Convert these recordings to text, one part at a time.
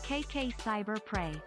KKcyber Prey.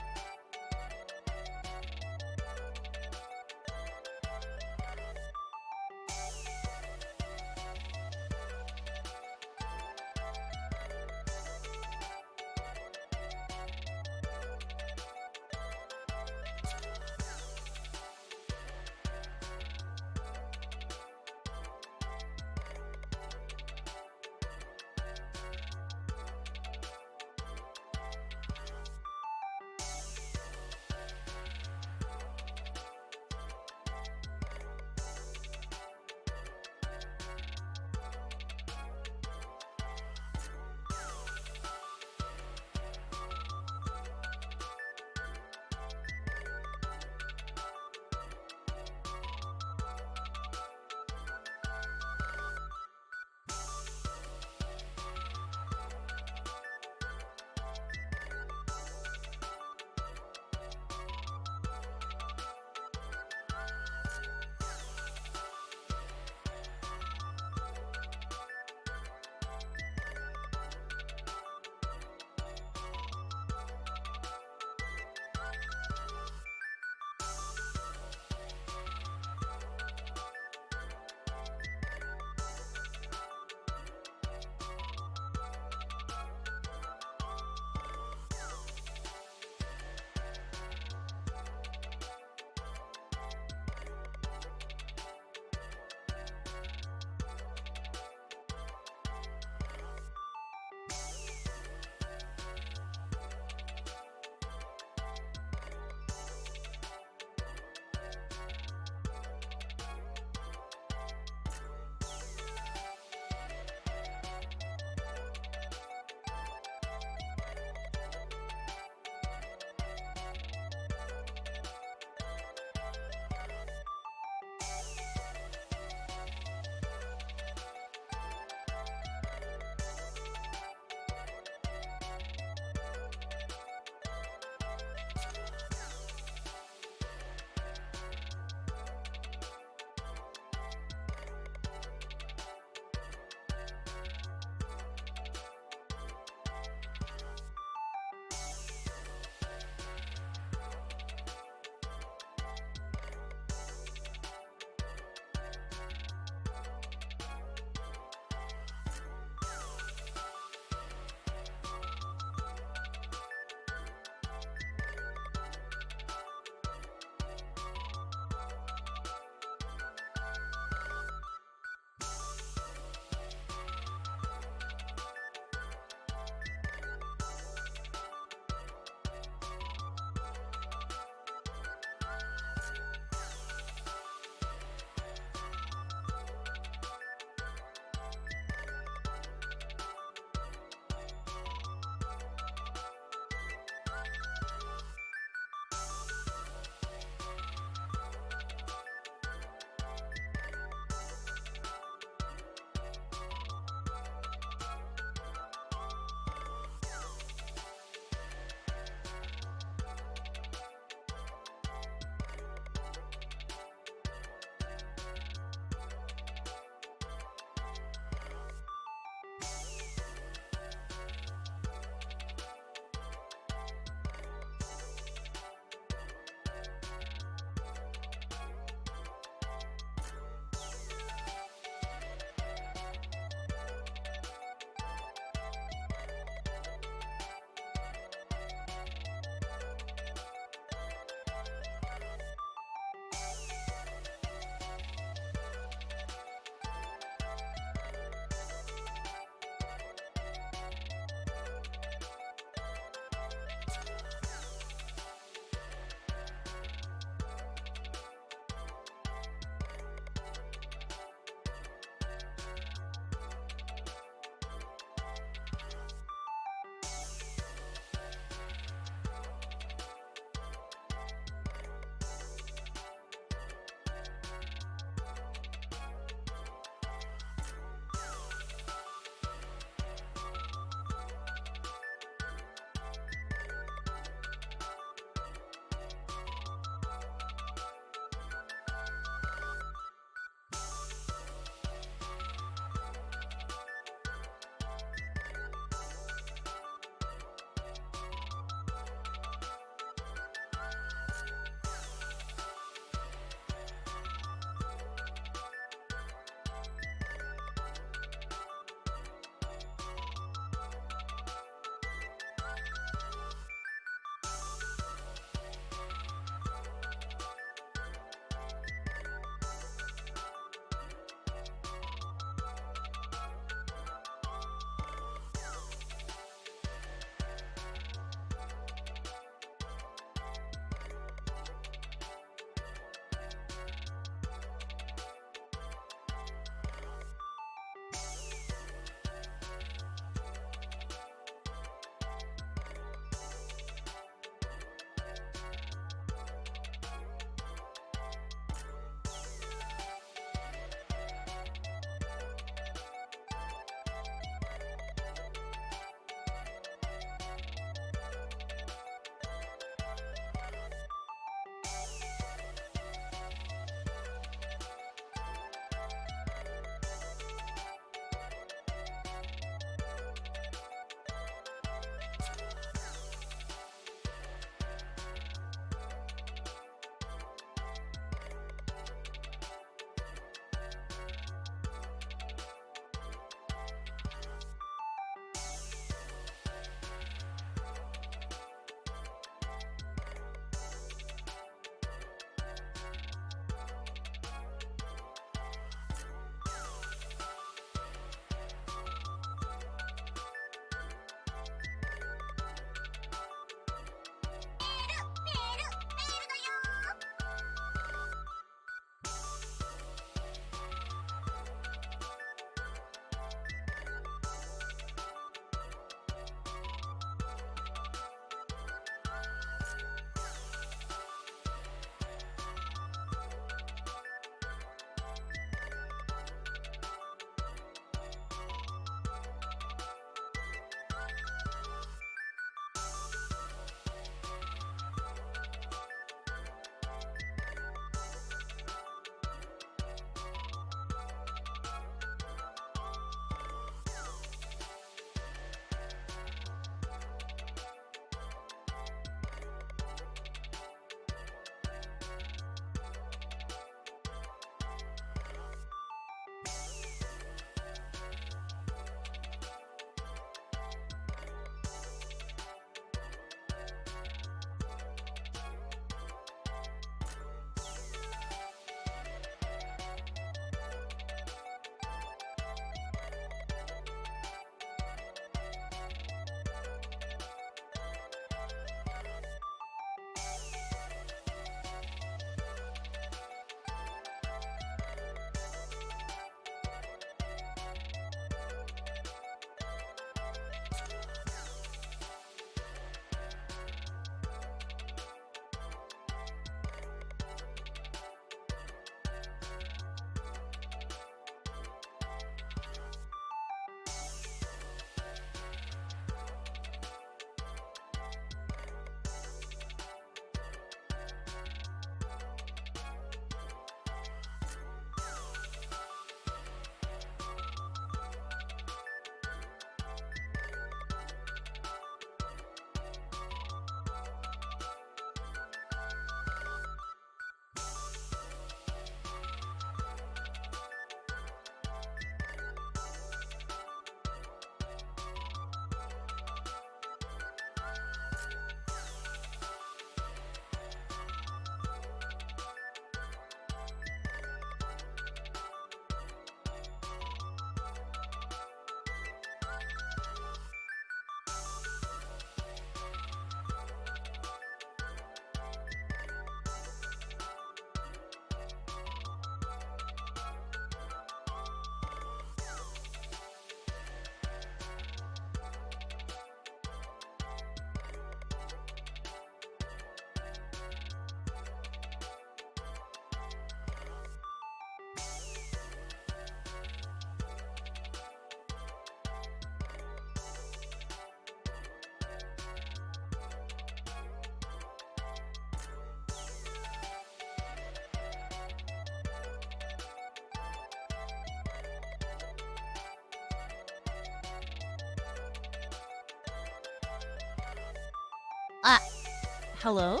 Hello?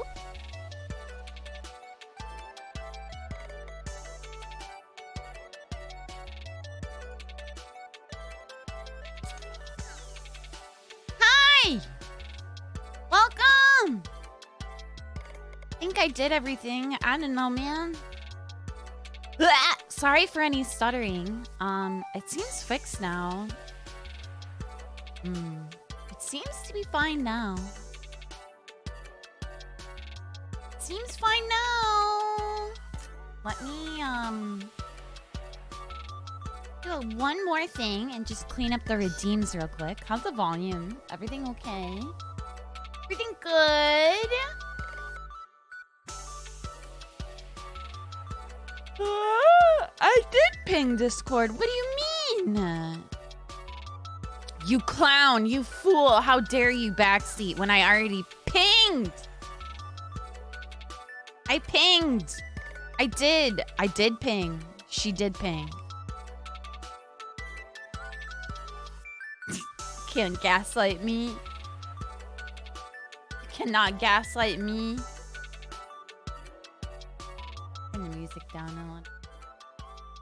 Hi! Welcome! I think I did everything. I don't know, man. Blah! Sorry for any stuttering. It seems fixed now. It seems to be fine now. Seems fine now. Let me, do one more thing and just clean up the redeems real quick. How's the volume? Everything okay? Everything good? I did ping Discord. What do you mean? You clown, you fool. How dare you backseat when I already pinged? I pinged. I did ping. She did ping. Can't gaslight me. You cannot gaslight me. Turn the music down a little.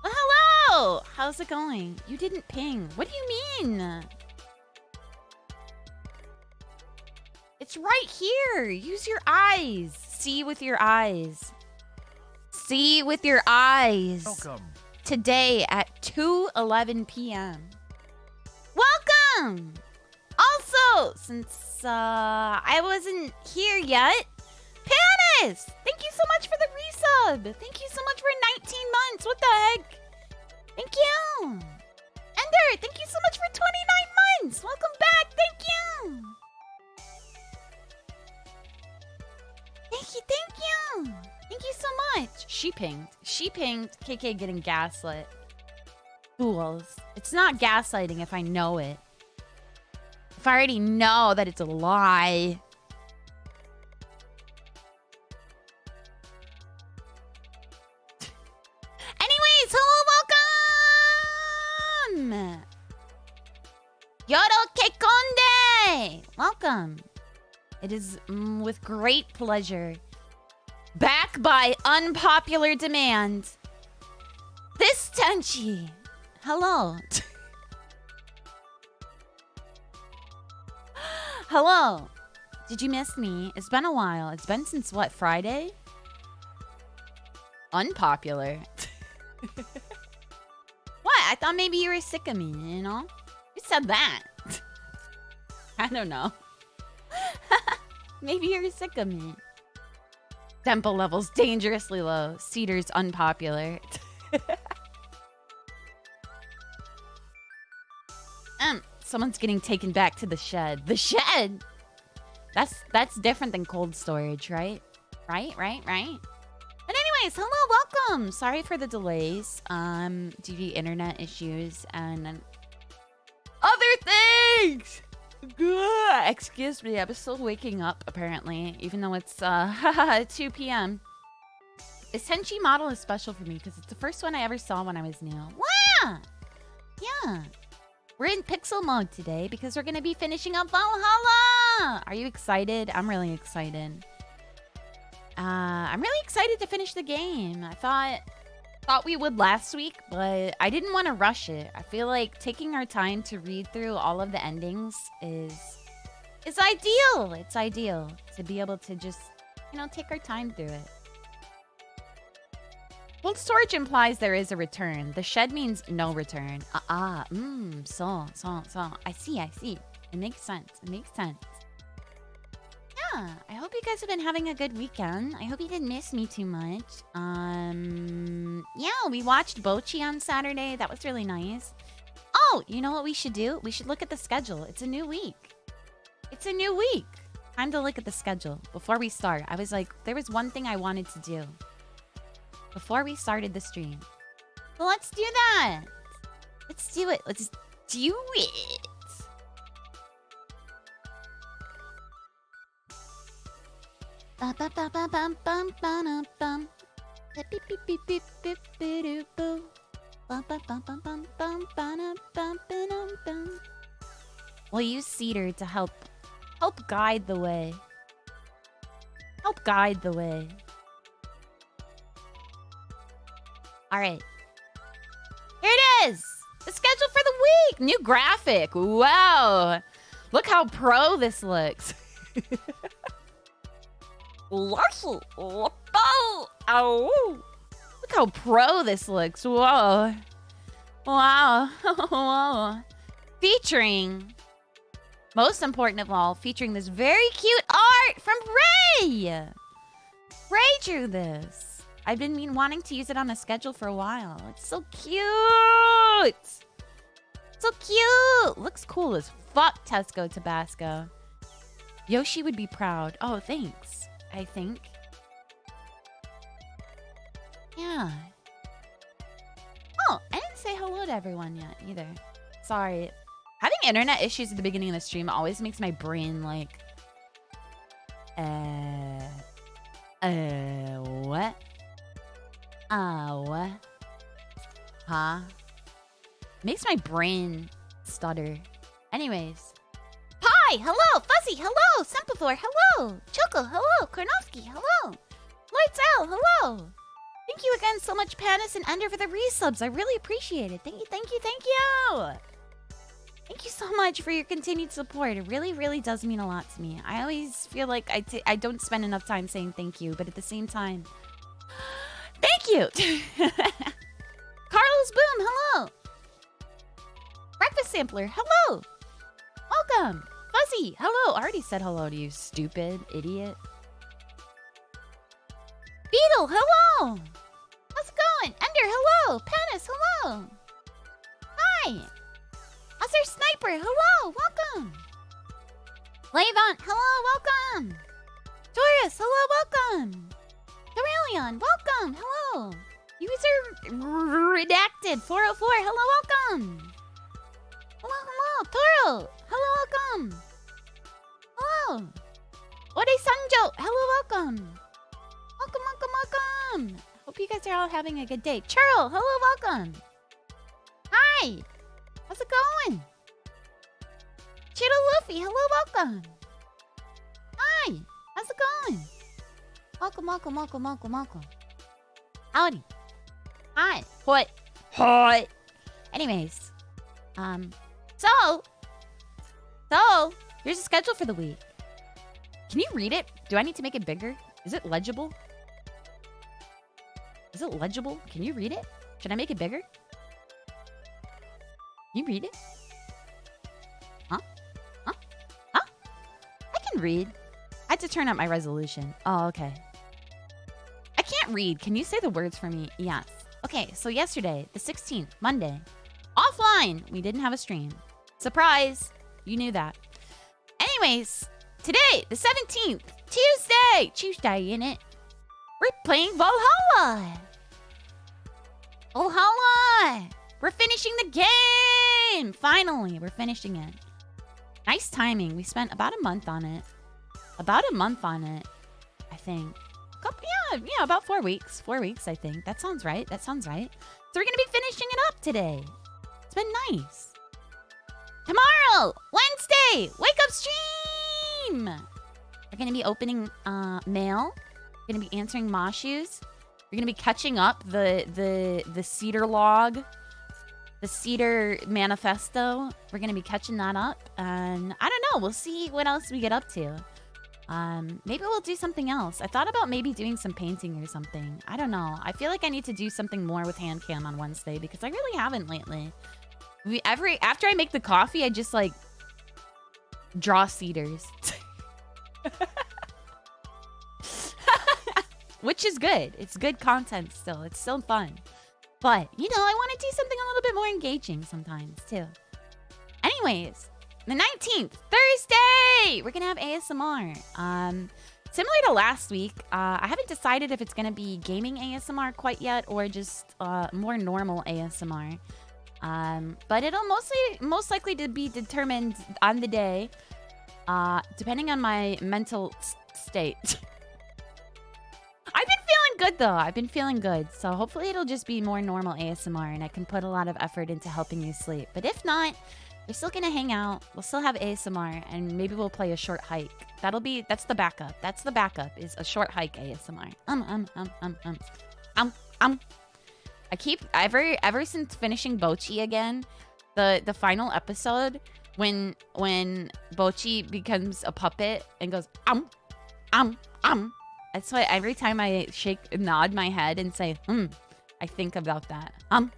Oh, hello! How's it going? You didn't ping. What do you mean? It's right here. Use your eyes. See with your eyes. See with your eyes. Welcome. Today at 2:11 p.m. Welcome! Also, since I wasn't here yet, Panis! Thank you so much for the resub! Thank you so much for 19 months! What the heck? Thank you! Ender, thank you so much for 29 months! Welcome back! Thank you! Thank you, thank you! Thank you so much! She pinged. She pinged. KK getting gaslit. Fools. It's not gaslighting if I know it. If I already know that it's a lie. Anyways, hello, welcome! Yoro Kekonde! Welcome. It is with great pleasure. Back by unpopular demand. This Tenchi. Hello. Hello. Did you miss me? It's been a while. It's been since what, Friday? Unpopular. What? I thought maybe you were sick of me, you know? Who said that? I don't know. Maybe you're sick of me. Tempo levels dangerously low. Cedar's unpopular. Someone's getting taken back to the shed. The shed? That's different than cold storage, right? Right? But anyways, hello, welcome. Sorry for the delays. Due to internet issues and other things. Excuse me, I was still waking up apparently, even though it's 2 p.m. This Tenchi model is special for me because it's the first one I ever saw when I was new. Wow! Yeah. We're in pixel mode today because we're going to be finishing up Valhalla! Are you excited? I'm really excited. I'm really excited to finish the game. I thought we would last week, but I didn't want to rush it. I feel like taking our time to read through all of the endings is ideal. It's ideal to be able to just, take our time through it. Cold storage implies there is a return. The shed means no return. So. I see. It makes sense. Yeah, I hope you guys have been having a good weekend. I hope you didn't miss me too much. Yeah, we watched Bochi on Saturday. That was really nice. Oh, you know what we should do? We should look at the schedule. It's a new week. Time to look at the schedule. Before we start, I was like, there was one thing I wanted to do before we started the stream. Well, let's do that. Let's do it. We'll use Cedar to help guide the way. Help guide the way. All right. Here it is. The schedule for the week. New graphic. Wow. Look how pro this looks. Look how pro this looks. Whoa. Wow. Whoa. Featuring, most important of all, featuring this very cute art from Ray. Ray drew this. I've been wanting to use it on a schedule for a while. It's so cute. So cute. Looks cool as fuck, Tesco Tabasco. Yoshi would be proud. Oh, thanks. I think. Yeah. Oh, I didn't say hello to everyone yet either. Sorry. Having internet issues at the beginning of the stream always makes my brain like... what? What? Huh? Makes my brain stutter. Anyways. Pie! Hello! Fuzzy! Hello! Semperfor! Hello! Choco! Hello! Kornofsky! Hello! Lights out! Hello! Thank you again so much, Panis and Ender, for the resubs. I really appreciate it. Thank you, thank you, thank you! Thank you so much for your continued support. It really, really does mean a lot to me. I always feel like I don't spend enough time saying thank you, but at the same time... Thank you! Carlos Boom, hello! Breakfast Sampler, hello! Welcome! Fuzzy, hello! I already said hello to you, stupid idiot. Beetle, hello! How's it going? Ender, hello! Panis, hello! Hi! How's our Sniper, hello! Welcome! Levant, hello! Welcome! Taurus, hello! Welcome! Dorelion, welcome! Hello! User redacted 404, hello! Welcome! Hello, hello! Toro! Hello, welcome! Hello! Ode Sanjo! Hello, welcome! Welcome, welcome, welcome! Hope you guys are all having a good day. Churl! Hello, welcome! Hi! How's it going? Cheeto Luffy! Hello, welcome! Hi! How's it going? Welcome, welcome, welcome, welcome, welcome. Howdy. Hi. What? Hi. Anyways. So, here's a schedule for the week. Can you read it? Do I need to make it bigger? Is it legible? Is it legible? Can you read it? Should I make it bigger? Can you read it? Huh? Huh? Huh? I can read. I had to turn up my resolution. Oh, okay. I can't read. Can you say the words for me? Yes. Okay, so yesterday, the 16th, Monday, offline, we didn't have a stream. Surprise! You knew that. Anyways, today, the 17th, Tuesday, innit? We're playing Valhalla! Valhalla! We're finishing the game! Finally, we're finishing it. Nice timing. We spent about a month on it. I think. Yeah, about 4 weeks. 4 weeks, I think. That sounds right. So we're gonna be finishing it up today. It's been nice. Tomorrow, Wednesday, wake up stream! We're gonna be opening mail. We're gonna be answering Moshu's. We're gonna be catching up the Cedar log. The Cedar manifesto. We're gonna be catching that up. And I don't know, we'll see what else we get up to. Maybe we'll do something else. I thought about maybe doing some painting or something. I don't know. I feel like I need to do something more with hand cam on Wednesday because I really haven't lately. After I make the coffee, I just like draw cedars. Which is good. It's good content still. It's still fun. But, you know, I want to do something a little bit more engaging sometimes too. Anyways, the 19th, Thursday, we're going to have ASMR. Similar to last week, I haven't decided if it's going to be gaming ASMR quite yet or just more normal ASMR. But it'll most likely to be determined on the day, depending on my mental state. I've been feeling good though. I've been feeling good. So hopefully it'll just be more normal ASMR and I can put a lot of effort into helping you sleep. But if not, We're still gonna hang out. We'll still have ASMR, and maybe we'll play a short hike. That's the backup. That's the backup, is a short hike ASMR. I keep, ever since finishing Bochi again, the final episode, when Bochi becomes a puppet and goes, that's why every time I nod my head and say, I think about that. I'm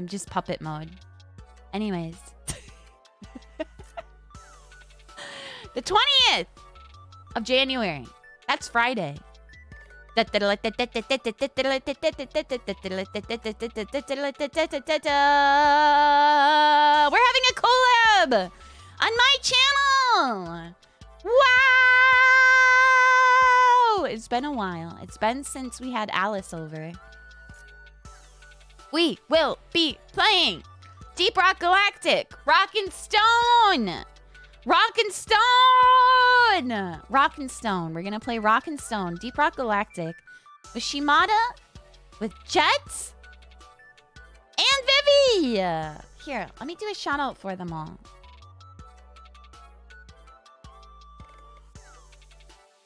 just puppet mode. Anyways. The 20th of January. That's Friday. We're having a collab on my channel. Wow! It's been a while. It's been since we had Alice over. We will be playing Deep Rock Galactic, Rock and Stone. Rock and Stone! Rock and Stone. We're gonna play Rock and Stone, Deep Rock Galactic, with Shimada, with Jets, and Vivi! Here, let me do a shout out for them all. I'm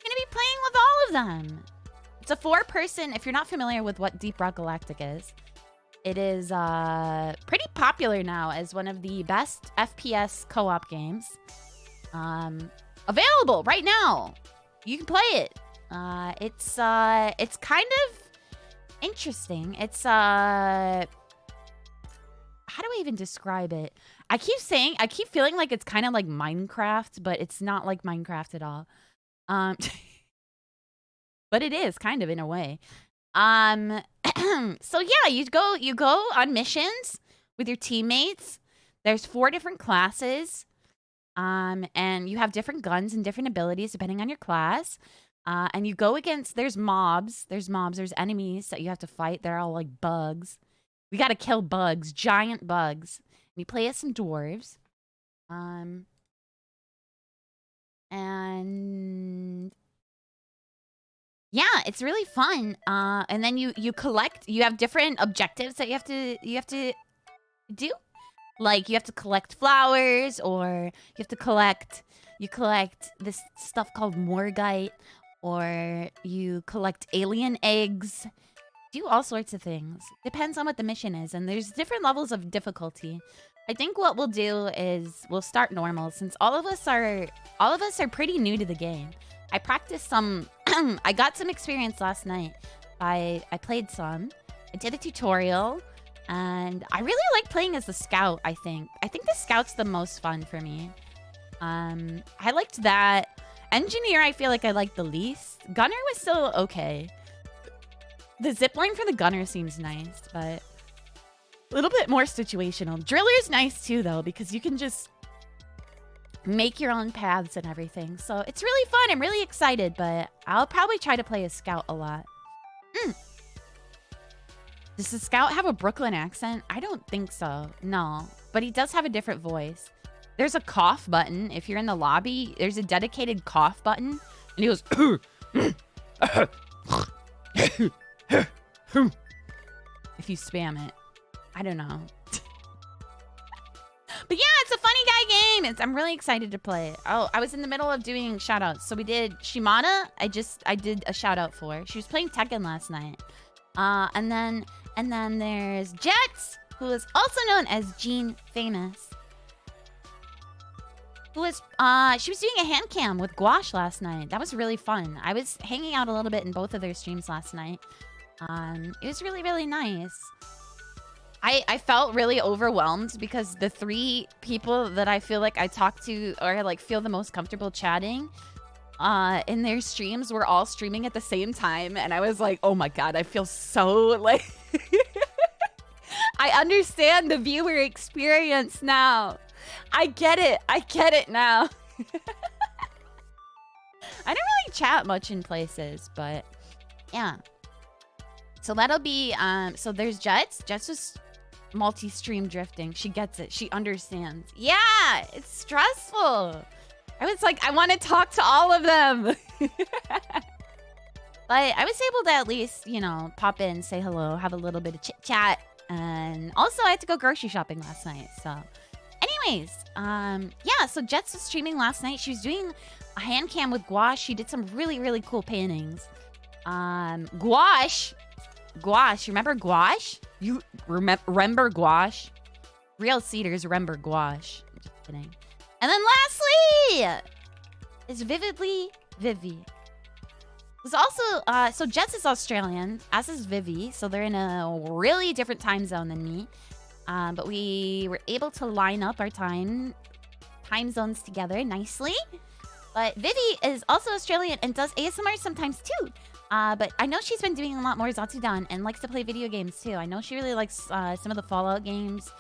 gonna be playing with all of them. It's a 4-person, if you're not familiar with what Deep Rock Galactic is, it is pretty popular now as one of the best FPS co-op games. Available right now. You can play it. It's kind of interesting. It's how do I even describe it? I keep feeling like it's kind of like Minecraft, but it's not like Minecraft at all. But it is kind of in a way. So yeah, you go on missions with your teammates. There's 4 different classes. And you have different guns and different abilities depending on your class. And you go against, there's mobs, there's enemies that you have to fight. They're all like bugs. We gotta kill bugs, giant bugs. We play as some dwarves. And yeah, it's really fun. And then you collect, you have different objectives that you have to do. Like, you have to collect flowers, or you collect this stuff called Morgite, or you collect alien eggs. Do all sorts of things. Depends on what the mission is, and there's different levels of difficulty. I think what we'll do is we'll start normal, since all of us are pretty new to the game. I practiced some. I got some experience last night. I played some. I did a tutorial. And I really like playing as the scout, I think. I think the scout's the most fun for me. I liked that. Engineer, I feel like I liked the least. Gunner was still okay. The zipline for the gunner seems nice, but a little bit more situational. Driller's nice too, though, because you can just make your own paths and everything. So it's really fun. I'm really excited, but I'll probably try to play as scout a lot. Does the scout have a Brooklyn accent? I don't think so. No. But he does have a different voice. There's a cough button. If you're in the lobby, there's a dedicated cough button. And he goes... if you spam it. I don't know. But yeah, it's a funny guy game. I'm really excited to play it. Oh, I was in the middle of doing shout-outs. So we did Shimada. I did a shout-out for. She was playing Tekken last night. And then there's Jets, who is also known as Jean Famous. Who was she was doing a hand cam with Gouache last night. That was really fun. I was hanging out a little bit in both of their streams last night. It was really, really nice. I felt really overwhelmed because the 3 people that I feel like I talk to or like feel the most comfortable chatting in their streams were all streaming at the same time, and I was like, oh my god, I feel so like I understand the viewer experience now. I get it now. I don't really chat much in places, but yeah. So that'll be so there's Jets. Jets was multi-stream drifting. She gets it. She understands. Yeah, it's stressful. I was like, I want to talk to all of them. But I was able to at least, you know, pop in, say hello, have a little bit of chit-chat. And also, I had to go grocery shopping last night. So, anyways, yeah. So Jets was streaming last night. She was doing a hand cam with gouache. She did some really, really cool paintings. Gouache. Remember gouache? You remember gouache? Real Cedars remember gouache. Just kidding. And then lastly is Vividly Vivi. There's also, so Jets is Australian, as is Vivi, so they're in a really different time zone than me. But we were able to line up our time zones together nicely. But Vivi is also Australian and does ASMR sometimes too. But I know she's been doing a lot more Zatsudan and likes to play video games too. I know she really likes some of the Fallout games.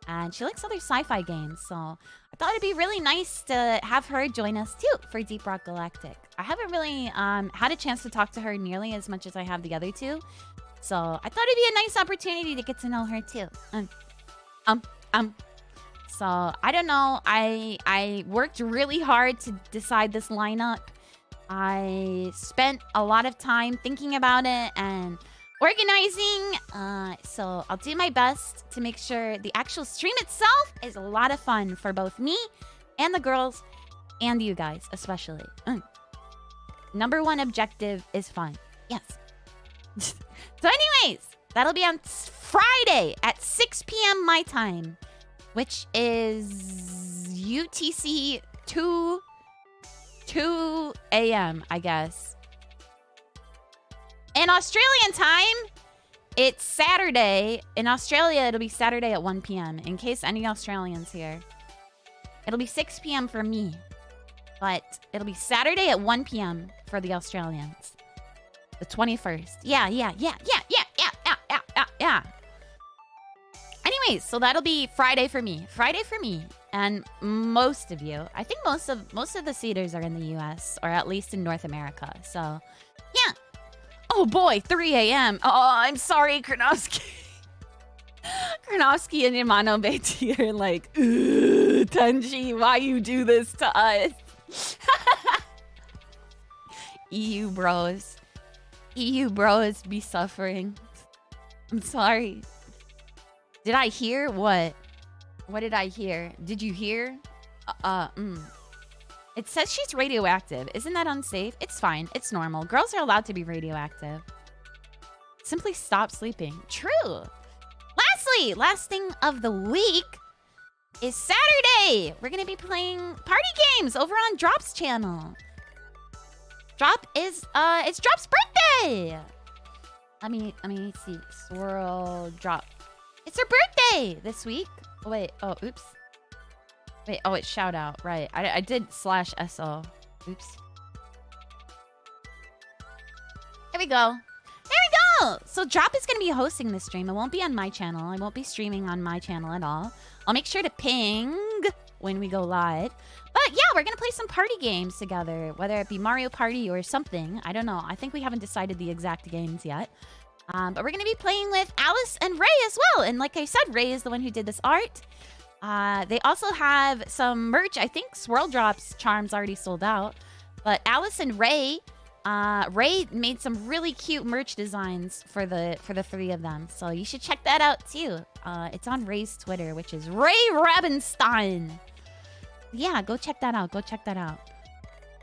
And she likes other sci-fi games, so I thought it'd be really nice to have her join us too for Deep Rock Galactic. I haven't really had a chance to talk to her nearly as much as I have the other two, so I thought it'd be a nice opportunity to get to know her too. So I don't know. I worked really hard to decide this lineup. I spent a lot of time thinking about it and organizing, so I'll do my best to make sure the actual stream itself is a lot of fun for both me and the girls and you guys, especially. Number one objective is fun. Yes. So anyways, that'll be on Friday at 6 p.m. my time, which is UTC 2 a.m., I guess. In Australian time, it's Saturday. In Australia, it'll be Saturday at 1 p.m. In case any Australians here. It'll be 6 p.m. for me. But it'll be Saturday at 1 p.m. for the Australians. The 21st. Yeah. Anyways, so that'll be Friday for me. And most of you, I think most of the Cedars are in the US, or at least in North America. So, yeah. Oh boy, 3 a.m. Oh, I'm sorry, Karnowski. Karnowski and Imano Beatty are like, Tenji, why you do this to us? EU bros be suffering. I'm sorry. Did I hear what? What did I hear? Did you hear? It says she's radioactive. Isn't that unsafe? It's fine. It's normal. Girls are allowed to be radioactive. Simply stop sleeping. True. Lastly, last thing of the week is Saturday. We're going to be playing party games over on Drop's channel. Drop is, it's Drop's birthday. Let me see. Swirl Drop. It's her birthday this week. Oh, wait. Oh, oops. Wait, oh, it's shout out. Right. I did /SO. Oops. There we go. So Drop is going to be hosting this stream. It won't be on my channel. I won't be streaming on my channel at all. I'll make sure to ping when we go live. But yeah, we're going to play some party games together, whether it be Mario Party or something. I don't know. I think we haven't decided the exact games yet. But we're going to be playing with Alice and Ray as well. And like I said, Ray is the one who did this art. They also have some merch. I think Swirl Drop's charms already sold out. But Alice and Ray... Ray made some really cute merch designs for the three of them, so you should check that out too. It's on Ray's Twitter, which is Ray Rabenstein. Yeah, go check that out.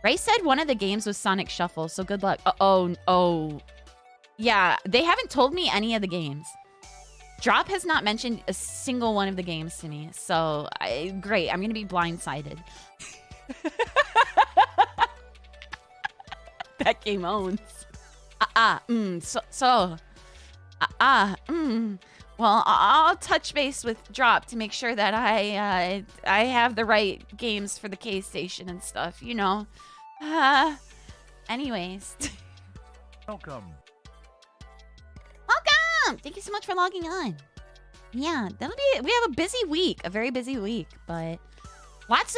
Ray said one of the games was Sonic Shuffle, so good luck. Oh. Yeah, they haven't told me any of the games. Drop has not mentioned a single one of the games to me, so great. I'm gonna be blindsided. That game owns. Well, I'll touch base with Drop to make sure that I have the right games for the K station and stuff, you know. Anyways. Welcome. Thank you so much for logging on. Yeah, we have a busy week, a very busy week, but lots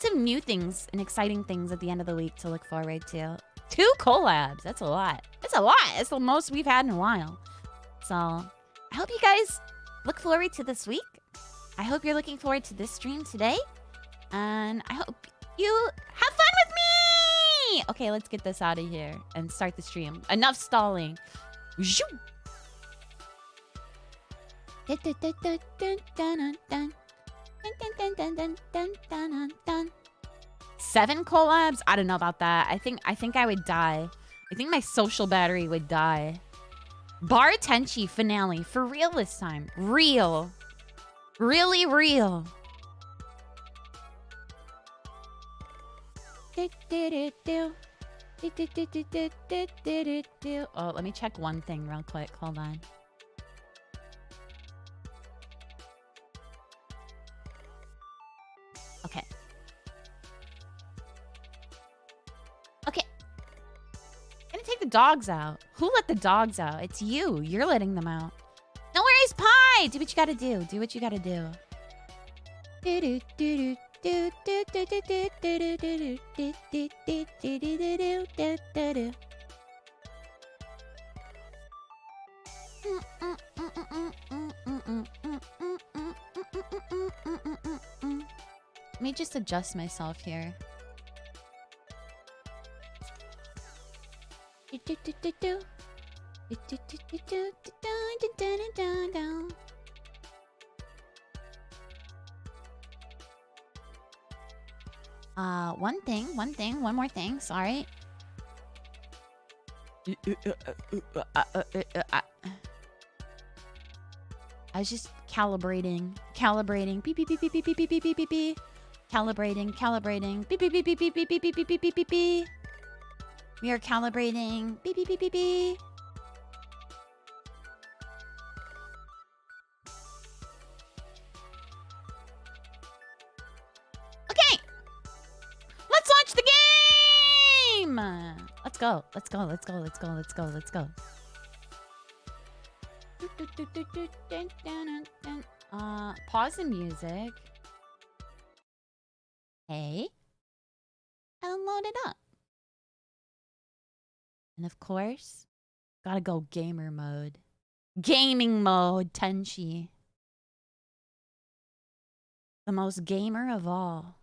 of new things and exciting things at the end of the week to look forward to. 2 collabs. That's a lot. It's the most we've had in a while. So, I hope you guys look forward to this week. I hope you're looking forward to this stream today. And I hope you have fun with me! Okay, let's get this out of here and start the stream. Enough stalling. 7 collabs? I don't know about that. I think I would die. I think my social battery would die. BARTENSHI finale. For real this time. Real. Really real. Oh, let me check one thing real quick. Hold on. Okay. Okay. I'm gonna take the dogs out. Who let the dogs out? It's you. You're letting them out. No worries, Pie! Do what you gotta do. Do what you gotta do. Let me just adjust myself here. One more thing, sorry. I was just calibrating. Beep beep beep beep beep beep beep beep beep beep. Calibrating. Beep beep beep beep beep beep beep beep beep beep beep beep. We are calibrating. Beep beep beep beep beep. Okay. Let's launch the game. Let's go. Pause the music. Hey. And load it up. And of course, gotta go gamer mode. Gaming mode, Tenshi. The most gamer of all.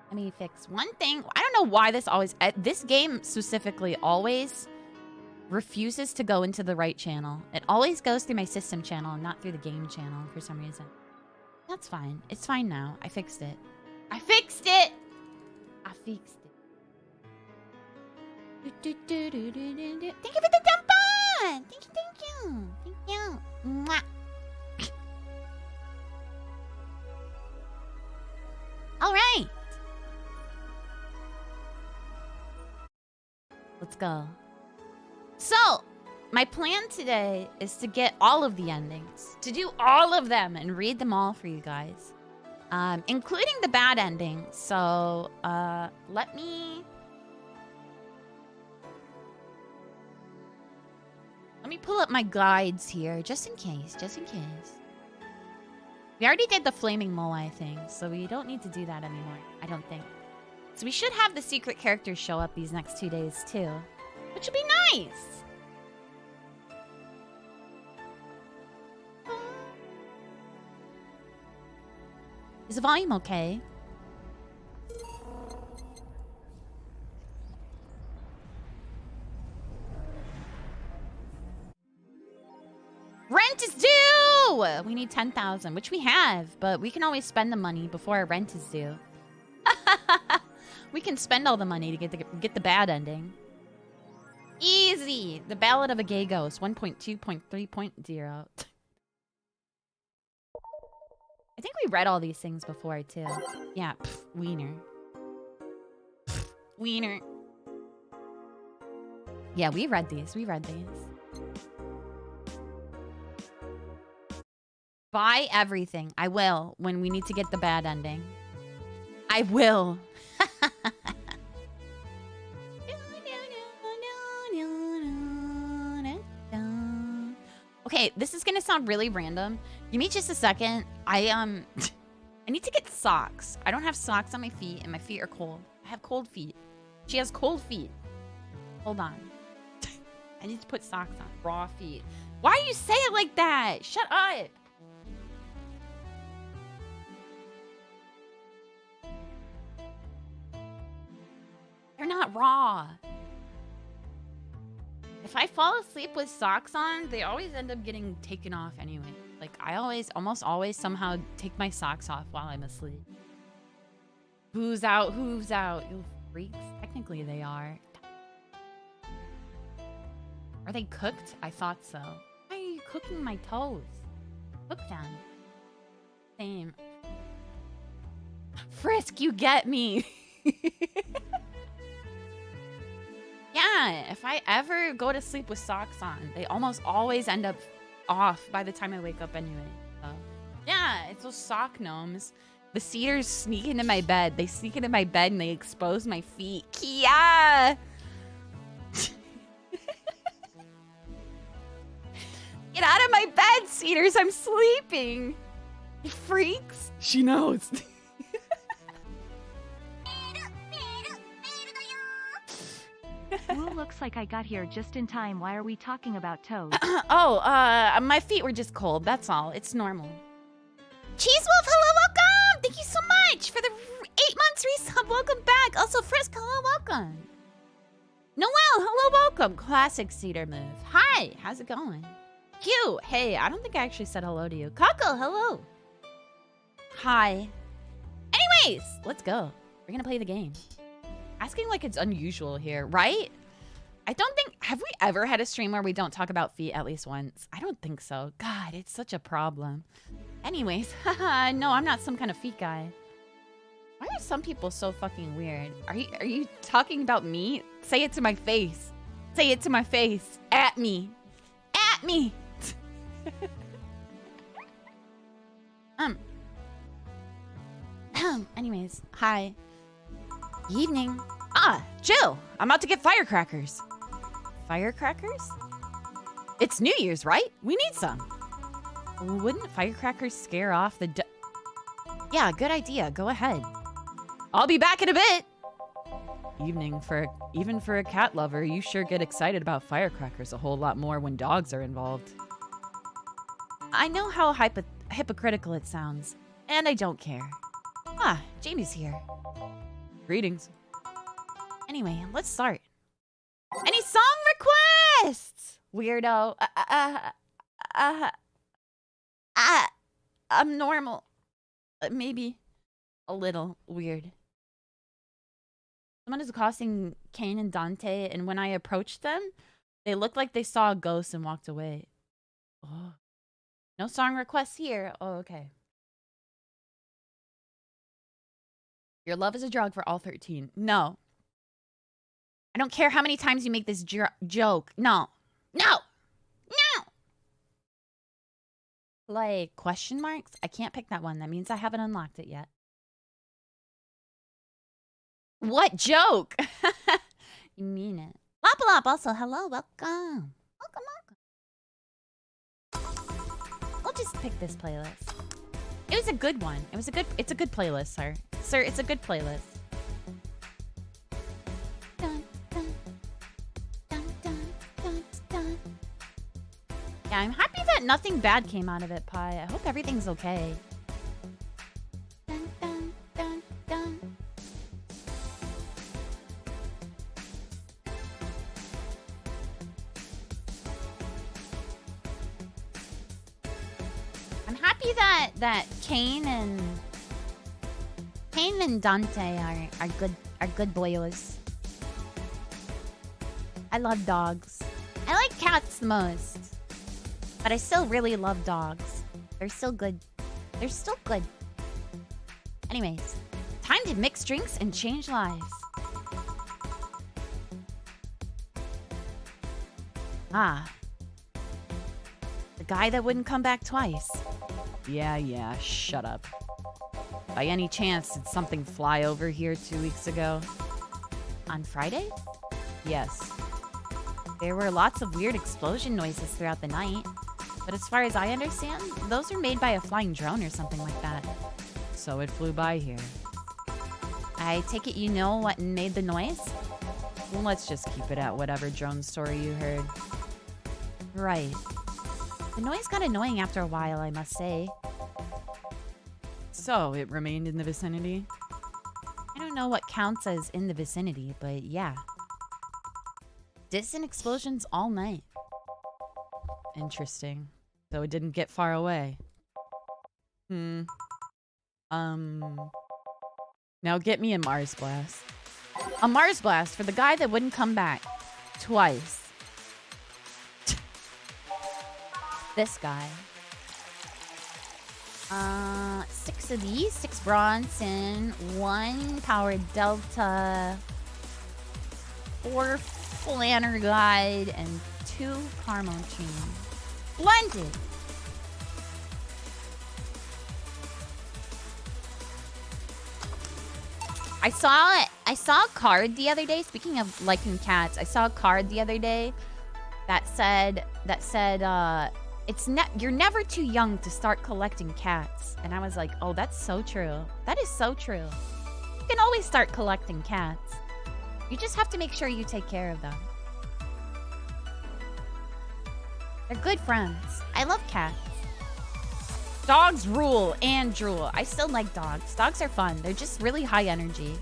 Let me fix one thing. I don't know why this always... this game specifically always refuses to go into the right channel. It always goes through my system channel and not through the game channel for some reason. That's fine. It's fine now. I fixed it. I fixed it! Thank you for the jump on! Thank you. Mwah. All right. Let's go. So, my plan today is to get all of the endings. To do all of them and read them all for you guys. Including the bad ending. So, let me pull up my guides here, just in case. We already did the flaming mole, I think, so we don't need to do that anymore, I don't think. So we should have the secret characters show up these next 2 days, too. Which would be nice! Is the volume okay? Rent is due! We need 10,000, which we have, but we can always spend the money before our rent is due. We can spend all the money to get the bad ending. Easy! The Ballad of a Gay Ghost, 1.2.3.0. I think we read all these things before, too. Yeah, wiener. Wiener. Yeah, we read these. Buy everything. I will, when we need to get the bad ending. I will. Okay, this is gonna sound really random. Give me just a second. I need to get socks. I don't have socks on my feet, and my feet are cold. I have cold feet. She has cold feet. Hold on. I need to put socks on. Raw feet. Why do you say it like that? Shut up. They're not raw. If I fall asleep with socks on, they always end up getting taken off anyway. Like, I almost always somehow take my socks off while I'm asleep. Who's out? Who's out? You freaks. Technically, they are. Are they cooked? I thought so. Why are you cooking my toes? Cook them. Same. Frisk, you get me. Yeah, if I ever go to sleep with socks on, they almost always end up off by the time I wake up anyway. So, yeah, it's those sock gnomes. The cedars sneak into my bed. They sneak into my bed and they expose my feet. Kia! Get out of my bed, cedars. I'm sleeping. You freaks. She knows. Woo, looks like I got here just in time. Why are we talking about toes? My feet were just cold. That's all. It's normal. Cheese Wolf, hello, welcome! Thank you so much for the 8 months resub. Welcome back. Also, Frisk, hello, welcome. Noel, hello, welcome. Classic cedar move. Hi, how's it going? Q, hey, I don't think I actually said hello to you. Coco, hello. Hi. Anyways, let's go. We're gonna play the game. Asking like it's unusual here, right? I don't think... Have we ever had a stream where we don't talk about feet at least once? I don't think so. God, it's such a problem. Anyways, haha, no, I'm not some kind of feet guy. Why are some people so fucking weird? Are you talking about me? Say it to my face. Say it to my face. At me. At me. Anyways, hi. Evening. Ah, chill. I'm out to get firecrackers. Firecrackers? It's New Year's, right? We need some. Wouldn't firecrackers scare off the Yeah, good idea. Go ahead. I'll be back in a bit. Evening. Even for a cat lover, you sure get excited about firecrackers a whole lot more when dogs are involved. I know how hypocritical it sounds, and I don't care. Ah, Jamie's here. Greetings. Anyway, let's start. Any song requests? Weirdo. I'm normal. Maybe a little weird. Someone is accosting Kane and Dante, and when I approached them, they looked like they saw a ghost and walked away. Oh. No song requests here. Oh, okay. Your love is a drug for all 13. No. I don't care how many times you make this joke. No. No! No! Like, question marks? I can't pick that one. That means I haven't unlocked it yet. What joke? You mean it. Lop also, hello, welcome. Welcome. We'll just pick this playlist. It was a good one. It's a good playlist, sir. Sir, it's a good playlist. Dun, dun, dun, dun, dun, dun. Yeah, I'm happy that nothing bad came out of it, Pi. I hope everything's okay. Dun, dun, dun, dun. I'm happy that Kane and Dante are good boys. I love dogs. I like cats the most. But I still really love dogs. They're still good. They're still good. Anyways, time to mix drinks and change lives. Ah. The guy that wouldn't come back twice. Yeah, shut up. By any chance, did something fly over here 2 weeks ago? On Friday? Yes. There were lots of weird explosion noises throughout the night. But as far as I understand, those are made by a flying drone or something like that. So it flew by here. I take it you know what made the noise? Let's just keep it at whatever drone story you heard. Right. The noise got annoying after a while, I must say. So, it remained in the vicinity? I don't know what counts as in the vicinity, but yeah. Distant explosions all night. Interesting. So it didn't get far away. Now get me a Mars Blast. A Mars Blast for the guy that wouldn't come back. Twice. This guy. 6 of these. 6 Bronson. 1 Powered Delta. 4 Flanner Guide. And 2 Carmo Chain. Blended. I saw a card the other day. Speaking of liking cats, I saw a card the other day that said you're never too young to start collecting cats. And I was like, oh, that's so true. That is so true. You can always start collecting cats. You just have to make sure you take care of them. They're good friends. I love cats. Dogs rule and drool. I still like dogs. Dogs are fun. They're just really high energy.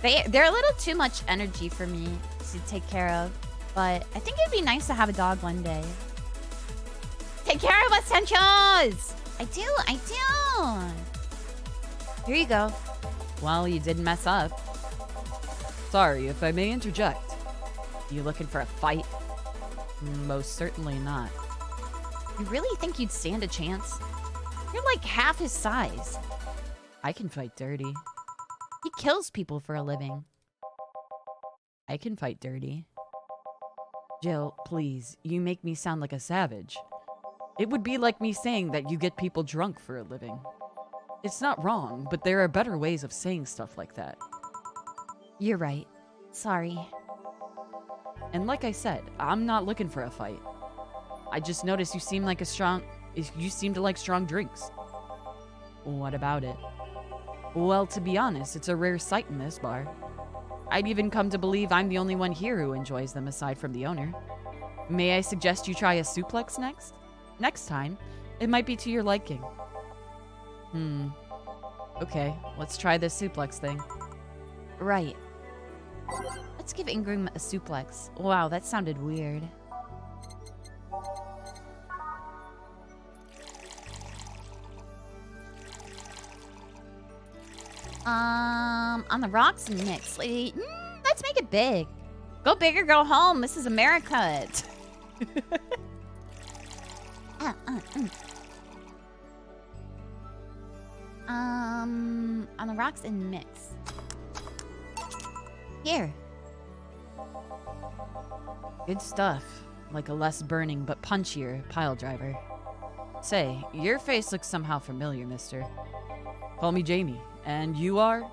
They're a little too much energy for me to take care of. But I think it'd be nice to have a dog one day. Take care of us, Senchos! I do. Here you go. Well, you didn't mess up. Sorry, if I may interject. You looking for a fight? Most certainly not. You really think you'd stand a chance? You're like half his size. I can fight dirty. He kills people for a living. I can fight dirty. Jill, please, you make me sound like a savage. It would be like me saying that you get people drunk for a living. It's not wrong, but there are better ways of saying stuff like that. You're right. Sorry. And like I said, I'm not looking for a fight. I just noticed you seem to like strong drinks. What about it? Well, to be honest, it's a rare sight in this bar. I'd even come to believe I'm the only one here who enjoys them aside from the owner. May I suggest you try a suplex next? Next time, it might be to your liking. Okay, let's try this suplex thing. Right. Let's give Ingram a suplex. Wow, that sounded weird. On the rocks and mix. Let's make it big. Go big or go home. This is America. On the rocks and mix. Here. Good stuff. Like a less burning but punchier pile driver. Say, your face looks somehow familiar, mister. Call me Jamie. And you are?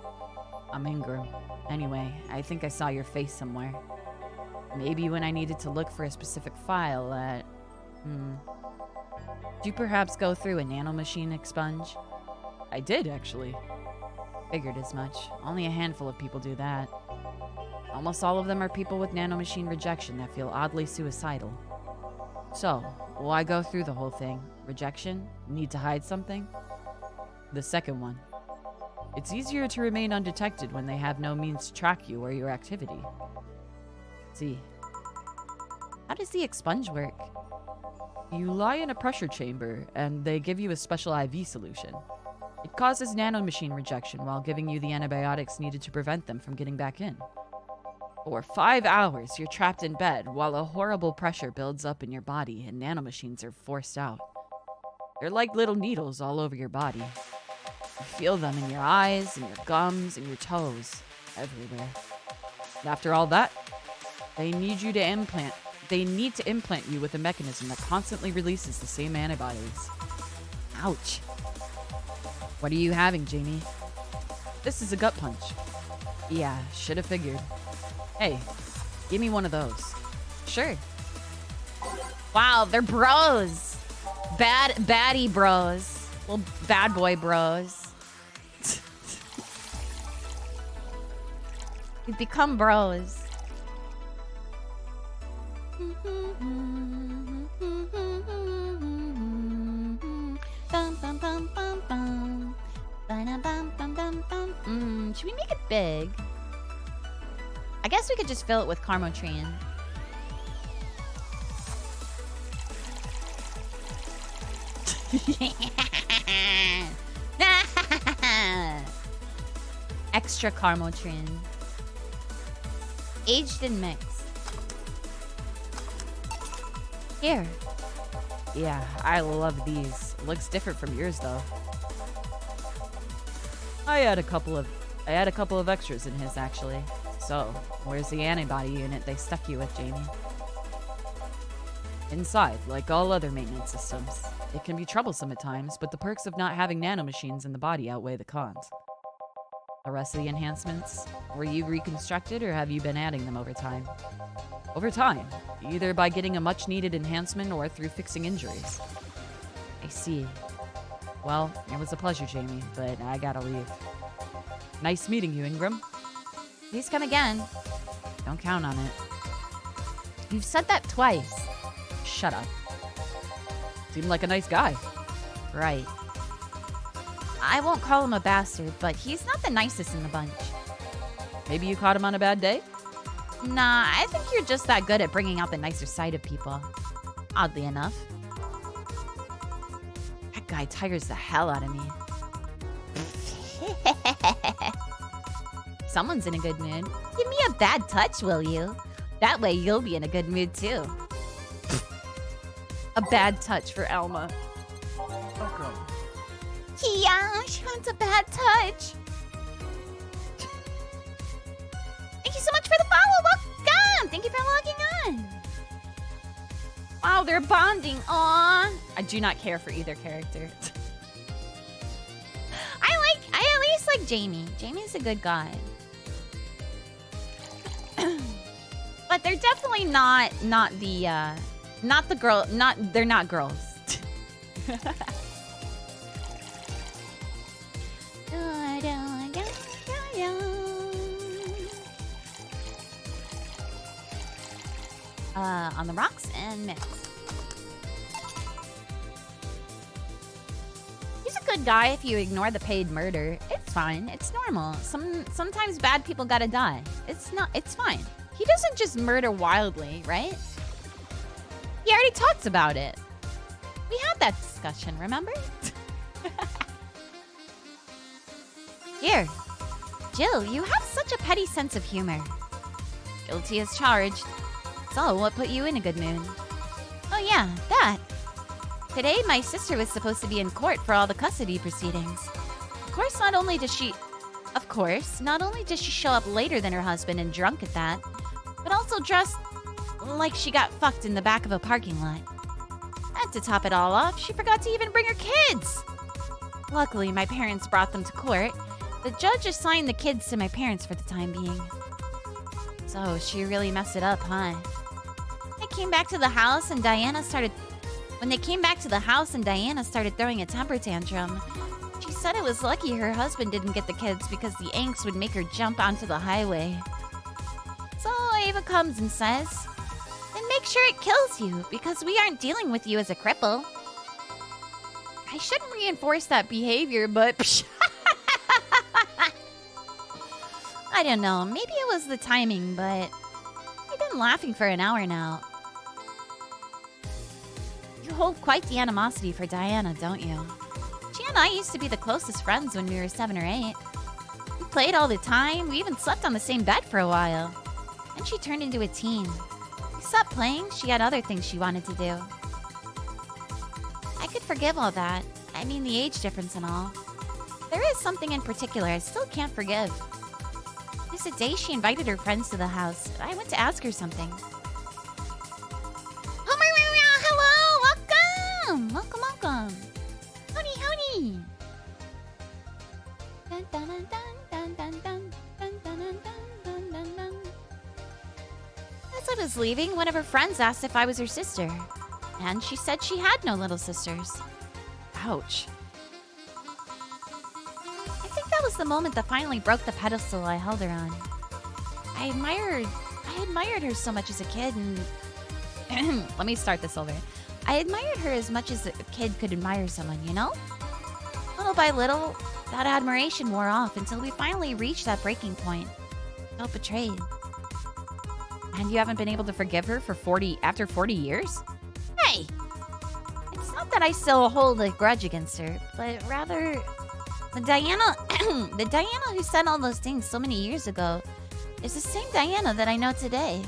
I'm Ingram. Anyway, I think I saw your face somewhere. Maybe when I needed to look for a specific file at... Did you perhaps go through a nanomachine expunge? I did, actually. Figured as much. Only a handful of people do that. Almost all of them are people with nanomachine rejection that feel oddly suicidal. So, why go through the whole thing? Rejection? Need to hide something? The second one. It's easier to remain undetected when they have no means to track you or your activity. See. How does the expunge work? You lie in a pressure chamber, and they give you a special IV solution. It causes nanomachine rejection while giving you the antibiotics needed to prevent them from getting back in. For 5 hours, you're trapped in bed while a horrible pressure builds up in your body and nanomachines are forced out. They're like little needles all over your body. You feel them in your eyes, in your gums, in your toes, everywhere. And after all that, they need to implant you with a mechanism that constantly releases the same antibodies. Ouch. What are you having, Jamie? This is a gut punch. Yeah, should have figured. Hey, give me one of those. Sure. Wow, they're bros. Baddie bros. Little bad boy bros. We've become bros. Should we make it big? I guess we could just fill it with Carmotrine. Extra Carmotrine. Aged and mixed. Here. Yeah, I love these. Looks different from yours though. I had a couple of extras in his actually. So, where's the antibody unit they stuck you with, Jamie? Inside, like all other maintenance systems. It can be troublesome at times, but the perks of not having nanomachines in the body outweigh the cons. The rest of the enhancements, were you reconstructed or have you been adding them over time? Over time, either by getting a much-needed enhancement or through fixing injuries. I see. Well, it was a pleasure, Jamie, but I gotta leave. Nice meeting you, Ingram. Please come again. Don't count on it. You've said that twice. Shut up. Seemed like a nice guy. Right. I won't call him a bastard, but he's not the nicest in the bunch. Maybe you caught him on a bad day? Nah, I think you're just that good at bringing out the nicer side of people. Oddly enough. That guy tires the hell out of me. Someone's in a good mood. Give me a bad touch, will you? That way you'll be in a good mood too. A bad touch for Elma. Welcome. Yeah, she wants a bad touch. Thank you so much for the follow. Welcome. Thank you for logging on. Wow, they're bonding. Aww. I do not care for either character. I at least like Jamie. Jamie's a good guy. But they're definitely not the girl, they're not girls. On the rocks and mix. He's a good guy if you ignore the paid murder. It's fine. It's normal. Sometimes bad people gotta die. It's fine. He doesn't just murder wildly, right? He already talked about it. We had that discussion, remember? Here. Jill, you have such a petty sense of humor. Guilty as charged. So, what put you in a good mood? Oh yeah, that. Today, my sister was supposed to be in court for all the custody proceedings. Of course, not only does she show up later than her husband and drunk at that, but also dressed like she got fucked in the back of a parking lot. And to top it all off, she forgot to even bring her kids. Luckily, my parents brought them to court. The judge assigned the kids to my parents for the time being. So, she really messed it up, huh? When they came back to the house and Diana started throwing a temper tantrum, she said it was lucky her husband didn't get the kids because the angst would make her jump onto the highway. So Ava comes and says, then make sure it kills you because we aren't dealing with you as a cripple. I shouldn't reinforce that behavior, but I don't know. Maybe it was the timing, but I've been laughing for an hour now. You hold quite the animosity for Diana, don't you? She and I used to be the closest friends when we were 7 or 8. We played all the time. We even slept on the same bed for a while. Then she turned into a teen. We stopped playing. She had other things she wanted to do. I could forgive all that. I mean, the age difference and all. There is something in particular I still can't forgive. It was the day she invited her friends to the house. I went to ask her something. Hello! Welcome! Welcome! Howdy! Dun, dun, dun, dun, dun, dun, dun, dun, dun, dun, dun, dun. As I was leaving, one of her friends asked if I was her sister. And she said she had no little sisters. Ouch. I think that was the moment that finally broke the pedestal I held her on. I admired her so much as a kid, and let me start this over. I admired her as much as a kid could admire someone, you know? Little by little, that admiration wore off until we finally reached that breaking point. I felt betrayed. And you haven't been able to forgive her for after 40 years? Hey! It's not that I still hold a grudge against her, but rather the Diana the Diana who said all those things so many years ago is the same Diana that I know today.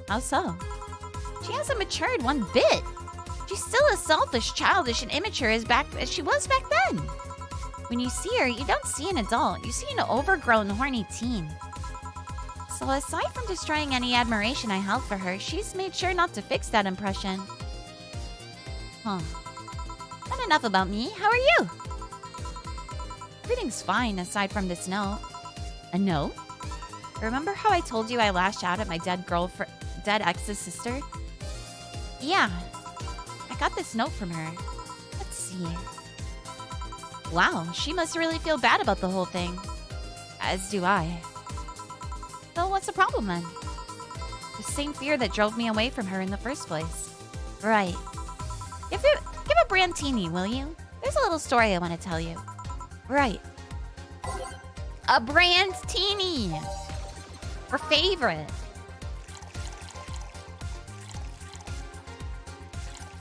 How so? She hasn't matured one bit. She's still as selfish, childish, and immature as she was back then. When you see her, you don't see an adult. You see an overgrown, horny teen. So aside from destroying any admiration I held for her, she's made sure not to fix that impression. Huh. Not enough about me. How are you? Everything's fine aside from this note. A note? Remember how I told you I lashed out at my dead ex's sister? Yeah. I got this note from her. Let's see. Wow, she must really feel bad about the whole thing. As do I. So what's the problem then? The same fear that drove me away from her in the first place. Right. Give a Brantini, will you? There's a little story I want to tell you. Right. A Brantini! Her favorite.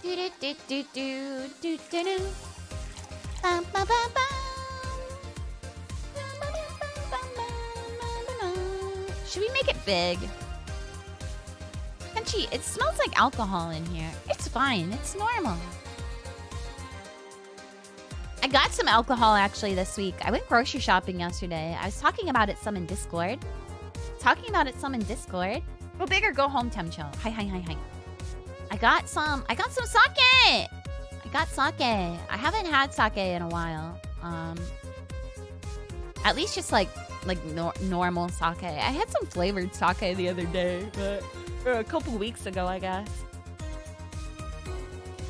Do-do-do-do-do-do-do-do. Bum-ba-bum-bum. Should we make it big? Kenchi, it smells like alcohol in here. It's fine. It's normal. I got some alcohol actually this week. I went grocery shopping yesterday. I was talking about it some in Discord. Go big or go home, Temcho. Hi. I got some sake. I haven't had sake in a while. At least just like normal sake. I had some flavored sake the other day, or a couple weeks ago, I guess.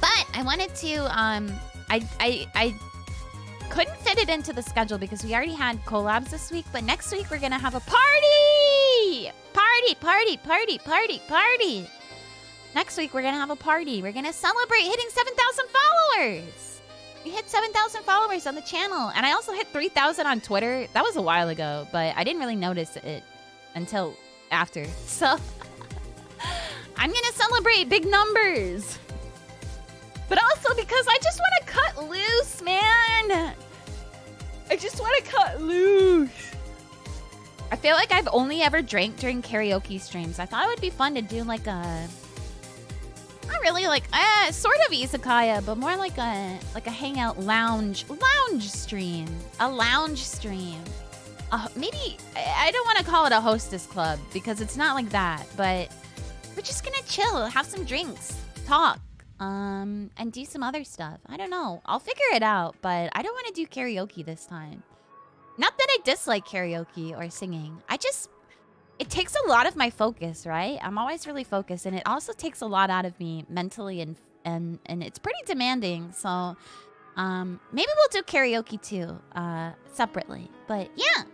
But I wanted to I couldn't fit it into the schedule because we already had collabs this week, but next week we're gonna have a party! Party! Next week we're gonna have a party. We're gonna celebrate hitting 7,000 followers! We hit 7,000 followers on the channel, and I also hit 3,000 on Twitter. That was a while ago, but I didn't really notice it until after. So, I'm gonna celebrate big numbers! But also because I just want to cut loose, man. I just want to cut loose. I feel like I've only ever drank during karaoke streams. I thought it would be fun to do like a... Not really like... sort of izakaya, but more like a hangout lounge stream. A lounge stream. Maybe... I don't want to call it a hostess club because it's not like that. But we're just going to chill, have some drinks, talk. And do some other stuff. I don't know. I'll figure it out, but I don't want to do karaoke this time. Not that I dislike karaoke or singing. It takes a lot of my focus, right? I'm always really focused, and it also takes a lot out of me mentally, and it's pretty demanding. So, maybe we'll do karaoke too, separately. But yeah.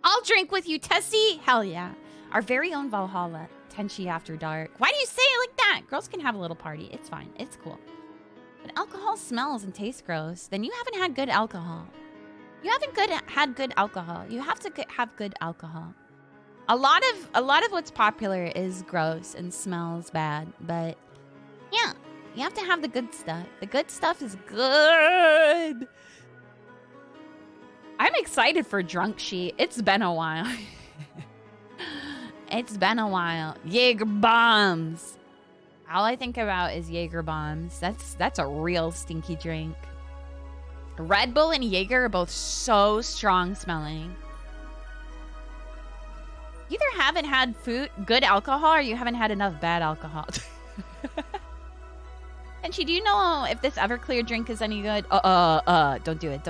I'll drink with you, Tessie. Hell yeah. Our very own Valhalla. Tenchi After Dark. Why do you say it like that? Girls can have a little party. It's fine. It's cool. But alcohol smells and tastes gross. Then you haven't had good alcohol. You haven't had good alcohol. You have to have good alcohol. A lot of what's popular is gross and smells bad. But yeah, you have to have the good stuff. The good stuff is good. I'm excited for Drunk Sheet. It's been a while. It's been a while. Jaeger bombs. All I think about is Jaeger bombs. That's a real stinky drink. Red Bull and Jaeger are both so strong smelling. You either haven't had good alcohol, or you haven't had enough bad alcohol. And do you know if this Everclear drink is any good? Don't do it.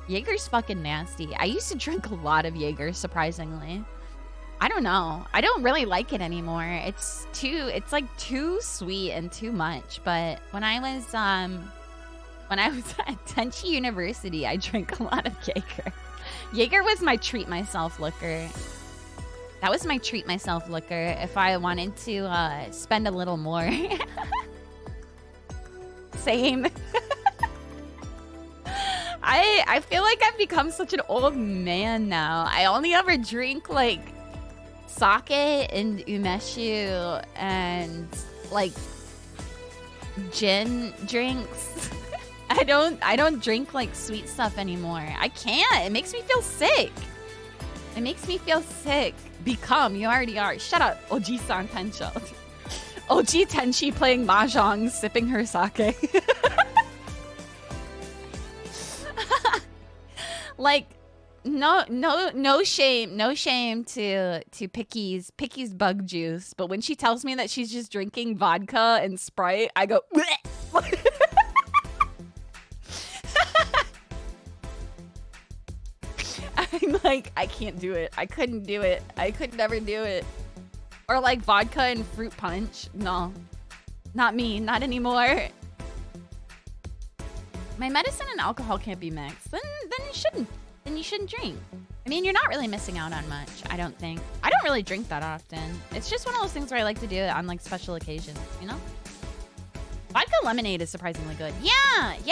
Jaeger's fucking nasty. I used to drink a lot of Jaeger, surprisingly. I don't know. I don't really like it anymore. It's like too sweet and too much. But when I was at Tenchi University, I drank a lot of Jaeger. Jaeger was my treat myself liquor. That was my treat myself liquor if I wanted to spend a little more. Same. I feel like I've become such an old man now. I only ever drink like sake and umeshu and like gin drinks. I don't drink like sweet stuff anymore. I can't. It makes me feel sick. It makes me feel sick. Become. You already are. Shut up. Oji-san Tensho. Oji Tenshi playing mahjong, sipping her sake. Like, no shame to Picky's bug juice. But when she tells me that she's just drinking vodka and Sprite, I go, bleh. I'm like, I can't do it. I couldn't do it. I could never do it. Or like vodka and fruit punch. No, not me. Not anymore. My medicine and alcohol can't be mixed. Then you shouldn't. Then you shouldn't drink. I mean, you're not really missing out on much, I don't think. I don't really drink that often. It's just one of those things where I like to do it on like special occasions, you know? Vodka lemonade is surprisingly good. Yeah.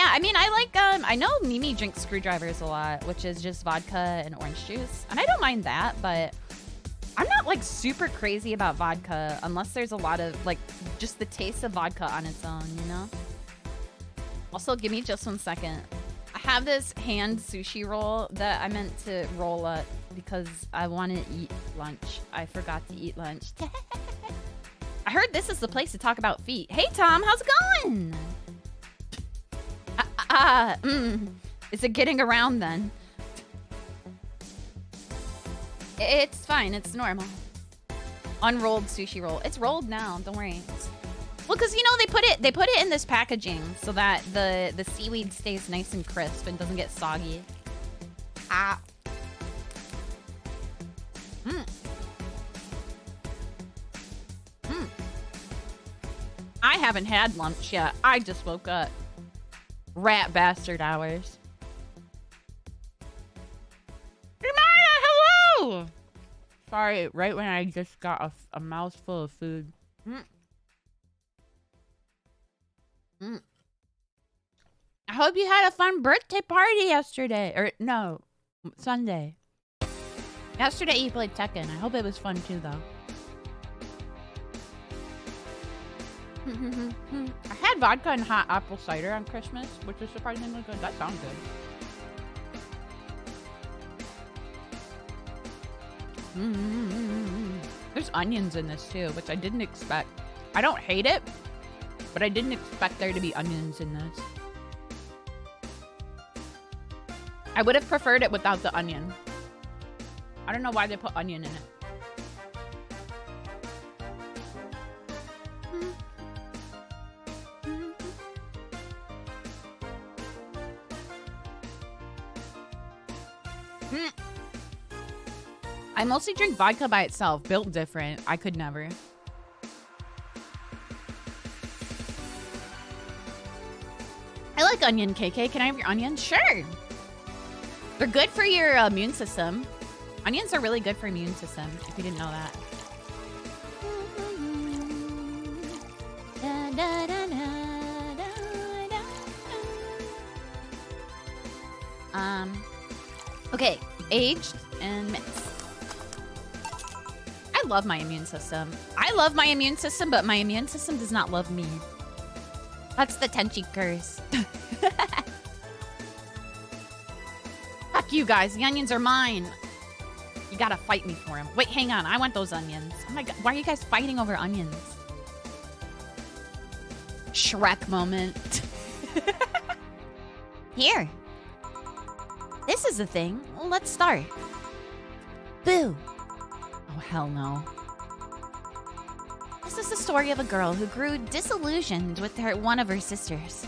I mean, I like, I know Mimi drinks screwdrivers a lot, which is just vodka and orange juice. And I don't mind that, but I'm not like super crazy about vodka unless there's a lot of like just the taste of vodka on its own, you know? Also, give me just 1 second. I have this hand sushi roll that I meant to roll up because I want to eat lunch. I forgot to eat lunch. I heard this is the place to talk about feet. Hey, Tom, how's it going? Is it getting around then? It's fine. It's normal. Unrolled sushi roll. It's rolled now. Don't worry. Well, because you know they put it in this packaging so that the seaweed stays nice and crisp and doesn't get soggy. Ah. I haven't had lunch yet. I just woke up. Rat bastard hours. Imaya, hello! Sorry, right when I just got a mouthful of food. I hope you had a fun birthday party yesterday. Or, no, Sunday. Yesterday you played Tekken. I hope it was fun too, though. I had vodka and hot apple cider on Christmas, which is surprisingly good. That sounds good. There's onions in this too, which I didn't expect. I don't hate it, but I didn't expect there to be onions in this. I would have preferred it without the onion. I don't know why they put onion in it. I mostly drink vodka by itself, built different. I could never. I like onion, KK. Can I have your onions? Sure. They're good for your immune system. Onions are really good for immune system, if you didn't know that. Okay, aged and mixed. I love my immune system. I love my immune system, but my immune system does not love me. That's the Tenchi curse. Fuck you guys. The onions are mine. You gotta fight me for them. Wait, hang on. I want those onions. Oh my god. Why are you guys fighting over onions? Shrek moment. Here. This is the thing. Let's start. Boo. Oh, hell no. This is the story of a girl who grew disillusioned with one of her sisters.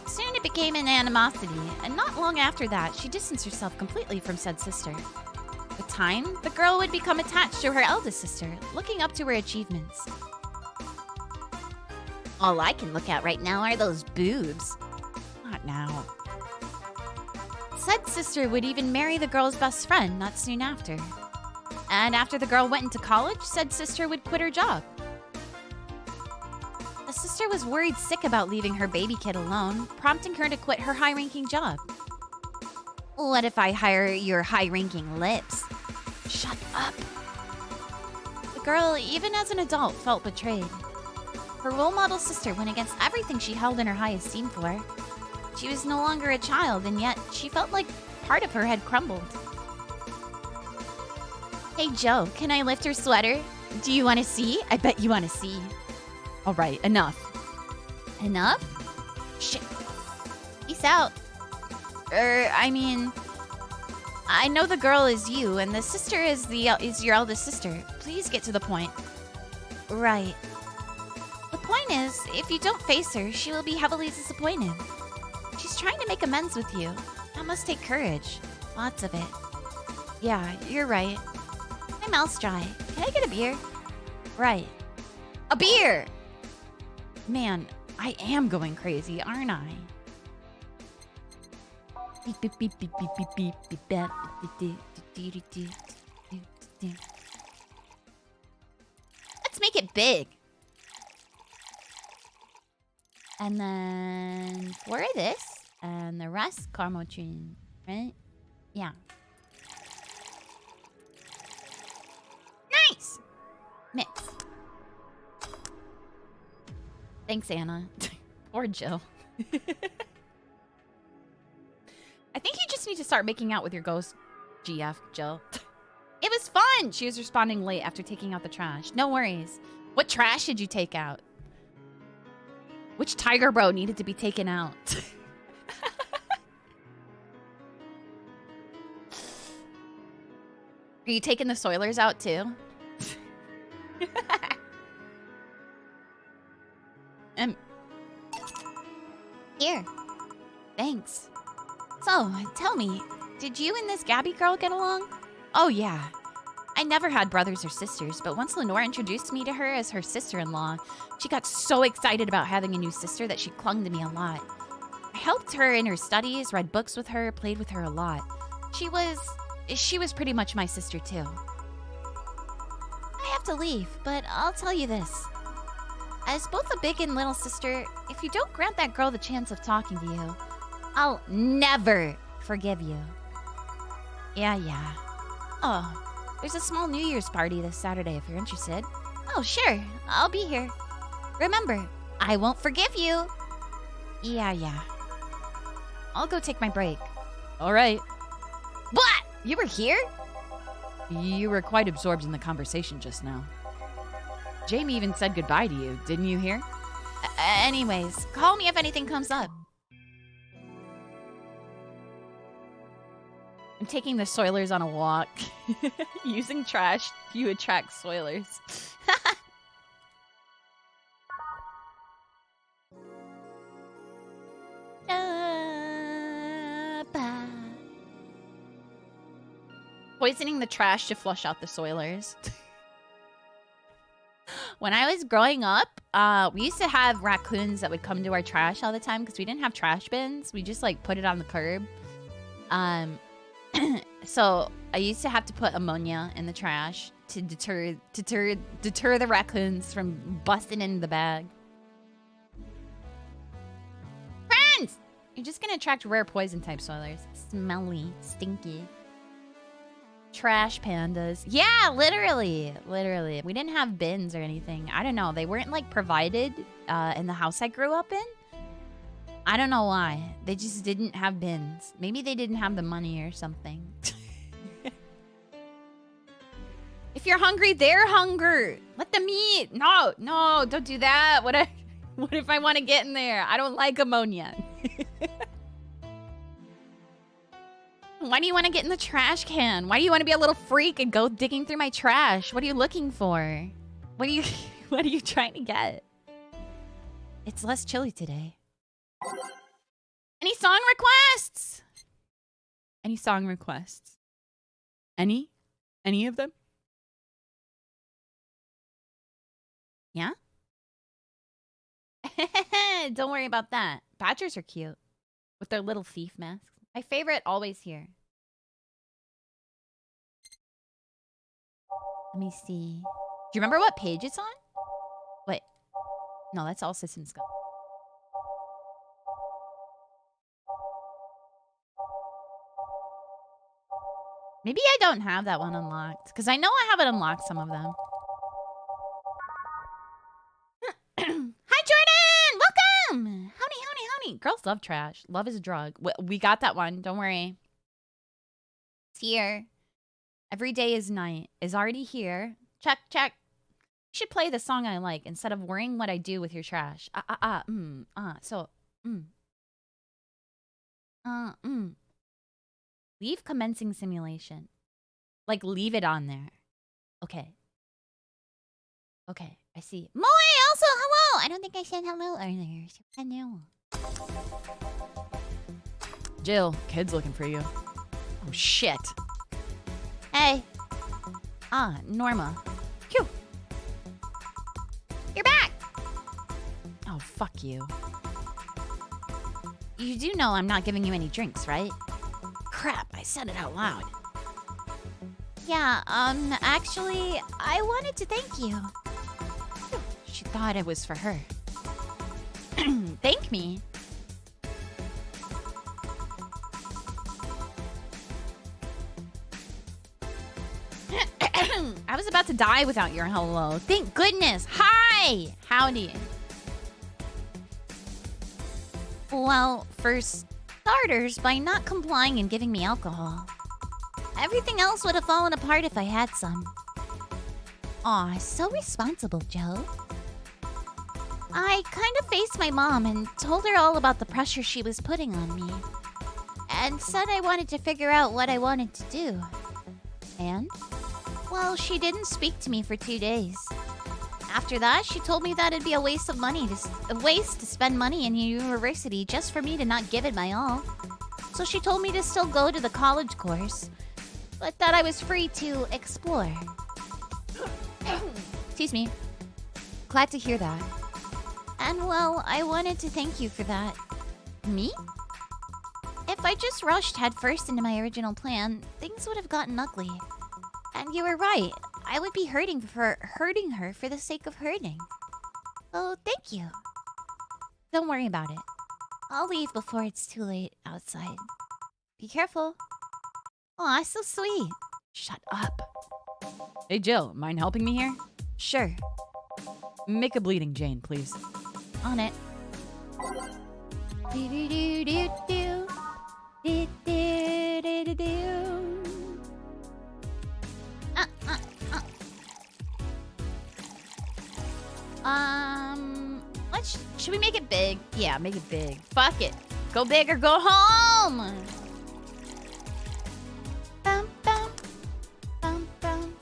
Soon it became an animosity, and not long after that, she distanced herself completely from said sister. With time, the girl would become attached to her eldest sister, looking up to her achievements. All I can look at right now are those boobs. Not now. Said sister would even marry the girl's best friend not soon after. And after the girl went into college, said sister would quit her job. The sister was worried sick about leaving her baby kid alone, prompting her to quit her high-ranking job. What if I hire your high-ranking lips? Shut up. The girl, even as an adult, felt betrayed. Her role model sister went against everything she held in her high esteem for. She was no longer a child, and yet she felt like part of her had crumbled. Hey, Joe, can I lift your sweater? Do you want to see? I bet you want to see. All right, enough. Enough? Shit. Peace out. I mean, I know the girl is you, and the sister is your eldest sister. Please get to the point. Right. The point is, if you don't face her, she will be heavily disappointed. She's trying to make amends with you. That must take courage. Lots of it. Yeah, you're right. My mouth's dry. Can I get a beer? Right. A beer! Man, I am going crazy, aren't I? Beep, beep, beep, beep, beep, beep, beep, beep, beep, beep. Let's make it big. And then for this, and the rest, caramel tune, right? Yeah. Nice! Mix. Thanks, Anna. Or Jill. I think you just need to start making out with your ghost, GF, Jill. It was fun! She was responding late after taking out the trash. No worries. What trash did you take out? Which tiger bro needed to be taken out? Are you taking the soilers out too? Here. Thanks. So, tell me, did you and this Gabby girl get along? Oh, yeah. I never had brothers or sisters, but once Lenore introduced me to her as her sister-in-law, she got so excited about having a new sister that she clung to me a lot. I helped her in her studies, read books with her, played with her a lot. She was pretty much my sister, too. I have to leave, but I'll tell you this. As both a big and little sister, if you don't grant that girl the chance of talking to you, I'll never forgive you. Yeah. Oh, there's a small New Year's party this Saturday if you're interested. Oh, sure. I'll be here. Remember, I won't forgive you. Yeah. I'll go take my break. All right. What? You were here? You were quite absorbed in the conversation just now. Jamie even said goodbye to you, didn't you hear? Anyways, call me if anything comes up. I'm taking the soilers on a walk. Using trash, you attract soilers. Poisoning the trash to flush out the soilers. When I was growing up, we used to have raccoons that would come to our trash all the time because we didn't have trash bins. We just like put it on the curb. So I used to have to put ammonia in the trash to deter the raccoons from busting into the bag. Friends! You're just gonna attract rare poison type soilers. Smelly, stinky. Trash pandas. Yeah, literally. We didn't have bins or anything. I don't know. They weren't like provided in the house I grew up in. I don't know why. They just didn't have bins. Maybe they didn't have the money or something. If you're hungry, they're hungry. Let them eat. No, don't do that. What if I want to get in there? I don't like ammonia. Why do you want to get in the trash can? Why do you want to be a little freak and go digging through my trash? What are you looking for? What are you trying to get? It's less chilly today. Any song requests? Any song requests? Any of them? Yeah? Don't worry about that. Badgers are cute. With their little thief masks. My favorite, always here. Let me see. Do you remember what page it's on? Wait. No, that's all systems go. Maybe I don't have that one unlocked. Because I know I haven't unlocked some of them. Hi, Jordan! Welcome! Howdy. Girls love trash. Love is a drug. We got that one. Don't worry. It's here. Every day is night. Is already here. Check. You should play the song I like instead of worrying what I do with your trash. Leave commencing simulation. Like, leave it on there. Okay, I see. Moe, also, hello! I don't think I said hello earlier. So hello. Jill, kid's looking for you. Oh, shit. Hey. Norma. Phew. You're back! Oh, fuck you. You do know I'm not giving you any drinks, right? Crap, I said it out loud. Yeah, actually, I wanted to thank you. She thought it was for her. Thank me? I was about to die without your hello. Thank goodness. Hi! Howdy. Well, for starters, by not complying and giving me alcohol. Everything else would have fallen apart if I had some. Aw, so responsible, Joe. I kind of faced my mom and told her all about the pressure she was putting on me. And said I wanted to figure out what I wanted to do. And? Well, she didn't speak to me for 2 days. After that, she told me that it'd be a waste of money, a waste to spend money in university just for me to not give it my all. So she told me to still go to the college course, but that I was free to explore. Excuse me. Glad to hear that. And well, I wanted to thank you for that. Me? If I just rushed headfirst into my original plan, things would have gotten ugly. And you were right. I would be hurting her for the sake of hurting. Oh, thank you. Don't worry about it. I'll leave before it's too late outside. Be careful. Aw, so sweet. Shut up. Hey, Jill, mind helping me here? Sure. Make a bleeding Jane, please. On it. Do-do-do-do-do. Do-do-do-do-do. Should we make it big? Yeah, make it big. Fuck it. Go big or go home. Bum, bum, bum, bum.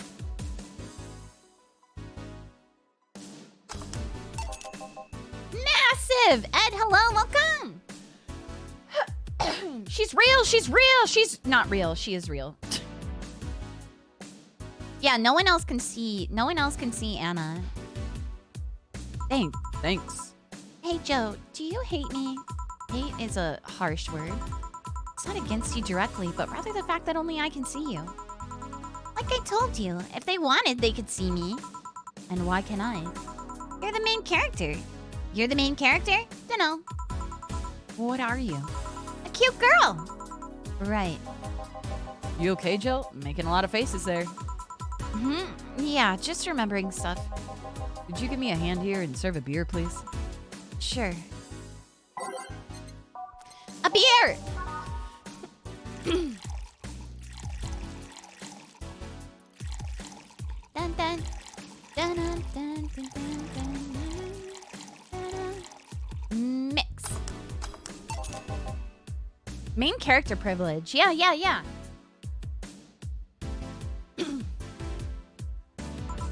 Massive! Ed, hello, welcome. She's real, she's real. She's not real, she is real. Yeah, no one else can see Anna. Thanks. Hey, Joe, do you hate me? Hate is a harsh word. It's not against you directly, but rather the fact that only I can see you. Like I told you, if they wanted, they could see me. And why can't I? You're the main character. You're the main character? Dunno. What are you? A cute girl. Right. You okay, Jill? Making a lot of faces there. Yeah, just remembering stuff. Could you give me a hand here and serve a beer, please? Sure. A beer! Dun, dun. Dun, dun, dun, dun, dun, dun, dun. Mix. Main character privilege. Yeah.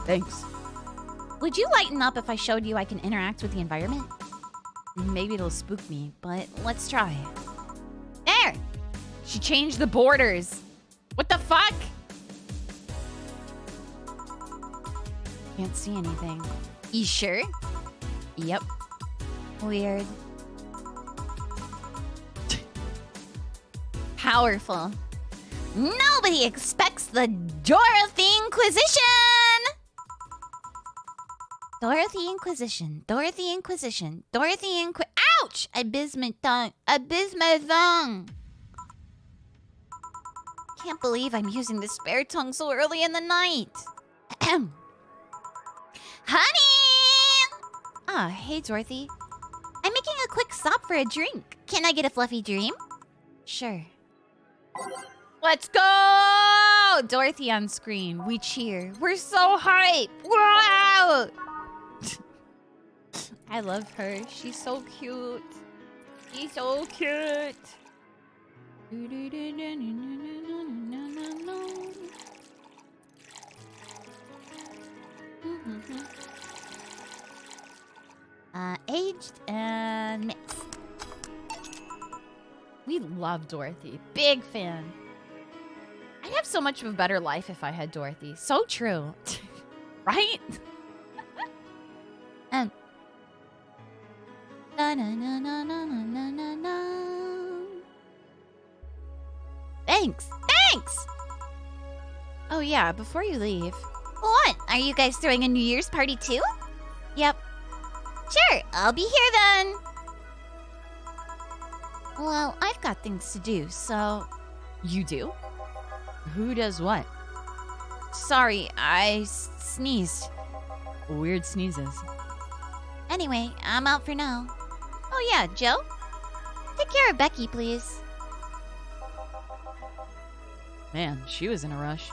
Thanks. Would you lighten up if I showed you I can interact with the environment? Maybe it'll spook me, but let's try. There! She changed the borders. What the fuck? Can't see anything. You sure? Yep. Weird. powerful. Nobody expects the Dorothy Inquisition! Dorothy Inquisition. Dorothy Inquisition. Dorothy Ouch! Abysmathon. Abysmathon. Can't believe I'm using the spare tongue so early in the night. Honey! Ah, hey, Dorothy. I'm making a quick stop for a drink. Can I get a fluffy dream? Sure. Let's go! Dorothy on screen. We cheer. We're so hype. Wow! I love her. She's so cute. She's so cute. Aged and mixed. We love Dorothy. Big fan. I'd have so much of a better life if I had Dorothy. So true. Right? Na, na, na, na, na, na, na, na. Thanks. Thanks! Oh yeah, before you leave. What? Are you guys throwing a New Year's party too? Yep. Sure, I'll be here then. Well, I've got things to do, so... You do? Who does what? Sorry, I sneezed. Weird sneezes. Anyway, I'm out for now. Oh yeah, Joe? Take care of Becky, please. Man, she was in a rush.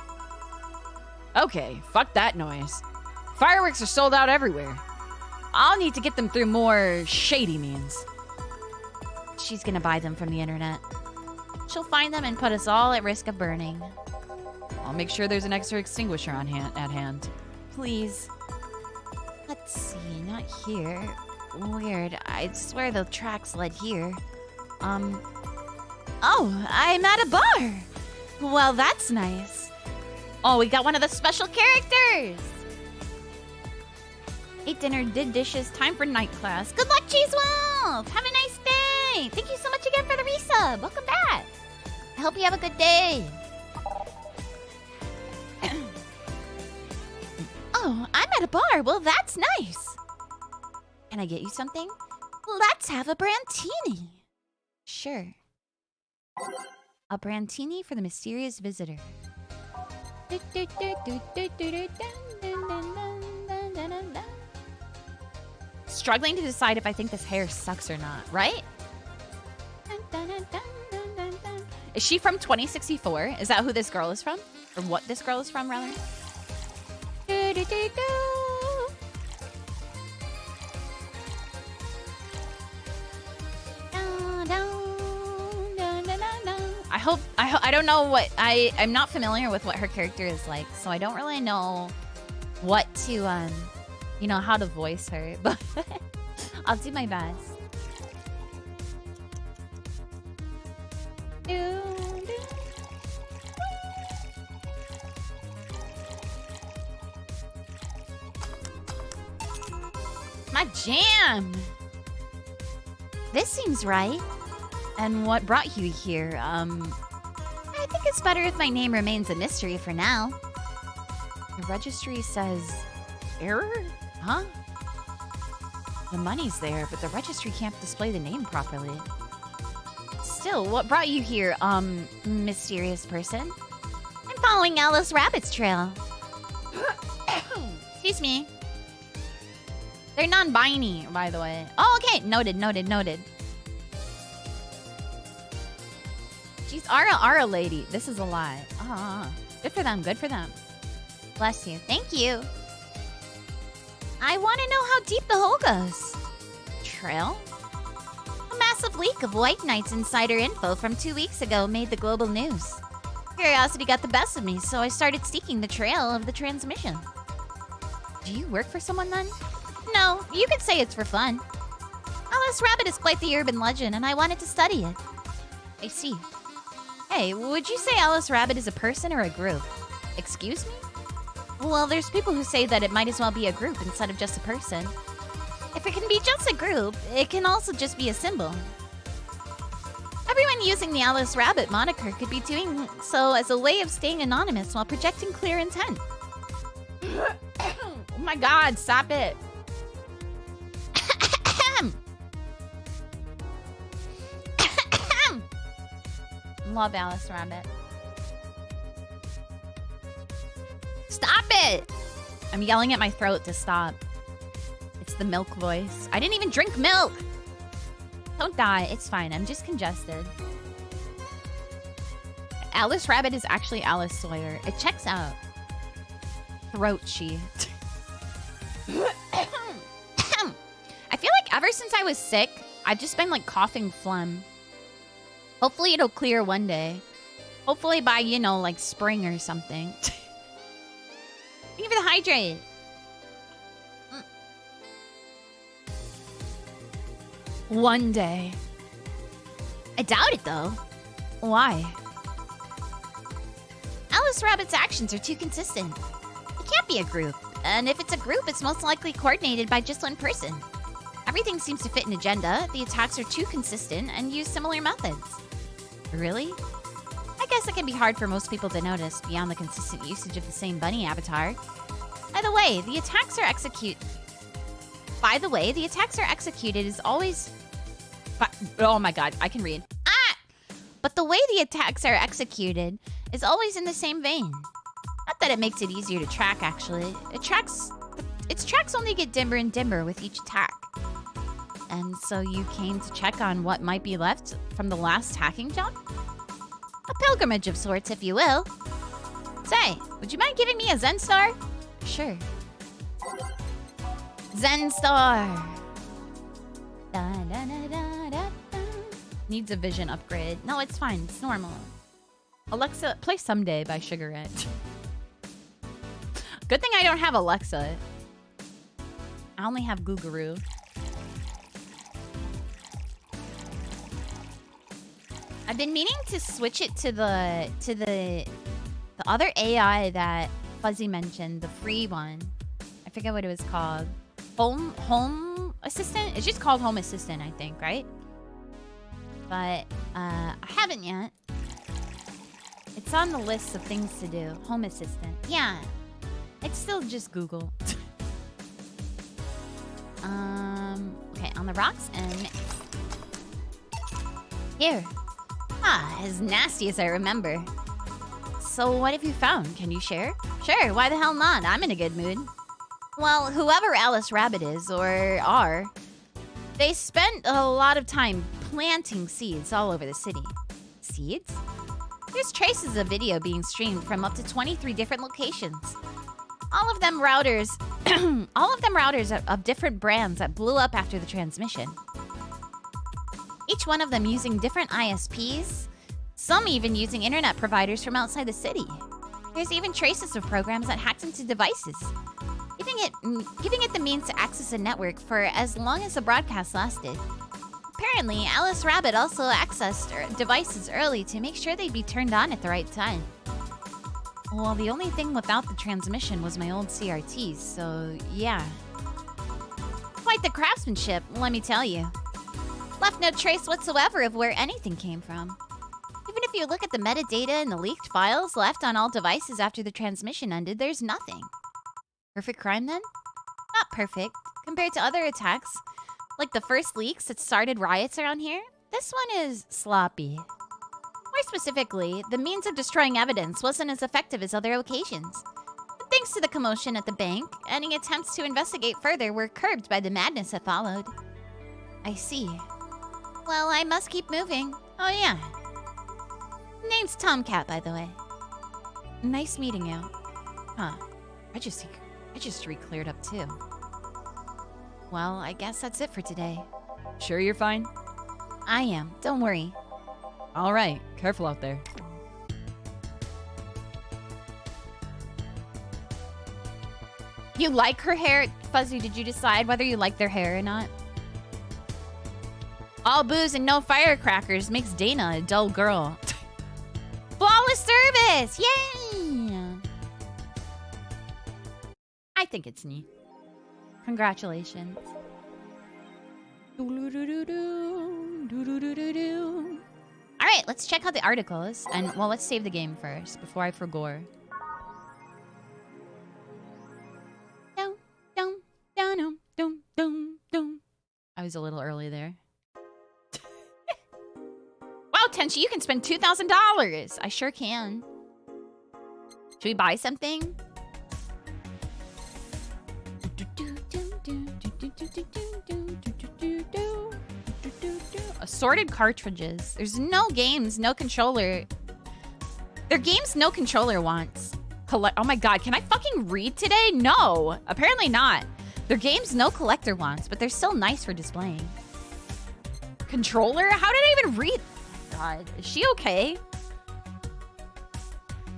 Okay, fuck that noise. Fireworks are sold out everywhere. I'll need to get them through more shady means. She's gonna buy them from the internet. She'll find them and put us all at risk of burning. I'll make sure there's an extra extinguisher on at hand. Please. Let's see, not here. Weird, I'd swear the tracks led here. Oh, I'm at a bar! Well, that's nice. Oh, we got one of the special characters! Ate dinner, did dishes, time for night class. Good luck, Cheese Wolf! Have a nice day! Thank you so much again for the resub. Welcome back! I hope you have a good day. Oh, I'm at a bar. Well, that's nice. Can I get you something? Let's have a Brantini. Sure. A Brantini for the mysterious visitor. Struggling to decide if I think this hair sucks or not, right? Is she from 2064? Is that who this girl is from? Or what this girl is from, rather? I don't know what I'm not familiar with what her character is like, so I don't really know what to you know, how to voice her, but I'll do my best. My jam! This seems right. And what brought you here? I think it's better if my name remains a mystery for now. The registry says... Error? Huh? The money's there, but the registry can't display the name properly. Still, what brought you here, mysterious person? I'm following Alice Rabbit's trail. Excuse me. They're non-binary, by the way. Oh, okay. Noted, noted, noted. She's Ara lady. This is a lie. Good for them. Good for them. Bless you. Thank you. I want to know how deep the hole goes. Trail? A massive leak of White Knight's insider info from 2 weeks ago made the global news. Curiosity got the best of me, so I started seeking the trail of the transmission. Do you work for someone then? No, you could say it's for fun. Alice Rabbit is quite the urban legend, and I wanted to study it. I see. Hey, would you say Alice Rabbit is a person or a group? Excuse me? Well, there's people who say that it might as well be a group instead of just a person. If it can be just a group, it can also just be a symbol. Everyone using the Alice Rabbit moniker could be doing so as a way of staying anonymous while projecting clear intent. Oh my god, stop it. Love Alice Rabbit. Stop it! I'm yelling at my throat to stop. It's the milk voice. I didn't even drink milk! Don't die. It's fine. I'm just congested. Alice Rabbit is actually Alice Sawyer. It checks out. Throat-she. I feel like ever since I was sick, I've just been like coughing phlegm. Hopefully it'll clear one day. Hopefully by, you know, like spring or something. Thank you for the hydrate. One day. I doubt it, though. Why? Alice Rabbit's actions are too consistent. It can't be a group. And if it's a group, it's most likely coordinated by just one person. Everything seems to fit an agenda. The attacks are too consistent and use similar methods. Really? I guess it can be hard for most people to notice beyond the consistent usage of the same bunny avatar. By the way, the attacks are executed is always... Oh my god, I can read. But the way the attacks are executed is always in the same vein. Not that it makes it easier to track, actually. Its tracks only get dimmer and dimmer with each attack. And so you came to check on what might be left from the last hacking jump? A pilgrimage of sorts, if you will. Say, would you mind giving me a Zen Star? Sure. Zen Star. Da, da, da, da, da, da. Needs a vision upgrade. No, it's fine. It's normal. Alexa, play Someday by Sugarette. Good thing I don't have Alexa. I only have Googaroo. I've been meaning to switch it to the other AI that Fuzzy mentioned, the free one. I forget what it was called. Home Assistant? It's just called Home Assistant, I think, right? But I haven't yet. It's on the list of things to do. Home Assistant. Yeah. It's still just Google. Okay, on the rocks and mix. Here. As nasty as I remember. So what have you found? Can you share? Sure, why the hell not? I'm in a good mood. Well, whoever Alice Rabbit is, or are, they spent a lot of time planting seeds all over the city. Seeds? There's traces of video being streamed from up to 23 different locations. All of them routers of different brands that blew up after the transmission. Each one of them using different ISPs, some even using internet providers from outside the city. There's even traces of programs that hacked into devices, giving it the means to access a network for as long as the broadcast lasted. Apparently, Alice Rabbit also accessed devices early to make sure they'd be turned on at the right time. Well, the only thing without the transmission was my old CRTs, so yeah. Quite the craftsmanship, let me tell you. Left no trace whatsoever of where anything came from. Even if you look at the metadata and the leaked files left on all devices after the transmission ended, there's nothing. Perfect crime, then? Not perfect. Compared to other attacks, like the first leaks that started riots around here, this one is sloppy. More specifically, the means of destroying evidence wasn't as effective as other occasions. But thanks to the commotion at the bank, any attempts to investigate further were curbed by the madness that followed. I see. Well, I must keep moving. Oh, yeah. Name's Tomcat, by the way. Nice meeting you. Huh. Registry cleared up, too. Well, I guess that's it for today. Sure you're fine? I am. Don't worry. All right. Careful out there. You like her hair? Fuzzy, did you decide whether you like their hair or not? All booze and no firecrackers makes Dana a dull girl. Flawless service! Yay! I think it's neat. Congratulations. right, let's check out the articles. And, well, let's save the game first before I forgore. Dum, dum, dum, dum, dum, dum. I was a little early there. Wow, Tenchi, you can spend $2,000. I sure can. Should we buy something? Assorted cartridges. There's no games, no controller. There are games no controller wants. Oh my god, can I fucking read today? No, apparently not. There are games no collector wants, but they're still nice for displaying. Controller? How did I even read? God, is she okay?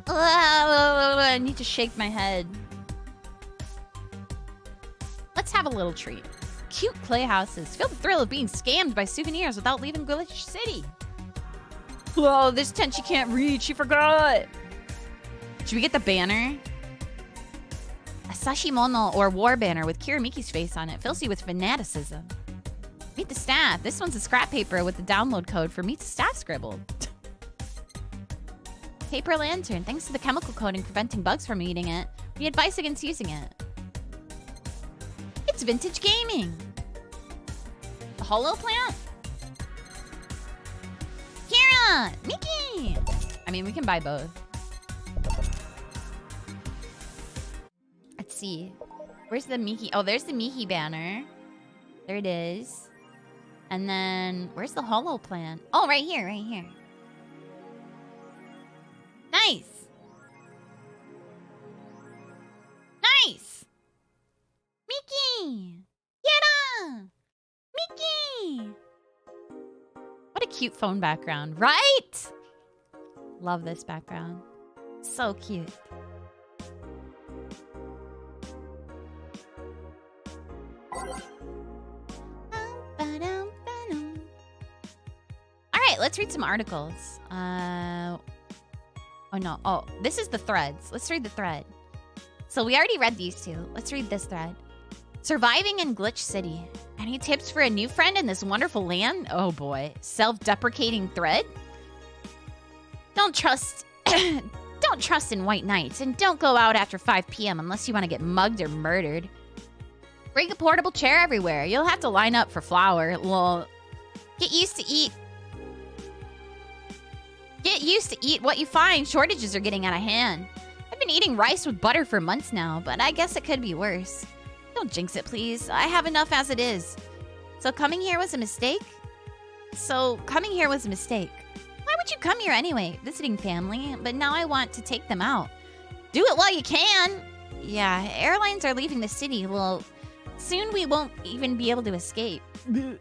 I need to shake my head. Let's have a little treat. Cute playhouses. Feel the thrill of being scammed by souvenirs without leaving Glitch City. Whoa, this Tenchi can't read. She forgot. Should we get the banner? A Sashimono or war banner with Kiramiki's face on it fills you with fanaticism. Meet the staff. This one's a scrap paper with the download code for Meet the Staff scribbled. Paper lantern. Thanks to the chemical coating preventing bugs from eating it, we advise against using it. It's vintage gaming. The holo plant? Kira! Mickey! I mean, we can buy both. Let's see. Where's the Mickey? Oh, there's the Mickey banner. There it is. And then, where's the holo plant? Oh, right here, right here. Nice! Nice! Mickey! Kira! Mickey! What a cute phone background, right? Love this background. So cute. Alright, let's read some articles. Oh no. Oh, this is the threads. Let's read the thread. So we already read these two. Let's read this thread. Surviving in Glitch City. Any tips for a new friend in this wonderful land? Oh boy. Self-deprecating thread? Don't trust... don't trust in white knights, and don't go out after 5 p.m. unless you want to get mugged or murdered. Bring a portable chair everywhere. You'll have to line up for flour. Well, get used to eat what you find. Shortages are getting out of hand. I've been eating rice with butter for months now, but I guess it could be worse. Don't jinx it, please. I have enough as it is. So coming here was a mistake? Why would you come here anyway? Visiting family, but now I want to take them out. Do it while you can. Yeah, airlines are leaving the city. Well, soon we won't even be able to escape. Can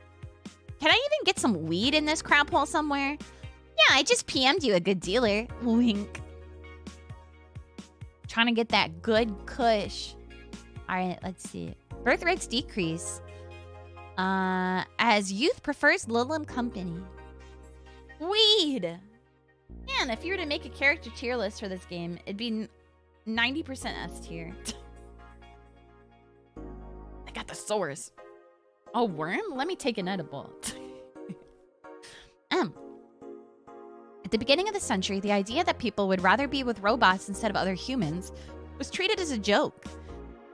I even get some weed in this crap hole somewhere? Yeah, I just PM'd you a good dealer. Wink. Trying to get that good kush. Alright, let's see. Birth rates decrease. As youth prefers Lilim company. Weed! Man, if you were to make a character tier list for this game, it'd be 90% S tier. I got the source. Oh, worm? Let me take an edible. At the beginning of the century, the idea that people would rather be with robots instead of other humans was treated as a joke.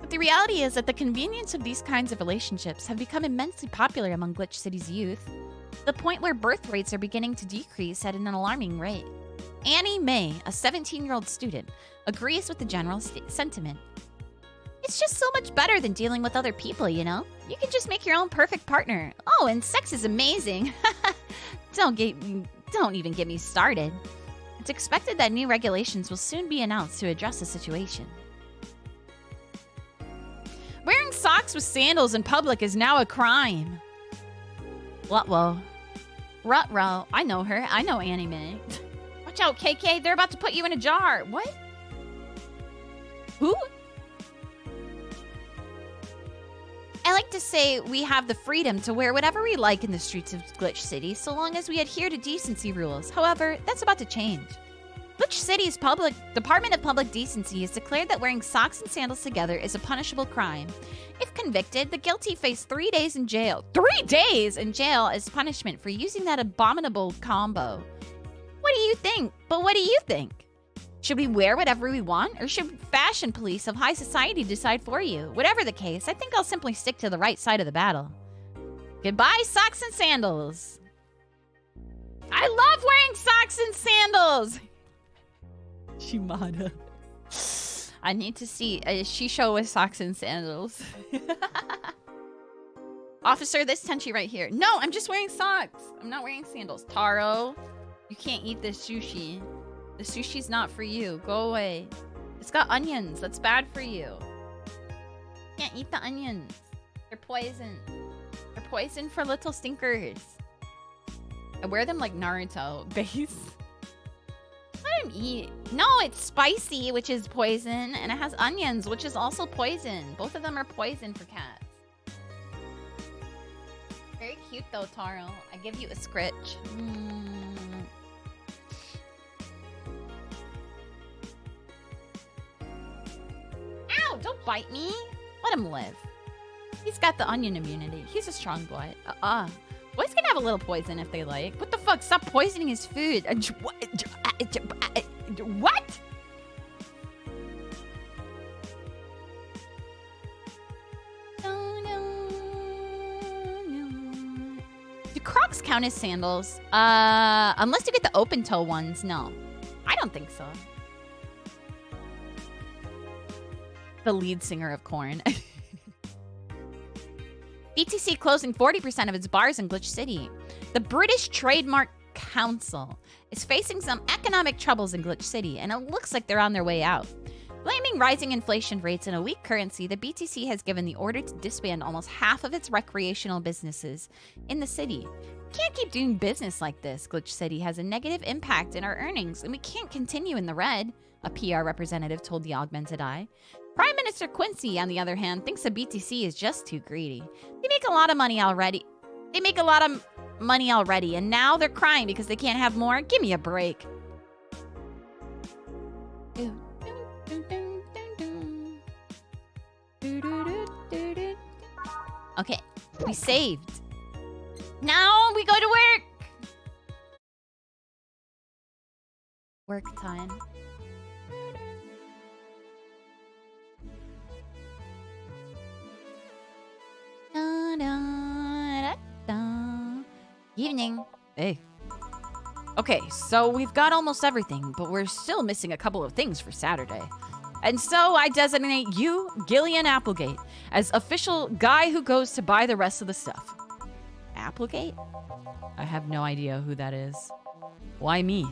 But the reality is that the convenience of these kinds of relationships have become immensely popular among Glitch City's youth, to the point where birth rates are beginning to decrease at an alarming rate. Annie May, a 17-year-old student, agrees with the general sentiment. It's just so much better than dealing with other people, you know? You can just make your own perfect partner. Oh, and sex is amazing. Don't even get me started. It's expected that new regulations will soon be announced to address the situation. Wearing socks with sandals in public is now a crime. What-wo? Rut-row. I know her. I know Annie Mae. Watch out, KK. They're about to put you in a jar. What? Who? I like to say we have the freedom to wear whatever we like in the streets of Glitch City, so long as we adhere to decency rules. However, that's about to change. Glitch City's Department of Public Decency has declared that wearing socks and sandals together is a punishable crime. If convicted, the guilty face 3 days in jail. 3 days in jail as punishment for using that abominable combo. do you think? But what do you think? Should we wear whatever we want, or should fashion police of high society decide for you? Whatever the case, I think I'll simply stick to the right side of the battle. Goodbye, socks and sandals. I love wearing socks and sandals. Shimada. I need to see a shisho with socks and sandals. Officer, this Tenchi right here. No, I'm just wearing socks. I'm not wearing sandals. Taro, you can't eat this sushi. The sushi's not for you. Go away. It's got onions. That's bad for you. You can't eat the onions. They're poison. They're poison for little stinkers. I wear them like Naruto. Base. Let him eat. No, it's spicy, which is poison, and it has onions, which is also poison. Both of them are poison for cats. Very cute though, Taro. I give you a scritch. Ow, don't bite me. Let him live. He's got the onion immunity. He's a strong boy. Boys can have a little poison if they like. What the fuck? Stop poisoning his food. What? Do Crocs count as sandals? Unless you get the open toe ones, no. I don't think so. The lead singer of Korn. BTC closing 40% of its bars in Glitch City. The British Trademark Council is facing some economic troubles in Glitch City, and it looks like they're on their way out. Blaming rising inflation rates and a weak currency, the BTC has given the order to disband almost half of its recreational businesses in the city. We can't keep doing business like this. Glitch City has a negative impact in our earnings, and we can't continue in the red, a PR representative told the Augmented Eye. Prime Minister Quincy, on the other hand, thinks the BTC is just too greedy. They make a lot of money already. And now they're crying because they can't have more? Give me a break. Okay, we saved. Now we go to work. Work time. Evening. Hey. Okay, so we've got almost everything, but we're still missing a couple of things for Saturday. And so I designate you, Gillian Applegate, as official guy who goes to buy the rest of the stuff. Applegate? I have no idea who that is. Why me?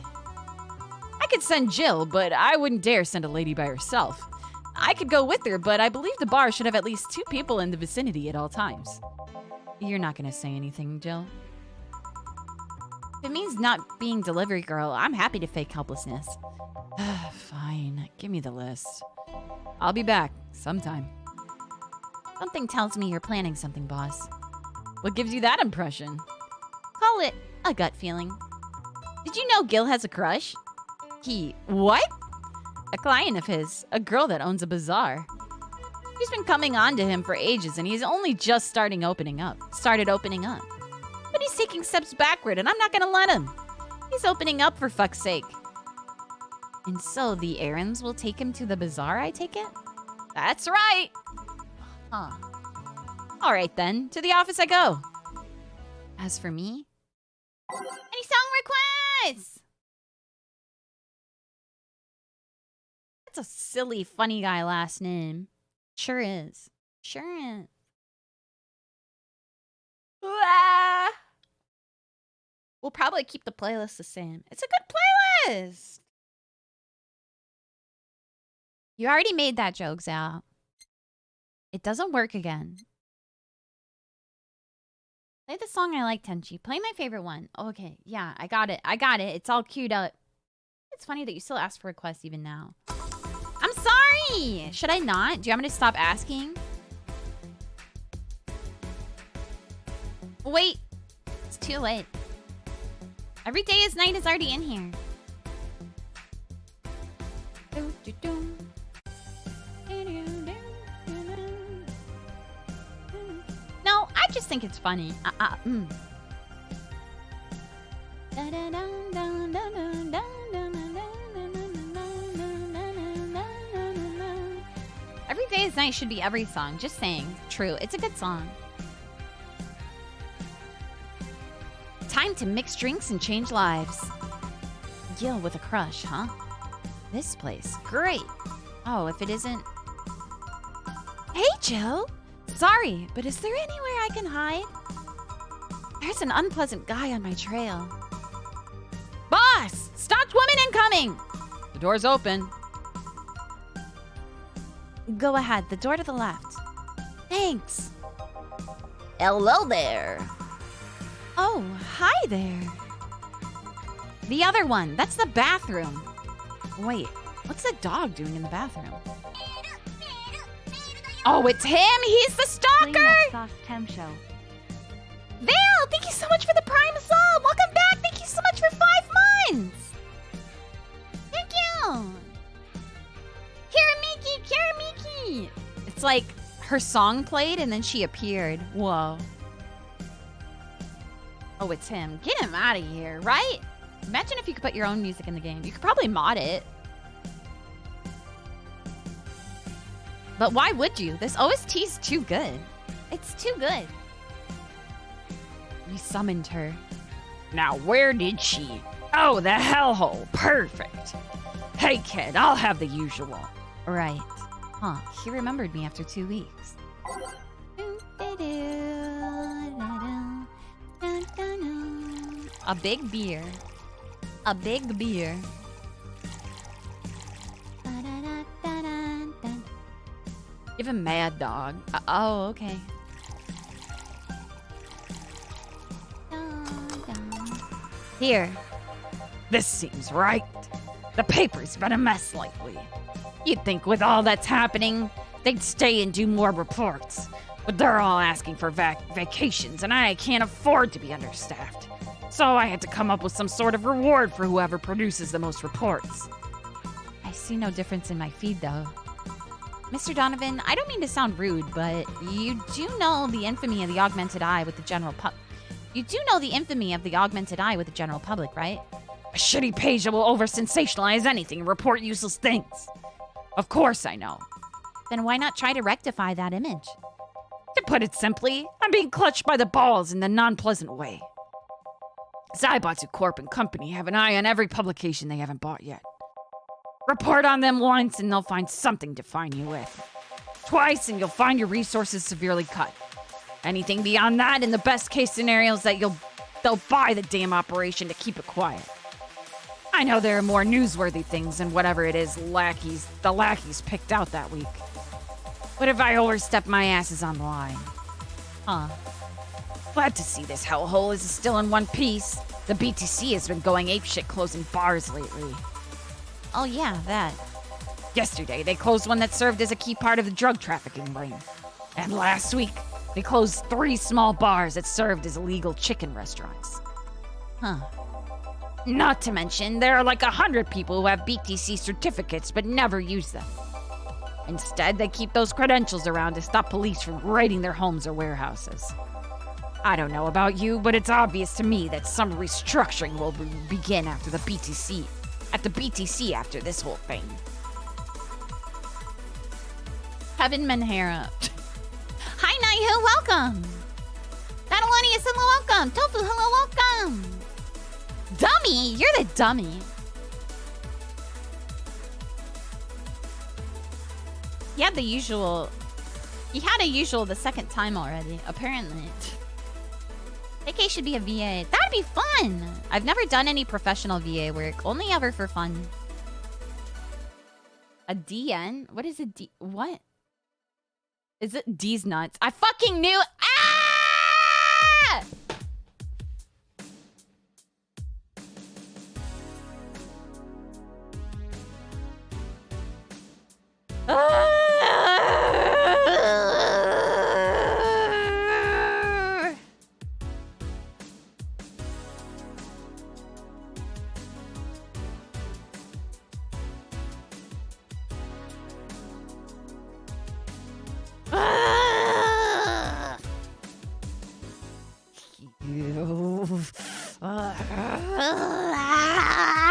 I could send Jill, but I wouldn't dare send a lady by herself. I could go with her, but I believe the bar should have at least 2 people in the vicinity at all times. You're not gonna say anything, Jill? If it means not being delivery girl, I'm happy to fake helplessness. Fine, give me the list. I'll be back sometime. Something tells me you're planning something, boss. What gives you that impression? Call it a gut feeling. Did you know Gil has a crush? What? A client of his, a girl that owns a bazaar. She's been coming on to him for ages, and he's only just started opening up. But he's taking steps backward, and I'm not gonna let him. He's opening up, for fuck's sake. And so the errands will take him to the bazaar, I take it? That's right. Huh. All right, then. To the office I go. As for me... Any song requests? That's a silly, funny guy last name. Sure is. Ah! We'll probably keep the playlist the same. It's a good playlist! You already made that joke, Zal. It doesn't work again. Play the song I like, Tenchi. Play my favorite one. Okay, yeah, I got it. It's all queued up. It's funny that you still ask for requests even now. I'm sorry! Should I not? Do you want me to stop asking? Wait. It's too late. Every day is night is already in here. No, I just think it's funny. Perfect Day is Nice should be every song. Just saying. True. It's a good song. Time to mix drinks and change lives. Gil with a crush, huh? This place. Great. Oh, if it isn't... Hey, Jill. Sorry, but is there anywhere I can hide? There's an unpleasant guy on my trail. Boss! Stocked woman incoming! The door's open. Go ahead. The door to the left. Thanks. Hello there. Oh, hi there. The other one. That's the bathroom. Wait, what's the dog doing in the bathroom? Oh, it's him? He's the Playing stalker? that Sauce Tem show. Val, thank you so much for the Prime sub. Welcome back. Thank you so much for 5 months. Thank you. Kiramiki. It's like her song played and then she appeared. Whoa. Oh, it's him. Get him out of here, right? Imagine if you could put your own music in the game. You could probably mod it. But why would you? This OST's too good. It's too good. We summoned her. Now, where did she? Oh, the hellhole. Perfect. Hey, kid, I'll have the usual. Right. Huh. He remembered me after 2 weeks. A big beer. A big beer. Give him Mad Dog. Oh, okay. Here. This seems right. The paper's been a mess lately. You'd think with all that's happening, they'd stay and do more reports. But they're all asking for vacations, and I can't afford to be understaffed. So I had to come up with some sort of reward for whoever produces the most reports. I see no difference in my feed, though. Mr. Donovan, I don't mean to sound rude, but you do know the infamy of the augmented eye with the general public. You do know the infamy of the augmented eye with the general public, right? A shitty page that will over-sensationalize anything and report useless things. Of course I know. Then why not try to rectify that image? To put it simply, I'm being clutched by the balls in the non-pleasant way. Zaibatsu Corp and Company have an eye on every publication they haven't bought yet. Report on them once and they'll find something to fine you with. Twice and you'll find your resources severely cut. Anything beyond that, in the best case scenario, is that they'll buy the damn operation to keep it quiet. I know there are more newsworthy things than whatever it is the lackeys picked out that week. But if I overstep, my ass is on the line. Huh. Glad to see this hellhole is still in one piece. The BTC has been going apeshit closing bars lately. Oh yeah, that. Yesterday, they closed one that served as a key part of the drug trafficking ring. And last week, they closed 3 small bars that served as illegal chicken restaurants. Huh. Not to mention, there are like 100 people who have BTC certificates but never use them. Instead, they keep those credentials around to stop police from raiding their homes or warehouses. I don't know about you, but it's obvious to me that some restructuring will begin after the BTC. At the BTC after this whole thing. Kevin Menhera. Hi, Naihu, welcome. Natalanius, hello, welcome. Tofu, hello, welcome. Dummy, you're the dummy. He had the usual. He had a usual the second time already, apparently. AK should be a VA. That'd be fun. I've never done any professional VA work, only ever for fun. A DN? What is a D? What? Is it D's nuts? I fucking knew. Ah!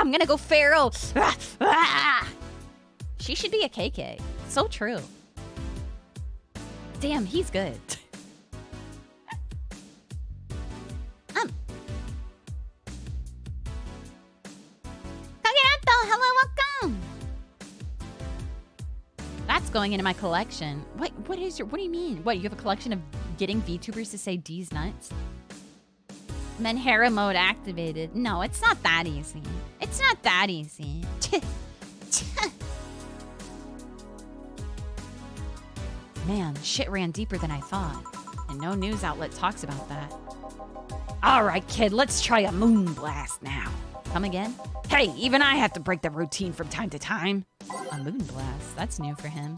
I'm gonna go feral. She should be a KK. So true. Damn, he's good. Kagerato, hello, welcome. That's going into my collection. What do you mean? What, you have a collection of getting VTubers to say D's nuts? Menhera mode activated. No, it's not that easy. It's not that easy. Man, shit ran deeper than I thought. And no news outlet talks about that. All right, kid, let's try a moon blast now. Come again? Hey, even I have to break the routine from time to time. A moon blast? That's new for him.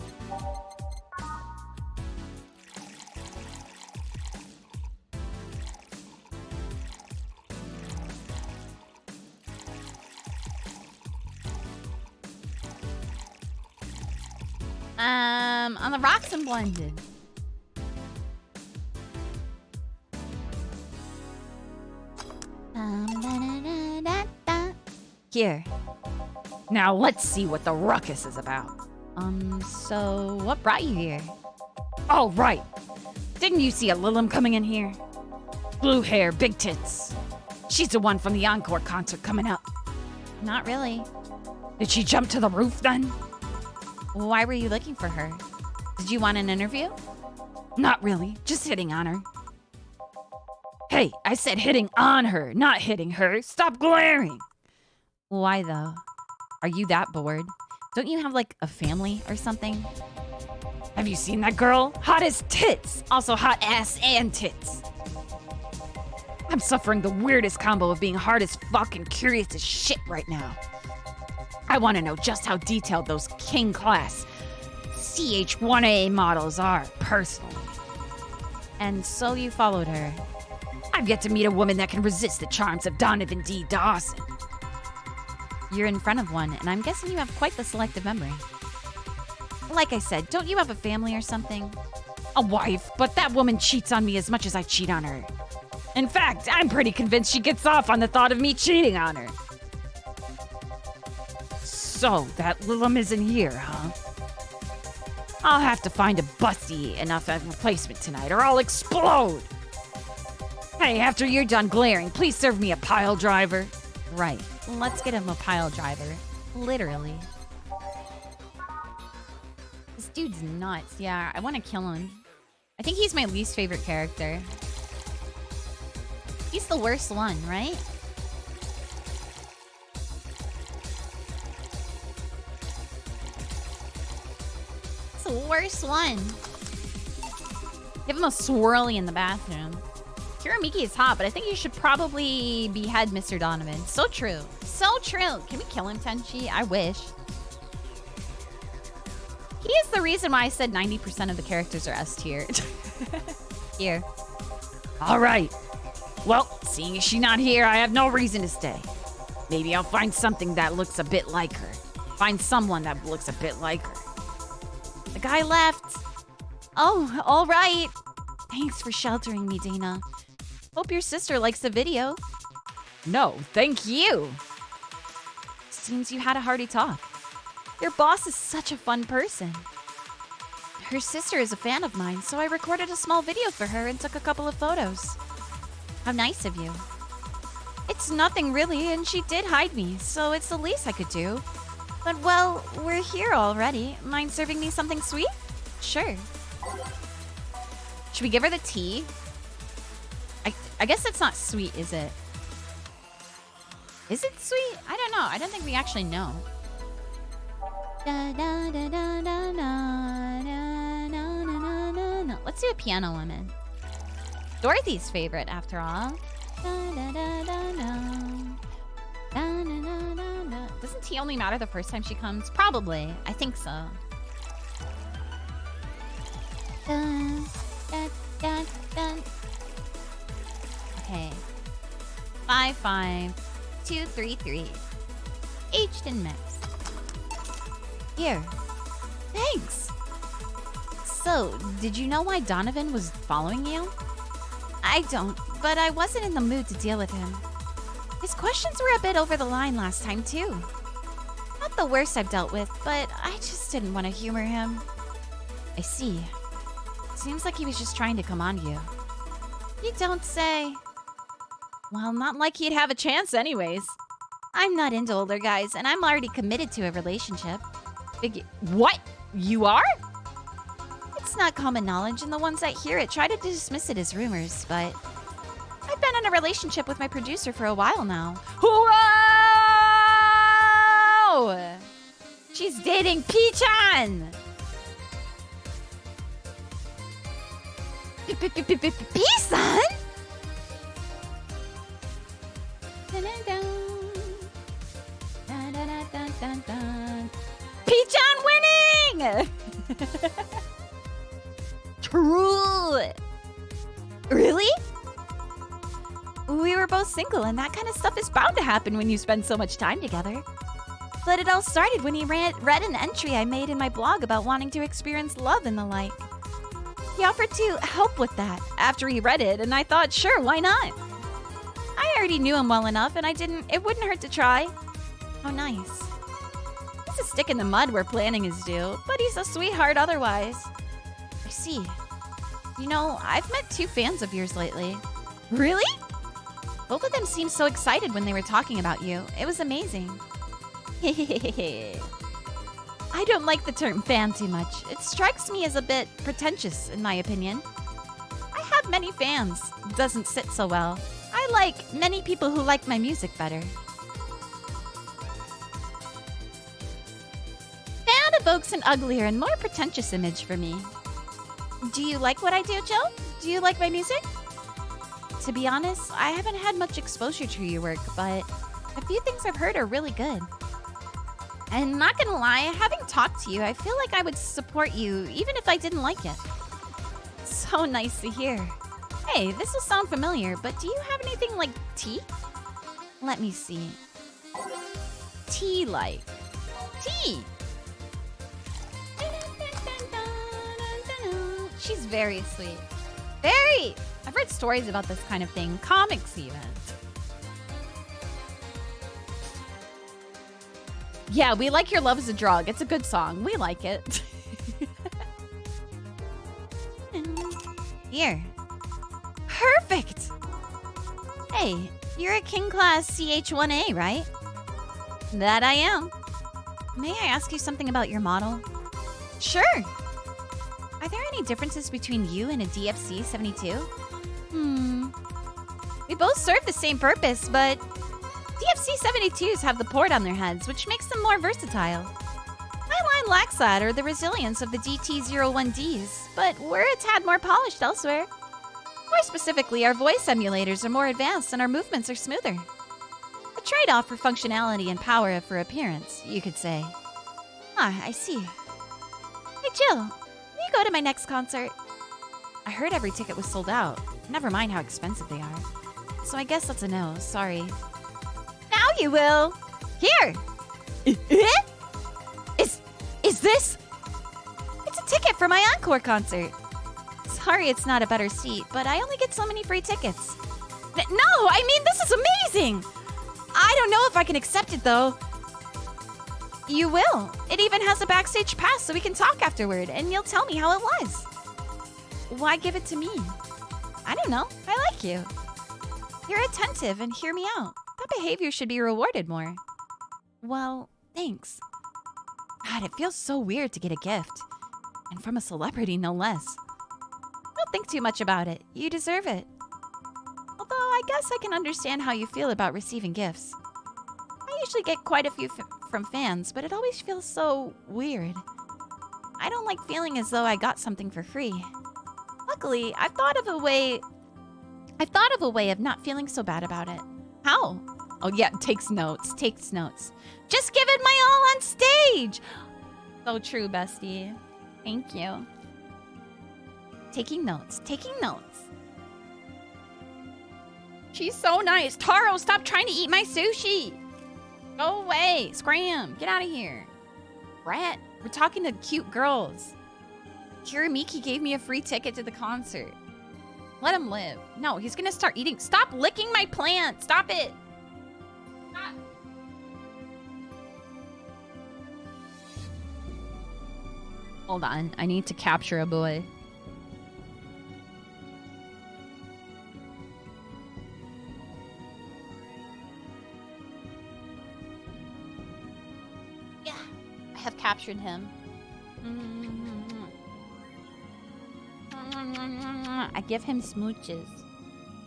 On the rocks and blended. Here. Now let's see what the ruckus is about. So what brought you here? Oh, right. Didn't you see a Lilim coming in here? Blue hair, big tits. She's the one from the Encore concert coming up. Not really. Did she jump to the roof then? Why were you looking for her? Did you want an interview? Not really, just hitting on her. Hey, I said hitting on her, not hitting her. Stop glaring. Why though? Are you that bored? Don't you have like a family or something? Have you seen that girl? Hot as tits. Also hot ass and tits. I'm suffering the weirdest combo of being hard as fuck and curious as shit right now. I want to know just how detailed those king class CH-1A models are, personally. And so you followed her. I've yet to meet a woman that can resist the charms of Donovan D. Dawson. You're in front of one, and I'm guessing you have quite the selective memory. Like I said, don't you have a family or something? A wife, but that woman cheats on me as much as I cheat on her. In fact, I'm pretty convinced she gets off on the thought of me cheating on her. So, that Lilim isn't here, huh? I'll have to find a busty enough a replacement tonight, or I'll explode! Hey, after you're done glaring, please serve me a pile driver. Right. Let's get him a pile driver. Literally. This dude's nuts. Yeah, I want to kill him. I think he's my least favorite character. He's the worst one, right? It's the worst one. Give him a swirly in the bathroom. Kiramiki is hot, but I think you should probably behead Mr. Donovan. So true. So true. Can we kill him, Tenchi? I wish. He is the reason why I said 90% of the characters are S tier. Here. All right. Well, seeing as she's not here, I have no reason to stay. Maybe I'll find something that looks a bit like her. Find someone that looks a bit like her. The guy left. Oh, all right. Thanks for sheltering me, Dana. Hope your sister likes the video. No, thank you. Seems you had a hearty talk. Your boss is such a fun person. Her sister is a fan of mine, so I recorded a small video for her and took a couple of photos. How nice of you. It's nothing really, and she did hide me, so it's the least I could do. But well, we're here already. Mind serving me something sweet? Sure. Should we give her the tea? I guess it's not sweet, is it? Is it sweet? I don't know. I don't think we actually know. Let's do a piano woman. Dorothy's favorite, after all. Doesn't tea only matter the first time she comes? Probably. I think so. Okay. 55233. Aged and mixed. Here. Thanks. So, did you know why Donovan was following you? I don't, but I wasn't in the mood to deal with him. His questions were a bit over the line last time, too. Not the worst I've dealt with, but I just didn't want to humor him. I see. Seems like he was just trying to come on to you. You don't say. Well, not like he'd have a chance anyways. I'm not into older guys, and I'm already committed to a relationship. What? You are? It's not common knowledge, and the ones that hear it try to dismiss it as rumors, but I've been in a relationship with my producer for a while now. Whoa! She's dating P-chan! P-san? P-chan winning! True! Really? We were both single, and that kind of stuff is bound to happen when you spend so much time together. But it all started when he read an entry I made in my blog about wanting to experience love and the like. He offered to help with that after he read it, and I thought, sure, why not? I already knew him well enough, and it wouldn't hurt to try. How nice. He's a stick in the mud where planning is due, but he's a sweetheart otherwise. I see. You know, I've met 2 fans of yours lately. Really? Both of them seemed so excited when they were talking about you. It was amazing. I don't like the term fan too much. It strikes me as a bit pretentious, in my opinion. I have many fans. It doesn't sit so well. I like many people who like my music better. Fan evokes an uglier and more pretentious image for me. Do you like what I do, Joe? Do you like my music? To be honest, I haven't had much exposure to your work, but a few things I've heard are really good. And not gonna lie, having talked to you, I feel like I would support you even if I didn't like it. So nice to hear. Hey, this will sound familiar, but do you have anything like tea? Let me see. Tea-like. Tea! She's very sweet. Very! I've read stories about this kind of thing, comics even. Yeah, we like Your Love is a Drug. It's a good song. We like it. Here. Perfect! Hey, you're a King Class CH-1A, right? That I am. May I ask you something about your model? Sure! Are there any differences between you and a DFC-72? We both serve the same purpose, but DFC-72s have the port on their heads, which makes them more versatile. My line lacks that or the resilience of the DT-01Ds, but we're a tad more polished elsewhere. More specifically, our voice emulators are more advanced and our movements are smoother. A trade-off for functionality and power for appearance, you could say. Ah, I see. Hey, Jill, will you go to my next concert? I heard every ticket was sold out. Never mind how expensive they are. So I guess that's a no, sorry. Now you will! Here! Is this? It's a ticket for my encore concert. Sorry it's not a better seat, but I only get so many free tickets. No, I mean, this is amazing! I don't know if I can accept it, though. You will. It even has a backstage pass so we can talk afterward, and you'll tell me how it was. Why give it to me? I don't know. I like you. You're attentive and hear me out. That behavior should be rewarded more. Well, thanks. God, it feels so weird to get a gift. And from a celebrity, no less. Don't think too much about it. You deserve it. Although, I guess I can understand how you feel about receiving gifts. I usually get quite a few from fans, but it always feels so weird. I don't like feeling as though I got something for free. Luckily, I've thought of a way of not feeling so bad about it. How? Oh yeah, takes notes. Just give it my all on stage! So true, bestie. Thank you. Taking notes. She's so nice. Taro, stop trying to eat my sushi! Go away! Scram! Get out of here. Rat, we're talking to cute girls. Kiramiki gave me a free ticket to the concert. Let him live. No, he's gonna start eating. Stop licking my plant! Stop it! Stop. Hold on, I need to capture a boy. have captured him. I give him smooches.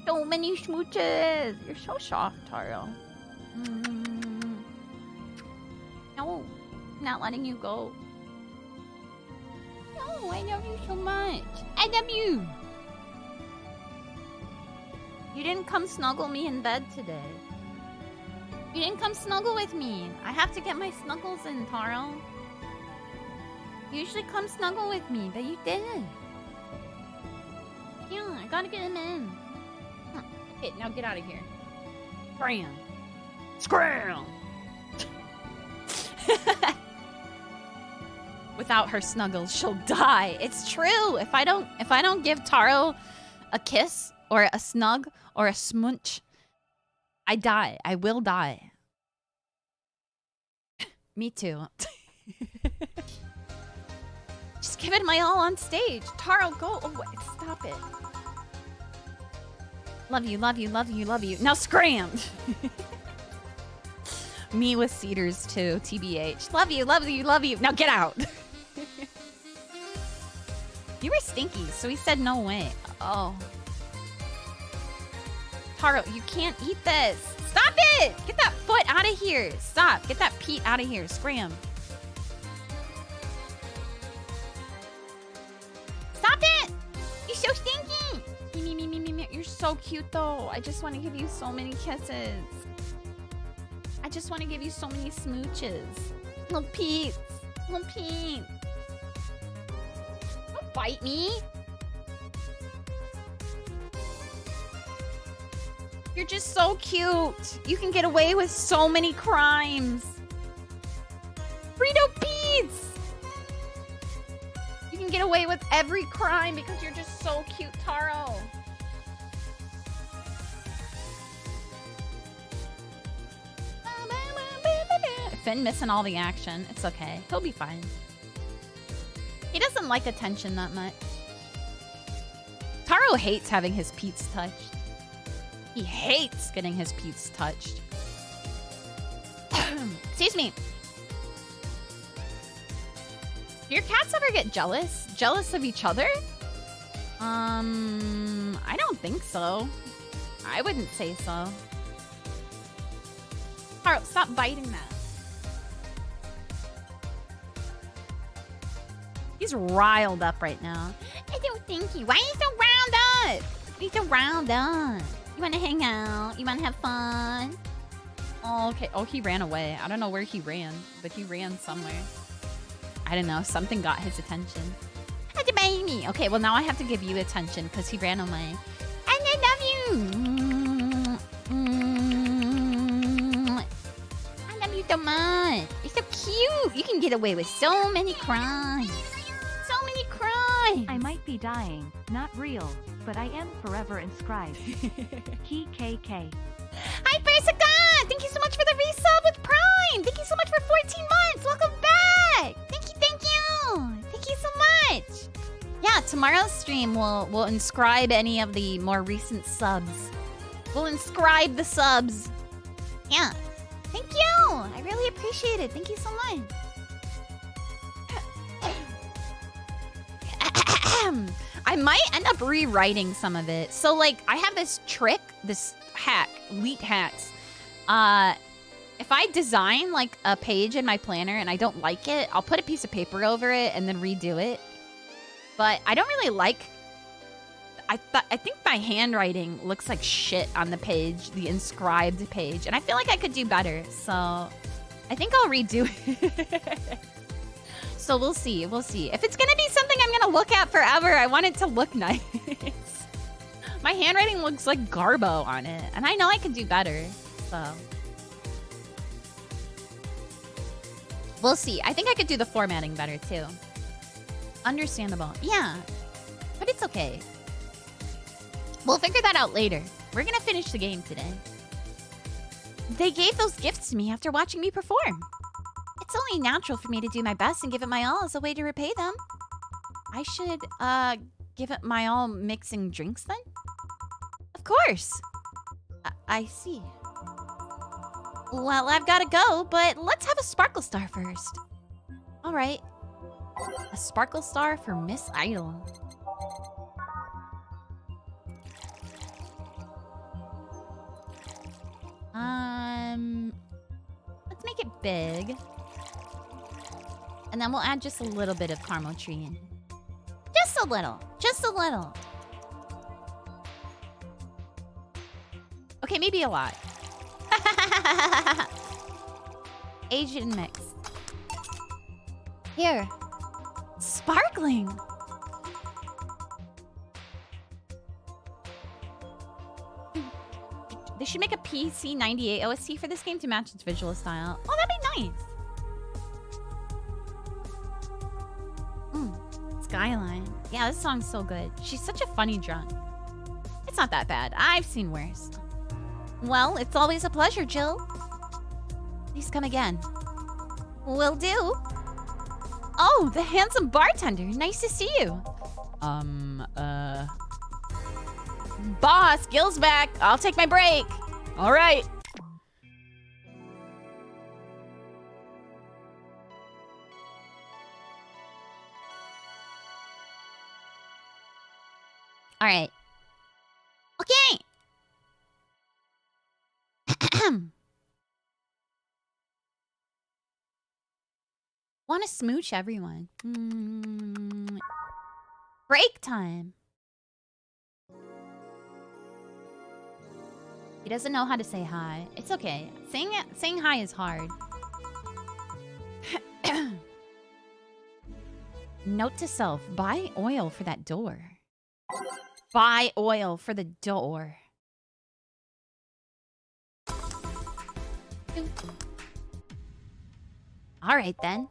So many smooches. You're so soft, Taro. No, I'm not letting you go. No, I love you so much. I love you. You didn't come snuggle me in bed today. You didn't come snuggle with me. I have to get my snuggles in, Taro. You usually come snuggle with me, but you didn't. Yeah, I gotta get him in. Okay, now get out of here. Scram. Scram! Without her snuggles, she'll die. It's true. If I don't give Taro a kiss or a snug or a smooch, I die. I will die. Me too. Just give it my all on stage. Taro, go away. Stop it. Love you, love you, love you, love you. Now scram! Me with cedars too, TBH. Love you, love you, love you. Now get out. You were stinky, so he said no way. Oh. Taro, you can't eat this. Stop it! Get that foot out of here. Stop. Get that Pete out of here. Scram. Stop it! You're so stinky! Me. You're so cute, though. I just want to give you so many kisses. I just want to give you so many smooches. Little Pete. Little Pete. Don't bite me. You're just so cute. You can get away with so many crimes. Frito Pete's! You can get away with every crime because you're just so cute, Taro. Finn missing all the action. It's okay. He'll be fine. He doesn't like attention that much. Taro hates having his Pete's touched. He hates getting his Pete's touched. Excuse me. Do your cats ever get jealous? Jealous of each other? I don't think so. I wouldn't say so. Taro, stop biting that. He's riled up right now. I don't think he. Why are you so riled up? He's so riled up. You want to hang out? You want to have fun? Oh, okay. Oh, he ran away. I don't know where he ran, but he ran somewhere. I don't know. Something got his attention. Okay, well, now I have to give you attention because he ran away. I love you. I love you so much. You're so cute. You can get away with so many crimes. So many crimes. I might be dying, not real, but I am forever inscribed. KKK. Hi, Persica! Thank you so much for the resub with Prime! Thank you so much for 14 months! Welcome back! Thank you, thank you! Thank you so much! Yeah, tomorrow's stream will inscribe any of the more recent subs. We'll inscribe the subs. Yeah. Thank you! I really appreciate it. Thank you so much. I might end up rewriting some of it. So, like, I have this trick, this hack, elite hacks. If I design, like, a page in my planner and I don't like it, I'll put a piece of paper over it and then redo it. But I don't really like... I think my handwriting looks like shit on the page, the inscribed page. And I feel like I could do better. So, I think I'll redo it. So we'll see. We'll see. If it's going to be something I'm going to look at forever, I want it to look nice. My handwriting looks like garbo on it. And I know I can do better. So. We'll see. I think I could do the formatting better, too. Understandable. Yeah. But it's okay. We'll figure that out later. We're going to finish the game today. They gave those gifts to me after watching me perform. It's only natural for me to do my best and give it my all as a way to repay them. I should, give it my all mixing drinks then? Of course. I see. Well, I've got to go, but let's have a Sparkle Star first. All right. A sparkle star for Miss Idol. Let's make it big. And then we'll add just a little bit of caramel tree in. Just a little. Just a little. Okay, maybe a lot. Asian mix. Here. Sparkling. They should make a PC 98 OST for this game to match its visual style. Oh, that'd be nice. Skyline. Yeah, this song's so good. She's such a funny drunk. It's not that bad. I've seen worse. Well, it's always a pleasure, Jill. Please come again. Will do. Oh, the handsome bartender. Nice to see you. Boss, Gil's back. I'll take my break. All right. All right. Okay. Want to smooch everyone. Break time. He doesn't know how to say hi. It's okay. Saying hi is hard. Note to self, buy oil for that door. Buy oil for the door. All right, then.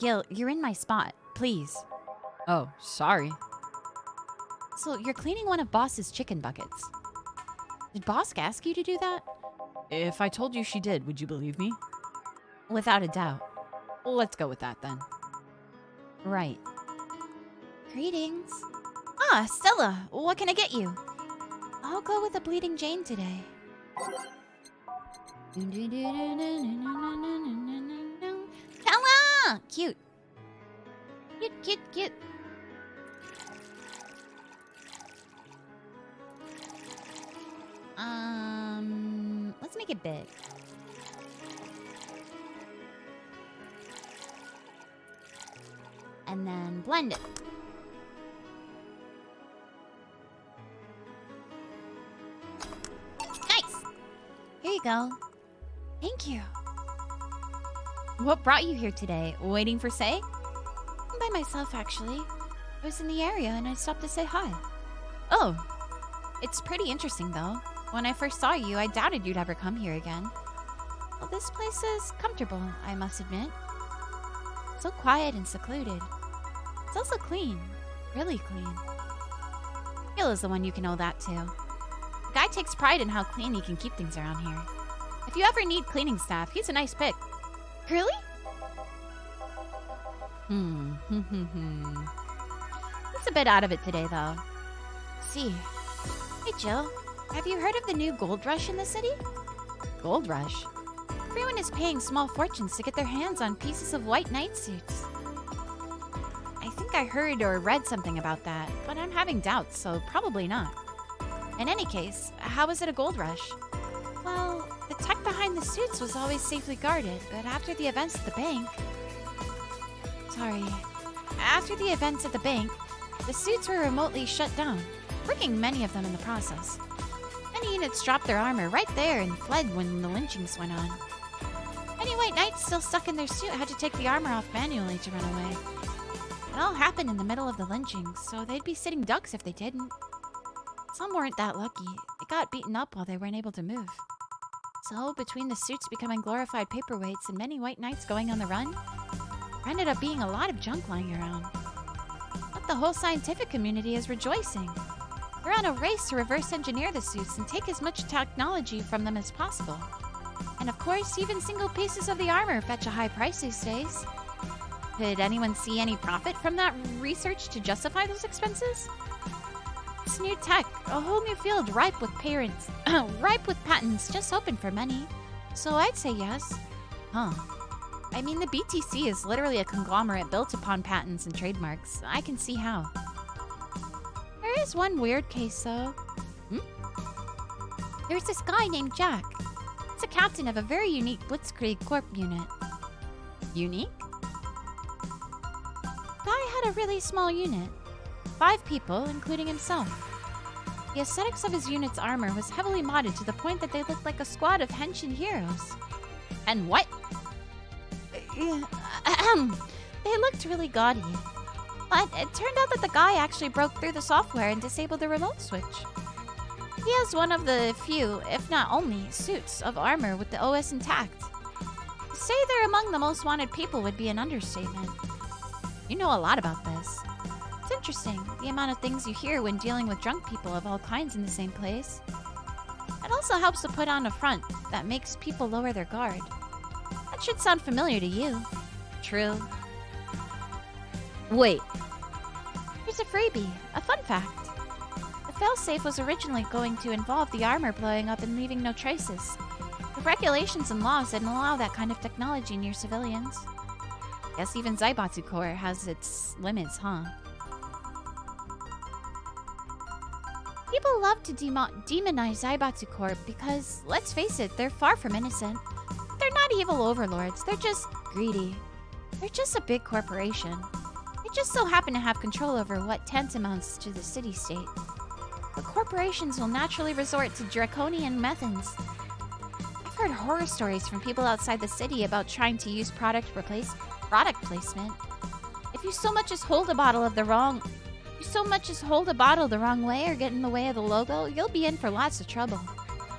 Gil, you're in my spot. Please. Oh, sorry. So, you're cleaning one of Boss's chicken buckets. Did Boss ask you to do that? If I told you she did, would you believe me? Without a doubt. Let's go with that, then. Right. Greetings. Ah, Stella, what can I get you? I'll go with the Bleeding Jane today. Stella! Cute. Cute, cute, cute. Let's make it big. And then blend it. Nice! Here you go. Thank you. What brought you here today? Waiting for Say? I'm by myself, actually. I was in the area and I stopped to say hi. Oh. It's pretty interesting, though. When I first saw you, I doubted you'd ever come here again. Well, this place is comfortable, I must admit. So quiet and secluded. It's also clean. Really clean. Gil is the one you can owe that to. The guy takes pride in how clean he can keep things around here. If you ever need cleaning staff, he's a nice pick. Really? He's a bit out of it today, though. See. Hey, Jill. Have you heard of the new gold rush in the city? Gold rush? Everyone is paying small fortunes to get their hands on pieces of white night suits. I think I heard or read something about that, but I'm having doubts, so probably not. In any case, how was it a gold rush? Well, the tech behind the suits was always safely guarded, but after the events at the bank... After the events at the bank, the suits were remotely shut down, breaking many of them in the process. Many units dropped their armor right there and fled when the lynchings went on. Many white knights still stuck in their suit had to take the armor off manually to run away. It all happened in the middle of the lynchings, so they'd be sitting ducks if they didn't. Some weren't that lucky. They got beaten up while they weren't able to move. So, between the suits becoming glorified paperweights and many white knights going on the run, there ended up being a lot of junk lying around. But the whole scientific community is rejoicing. They're on a race to reverse engineer the suits and take as much technology from them as possible. And of course, even single pieces of the armor fetch a high price these days. Could anyone see any profit from that research to justify those expenses? It's new tech, a whole new field ripe with patents just open for many. So I'd say yes. Huh. I mean, the BTC is literally a conglomerate built upon patents and trademarks. I can see how. There is one weird case, though. There's this guy named Jack. He's a captain of a very unique Blitzkrieg Corp unit. Unique? Guy had a really small unit. 5 people, including himself. The aesthetics of his unit's armor was heavily modded to the point that they looked like a squad of henshin heroes. And what? They looked really gaudy. But it turned out that the guy actually broke through the software and disabled the remote switch. He has one of the few, if not only, suits of armor with the OS intact. To say they're among the most wanted people would be an understatement. You know a lot about this. It's interesting, the amount of things you hear when dealing with drunk people of all kinds in the same place. It also helps to put on a front that makes people lower their guard. That should sound familiar to you. True. Wait. Here's a freebie, a fun fact. The failsafe was originally going to involve the armor blowing up and leaving no traces. The regulations and laws didn't allow that kind of technology near civilians. Guess even Zaibatsu Corps has its limits, huh? People love to demonize Zaibatsu Corp because, let's face it, they're far from innocent. They're not evil overlords, they're just greedy. They're just a big corporation. They just so happen to have control over what tantamounts to the city-state. But corporations will naturally resort to draconian methods. I've heard horror stories from people outside the city about trying to use product placement. If you so much as hold a bottle the wrong way or get in the way of the logo, you'll be in for lots of trouble.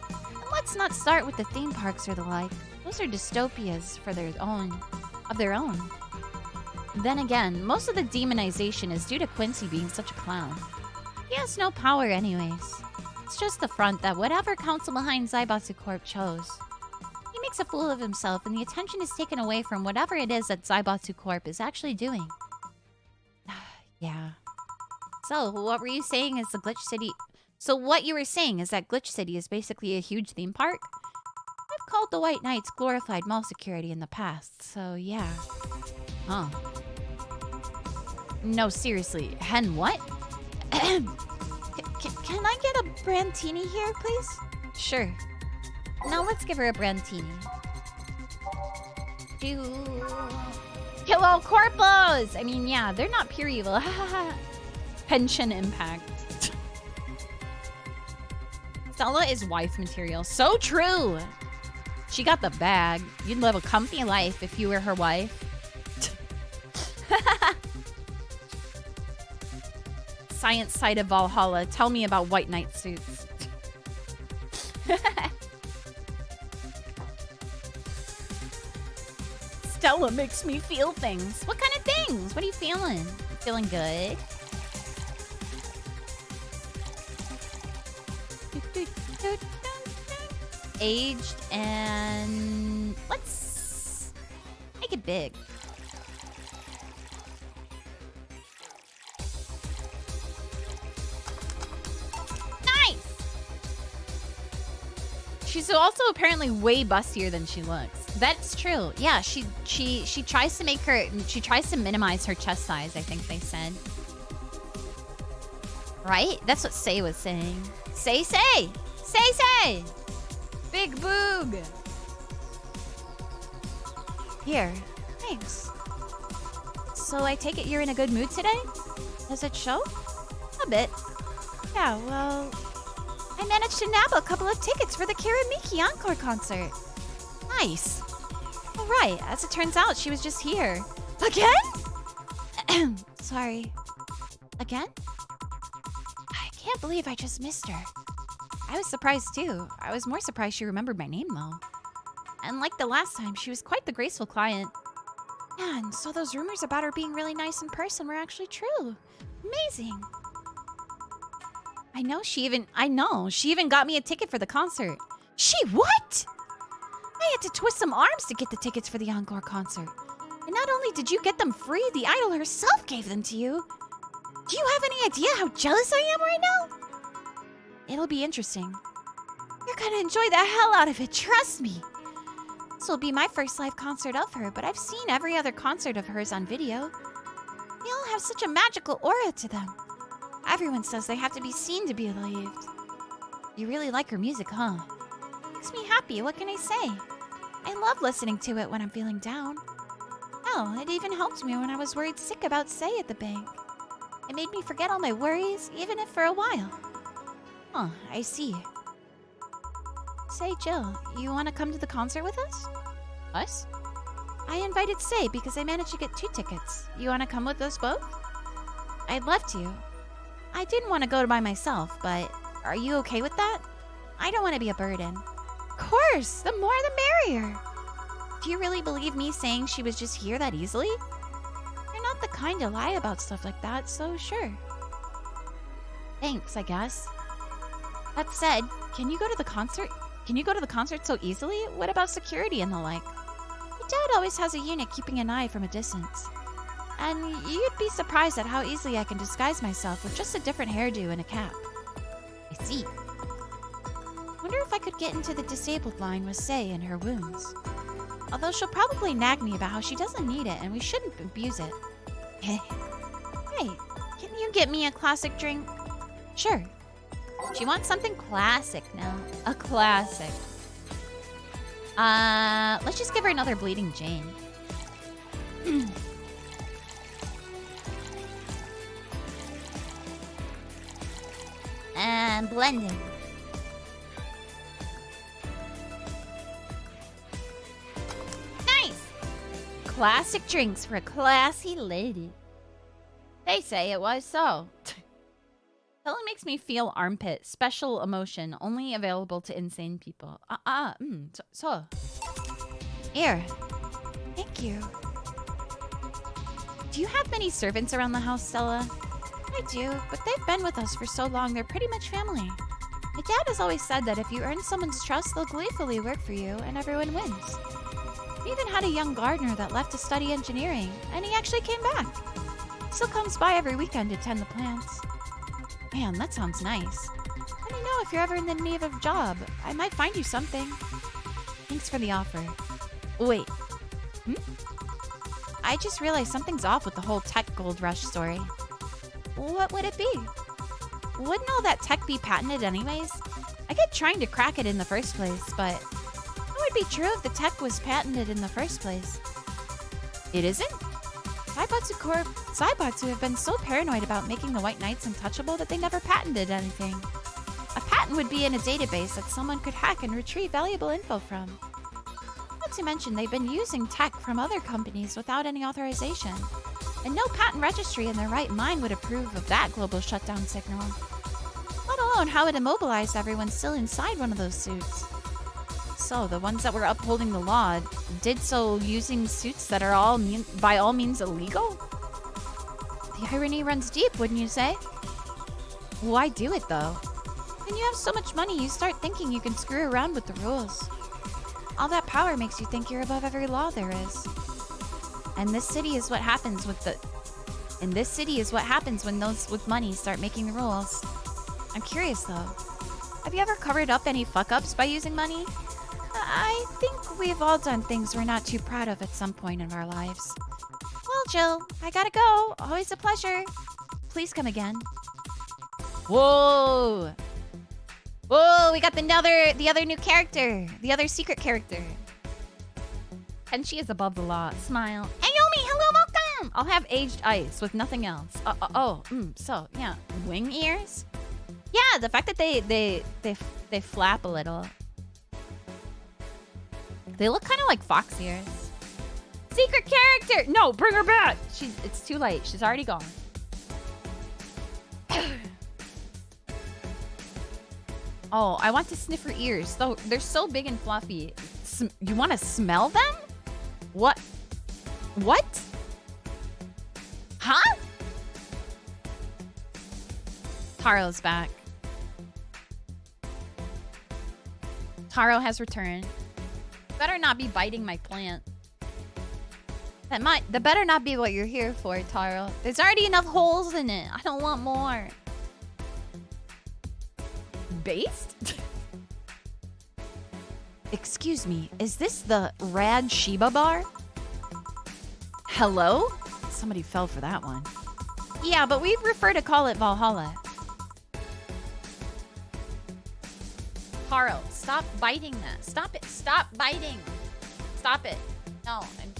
And let's not start with the theme parks or the like. Those are dystopias of their own. Then again, most of the demonization is due to Quincy being such a clown. He has no power anyways. It's just the front that whatever council behind Zaibatsu Corp chose. He makes a fool of himself and the attention is taken away from whatever it is that Zaibatsu Corp is actually doing. Yeah. So, what were you saying is the Glitch City... So what you were saying is that Glitch City is basically a huge theme park? I've called the White Knights glorified mall security in the past, so yeah. Huh. No, seriously. Hen what? Can I get a Brandtini here, please? Sure. Now let's give her a Brandtini. Hello, Corpos! I mean, yeah, they're not pure evil. Pension impact. Stella is wife material. So true! She got the bag. You'd live a comfy life if you were her wife. Science side of Valhalla. Tell me about White Knight suits. Stella makes me feel things. What kind of things? What are you feeling? Feeling good? Aged and... let's make it big. She's also apparently way bustier than she looks. That's true. Yeah, she tries to minimize her chest size, I think they said. Right? That's what Say was saying. Say! Big boog! Here. Thanks. So I take it you're in a good mood today? Does it show? A bit. Yeah, well... I managed to nab a couple of tickets for the Kiramiki Encore concert. Nice. All right, as it turns out, she was just here. Again? Sorry. Again? I can't believe I just missed her. I was surprised too. I was more surprised she remembered my name though. And like the last time, she was quite the graceful client. Man, so those rumors about her being really nice in person were actually true. Amazing. I know she even got me a ticket for the concert. She what? I had to twist some arms to get the tickets for the Encore concert. And not only did you get them free, the idol herself gave them to you. Do you have any idea how jealous I am right now? It'll be interesting. You're gonna enjoy the hell out of it, trust me. This will be my first live concert of her, but I've seen every other concert of hers on video. They all have such a magical aura to them. Everyone says they have to be seen to be believed. You really like her music, huh? Makes me happy, what can I say? I love listening to it when I'm feeling down. Hell, it even helped me when I was worried sick about Say at the bank. It made me forget all my worries, even if for a while. Huh, I see. Say, Jill, you want to come to the concert with us? Us? I invited Say because I managed to get 2 tickets. You want to come with us both? I'd love to. I didn't want to go by myself, but are you okay with that? I don't want to be a burden. Of course, the more the merrier. Do you really believe me saying she was just here that easily? You're not the kind to lie about stuff like that, so sure. Thanks, I guess. That said, can you go to the concert? Can you go to the concert so easily? What about security and the like? My dad always has a unit keeping an eye from a distance. And you'd be surprised at how easily I can disguise myself with just a different hairdo and a cap. I see. Wonder if I could get into the disabled line with Say and her wounds. Although she'll probably nag me about how she doesn't need it and we shouldn't abuse it. Hey, can you get me a classic drink? Sure. She wants something classic now. A classic. Let's just give her another Bleeding Jane. And blending. Nice! Classic drinks for a classy lady. They say it was so. Telling makes me feel armpit. Special emotion. Only available to insane people. So. Here. Thank you. Do you have many servants around the house, Stella? I do, but they've been with us for so long, they're pretty much family. My dad has always said that if you earn someone's trust, they'll gleefully work for you, and everyone wins. We even had a young gardener that left to study engineering, and he actually came back. He still comes by every weekend to tend the plants. Man, that sounds nice. Let me know if you're ever in the need of a job. I might find you something. Thanks for the offer. Wait. I just realized something's off with the whole tech gold rush story. What would it be? Wouldn't all that tech be patented anyways? I kept trying to crack it in the first place, but it would be true if the tech was patented in the first place. It isn't? Cybots have been so paranoid about making the White Knights untouchable that they never patented anything. A patent would be in a database that someone could hack and retrieve valuable info from. Not to mention they've been using tech from other companies without any authorization. And no patent registry in their right mind would approve of that global shutdown signal. Let alone how it immobilized everyone still inside one of those suits. So, the ones that were upholding the law did so using suits that are by all means illegal? The irony runs deep, wouldn't you say? Why do it, though? When you have so much money, you start thinking you can screw around with the rules. All that power makes you think you're above every law there is. And this city is what happens when those with money start making the rules. I'm curious, though. Have you ever covered up any fuck-ups by using money? I think we've all done things we're not too proud of at some point in our lives. Well, Jill, I gotta go. Always a pleasure. Please come again. Whoa! Whoa, we got the other new character. The other secret character. And she is above the law. Smile. Ayomi, hello, welcome! I'll have aged ice with nothing else. So, yeah. Wing ears? Yeah, the fact that they flap a little. They look kind of like fox ears. Secret character! No, bring her back! It's too late. She's already gone. Oh, I want to sniff her ears. Though they're so big and fluffy. You want to smell them? What? What? Huh? Taro's back. Taro has returned. Better not be biting my plant. That better not be what you're here for, Taro. There's already enough holes in it. I don't want more. Based? Excuse me, is this the Rad Shiba bar? Hello? Somebody fell for that one. Yeah, but we prefer to call it Valhalla. Taro, stop biting that. Stop it. Stop biting. Stop it. No, I'm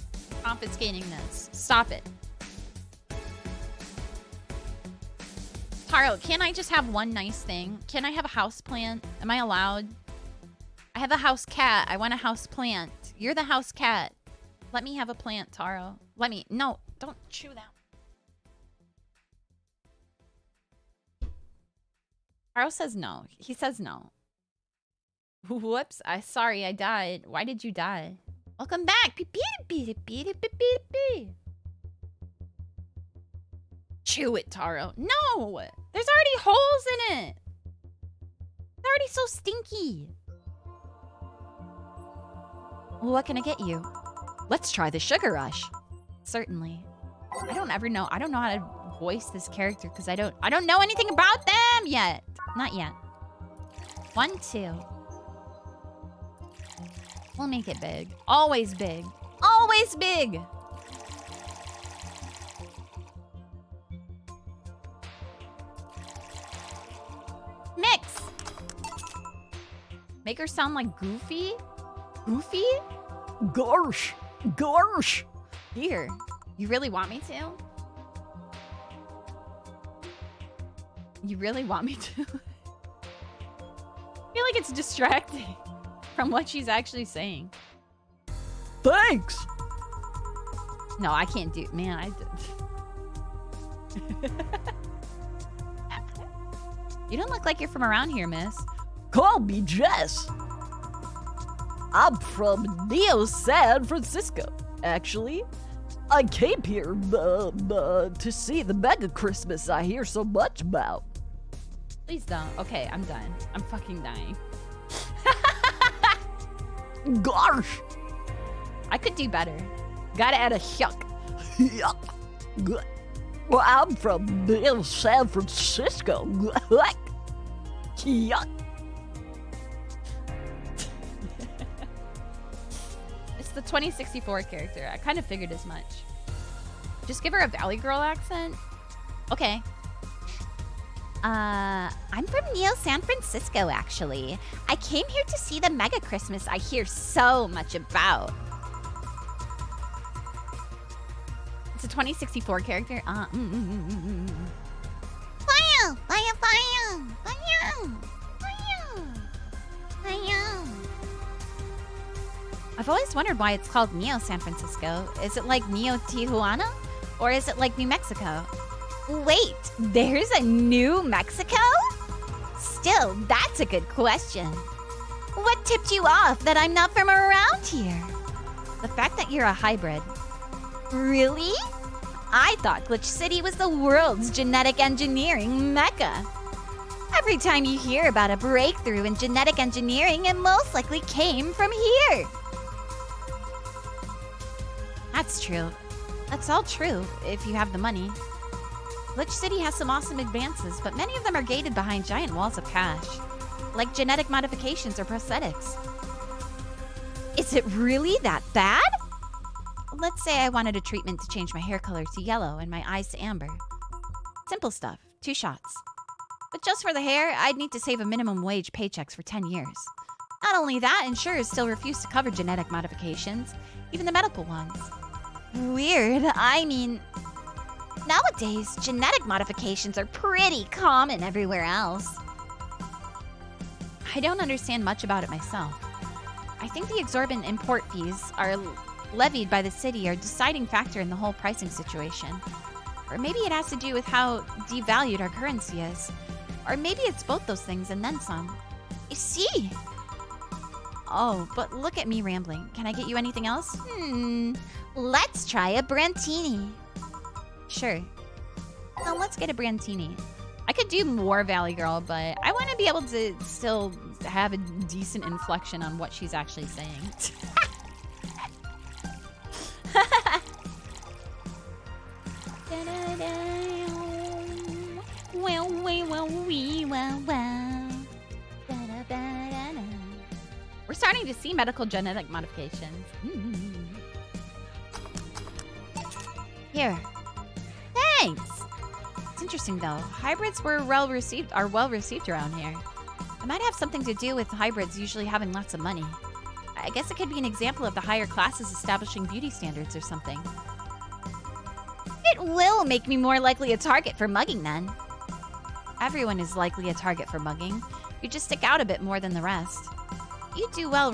confiscating this. Stop it. Taro, can I just have one nice thing? Can I have a house plant? Am I allowed? I have a house cat. I want a house plant. You're the house cat. Let me have a plant, Taro. Let me. No, don't chew that. Taro says no. He says no. Whoops. Sorry, I died. Why did you die? Welcome back. Chew it, Taro. No! There's already holes in it. It's already so stinky. What can I get you? Let's try the Sugar Rush. Certainly. I don't ever know. I don't know how to voice this character because I don't know anything about them yet. Not yet. 1, 2. We'll make it big. Always big. Always big. Mix. Make her sound like Goofy? Goofy? Gosh. Gosh. Here. You really want me to? You really want me to? I feel like it's distracting from what she's actually saying. Thanks. No, I can't do... Man, You don't look like you're from around here, miss. Call me Jess. I'm from Neo San Francisco, actually. I came here to see the mega Christmas I hear so much about. Please don't. Okay, I'm done. I'm fucking dying. Gosh. I could do better. Gotta add a yuck. Yuck. Well, I'm from Neo San Francisco. Yuck. It's the 2064 character. I kind of figured as much. Just give her a Valley Girl accent. Okay. I'm from Neo San Francisco, actually. I came here to see the mega Christmas I hear so much about. It's a 2064 character. Fire! Fire! Fire! Fire! Fire! Fire! I've always wondered why it's called Neo San Francisco. Is it like Neo Tijuana? Or is it like New Mexico? Wait, there's a New Mexico? Still, that's a good question. What tipped you off that I'm not from around here? The fact that you're a hybrid. Really? I thought Glitch City was the world's genetic engineering mecca. Every time you hear about a breakthrough in genetic engineering, it most likely came from here. That's true. That's all true, if you have the money. Glitch City has some awesome advances, but many of them are gated behind giant walls of cash, like genetic modifications or prosthetics. Is it really that bad? Let's say I wanted a treatment to change my hair color to yellow and my eyes to amber. Simple stuff, 2 shots. But just for the hair, I'd need to save a minimum wage paychecks for 10 years. Not only that, insurers still refuse to cover genetic modifications, even the medical ones. Weird. I mean, nowadays, genetic modifications are pretty common everywhere else. I don't understand much about it myself. I think the exorbitant import fees are levied by the city are a deciding factor in the whole pricing situation. Or maybe it has to do with how devalued our currency is. Or maybe it's both those things and then some. You see? Oh, but look at me rambling. Can I get you anything else? Let's try a Brantini. Sure. Now let's get a Brantini. I could do more Valley Girl, but I want to be able to still have a decent inflection on what she's actually saying. We're starting to see medical genetic modifications. Here. Thanks. It's interesting though. Hybrids are well received around here. It might have something to do with hybrids usually having lots of money. I guess it could be an example of the higher classes establishing beauty standards or something. It will make me more likely a target for mugging then. Everyone is likely a target for mugging. You just stick out a bit more than the rest. You do well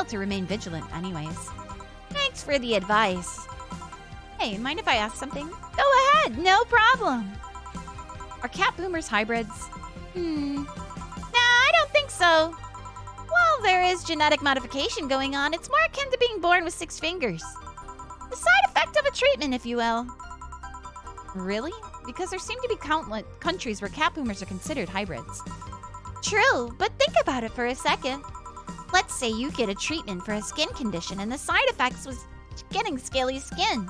to remain vigilant anyways. Thanks for the advice. Hey, mind if I ask something? Go ahead, no problem. Are cat boomers hybrids? Nah, I don't think so. While there is genetic modification going on, it's more akin to being born with 6 fingers. The side effect of a treatment, if you will. Really? Because there seem to be countless countries where cat boomers are considered hybrids. True, but think about it for a second. Let's say you get a treatment for a skin condition and the side effects was getting scaly skin.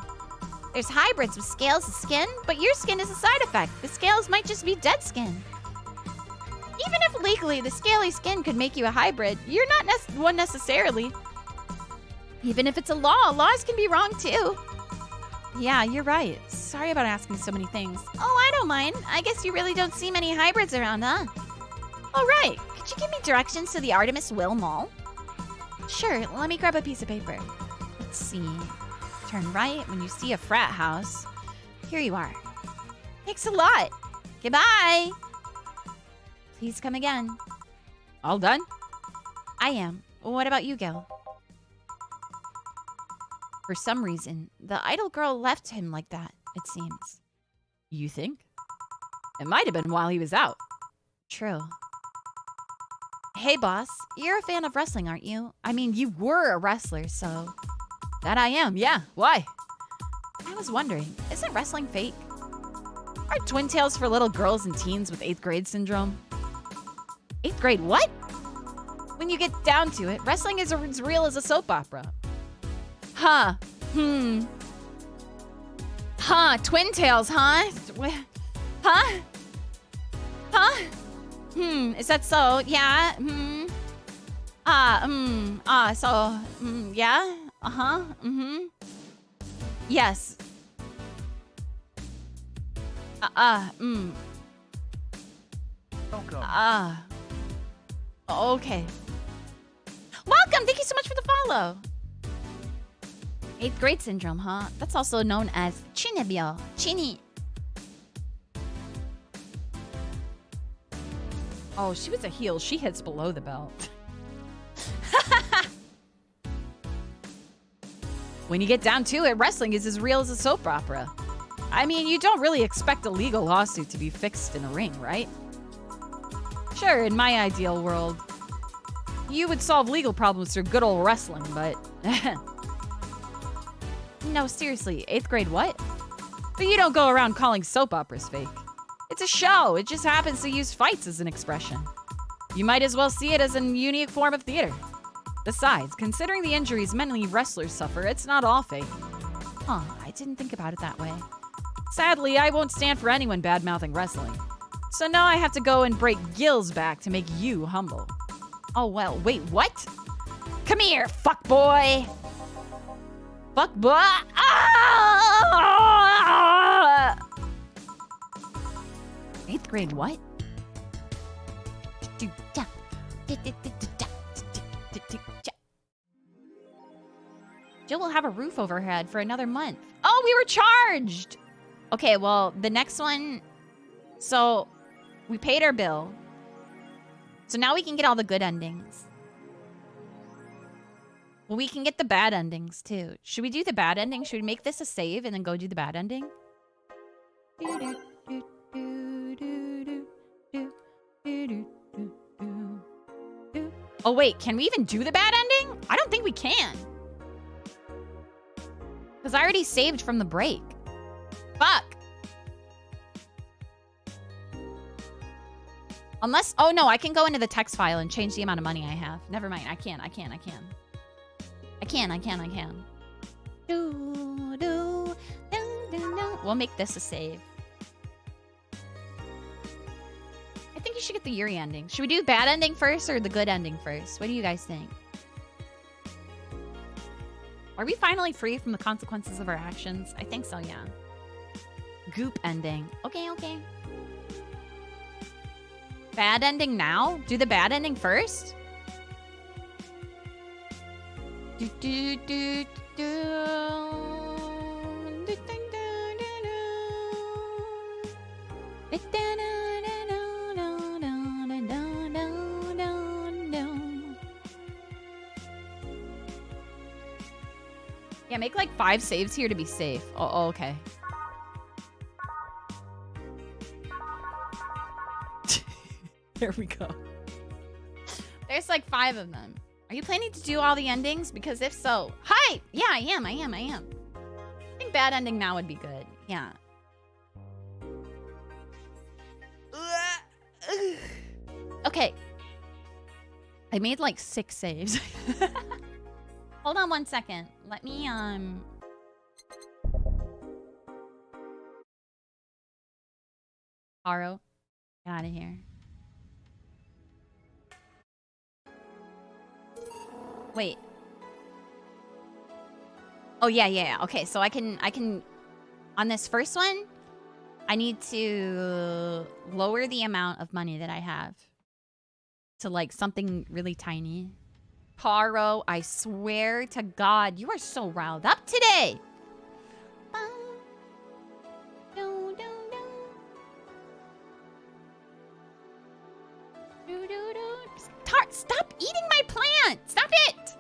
There's hybrids with scales of skin, but your skin is a side effect. The scales might just be dead skin. Even if legally the scaly skin could make you a hybrid, you're not one necessarily. Even if it's a law, laws can be wrong too. Yeah, you're right. Sorry about asking so many things. Oh, I don't mind. I guess you really don't see many hybrids around, huh? All right. Could you give me directions to the Artemis Will Mall? Sure. Let me grab a piece of paper. Let's see. Turn right when you see a frat house. Here you are. Thanks a lot. Goodbye. Please come again. All done? I am. What about you, Gil? For some reason, the idle girl left him like that, it seems. You think? It might have been while he was out. True. Hey, boss. You're a fan of wrestling, aren't you? I mean, you were a wrestler, so... That I am, yeah. Why? I was wondering, isn't wrestling fake? Are twin tails for little girls and teens with 8th grade syndrome? 8th grade what? When you get down to it, wrestling is as real as a soap opera. Huh. Huh, twin tails, huh? Huh? Is that so? Yeah. Yeah. Yes. Welcome. Okay. Welcome. Thank you so much for the follow. 8th grade syndrome, huh? That's also known as chinebyo. Chini. Oh, she was a heel. She hits below the belt. When you get down to it, wrestling is as real as a soap opera. I mean, you don't really expect a legal lawsuit to be fixed in a ring, right? Sure, in my ideal world, you would solve legal problems through good old wrestling, but... No, seriously, 8th grade what? But you don't go around calling soap operas fake. It's a show. It just happens to use fights as an expression. You might as well see it as a unique form of theater. Besides, considering the injuries many wrestlers suffer, it's not all fake. Huh, I didn't think about it that way. Sadly, I won't stand for anyone bad-mouthing wrestling. So now I have to go and break Gil's back to make you humble. Oh, well, wait, what? Come here, fuckboy! Fuckboy? Ah! 8th grade what? Jill will have a roof over her head for another month. Oh, we were charged! Okay, well, the next one... So, we paid our bill. So now we can get all the good endings. Well, we can get the bad endings, too. Should we do the bad ending? Should we make this a save and then go do the bad ending? Oh, wait. Can we even do the bad ending? I don't think we can. Because I already saved from the break. Fuck. Unless... Oh, no. I can go into the text file and change the amount of money I have. Never mind. I can. We'll make this a save. I think you should get the Yuri ending. Should we do bad ending first or the good ending first? What do you guys think? Are we finally free from the consequences of our actions? I think so, yeah. Goop ending. Okay, okay. Bad ending now? Do the bad ending first? Do, do, do, do. Yeah, make like 5 saves here to be safe. Oh, okay. There we go. There's like 5 of them. Are you planning to do all the endings? Because if so, hi! Yeah, I am. I think bad ending now would be good. Yeah. Okay. I made like 6 saves. Hold on 1 second. Let me, Aro, get out of here. Wait. Oh, yeah. Okay, so I can... On this first one, I need to lower the amount of money that I have to, like, something really tiny. Paro, I swear to God, you are so riled up today. Stop eating my plant! Stop it!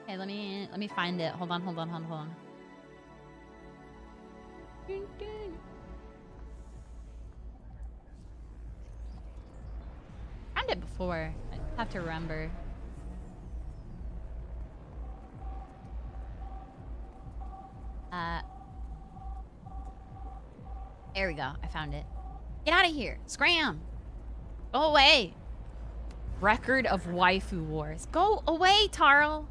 Okay, let me find it. Hold on. Found it before. I just have to remember. There we go. I found it. Get out of here. Scram. Go away. Record of waifu wars. Go away, Taro.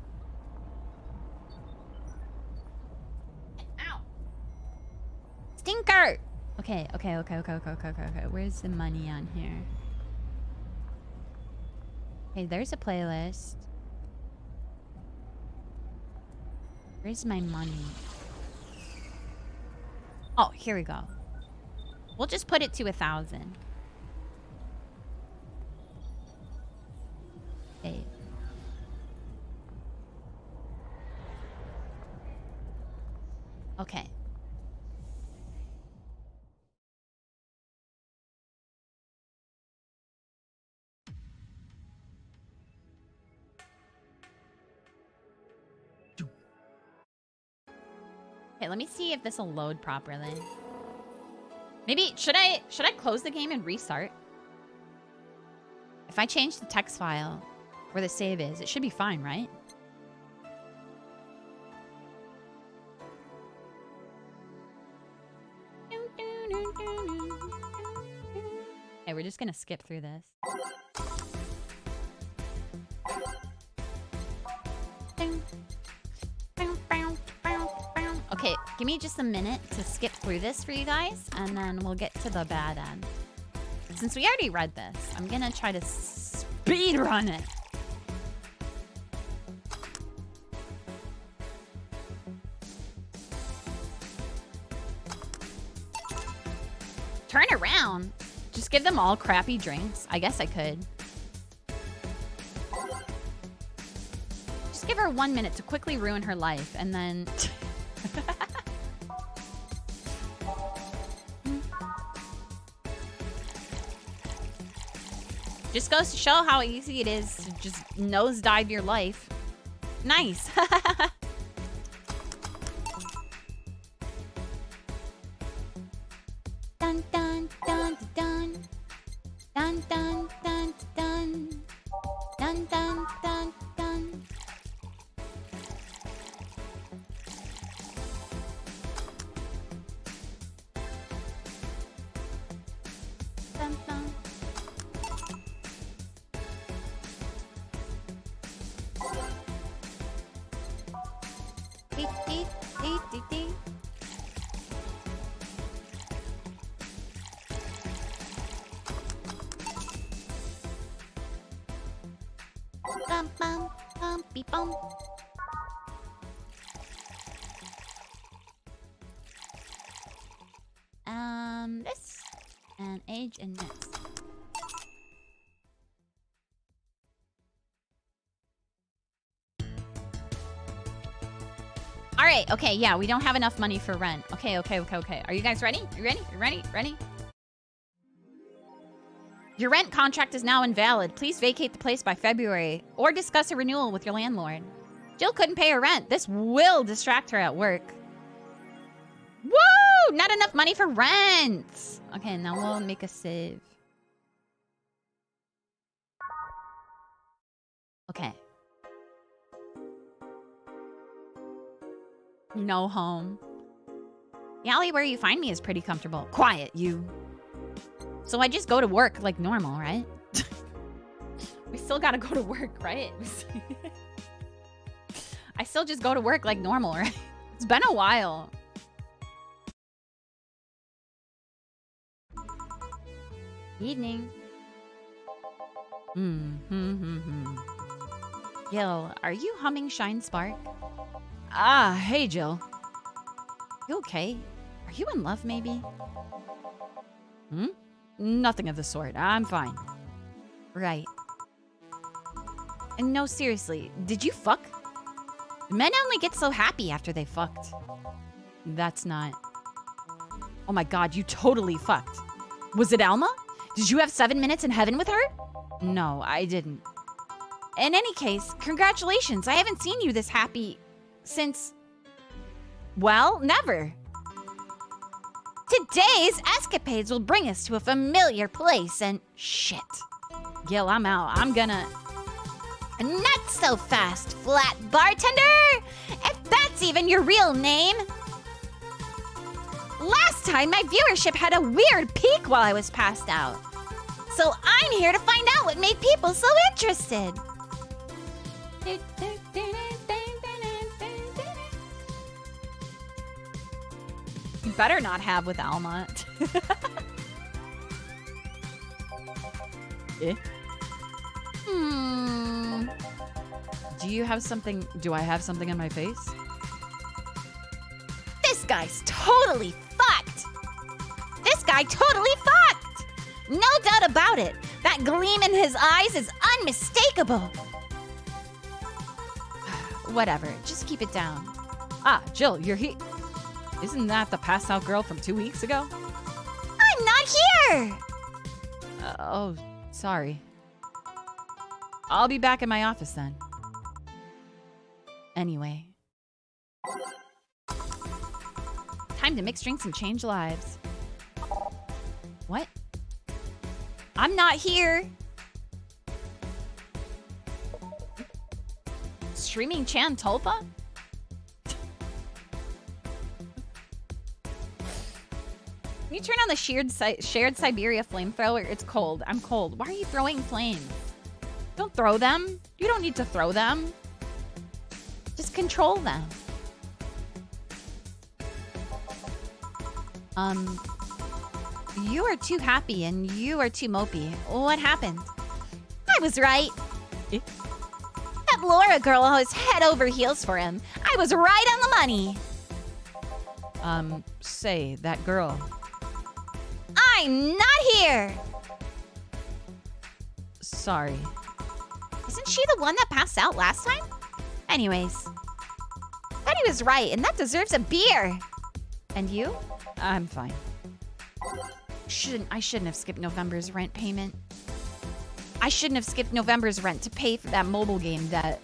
Ow. Stinker. Okay. Where's the money on here? Okay, there's a playlist. Where's my money? Oh, here we go. We'll just put it to 1,000. Okay. Okay. Okay, let me see if this will load properly. Maybe should I close the game and restart? If I change the text file where the save is, it should be fine, right? Okay, we're just gonna skip through this. Okay, give me just a minute to skip through this for you guys, and then we'll get to the bad end. Since we already read this, I'm gonna try to speed run it. Turn around. Just give them all crappy drinks. I guess I could. Just give her 1 minute to quickly ruin her life, and then... Just goes to show how easy it is to just nosedive your life. Nice. Dun dun dun dun dun dun dun dun dun dun dun dun. Bum bum bum beep bum. This and age and next. All right, okay, yeah, we don't have enough money for rent. Okay. Are you guys ready? You ready? You ready? Ready? Your rent contract is now invalid. Please vacate the place by February or discuss a renewal with your landlord. Jill couldn't pay her rent. This will distract her at work. Woo! Not enough money for rent. Okay, now we'll make a save. Okay. No home. The alley where you find me is pretty comfortable. Quiet, you. So I just go to work like normal, right? We still gotta go to work, right? I still just go to work like normal, right? It's been a while. Evening. Gil, are you humming Shine Spark? Ah, hey, Jill. You okay? Are you in love, maybe? Nothing of the sort. I'm fine. Right. And no, seriously, did you fuck? Men only get so happy after they fucked. That's not... Oh my god, you totally fucked. Was it Alma? Did you have 7 minutes in heaven with her? No, I didn't. In any case, congratulations. I haven't seen you this happy since... well, never. Today's escapades will bring us to a familiar place and... shit. Gil, I'm out. I'm gonna... Not so fast, flat bartender! If that's even your real name! Last time, my viewership had a weird peak while I was passed out. So I'm here to find out what made people so interested. You better not have with Alma. Eh? Do you have something... Do I have something on my face? This guy's totally fucked. This guy totally fucked. No doubt about it. That gleam in his eyes is unmistakable. Whatever, just keep it down. Ah, Jill, you're here. Isn't that the passed out girl from 2 weeks ago? I'm not here. Oh, sorry. I'll be back in my office then. Anyway. Time to mix drinks and change lives. What? I'm not here. Streaming Chan Tulpa? Can you turn on the shared Siberia flamethrower? It's cold. I'm cold. Why are you throwing flames? Don't throw them. You don't need to throw them. Just control them. You are too happy and you are too mopey. What happened? I was right. Eh? That Laura girl was head over heels for him. I was right on the money. Say, that girl. I'm not here. Sorry. Isn't she the one that passed out last time? Anyways. Thought he was right, and that deserves a beer. And you? I'm fine. I shouldn't have skipped November's rent payment. I shouldn't have skipped November's rent to pay for that mobile game debt.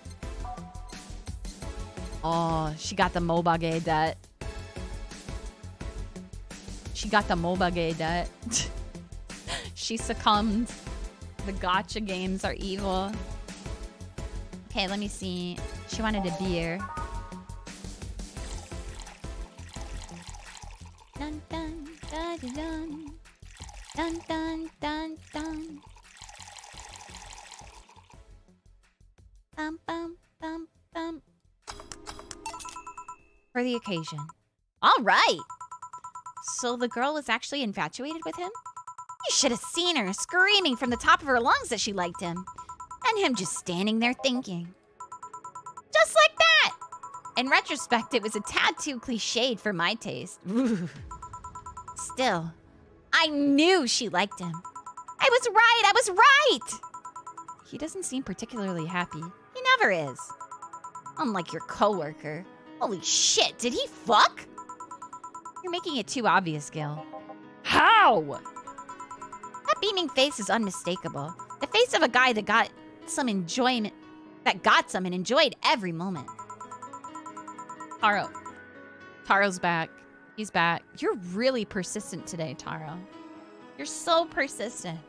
Oh, she got the MOBA gay debt. She got the MOBA gay debt. She succumbed. The gacha games are evil. Okay, let me see. She wanted a beer. Dun dun dun dun dun dun dun dun. Bum bum bum bum. for the occasion. All right. So the girl was actually infatuated with him? You should have seen her screaming from the top of her lungs that she liked him. And him just standing there thinking. Just like that! In retrospect, it was a tad too cliched for my taste. Still, I knew she liked him. I was right! He doesn't seem particularly happy. He never is. Unlike your coworker. Holy shit, did he fuck? You're making it too obvious, Gil. How? That beaming face is unmistakable. The face of a guy that got some enjoyment, and enjoyed every moment. Taro. Taro's back. He's back. You're really persistent today, Taro. You're so persistent.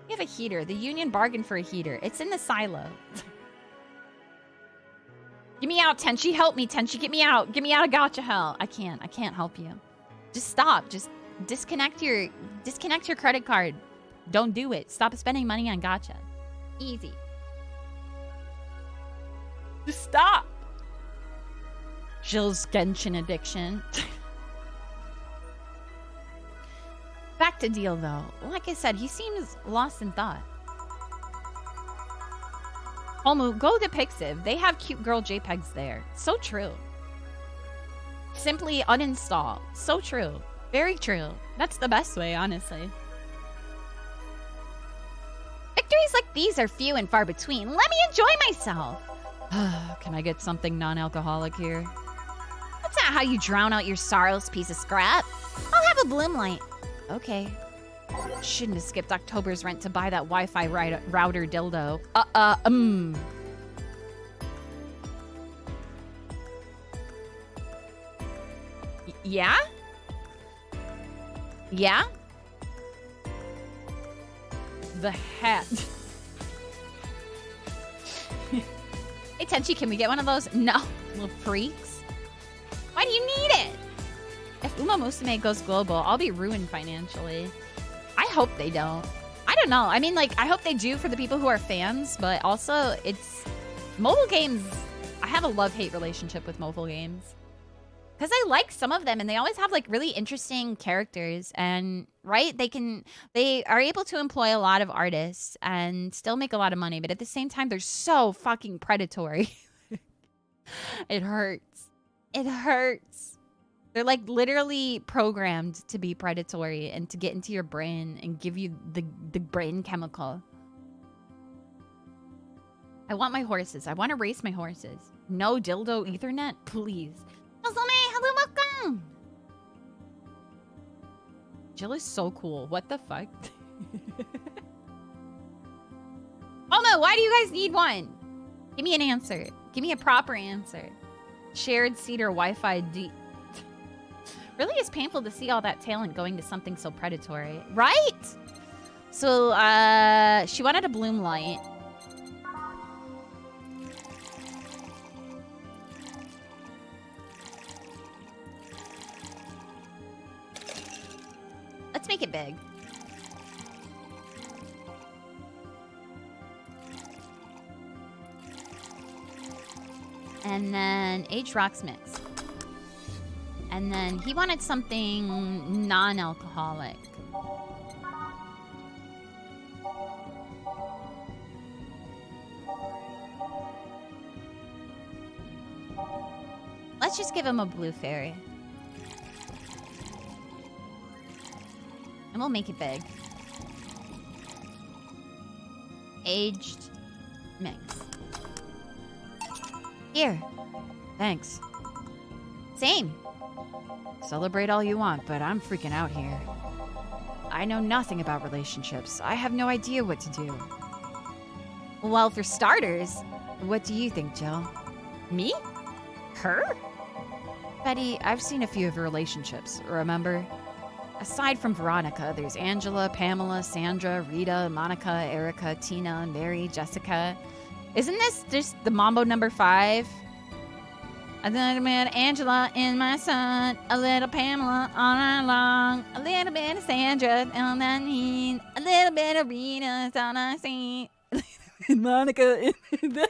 You have a heater. The union bargained for a heater. It's in the silo. Get me out, Tenchi. Help me, Tenchi. Get me out. Get me out of gotcha hell. I can't help you. Just stop. Just disconnect your credit card. Don't do it. Stop spending money on gotcha. Easy. Just stop. Jill's Genshin addiction. Back to Deal, though. Like I said, he seems lost in thought. Homu, go to Pixiv. They have cute girl JPEGs there. So true. Simply uninstall. So true. Very true. That's the best way, honestly. Victories like these are few and far between. Let me enjoy myself. Can I get something non-alcoholic here? That's not how you drown out your sorrows, piece of scrap. I'll have a bloom light. Okay. Shouldn't have skipped October's rent to buy that Wi-Fi router dildo. Yeah? Yeah? The hat. Hey, Tenchi, can we get one of those? No. Little freaks. Why do you need it? If Uma Musume goes global, I'll be ruined financially. I hope they don't. I don't know. I mean, like, I hope they do for the people who are fans, but also it's... Mobile games... I have a love-hate relationship with mobile games. Because I like some of them, and they always have, like, really interesting characters. And, right, they are able to employ a lot of artists and still make a lot of money. But at the same time, they're so fucking predatory. It hurts. It hurts. They're, like, literally programmed to be predatory and to get into your brain and give you the brain chemical. I want my horses. I want to race my horses. No dildo Ethernet, please. Hello, welcome. Jill is so cool. What the fuck? Oh no, why do you guys need one? Give me an answer. Give me a proper answer. Shared seat or Wi-Fi D. Really is painful to see all that talent going to something so predatory. Right? So, she wanted a bloom light. Let's make it big. And then aged rocks mix. And then he wanted something non-alcoholic. Let's just give him a blue fairy. And we'll make it big. Aged mix. Here. Thanks. Same. Celebrate all you want, but I'm freaking out here. I know nothing about relationships. I have no idea what to do. Well, for starters... What do you think, Jill? Me? Her? Betty, I've seen a few of your relationships, remember? Aside from Veronica, there's Angela, Pamela, Sandra, Rita, Monica, Erica, Tina, Mary, Jessica. Isn't this just the Mambo number 5? A little bit of Angela in my son, a little Pamela all night long, a little bit of Sandra on that knee, a little bit of Rita on I see, Monica in the...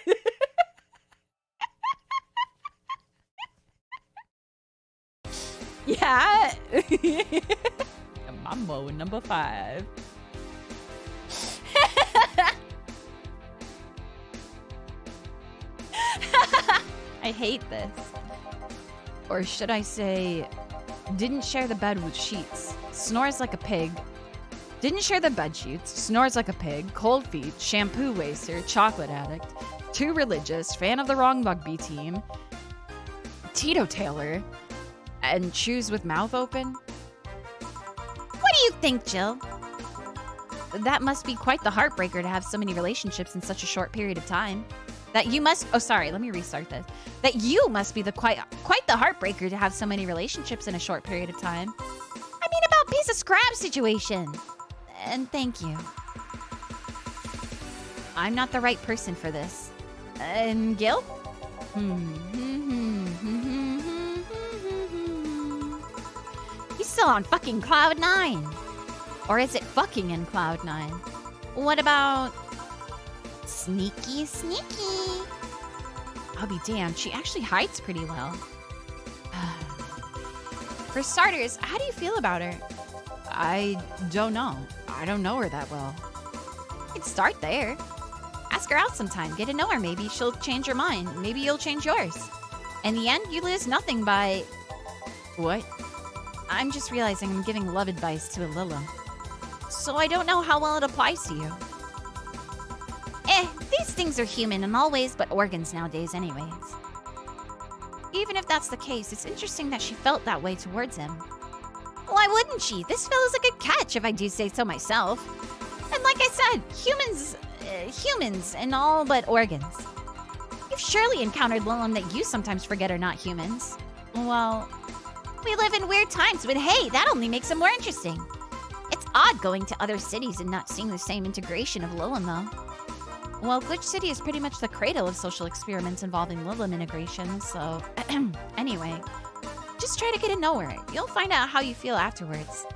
Yeah. Mambo number 5. I hate this. Or should I say, didn't share the bed with sheets, snores like a pig. Didn't share the bed sheets, snores like a pig, cold feet, shampoo waster, chocolate addict, too religious, fan of the wrong rugby team, teetotaler, and chews with mouth open. What do you think, Jill? That must be quite the heartbreaker to have so many relationships in such a short period of time. That you must, oh sorry, let me restart this. That you must be the quite the heartbreaker to have so many relationships in a short period of time. I mean about piece of scrap situation. And thank you. I'm not the right person for this. And Gil? He's still on fucking Cloud 9. Or is it fucking in Cloud 9? What about Sneaky? I'll be damned, she actually hides pretty well. For starters, how do you feel about her? I don't know. I don't know her that well. You could start there. Ask her out sometime. Get to know her. Maybe she'll change her mind. Maybe you'll change yours. In the end, you lose nothing by... What? I'm just realizing I'm giving love advice to a Lila. So I don't know how well it applies to you. These things are human in all ways but organs nowadays anyways. Even if that's the case, it's interesting that she felt that way towards him. Why wouldn't she? This fella's a good catch, if I do say so myself. And like I said, humans and all but organs. You've surely encountered Lilum that you sometimes forget are not humans. Well, we live in weird times, but hey, that only makes them more interesting. It's odd going to other cities and not seeing the same integration of Lilum, though. Well, Glitch City is pretty much the cradle of social experiments involving Lilum integration, so... Anyway, just try to get to know her. You'll find out how you feel afterwards.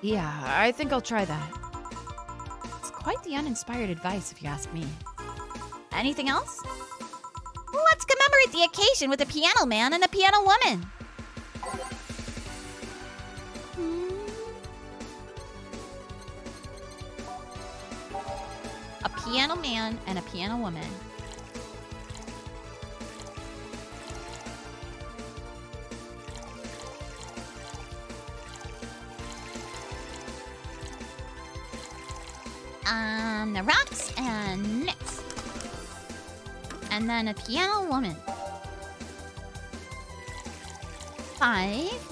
Yeah, I think I'll try that. It's quite the uninspired advice, if you ask me. Anything else? Let's commemorate the occasion with a piano man and a piano woman. A piano man and a piano woman. The rocks and mix. And then a piano woman. 5.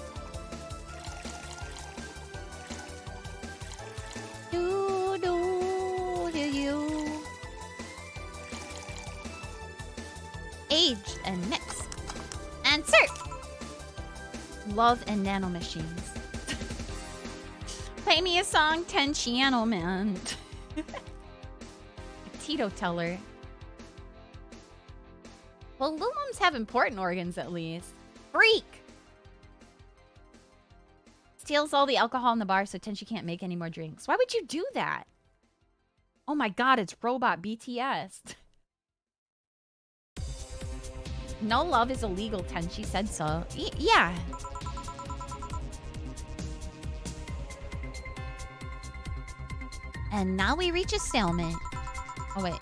Age and mix. And surf. Love and nanomachines. Play me a song, Tenchiano Man. A teetotaler. Well, Lulums have important organs at least. Freak! Steals all the alcohol in the bar so Tenchi can't make any more drinks. Why would you do that? Oh my god, it's Robot BTS. No love is illegal, Tenchi said so. Yeah. And now we reach a stalemate. Oh, wait.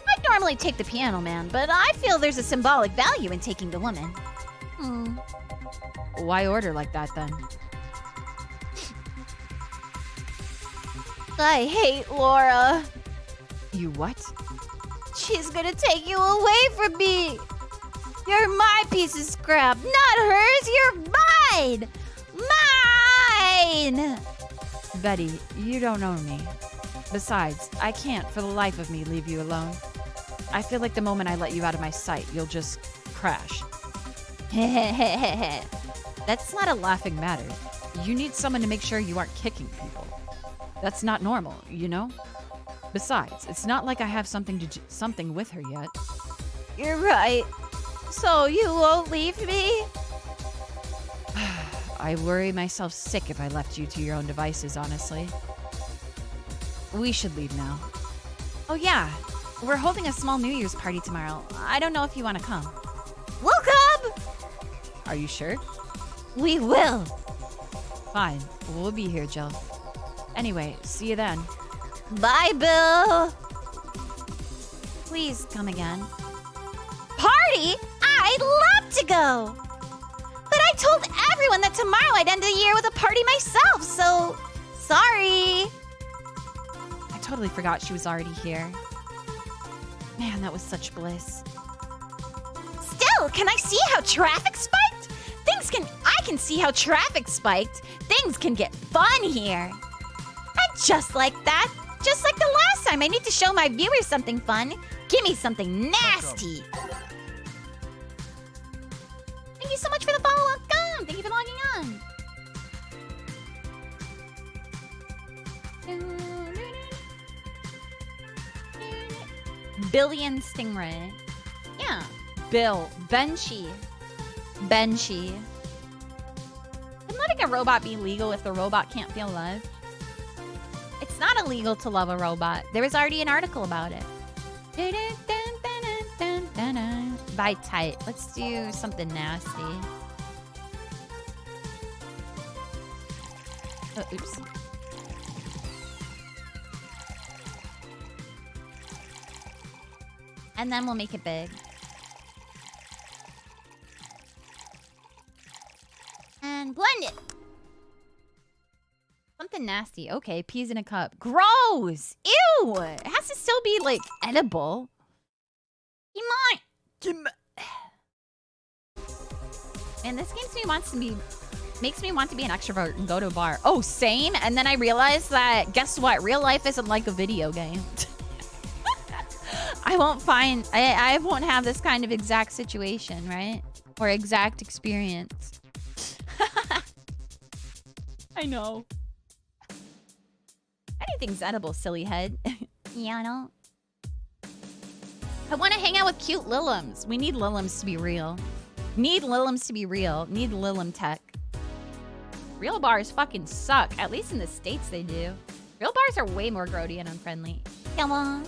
I'd normally take the piano man, but I feel there's a symbolic value in taking the woman. Why order like that, then? I hate Laura. You what? She's gonna take you away from me. You're my piece of scrap, not hers. You're mine. Mine. Betty, you don't own me. Besides, I can't for the life of me leave you alone. I feel like the moment I let you out of my sight, you'll just crash. That's not a Laughing matter. You need someone to make sure you aren't kicking people. That's not normal, you know? Besides, it's not like I have something with her yet. You're right. So you won't leave me? I worry myself sick if I left you to your own devices, honestly. We should leave now. Oh yeah. We're holding a small New Year's party tomorrow. I don't know if you want to come. We'll come! Are you sure? We will. Fine. We'll be here, Jill. Anyway, see you then. Bye, Bill. Please come again. Party? I'd love to go. But I told everyone that tomorrow I'd end the year with a party myself, so sorry. I totally forgot she was already here. Man, that was such bliss. Still, can I see how traffic spiked? I can see how traffic spiked. Things can get fun here. And just like that, just like the last time, I need to show my viewers something fun. Give me something nasty. Thank you so much for the follow. Welcome. Thank you for logging on. Billion Stingray. Yeah. Benchy. Can letting a robot be legal if the robot can't feel love? It's not illegal to love a robot. There was already an article about it. Bite tight. Let's do something nasty. Oh, oops. And then we'll make it big. And blend it. Something nasty. Okay, peas in a cup. Gross! Ew! It has to still be, like, edible. Man, this makes me want to be an extrovert and go to a bar. Oh, same? And then I realized that, guess what? Real life isn't like a video game. I won't have this kind of exact situation, right? Or exact experience. I know. Anything's edible, silly head. Yeah, I know. I want to hang out with cute Lilims. We need Lilims to be real. Need Lilims to be real. Need Lilim tech. Real bars fucking suck. At least in the States they do. Real bars are way more grody and unfriendly. Come on.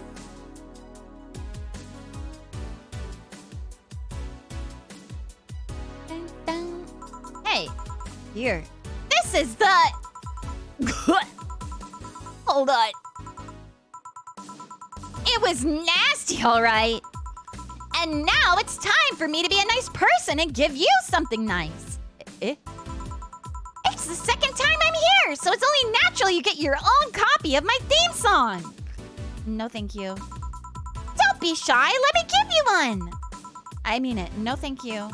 Dun, dun. Hey, here. This is the... Hold on. It was nasty, all right. And now it's time for me to be a nice person and give you something nice. It's the second time I'm here, so it's only natural you get your own copy of my theme song. No, thank you. Don't be shy. Let me give you one. I mean it. No, thank you.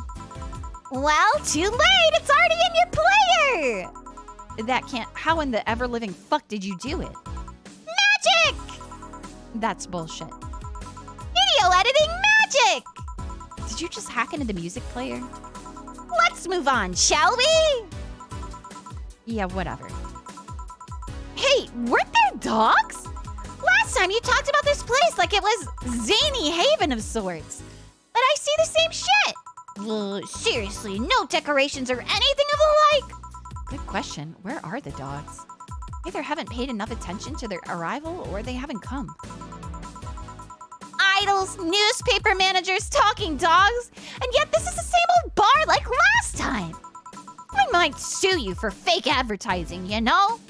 Well, too late. It's already in your player. That can't... How in the ever-living fuck did you do it? Magic! That's bullshit. Video editing magic! Did you just hack into the music player? Let's move on, shall we? Yeah, whatever. Hey, weren't there dogs? Last time you talked about this place like it was zany haven of sorts. But I see the same shit. Seriously, no decorations or anything of the like. Good question. Where are the dogs? Either haven't paid enough attention to their arrival or they haven't come. Idols, newspaper managers, talking dogs, and yet this is the same old bar like last time. I might sue you for fake advertising, you know?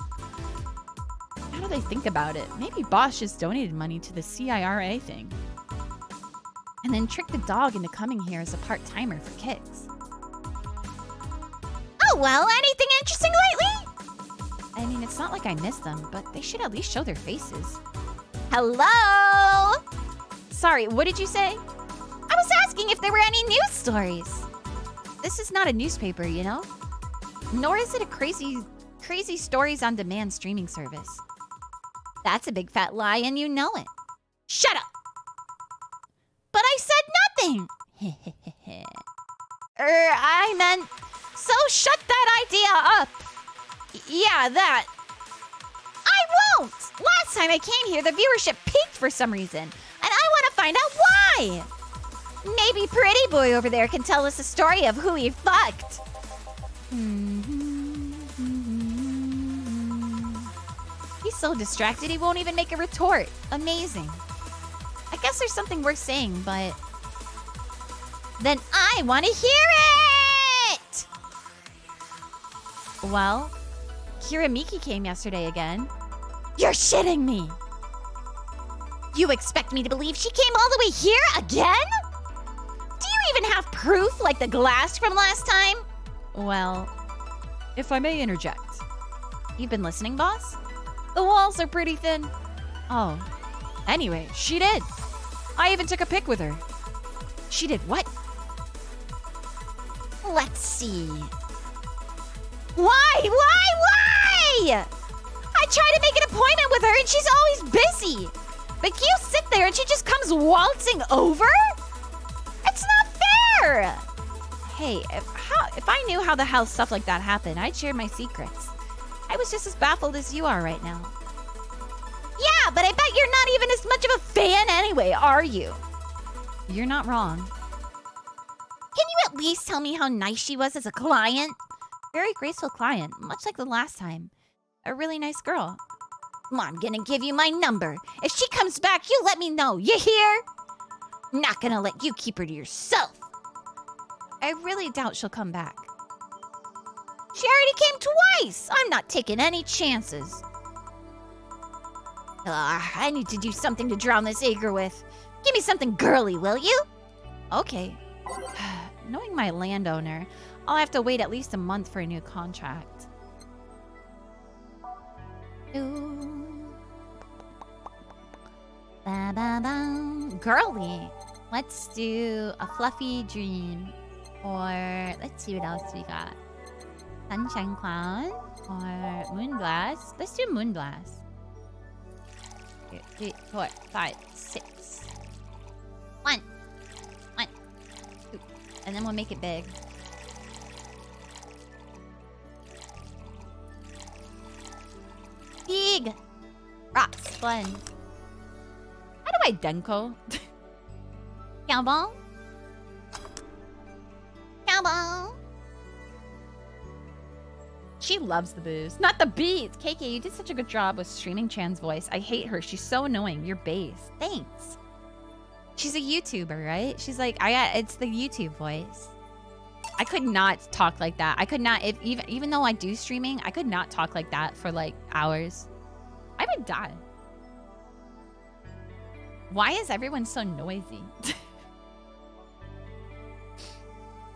How do they think about it? Maybe Bosch just donated money to the CIRA thing. And then tricked the dog into coming here as a part-timer for kicks. Oh, well, anything interesting lately? I mean, it's not like I miss them, but they should at least show their faces. Hello? Sorry, what did you say? I was asking if there were any news stories. This is not a newspaper, you know? Nor is it a crazy stories on demand streaming service. That's a big fat lie and you know it. Shut up! But I said nothing! I meant... So shut that idea up! Yeah, that. I won't! Last time I came here, the viewership peaked for some reason. And I want to find out why! Maybe Pretty Boy over there can tell us a story of who he fucked. He's so distracted he won't even make a retort. Amazing. I guess there's something worth saying, but then I want to hear it! Well, Kiramiki came yesterday again. You're shitting me! You expect me to believe she came all the way here again? Do you even have proof like the glass from last time? Well, if I may interject. You've been listening, boss? The walls are pretty thin. Oh, Anyway, she did. I even took a pic with her. she did what? Let's see. Why? I try to make an appointment with her and she's always busy. But you sit there and she just comes waltzing over? It's not fair! Hey, if I knew how the hell stuff like that happened, I'd share my secrets. I was just as baffled as you are right now. Yeah, but I bet you're not even as much of a fan anyway, are you? You're not wrong. Can you at least tell me how nice she was as a client? Very graceful client, much like the last time. A really nice girl. I'm gonna give you my number. If she comes back, you let me know. You hear? Not gonna let you keep her to yourself. I really doubt she'll come back. She already came twice. I'm not taking any chances. I need to do something to drown this anger with. Give me something girly, will you? Okay. Knowing my landowner, I'll have to wait at least a month for a new contract. Ooh. Ba ba ba. Girly. Let's do a fluffy dream. Or let's see what else we got. Sunshine Cloud or Moonblast. Let's do Moonblast. 2, 3, 4, 5, 6. 1, 2, and then we'll make it big. Big rocks blend. How do I Denko? Cowbell? Cowbell? She loves the booze. Not the beats! KK, you did such a good job with streaming Chan's voice. I hate her. She's so annoying. Your bass. Thanks. She's a YouTuber, right? She's like, it's the YouTube voice. I could not talk like that. I could not, even though I do streaming, I could not talk like that for like hours. I would die. Why is everyone so noisy?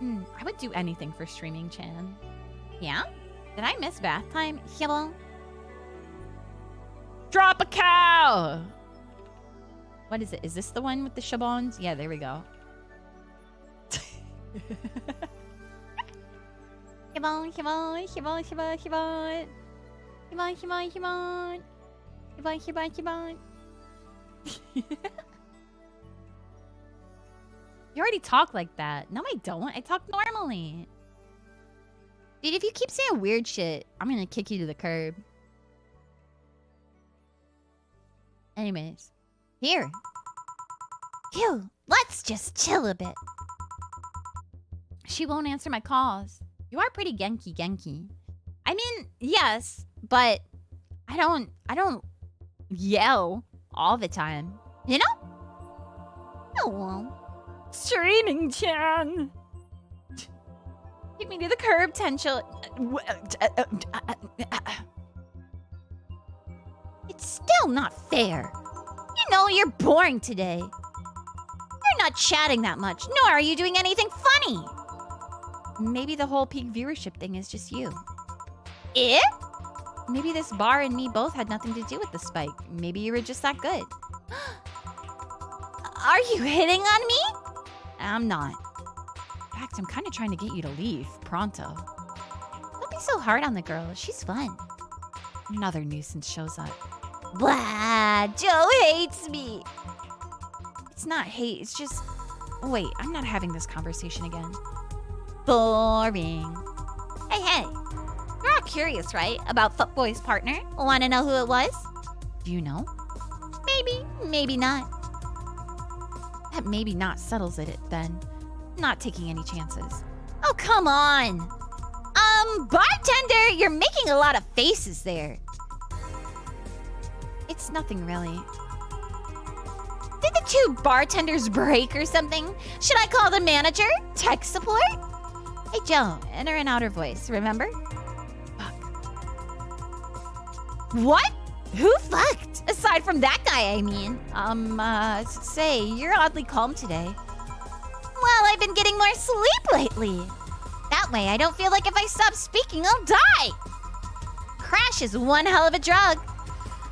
I would do anything for streaming Chan. Yeah? Did I miss bath time? Hello? Drop a cow! What is it? Is this the one with the shabons? Yeah, there we go. Hibon, hibon, hibon, hibon, hibon. Hibon, hibon, hibon. Hibon, hibon, hibon. You already talk like that. No, I don't. I talk normally. Dude, if you keep saying weird shit, I'm gonna kick you to the curb. Anyways. Here. Phew. Let's just chill a bit. She won't answer my calls. You are pretty genki. I mean, yes, but I don't yell all the time. You know? Oh, well. Streaming Chan. Kick me to the curb, Tenchil. It's still not fair. You know you're boring today. You're not chatting that much, nor are you doing anything funny. Maybe the whole peak viewership thing is just you. Eh? Maybe this bar and me both had nothing to do with the spike. Maybe you were just that good. Are you hitting on me? I'm not. In fact, I'm kind of trying to get you to leave pronto. Don't be so hard on the girl. She's fun. Another nuisance shows up. Blah! Joe hates me. It's not hate. It's just... Wait, I'm not having this conversation again. Boring. Hey. You're all curious, right? About Footboy's partner? Want to know who it was? Do you know? Maybe. Maybe not. That maybe not settles it then. Not taking any chances. Oh, come on. Bartender, you're making a lot of faces there. It's nothing really. Did the two bartenders break or something? Should I call the manager? Tech support? Hey, Joe, inner and outer voice, remember? Fuck. What? Who fucked? Aside from that guy, I mean. Say, you're oddly calm today. Well, I've been getting more sleep lately. That way, I don't feel like if I stop speaking, I'll die. Crash is one hell of a drug.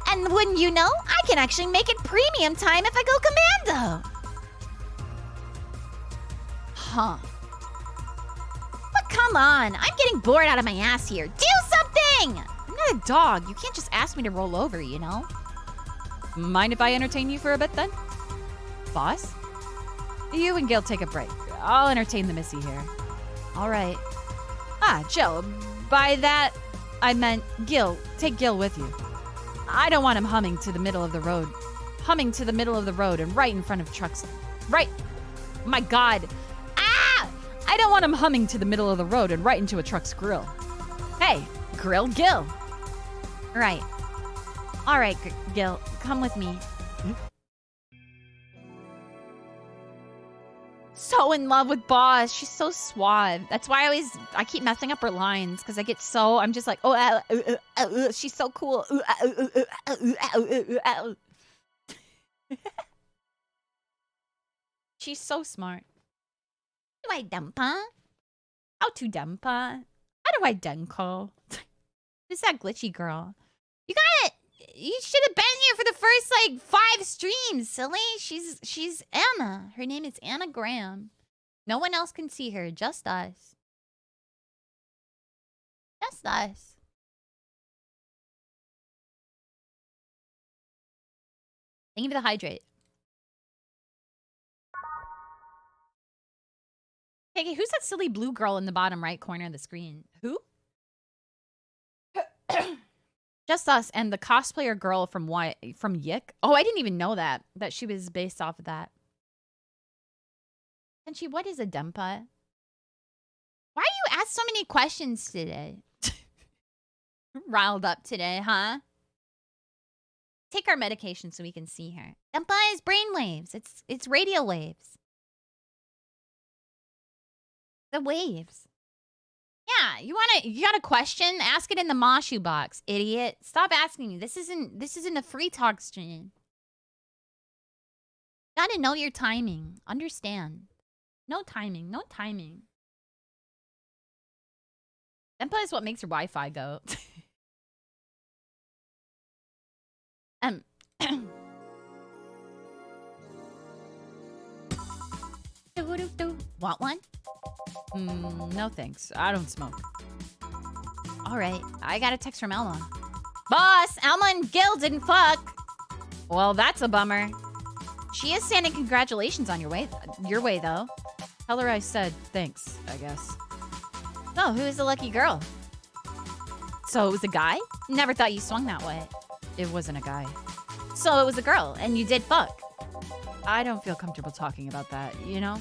And wouldn't you know, I can actually make it premium time if I go commando. Huh. But come on, I'm getting bored out of my ass here. Do something! I'm not a dog. You can't just ask me to roll over, you know? Mind if I entertain you for a bit then? Boss? You and Gil take a break. I'll entertain the missy here. All right. Ah, Joe, by that, I meant Gil. Take Gil with you. I don't want him humming to the middle of the road. Humming to the middle of the road and right in front of trucks. Right. My God. Ah! I don't want him humming to the middle of the road and right into a truck's grill. Hey, grill Gil. Right. All right, Gil, come with me. So in love with Boss. She's so suave. That's why I keep messing up her lines because I'm just like, she's so cool. She's so smart. How do I dumpa? How to dumpa? How do I dunko? Who's that glitchy girl? You got it. You should have been here for the first, 5 streams, silly. She's Anna. Her name is Anna Graham. No one else can see her, just us. Just us. Thank you for the hydrate. Okay, who's that silly blue girl in the bottom right corner of the screen? Who? Just us and the cosplayer girl from Yick. Oh, I didn't even know that she was based off of that. And what is a Dempa? Why do you ask so many questions today? Riled up today, huh? Take our medication so we can see her. Dempa is brainwaves. It's radio waves. The waves. Yeah, you got a question? Ask it in the Moshu box, idiot. Stop asking me. This isn't a free talk stream. Gotta know your timing. Understand. No timing. No timing. Dempa is what makes your Wi-Fi go. Want one? No thanks. I don't smoke. All right. I got a text from Elma. Boss, Elma and Gil didn't fuck. Well, that's a bummer. She is sending congratulations on your way though. Tell her I said thanks, I guess. Oh, who is the lucky girl? So it was a guy? Never thought you swung that way. It wasn't a guy. So it was a girl, and you did fuck. I don't feel comfortable talking about that, you know?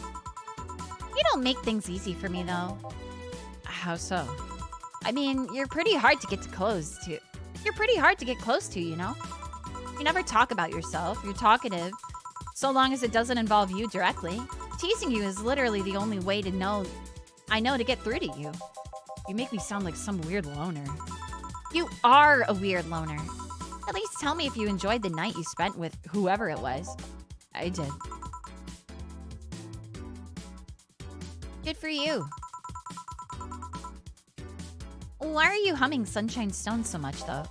You don't make things easy for me, though. How so? I mean, you're pretty hard to get close to. You're pretty hard to get close to, you know? You never talk about yourself. You're talkative. So long as it doesn't involve you directly. Teasing you is literally the only way to know... I know to get through to you. You make me sound like some weird loner. You are a weird loner. At least tell me if you enjoyed the night you spent with whoever it was. I did. Good for you. Why are you humming Sunshine Stone so much, though?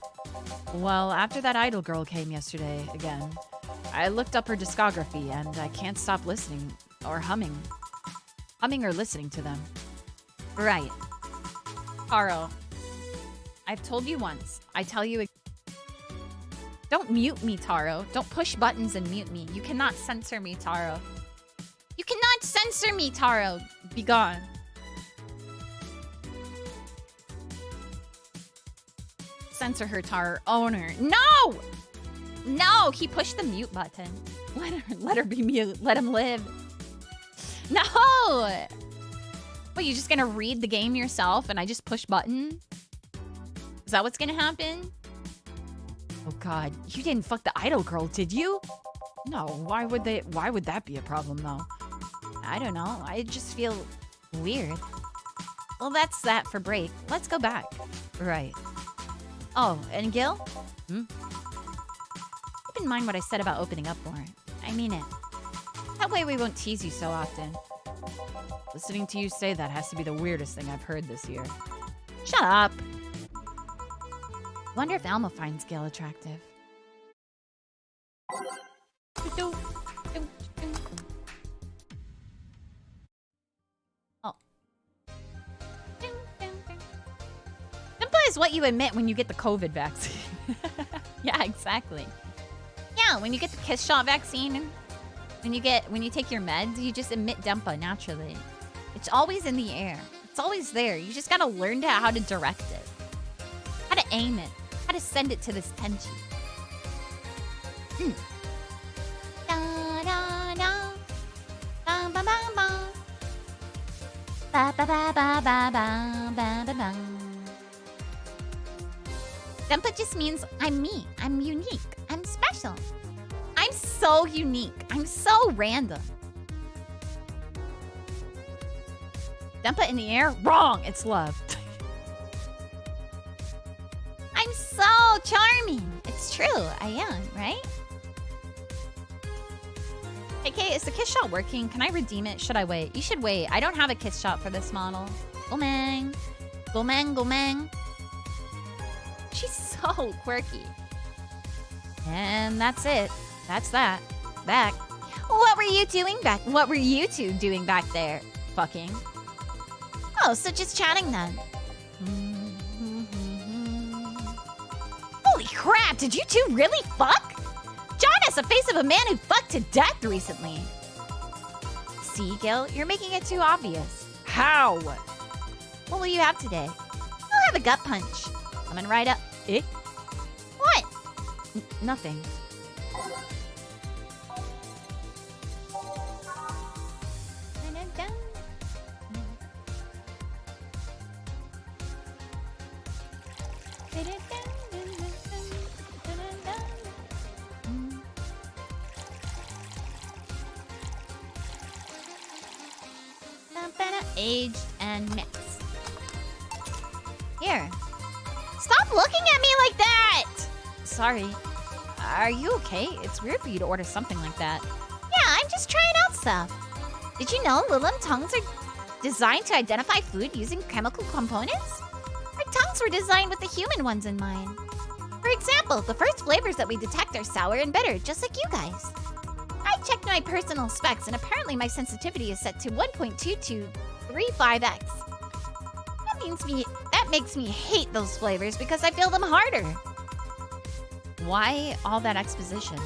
Well, after that idol girl came yesterday again, I looked up her discography and I can't stop listening or humming. Humming or listening to them. Right. Taro, I've told you once. I tell you again. Don't mute me, Taro. Don't push buttons and mute me. You cannot censor me, Taro. You cannot censor me, Taro. Be gone. Censor her, Taro. Owner. No! No! He pushed the mute button. Let her be mute. Let him live. No! What, you just gonna read the game yourself and I just push button? Is that what's gonna happen? Oh God, you didn't fuck the idol girl, did you? No, why would that be a problem, though? I don't know. I just feel weird. Well, that's that for break. Let's go back. Right. Oh, and Gil? Hmm? Keep in mind what I said about opening up more. I mean it. That way we won't tease you so often. Listening to you say that has to be the weirdest thing I've heard this year. Shut up. Wonder if Alma finds Gil attractive. Oh. Simple is what you admit when you get the COVID vaccine. Yeah, exactly. Yeah, when you get the kiss shot vaccine, when you take your meds, you just emit Dempa naturally. It's always in the air. It's always there. You just gotta learn how to direct it. How to aim it. How to send it to this tenchi. Da da da. Ba ba ba ba. Ba ba ba ba ba ba ba ba ba. Dempa just means I'm me. I'm unique. I'm special. I'm so unique. I'm so random. Dempa in the air? Wrong. It's love. I'm so charming. It's true. I am, right? KK, is the kiss shot working? Can I redeem it? Should I wait? You should wait. I don't have a kiss shot for this model. Gomang. Gomang, gomang. She's so quirky. And that's it. That's that. Back. What were you doing back? What were you two doing back there? Fucking. Oh, so just chatting then. Holy crap, did you two really fuck? John has the face of a man who fucked to death recently. See, Gil, you're making it too obvious. How? What will you have today? I'll have a gut punch. Coming right up. Eh? What? Nothing. Aged and mixed. Here. Stop looking at me like that! Sorry. Are you okay? It's weird for you to order something like that. Yeah, I'm just trying out stuff. Did you know Lilim tongues are designed to identify food using chemical components? Our tongues were designed with the human ones in mind. For example, the first flavors that we detect are sour and bitter, just like you guys. I checked my personal specs, and apparently my sensitivity is set to 1.2235x. That makes me hate those flavors because I feel them harder. Why all that exposition?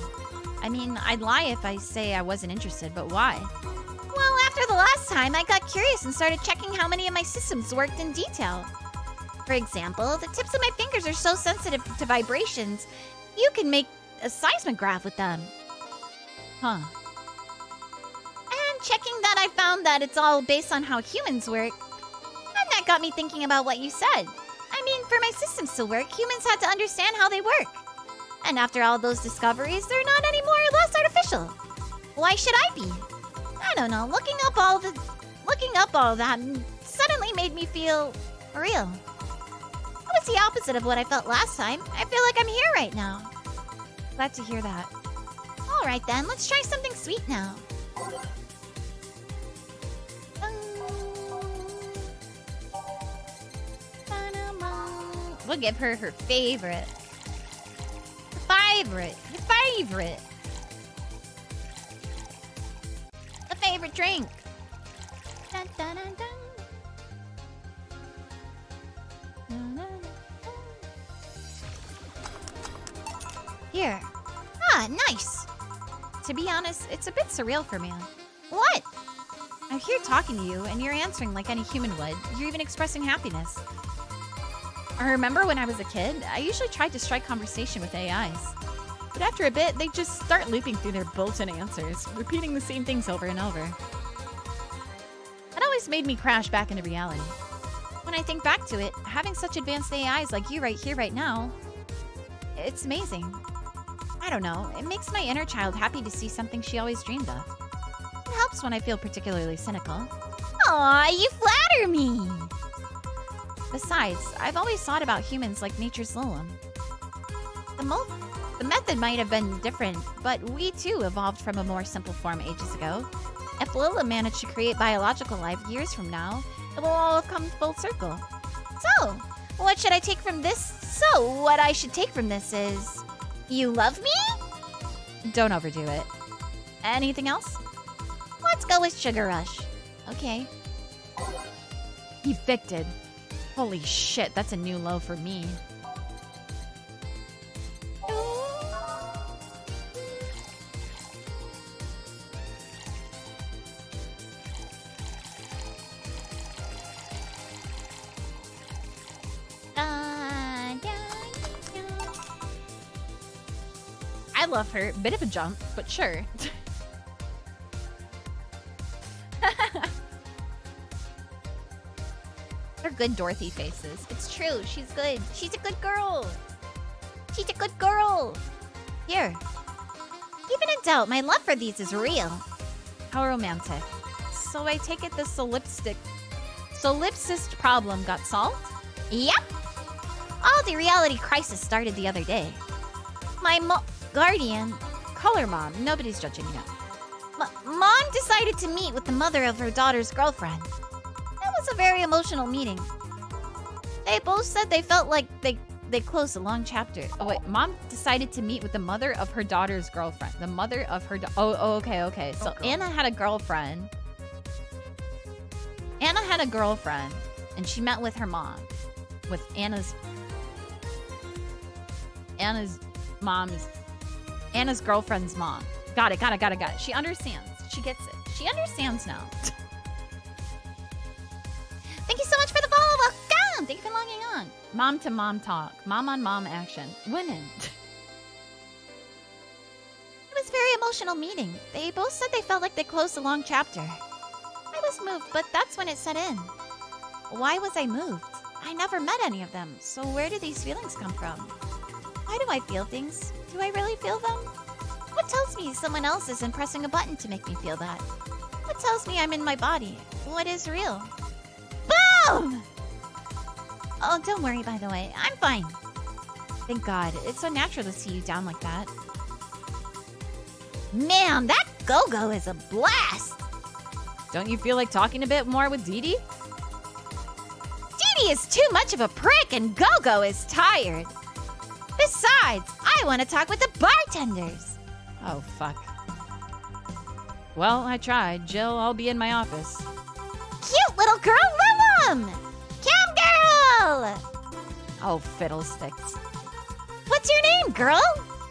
I mean, I'd lie if I say I wasn't interested, but why? Well, after the last time, I got curious and started checking how many of my systems worked in detail. For example, the tips of my fingers are so sensitive to vibrations, you can make a seismograph with them. Huh. And checking that, I found that it's all based on how humans work. And that got me thinking about what you said. I mean, for my systems to work, humans had to understand how they work. And after all those discoveries, they're not any more or less artificial. Why should I be? I don't know, looking up all that suddenly made me feel real. It was the opposite of what I felt last time. I feel like I'm here right now. Glad to hear that. All right then, let's try something sweet now. We'll give her her favorite. A favorite drink. Dun, dun, dun, dun. Here. Ah, nice. To be honest, it's a bit surreal for me. What? I'm here talking to you, and you're answering like any human would. You're even expressing happiness. I remember when I was a kid, I usually tried to strike conversation with AIs. But after a bit, they just start looping through their built-in answers, repeating the same things over and over. That always made me crash back into reality. When I think back to it, having such advanced AIs like you right here, right now, it's amazing. I don't know. It makes my inner child happy to see something she always dreamed of. It helps when I feel particularly cynical. Aw, you flatter me! Besides, I've always thought about humans like nature's Lilum. The method might have been different, but we too evolved from a more simple form ages ago. If Lilum managed to create biological life years from now, it will all have come full circle. So, what should I take from this? So, what I should take from this is... You love me? Don't overdo it. Anything else? Let's go with Sugar Rush. Okay. Evicted. Holy shit, that's a new low for me. I love her. Bit of a jump, but sure. They're good Dorothy faces. It's true. She's good. She's a good girl. She's a good girl. Here. Even in doubt, my love for these is real. How romantic. So I take it the solipsist problem got solved? Yep. All the reality crisis started the other day. My guardian, color mom, nobody's judging yet. Mom decided to meet with the mother of her daughter's girlfriend. It was a very emotional meeting. They both said they felt like they closed a long chapter. Oh wait, mom decided to meet with the mother of her daughter's girlfriend. The mother of her okay. So Anna had a girlfriend. Anna had a girlfriend, and she met with her mom. With Anna's girlfriend's mom. Got it. She understands. She gets it. She understands now. Thank you so much for the follow. Welcome. Thank you for logging on. Mom to mom talk. Mom on mom action. Women. It was a very emotional meeting. They both said they felt like they closed a long chapter. I was moved, but that's when it set in. Why was I moved? I never met any of them, so where do these feelings come from? Why do I feel things? Do I really feel them? What tells me someone else isn't pressing a button to make me feel that? What tells me I'm in my body? What is real? Boom! Oh, don't worry, by the way. I'm fine. Thank God. It's so natural to see you down like that. Man, that Go-Go is a blast! Don't you feel like talking a bit more with Dee Dee? Dee Dee is too much of a prick and Go-Go is tired. Besides, I want to talk with the bartenders. Oh, fuck. Well, I tried. Jill, I'll be in my office. Cute little girl Lilum! Cam girl! Oh, fiddlesticks. What's your name, girl?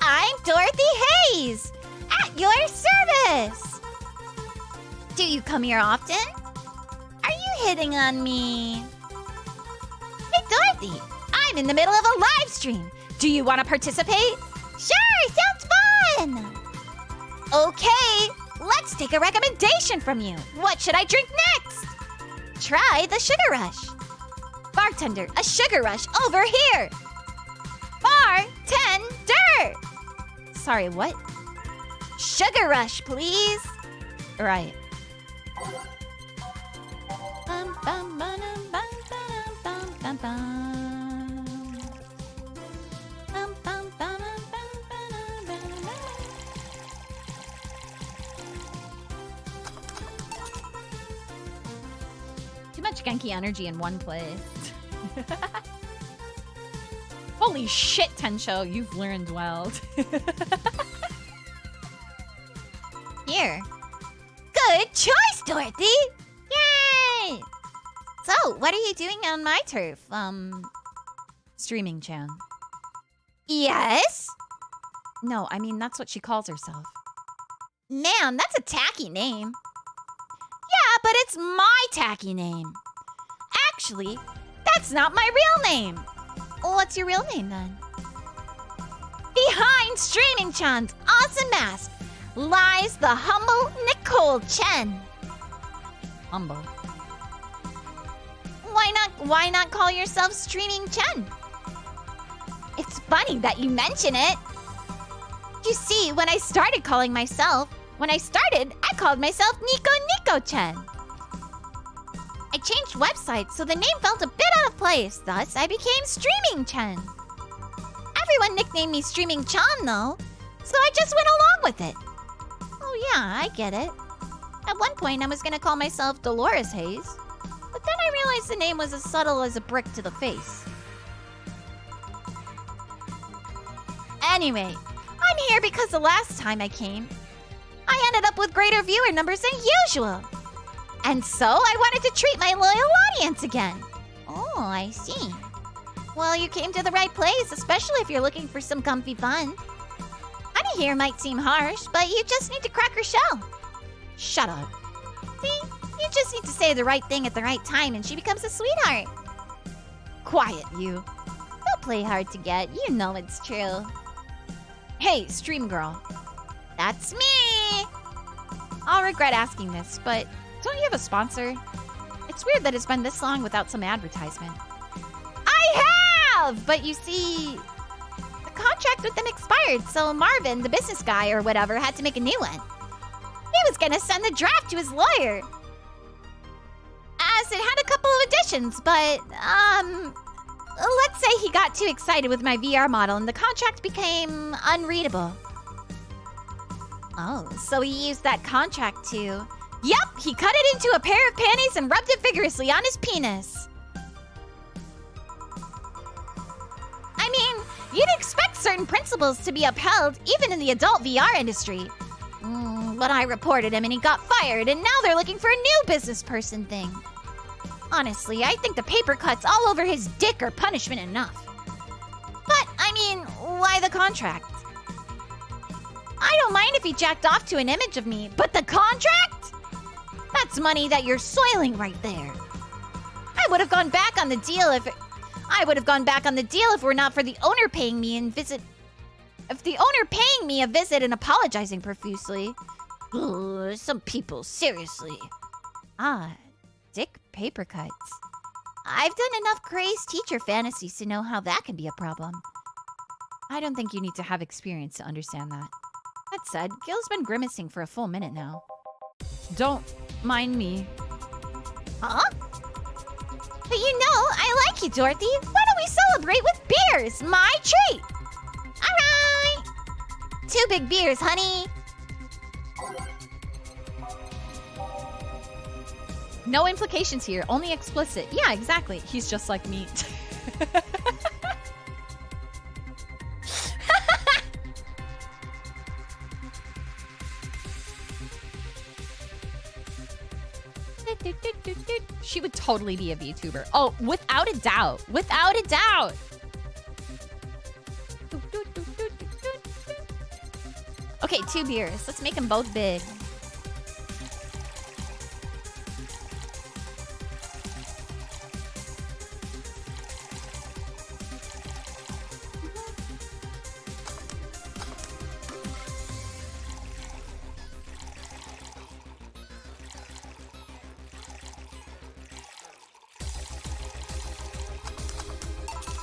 I'm Dorothy Hayes. At your service. Do you come here often? Are you hitting on me? Hey, Dorothy. I'm in the middle of a live stream. Do you want to participate? Sure, sounds fun! Okay, let's take a recommendation from you. What should I drink next? Try the Sugar Rush. Bartender, a Sugar Rush over here. Bartender! Sorry, what? Sugar Rush, please. Right. Bum, bum, ba-dum, bum, ba-dum, bum, bum, bum. Too much Genki energy in one place. Holy shit, Tensho, you've learned well. Here. Good choice, Dorothy! Yay! So, what are you doing on my turf? Streaming Chan. Yes? No, I mean, that's what she calls herself. Man, that's a tacky name. Yeah, but it's my tacky name. Actually, that's not my real name. What's your real name, then? Behind Streaming Chan's awesome mask lies the humble Nicole Chen. Humble. Why not call yourself Streaming Chen? It's funny that you mention it. You see, when I started, I called myself Nico Chen. I changed websites, so the name felt a bit out of place. Thus, I became Streaming Chen. Everyone nicknamed me Streaming Chan, though, so I just went along with it. Oh yeah, I get it. At one point, I was gonna call myself Dolores Hayes, but then I realized the name was as subtle as a brick to the face. Anyway, I'm here because the last time I came, I ended up with greater viewer numbers than usual. And so I wanted to treat my loyal audience again. Oh, I see. Well, you came to the right place, especially if you're looking for some comfy fun. Honey here might seem harsh, but you just need to crack her shell. Shut up. See, you just need to say the right thing at the right time and she becomes a sweetheart. Quiet, you. Don't play hard to get, you know it's true. Hey, stream girl. That's me! I'll regret asking this, but don't you have a sponsor? It's weird that it's been this long without some advertisement. I have! But you see, the contract with them expired, so Marvin, the business guy or whatever, had to make a new one. He was gonna send the draft to his lawyer, as it had a couple of additions, but, let's say he got too excited with my VR model and the contract became unreadable. Oh, so he used that contract to... Yep, he cut it into a pair of panties and rubbed it vigorously on his penis. I mean, you'd expect certain principles to be upheld even in the adult VR industry. But I reported him and he got fired, and now they're looking for a new business person thing. Honestly, I think the paper cuts all over his dick are punishment enough. But, I mean, why the contract? I don't mind if he jacked off to an image of me, but the contract? That's money that you're soiling right there. I would have gone back on the deal if it were not for the owner paying me a visit and apologizing profusely. Ugh, some people, seriously. Ah, dick paper cuts. I've done enough crazed teacher fantasies to know how that can be a problem. I don't think you need to have experience to understand that. That said, Gil's been grimacing for a full minute now. Don't mind me. Huh? But you know, I like you, Dorothy. Why don't we celebrate with beers? My treat! Alright! 2 big beers, honey. No implications here, only explicit. Yeah, exactly. He's just like me. She would totally be a VTuber. Oh, without a doubt. Without a doubt. Okay, 2 beers. Let's make them both big.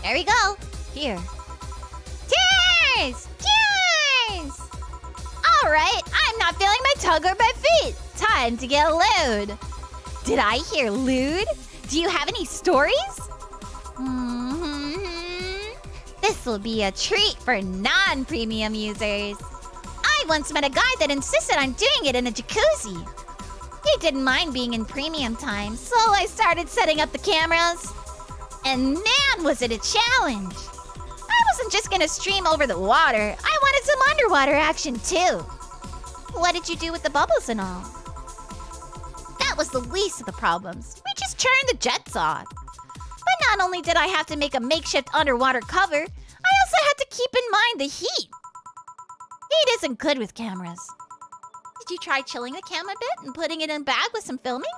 There we go. Here. Cheers! Cheers! Alright, I'm not feeling my tongue or my feet. Time to get lewd. Did I hear lewd? Do you have any stories? This will be a treat for non-premium users. I once met a guy that insisted on doing it in a jacuzzi. He didn't mind being in premium time, so I started setting up the cameras. And man, was it a challenge! I wasn't just gonna stream over the water, I wanted some underwater action too. What did you do with the bubbles and all? That was the least of the problems. We just turned the jets off. But not only did I have to make a makeshift underwater cover, I also had to keep in mind the heat. Heat isn't good with cameras. Did you try chilling the cam a bit and putting it in a bag with some filming?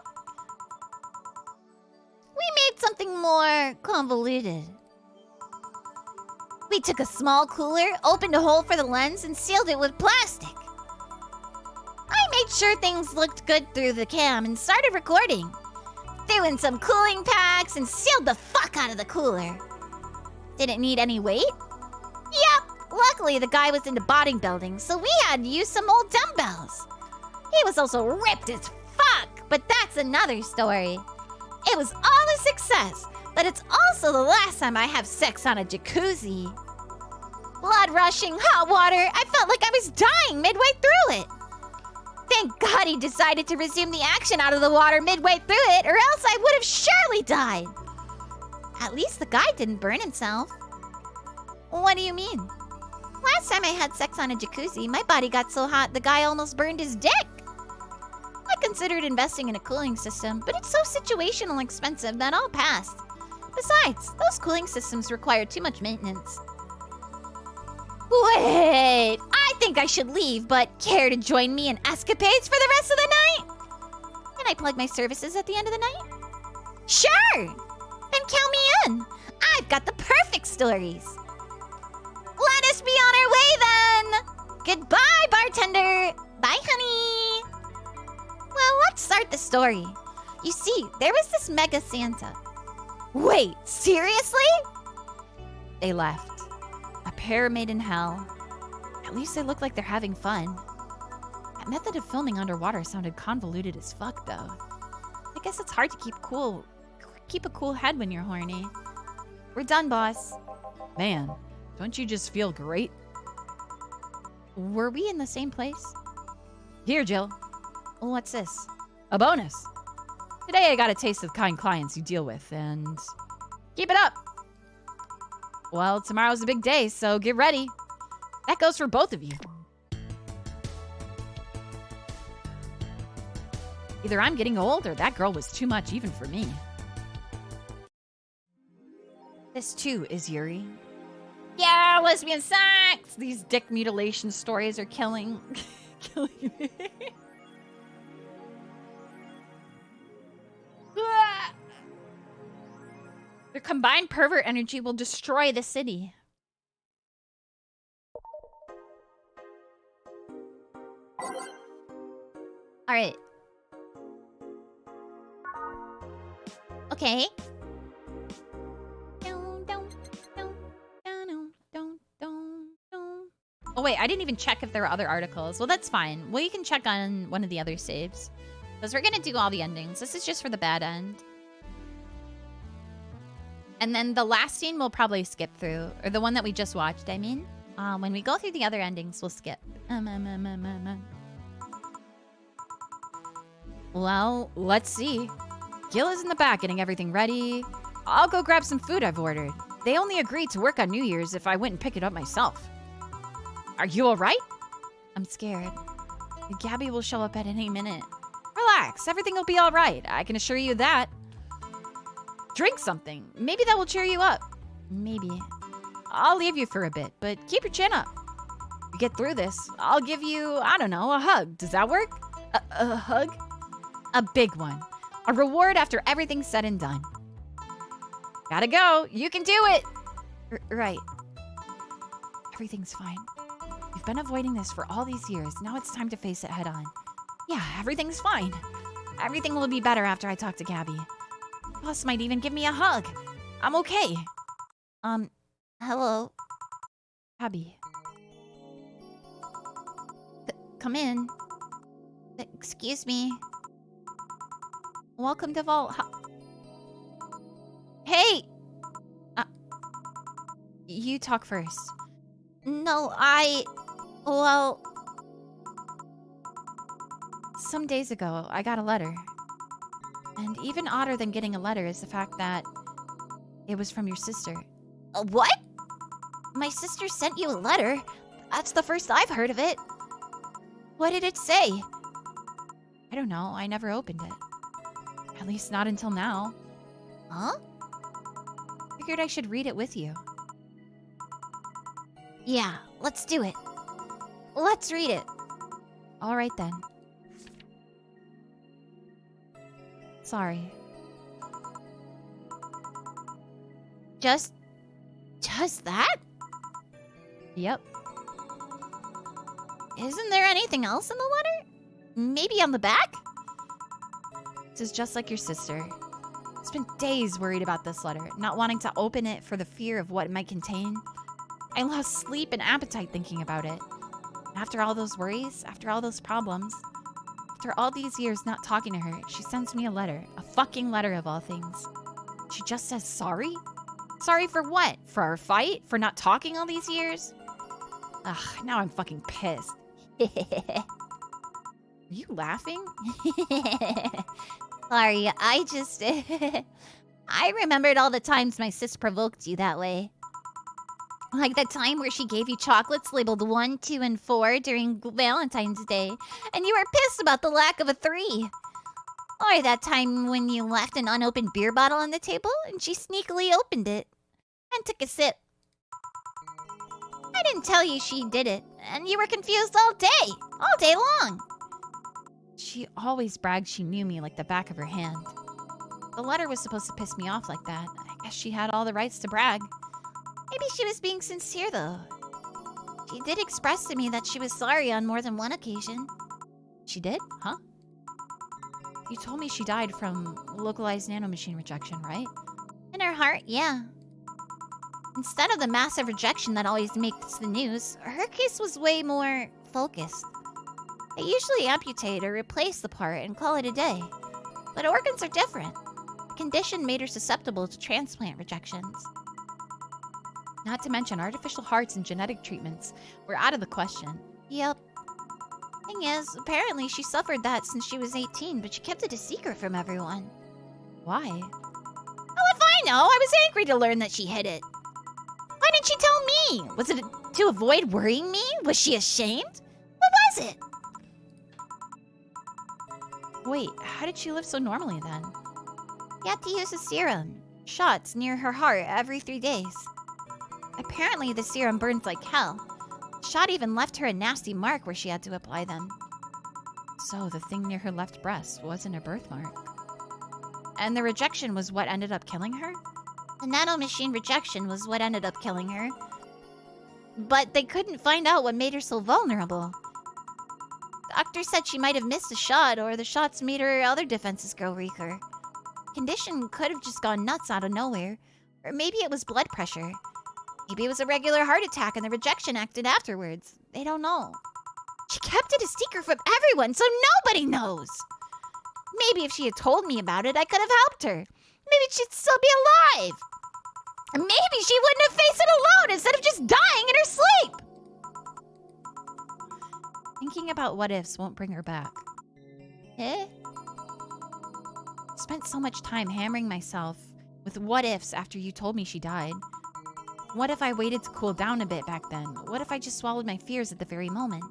We made something more convoluted. We took a small cooler, opened a hole for the lens, and sealed it with plastic. I made sure things looked good through the cam and started recording. Threw in some cooling packs and sealed the fuck out of the cooler. Did it need any weight? Yep, luckily Luckily, the guy was into bodybuilding, so we had to use some old dumbbells. He was also ripped as fuck, but that's another story. It was all a success, but it's also the last time I have sex on a jacuzzi. Blood rushing, hot water, I felt like I was dying midway through it. Thank God he decided to resume the action out of the water midway through it, or else I would have surely died. At least the guy didn't burn himself. What do you mean? Last time I had sex on a jacuzzi, my body got so hot the guy almost burned his dick. I considered investing in a cooling system, but it's so situational and expensive that I'll pass. Besides, those cooling systems require too much maintenance. Wait, I think I should leave, but care to join me in escapades for the rest of the night? Can I plug my services at the end of the night? Sure! Then count me in. I've got the perfect stories. Let us be on our way then. Goodbye, bartender. Bye, honey. Well, let's start the story. You see, there was this mega Santa. Wait, seriously? They left. A pair made in hell. At least they look like they're having fun. That method of filming underwater sounded convoluted as fuck, though. I guess it's hard to keep a cool head when you're horny. We're done, boss. Man, don't you just feel great? Were we in the same place? Here, Jill. What's this? A bonus. Today I got a taste of the kind clients you deal with, and keep it up. Well, tomorrow's a big day, so get ready. That goes for both of you. Either I'm getting old or that girl was too much even for me. This too is Yuri. Yeah, lesbian sex. These dick mutilation stories are killing me. Their combined pervert energy will destroy the city. All right. Okay. Oh wait, I didn't even check if there were other articles. Well, that's fine. Well, you can check on one of the other saves. Because we're gonna do all the endings. This is just for the bad end. And then the last scene we'll probably skip through. Or the one that we just watched, I mean. When we go through the other endings, we'll skip. Well, let's see. Gil is in the back getting everything ready. I'll go grab some food I've ordered. They only agreed to work on New Year's if I went and pick it up myself. Are you alright? I'm scared. Gabby will show up at any minute. Relax, everything will be alright. I can assure you that. Drink something. Maybe that will cheer you up. Maybe. I'll leave you for a bit, but keep your chin up. If you get through this, I'll give you, I don't know, a hug. Does that work? A hug? A big one. A reward after everything's said and done. Gotta go. You can do it. Right. Everything's fine. You've been avoiding this for all these years. Now it's time to face it head on. Yeah, everything's fine. Everything will be better after I talk to Gabby. Boss might even give me a hug. I'm okay. Hello. Gabby. Come in. Excuse me. Welcome to Vault. Hey! You talk first. No, well... Some days ago, I got a letter. And even odder than getting a letter is the fact that it was from your sister. What? My sister sent you a letter? That's the first I've heard of it. What did it say? I don't know. I never opened it. At least not until now. Huh? Figured I should read it with you. Yeah, let's do it. Let's read it. All right then. Sorry. Just that? Yep. Isn't there anything else in the letter? Maybe on the back? This is just like your sister. Spent days worried about this letter, not wanting to open it for the fear of what it might contain. I lost sleep and appetite thinking about it. After all those worries, after all those problems, after all these years not talking to her, she sends me a letter. A fucking letter of all things. She just says sorry? Sorry for what? For our fight? For not talking all these years? Ugh, now I'm fucking pissed. Are you laughing? Sorry, I just... I remembered all the times my sis provoked you that way. Like the time where she gave you chocolates labeled 1, 2, and 4 during Valentine's Day, and you were pissed about the lack of a 3. Or that time when you left an unopened beer bottle on the table, and she sneakily opened it and took a sip. I didn't tell you she did it, and you were confused all day long. She always bragged she knew me like the back of her hand. The letter was supposed to piss me off like that. I guess she had all the rights to brag. Maybe she was being sincere, though. She did express to me that she was sorry on more than one occasion. She did? Huh? You told me she died from localized nanomachine rejection, right? In her heart, yeah. Instead of the massive rejection that always makes the news, her case was way more focused. They usually amputate or replace the part and call it a day. But organs are different. The condition made her susceptible to transplant rejections. Not to mention artificial hearts and genetic treatments were out of the question. Yep. Thing is, apparently she suffered that since she was 18, but she kept it a secret from everyone. Why? Oh, if I know! I was angry to learn that she hid it. Why didn't she tell me? Was it to avoid worrying me? Was she ashamed? What was it? Wait, how did she live so normally then? You had to use a serum. Shots near her heart every 3 days. Apparently the serum burns like hell. Shot even left her a nasty mark where she had to apply them. So the thing near her left breast wasn't a birthmark. And the rejection was what ended up killing her? The nanomachine rejection was what ended up killing her. But they couldn't find out what made her so vulnerable. Doctor said she might have missed a shot, or the shots made her other defenses grow weaker. Condition could have just gone nuts out of nowhere. Or maybe it was blood pressure. Maybe it was a regular heart attack and the rejection acted afterwards. They don't know. She kept it a secret from everyone, so nobody knows. Maybe if she had told me about it, I could have helped her. Maybe she'd still be alive. Or maybe she wouldn't have faced it alone instead of just dying in her sleep. Thinking about what ifs won't bring her back. Eh? Spent so much time hammering myself with what ifs after you told me she died. What if I waited to cool down a bit back then? What if I just swallowed my fears at the very moment?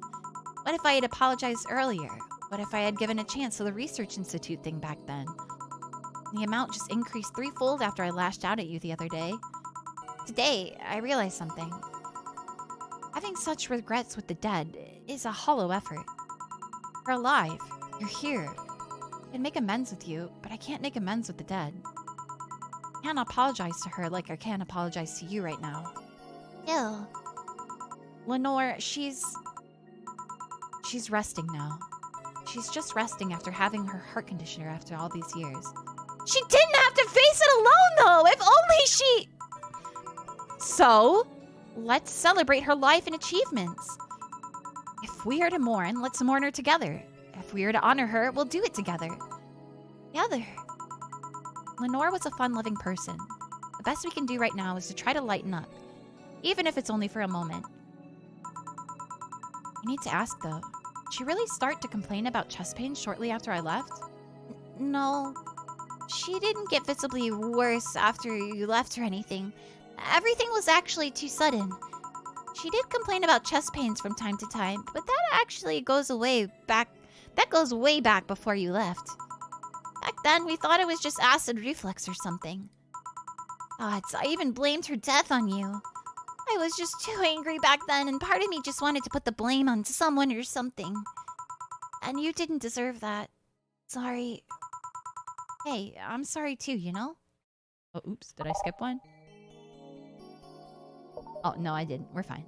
What if I had apologized earlier? What if I had given a chance to the Research Institute thing back then? The amount just increased threefold after I lashed out at you the other day. Today, I realized something. Having such regrets with the dead is a hollow effort. You're alive. You're here. I can make amends with you, but I can't make amends with the dead. I can't apologize to her like I can't apologize to you right now. Ew. Lenore, she's resting now. She's just resting after having her heart conditioner after all these years. She didn't have to face it alone, though! If only she... So, let's celebrate her life and achievements. If we are to mourn, let's mourn her together. If we are to honor her, we'll do it together. Together. Lenore was a fun-loving person. The best we can do right now is to try to lighten up, even if it's only for a moment. I need to ask, though, did she really start to complain about chest pains shortly after I left? No. She didn't get visibly worse after you left or anything. Everything was actually too sudden. She did complain about chest pains from time to time, but that actually goes way back before you left. Back then, we thought it was just acid reflux or something. Gods, I even blamed her death on you. I was just too angry back then, and part of me just wanted to put the blame on someone or something. And you didn't deserve that. Sorry. Hey, I'm sorry too, you know? Oh, oops, did I skip one? Oh, no, I didn't. We're fine.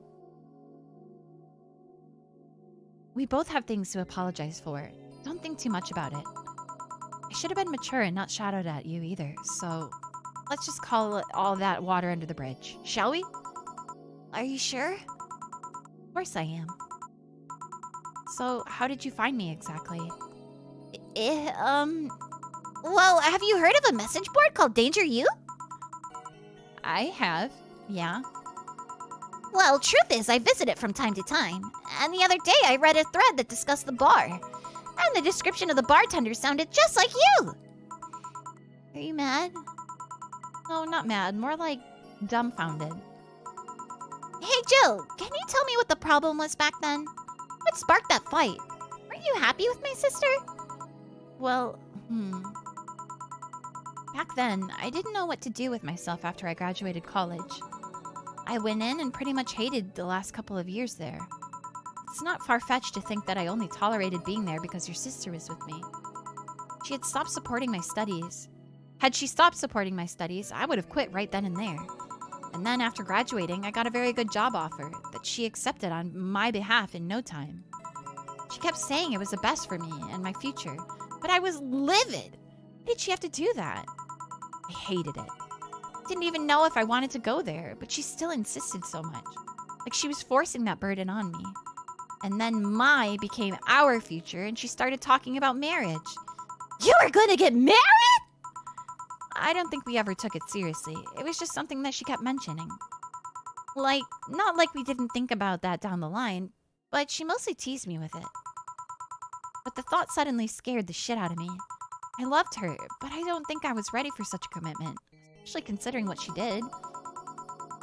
We both have things to apologize for. Don't think too much about it. I should have been mature and not shadowed at you either, so let's just call all that water under the bridge, shall we? Are you sure? Of course I am. So, how did you find me exactly? Well, have you heard of a message board called Danger U? I have, yeah. Well, truth is, I visit it from time to time. And the other day, I read a thread that discussed the bar. And the description of the bartender sounded just like you! Are you mad? No, not mad. More like dumbfounded. Hey, Jill, can you tell me what the problem was back then? What sparked that fight? Weren't you happy with my sister? Well, Back then, I didn't know what to do with myself after I graduated college. I went in and pretty much hated the last couple of years there. It's not far-fetched to think that I only tolerated being there because your sister was with me. She had stopped supporting my studies. Had she stopped supporting my studies, I would have quit right then and there. And then after graduating, I got a very good job offer that she accepted on my behalf in no time. She kept saying it was the best for me and my future, but I was livid. Why did she have to do that? I hated it. Didn't even know if I wanted to go there, but she still insisted so much. Like she was forcing that burden on me. And then my became our future, and she started talking about marriage. You were gonna get married?! I don't think we ever took it seriously. It was just something that she kept mentioning. Like, not like we didn't think about that down the line, but she mostly teased me with it. But the thought suddenly scared the shit out of me. I loved her, but I don't think I was ready for such a commitment, especially considering what she did.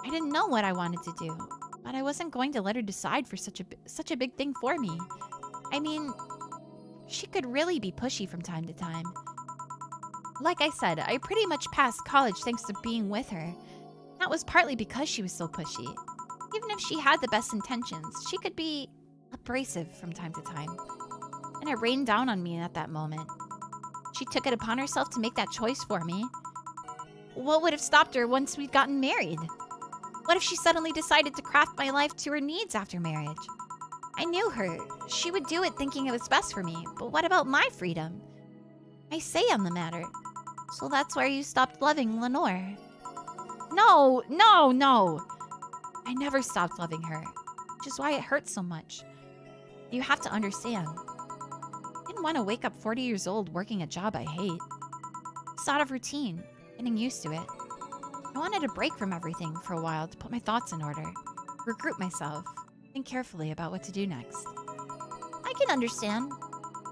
I didn't know what I wanted to do, but I wasn't going to let her decide for such a big thing for me. I mean, she could really be pushy from time to time. Like I said, I pretty much passed college thanks to being with her. That was partly because she was so pushy. Even if she had the best intentions, she could be abrasive from time to time. And it rained down on me at that moment. She took it upon herself to make that choice for me. What would have stopped her once we'd gotten married? What if she suddenly decided to craft my life to her needs after marriage? I knew her. She would do it thinking it was best for me, but what about my freedom? I say on the matter. So that's where you stopped loving Lenore. No! I never stopped loving her, which is why it hurts so much. You have to understand. I didn't want to wake up 40 years old working a job I hate. It's out of routine, getting used to it. I wanted a break from everything for a while to put my thoughts in order, regroup myself, think carefully about what to do next. I can understand.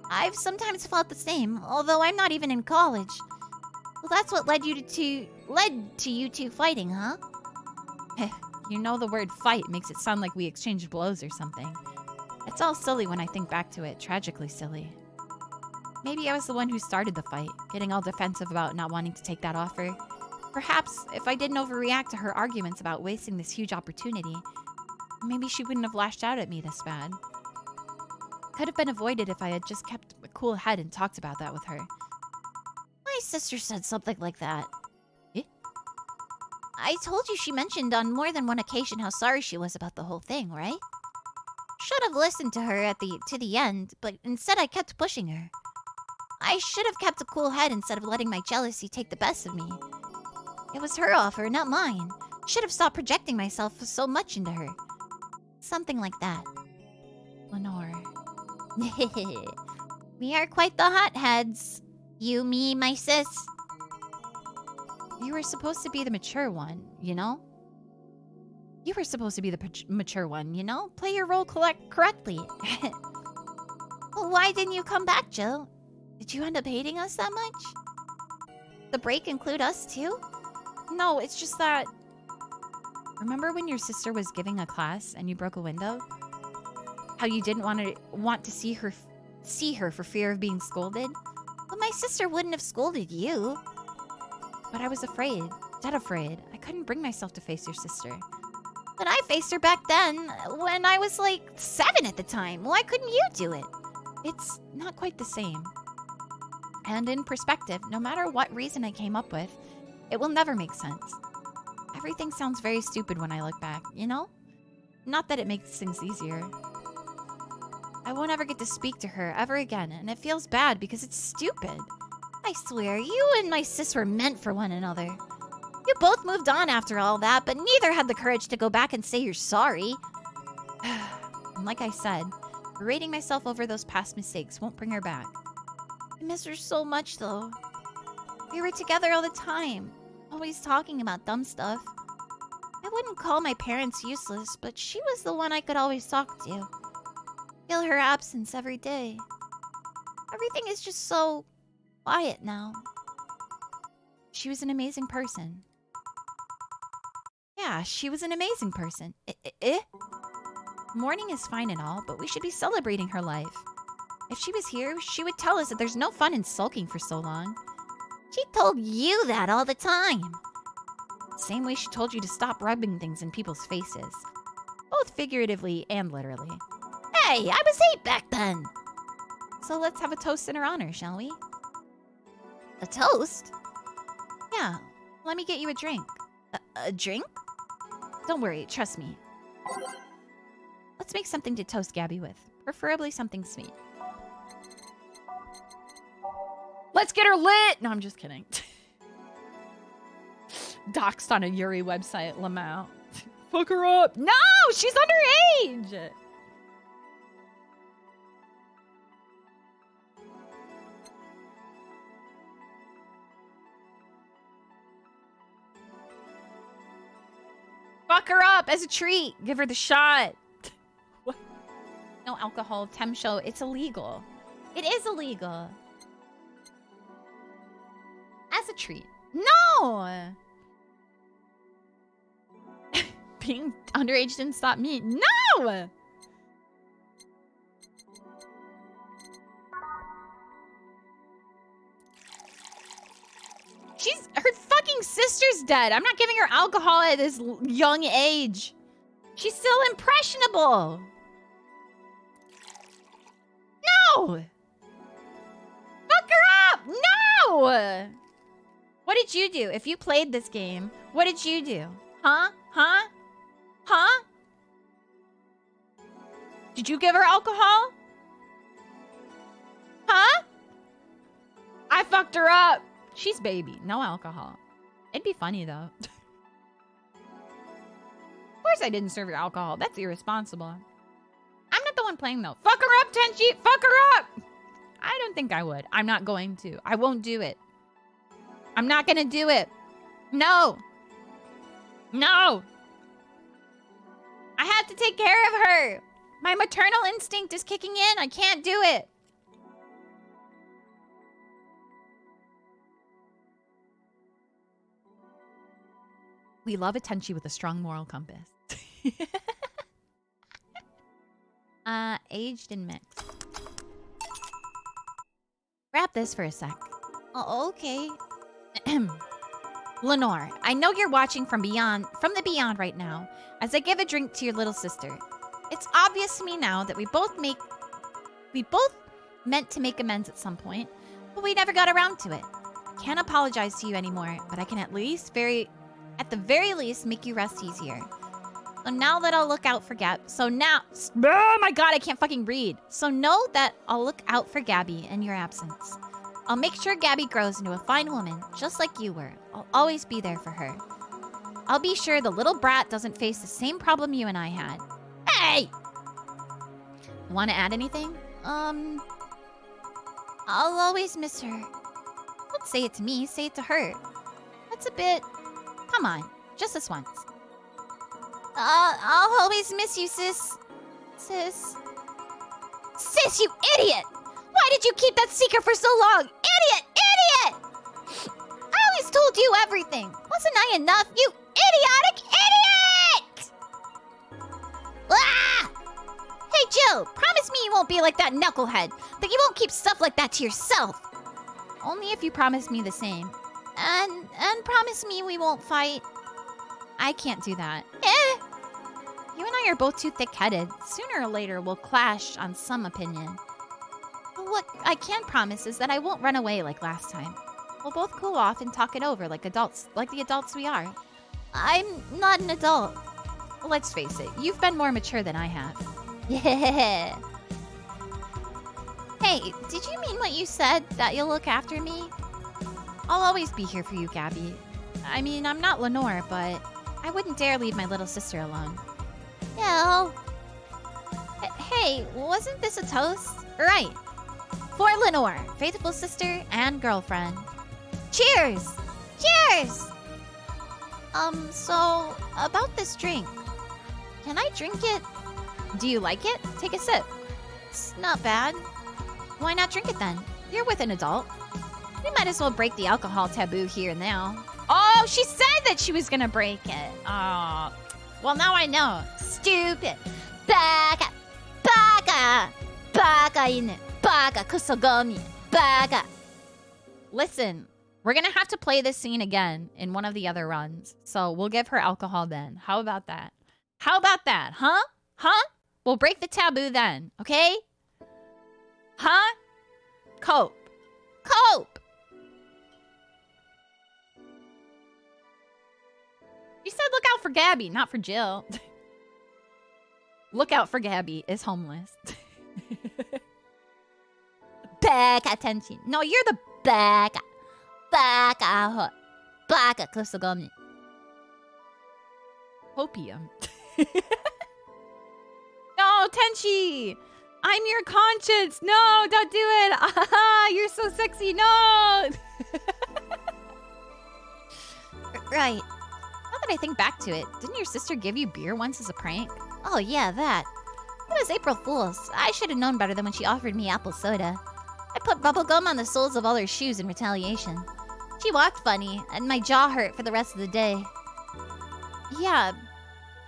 I've sometimes felt the same, although I'm not even in college. Well, that's what led to you two fighting, huh? You know the word fight makes it sound like we exchanged blows or something. It's all silly when I think back to it, tragically silly. Maybe I was the one who started the fight, getting all defensive about not wanting to take that offer. Perhaps if I didn't overreact to her arguments about wasting this huge opportunity, maybe she wouldn't have lashed out at me this bad. Could have been avoided if I had just kept a cool head and talked about that with her. My sister said something like that. Eh? I told you she mentioned on more than one occasion how sorry she was about the whole thing, right? Should have listened to her to the end, but instead I kept pushing her. I should have kept a cool head instead of letting my jealousy take the best of me. It was her offer, not mine. Should have stopped projecting myself so much into her. Something like that. Lenore. We are quite the hotheads. You, me, my sis. You were supposed to be the mature one, you know? You were supposed to be the mature one, you know? Play your role correctly. Well, why didn't you come back, Jill? Did you end up hating us that much? The break include us too? No, it's just that... Remember when your sister was giving a class and you broke a window? How you didn't want to see her for fear of being scolded? But my sister wouldn't have scolded you. But I was afraid. Dead afraid. I couldn't bring myself to face your sister. But I faced her back then, when I was like 7 at the time. Why couldn't you do it? It's not quite the same. And in perspective, no matter what reason I came up with, it will never make sense. Everything sounds very stupid when I look back, you know? Not that it makes things easier. I won't ever get to speak to her ever again, and it feels bad because it's stupid. I swear, you and my sis were meant for one another. You both moved on after all that, but neither had the courage to go back and say you're sorry. And like I said, berating myself over those past mistakes won't bring her back. I miss her so much, though. We were together all the time, always talking about dumb stuff. I wouldn't call my parents useless, but she was the one I could always talk to. Feel her absence every day. Everything is just so quiet now. She was an amazing person. Yeah, she was an amazing person. Mourning is fine and all, but we should be celebrating her life. If she was here, she would tell us that there's no fun in sulking for so long. She told you that all the time. Same way she told you to stop rubbing things in people's faces. Both figuratively and literally. Hey, I was 8 back then. So let's have a toast in her honor, shall we? A toast? Yeah, let me get you a drink. A drink? Don't worry, trust me. Let's make something to toast Gabby with. Preferably something sweet. Let's get her lit! No, I'm just kidding. Doxed on a Yuri website, Lamau. Fuck her up. No, she's underage! Fuck her up as a treat. Give her the shot. What? No alcohol, Temsho. It's illegal. It is illegal. As a treat. No! Being underage didn't stop me. No! Her fucking sister's dead. I'm not giving her alcohol at this young age. She's still impressionable. No! Fuck her up! No! What did you do? If you played this game, what did you do? Huh? Huh? Huh? Did you give her alcohol? Huh? I fucked her up. She's baby. No alcohol. It'd be funny, though. Of course I didn't serve her alcohol. That's irresponsible. I'm not the one playing, though. Fuck her up, Tenchi! Fuck her up! I don't think I would. I'm not going to. I won't do it. I'm not gonna do it. No. No. I have to take care of her. My maternal instinct is kicking in. I can't do it. We love a Tenchi with a strong moral compass. Aged and mixed. Wrap this for a sec. Oh, okay. Lenore, I know you're watching from the beyond right now, as I give a drink to your little sister. It's obvious to me now that we both meant to make amends at some point, but we never got around to it. I can't apologize to you anymore, but I can at the very least make you rest easier. So now that I'll look out for oh my god, I can't fucking read. So know that I'll look out for Gabby in your absence. I'll make sure Gabby grows into a fine woman, just like you were. I'll always be there for her. I'll be sure the little brat doesn't face the same problem you and I had. Hey! Want to add anything? I'll always miss her. Don't say it to me, say it to her. That's a bit... Come on, just this once. I'll always miss you, sis. Sis, you idiot! Why did you keep that secret for so long? Idiot! I always told you everything. Wasn't I enough, you idiotic idiot? Ah! Hey, Jill, promise me you won't be like that knucklehead. That you won't keep stuff like that to yourself. Only if you promise me the same. And promise me we won't fight. I can't do that. You and I are both too thick-headed. Sooner or later, we'll clash on some opinion. But what I can promise is that I won't run away like last time. We'll both cool off and talk it over like the adults we are. I'm not an adult. Let's face it, you've been more mature than I have. Yeah. Hey, did you mean what you said, that you'll look after me? I'll always be here for you, Gabby. I mean, I'm not Lenore, but I wouldn't dare leave my little sister alone. Yeah. Hey, wasn't this a toast? Right. For Lenore, faithful sister and girlfriend. Cheers! Cheers! So, about this drink. Can I drink it? Do you like it? Take a sip. It's not bad. Why not drink it then? You're with an adult. We might as well break the alcohol taboo here and now. Oh, she said that she was gonna break it. Oh, well, now I know. Stupid. Baka. Baka. Baka inu. Baka kusogami. Baka. Listen, we're gonna have to play this scene again in one of the other runs. So we'll give her alcohol then. How about that? How about that? Huh? Huh? We'll break the taboo then, okay? Huh? Cope. Cope! You said look out for Gabby, not for Jill. Look out for Gabby is homeless. Back attention. No, you're the back. Back out. Back at Kusogami. Opium. No, Tenchi! I'm your conscience! No, don't do it! Ah, you're so sexy! No! Right. Now that I think back to it, didn't your sister give you beer once as a prank? Oh, yeah, that. It was April Fool's. I should have known better than when she offered me apple soda. I put bubblegum on the soles of all her shoes in retaliation. She walked funny, and my jaw hurt for the rest of the day. Yeah,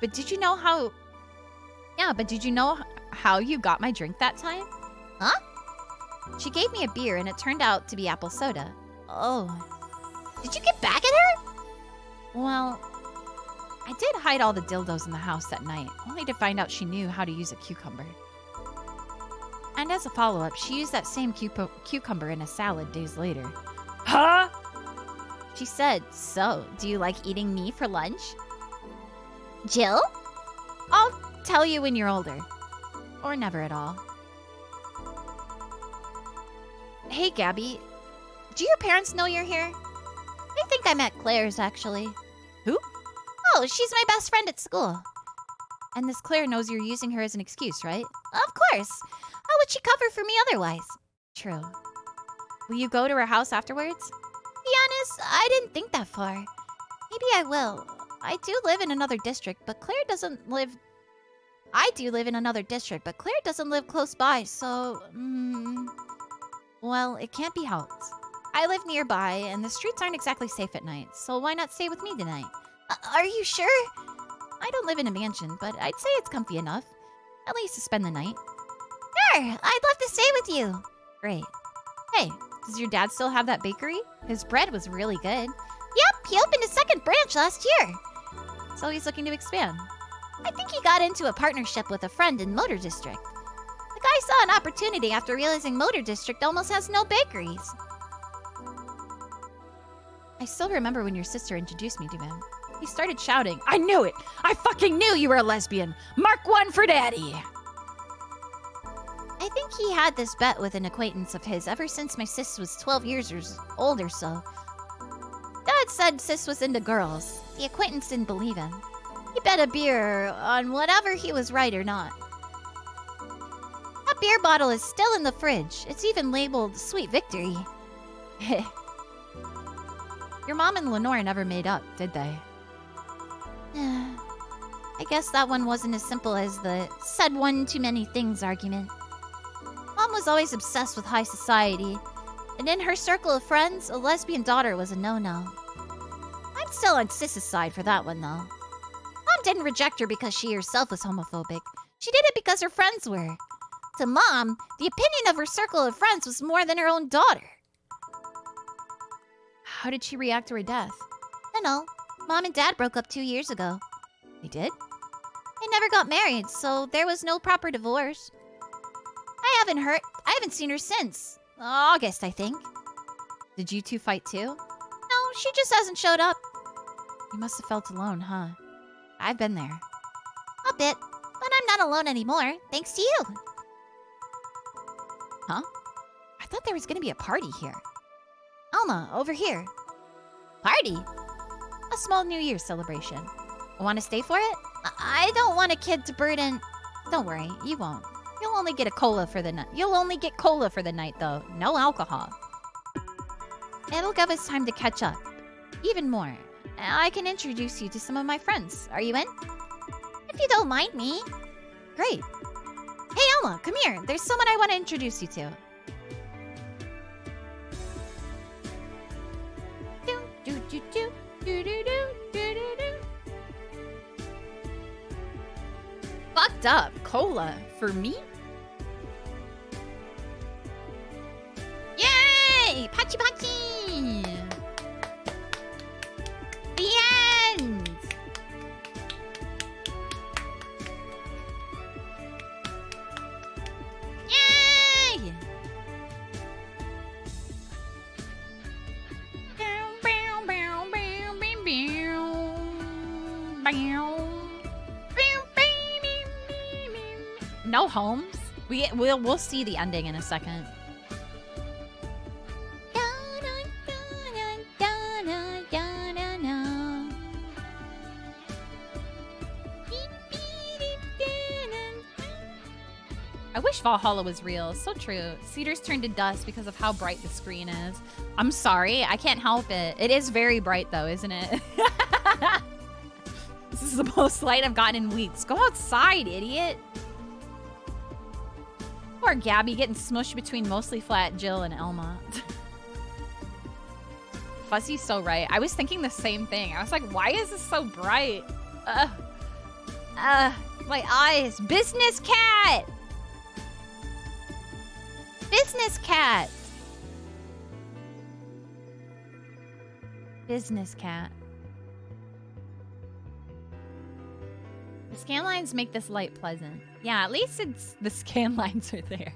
but did you know how... Yeah, but did you know how you got my drink that time? Huh? She gave me a beer, and it turned out to be apple soda. Oh. Did you get back at her? Well, I did hide all the dildos in the house that night, only to find out she knew how to use a cucumber. And as a follow-up, she used that same cucumber in a salad days later. Huh? She said, so, do you like eating me for lunch? Jill? I'll tell you when you're older. Or never at all. Hey, Gabby. Do your parents know you're here? I think I'm at Claire's, actually. Who? Oh, she's my best friend at school. And this Claire knows you're using her as an excuse, right? Of course. How would she cover for me otherwise? True. Will you go to her house afterwards? To be honest, I didn't think that far. Maybe I will. I do live in another district, but Claire doesn't live... I do live in another district, but Claire doesn't live close by, so... Well, it can't be helped. I live nearby, and the streets aren't exactly safe at night, so why not stay with me tonight? Are you sure? I don't live in a mansion, but I'd say it's comfy enough. At least to spend the night. Sure, I'd love to stay with you. Great. Hey, does your dad still have that bakery? His bread was really good. Yep, he opened a second branch last year. So he's looking to expand. I think he got into a partnership with a friend in Motor District. The guy saw an opportunity after realizing Motor District almost has no bakeries. I still remember when your sister introduced me to him. He started shouting, I knew it! I fucking knew you were a lesbian! Mark one for Daddy! I think he had this bet with an acquaintance of his ever since my sis was 12 years old or so. Dad said sis was into girls. The acquaintance didn't believe him. He bet a beer on whatever he was right or not. That beer bottle is still in the fridge. It's even labeled Sweet Victory. Your mom and Lenore never made up, did they? I guess that one wasn't as simple as the said one too many things argument. Mom was always obsessed with high society, and in her circle of friends, a lesbian daughter was a no-no. I'm still on Sis's side for that one, though. Mom didn't reject her because she herself was homophobic. She did it because her friends were. To Mom, the opinion of her circle of friends was more than her own daughter. How did she react to her death? I know. Mom and Dad broke up 2 years ago. They did? They never got married, so there was no proper divorce. I haven't seen her since. August, I think. Did you two fight too? No, she just hasn't showed up. You must have felt alone, huh? I've been there. A bit, but I'm not alone anymore, thanks to you. Huh? I thought there was gonna be a party here. Alma, over here. Party? A small New Year's celebration. Want to stay for it? I don't want a kid to burden... Don't worry, you won't. You'll only get a cola for the night. You'll only get cola for the night, though. No alcohol. It'll give us time to catch up. Even more. I can introduce you to some of my friends. Are you in? If you don't mind me. Great. Hey, Elma, come here. There's someone I want to introduce you to. Do, do, do, do, do, do, do, do, do, do. Fucked up. Cola. For me? Yay! Pachi Pachi! The end! Yay! No homes? We'll see the ending in a second. I wish Valhalla was real. So true. Cedars turned to dust because of how bright the screen is. I'm sorry. I can't help it. It is very bright, though, isn't it? This is the most light I've gotten in weeks. Go outside, idiot. Poor Gabby getting smushed between mostly flat Jill and Elma. Fuzzy's so right. I was thinking the same thing. I was like, why is this so bright? My eyes. Business cat! Business cat! Business cat. The scan lines make this light pleasant. Yeah, at least it's the scan lines are there.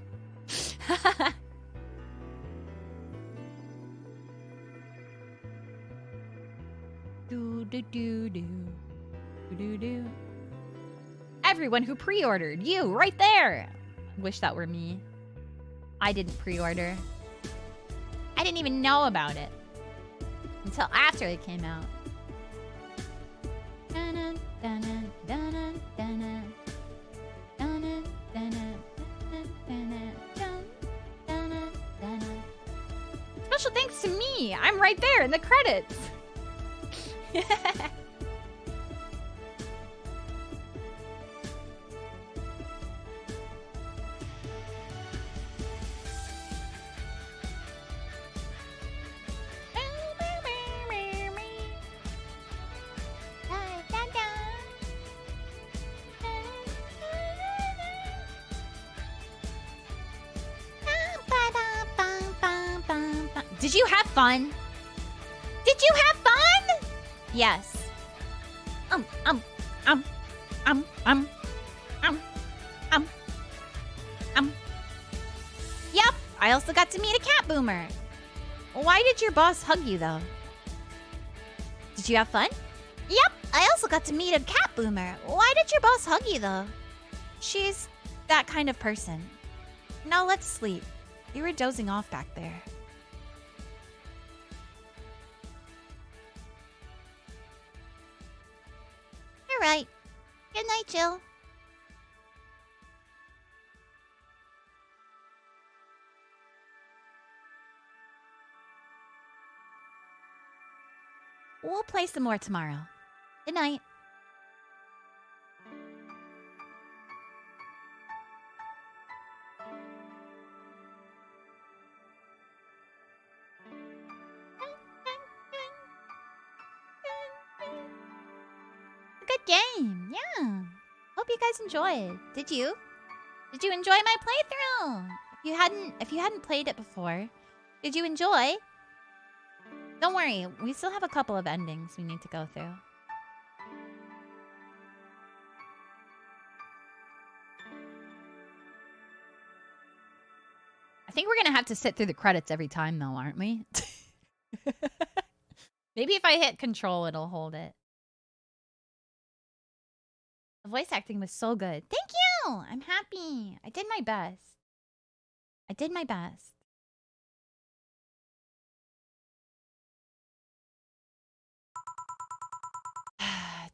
Do do do do do do do. Everyone who pre-ordered, you right there. I wish that were me. I didn't pre-order. I didn't even know about it until after it came out. Dun-dun, dun-dun, dun-dun, dun-dun. Dun-dun, dun-dun, dun-dun, dun-dun, dun-dun, dun-dun. Special thanks to me. I'm right there in the credits. Did you have fun? Did you have fun? Yes. Um. Yep. I also got to meet a cat boomer. Why did your boss hug you though? Did you have fun? Yep. I also got to meet a cat boomer. Why did your boss hug you though? She's that kind of person. Now let's sleep. You were dozing off back there. All right. Good night, Jill. We'll play some more tomorrow. Good night. Good game. Yeah. Hope you guys enjoyed. Did you? Did you enjoy my playthrough? If you hadn't played it before, did you enjoy? Don't worry, we still have a couple of endings we need to go through. I think we're gonna have to sit through the credits every time though, aren't we? Maybe if I hit control, it'll hold it. The voice acting was so good. Thank you! I'm happy. I did my best. I did my best.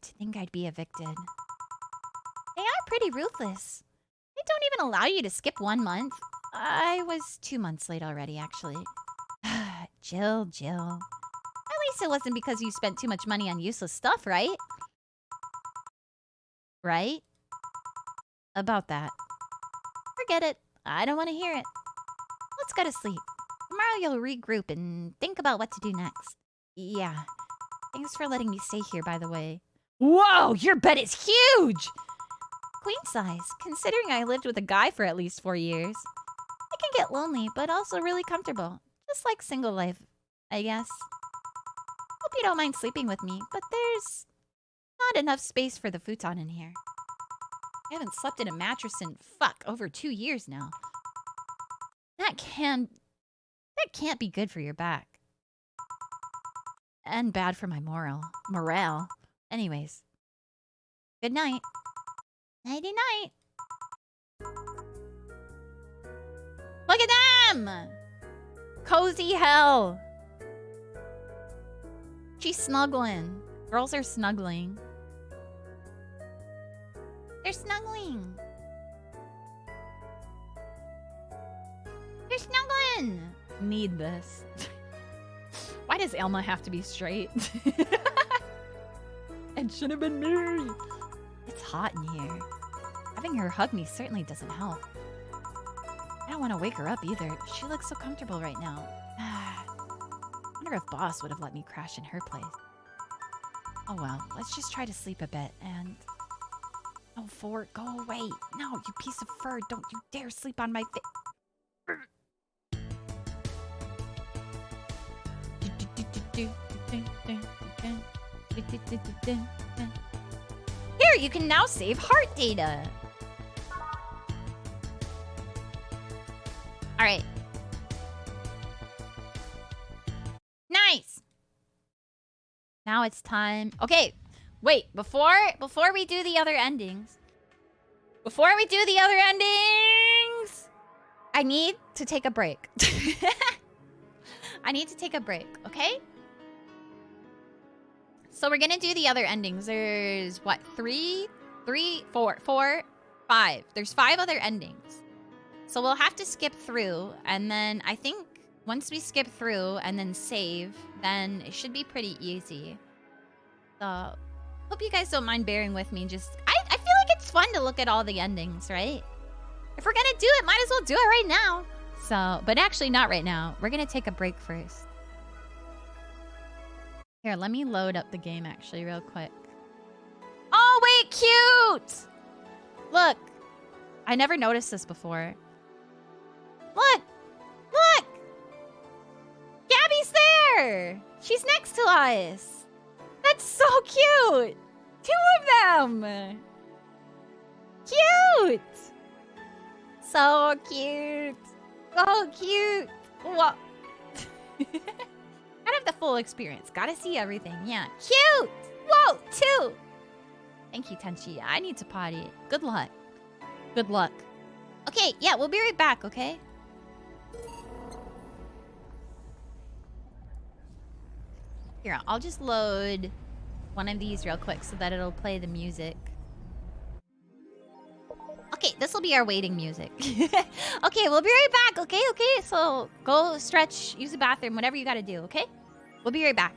To think I'd be evicted. They are pretty ruthless. They don't even allow you to skip 1 month. I was 2 months late already, actually. Jill. At least it wasn't because you spent too much money on useless stuff, right? Right? About that. Forget it. I don't want to hear it. Let's go to sleep. Tomorrow you'll regroup and think about what to do next. Yeah. Thanks for letting me stay here, by the way. Whoa! Your bed is huge! Queen size, considering I lived with a guy for at least 4 years. It can get lonely, but also really comfortable. Just like single life, I guess. Hope you don't mind sleeping with me, but there's not enough space for the futon in here. I haven't slept in a mattress in, over 2 years now. That can't be good for your back. And bad for my morale. Anyways. Good night. Nighty night. Look at them! Cozy hell. She's snuggling. Girls are snuggling. They're snuggling. They're snuggling. Need this. Why does Elma have to be straight? It should have been me. It's hot in here. Having her hug me certainly doesn't help. I don't want to wake her up either. She looks so comfortable right now. I wonder if Boss would have let me crash in her place. Oh well, let's just try to sleep a bit and... Oh, Fort, go away. No, you piece of fur. Don't you dare sleep on my face. Here, you can now save heart data. All right. Nice. Now it's time. Okay, wait. Before we do the other endings. I need to take a break. I need to take a break, okay? So we're gonna do the other endings. There's what? 5. There's 5 other endings. So we'll have to skip through, and then I think once we skip through and then save, then it should be pretty easy. So hope you guys don't mind bearing with me. Just I feel like it's fun to look at all the endings, right? If we're gonna do it, might as well do it right now. So, but actually not right now. We're gonna take a break first. Here, let me load up the game actually real quick. Oh, wait, cute! Look. I never noticed this before. Look! Look! Gabby's there! She's next to us! That's so cute! 2 of them! Cute! So cute! So cute! Whoa! Gotta have the full experience. Gotta see everything. Yeah. Cute! Whoa! 2! Thank you, Tenchi. I need to potty. Good luck. Good luck. Okay, yeah, we'll be right back, okay? Here, I'll just load one of these real quick so that it'll play the music. Okay, this will be our waiting music. Okay, we'll be right back, okay? Okay, so go stretch, use the bathroom, whatever you gotta do, okay? We'll be right back.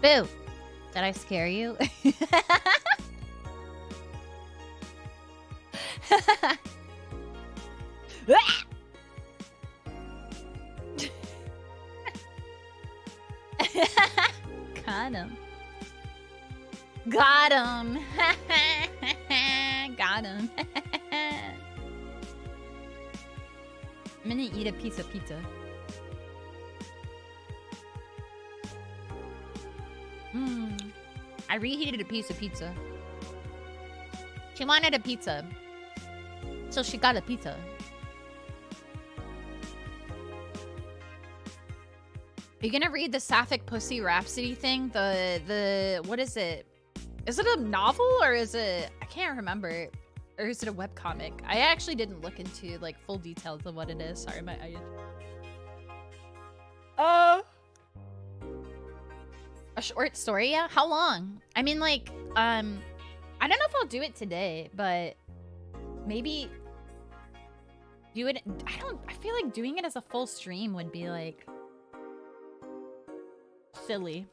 Boo! Did I scare you? Got him. Got him. Got him. I'm gonna eat a piece of pizza. I reheated a piece of pizza. She wanted a pizza. So she got a pizza. Are you gonna read the Sapphic Pussy Rhapsody thing? The what is it? Is it a novel or is it, I can't remember. Or is it a webcomic? I actually didn't look into like full details of what it is. Sorry, a short story, yeah? How long? I mean, like, I don't know if I'll do it today, but maybe do it. I feel like doing it as a full stream would be like silly.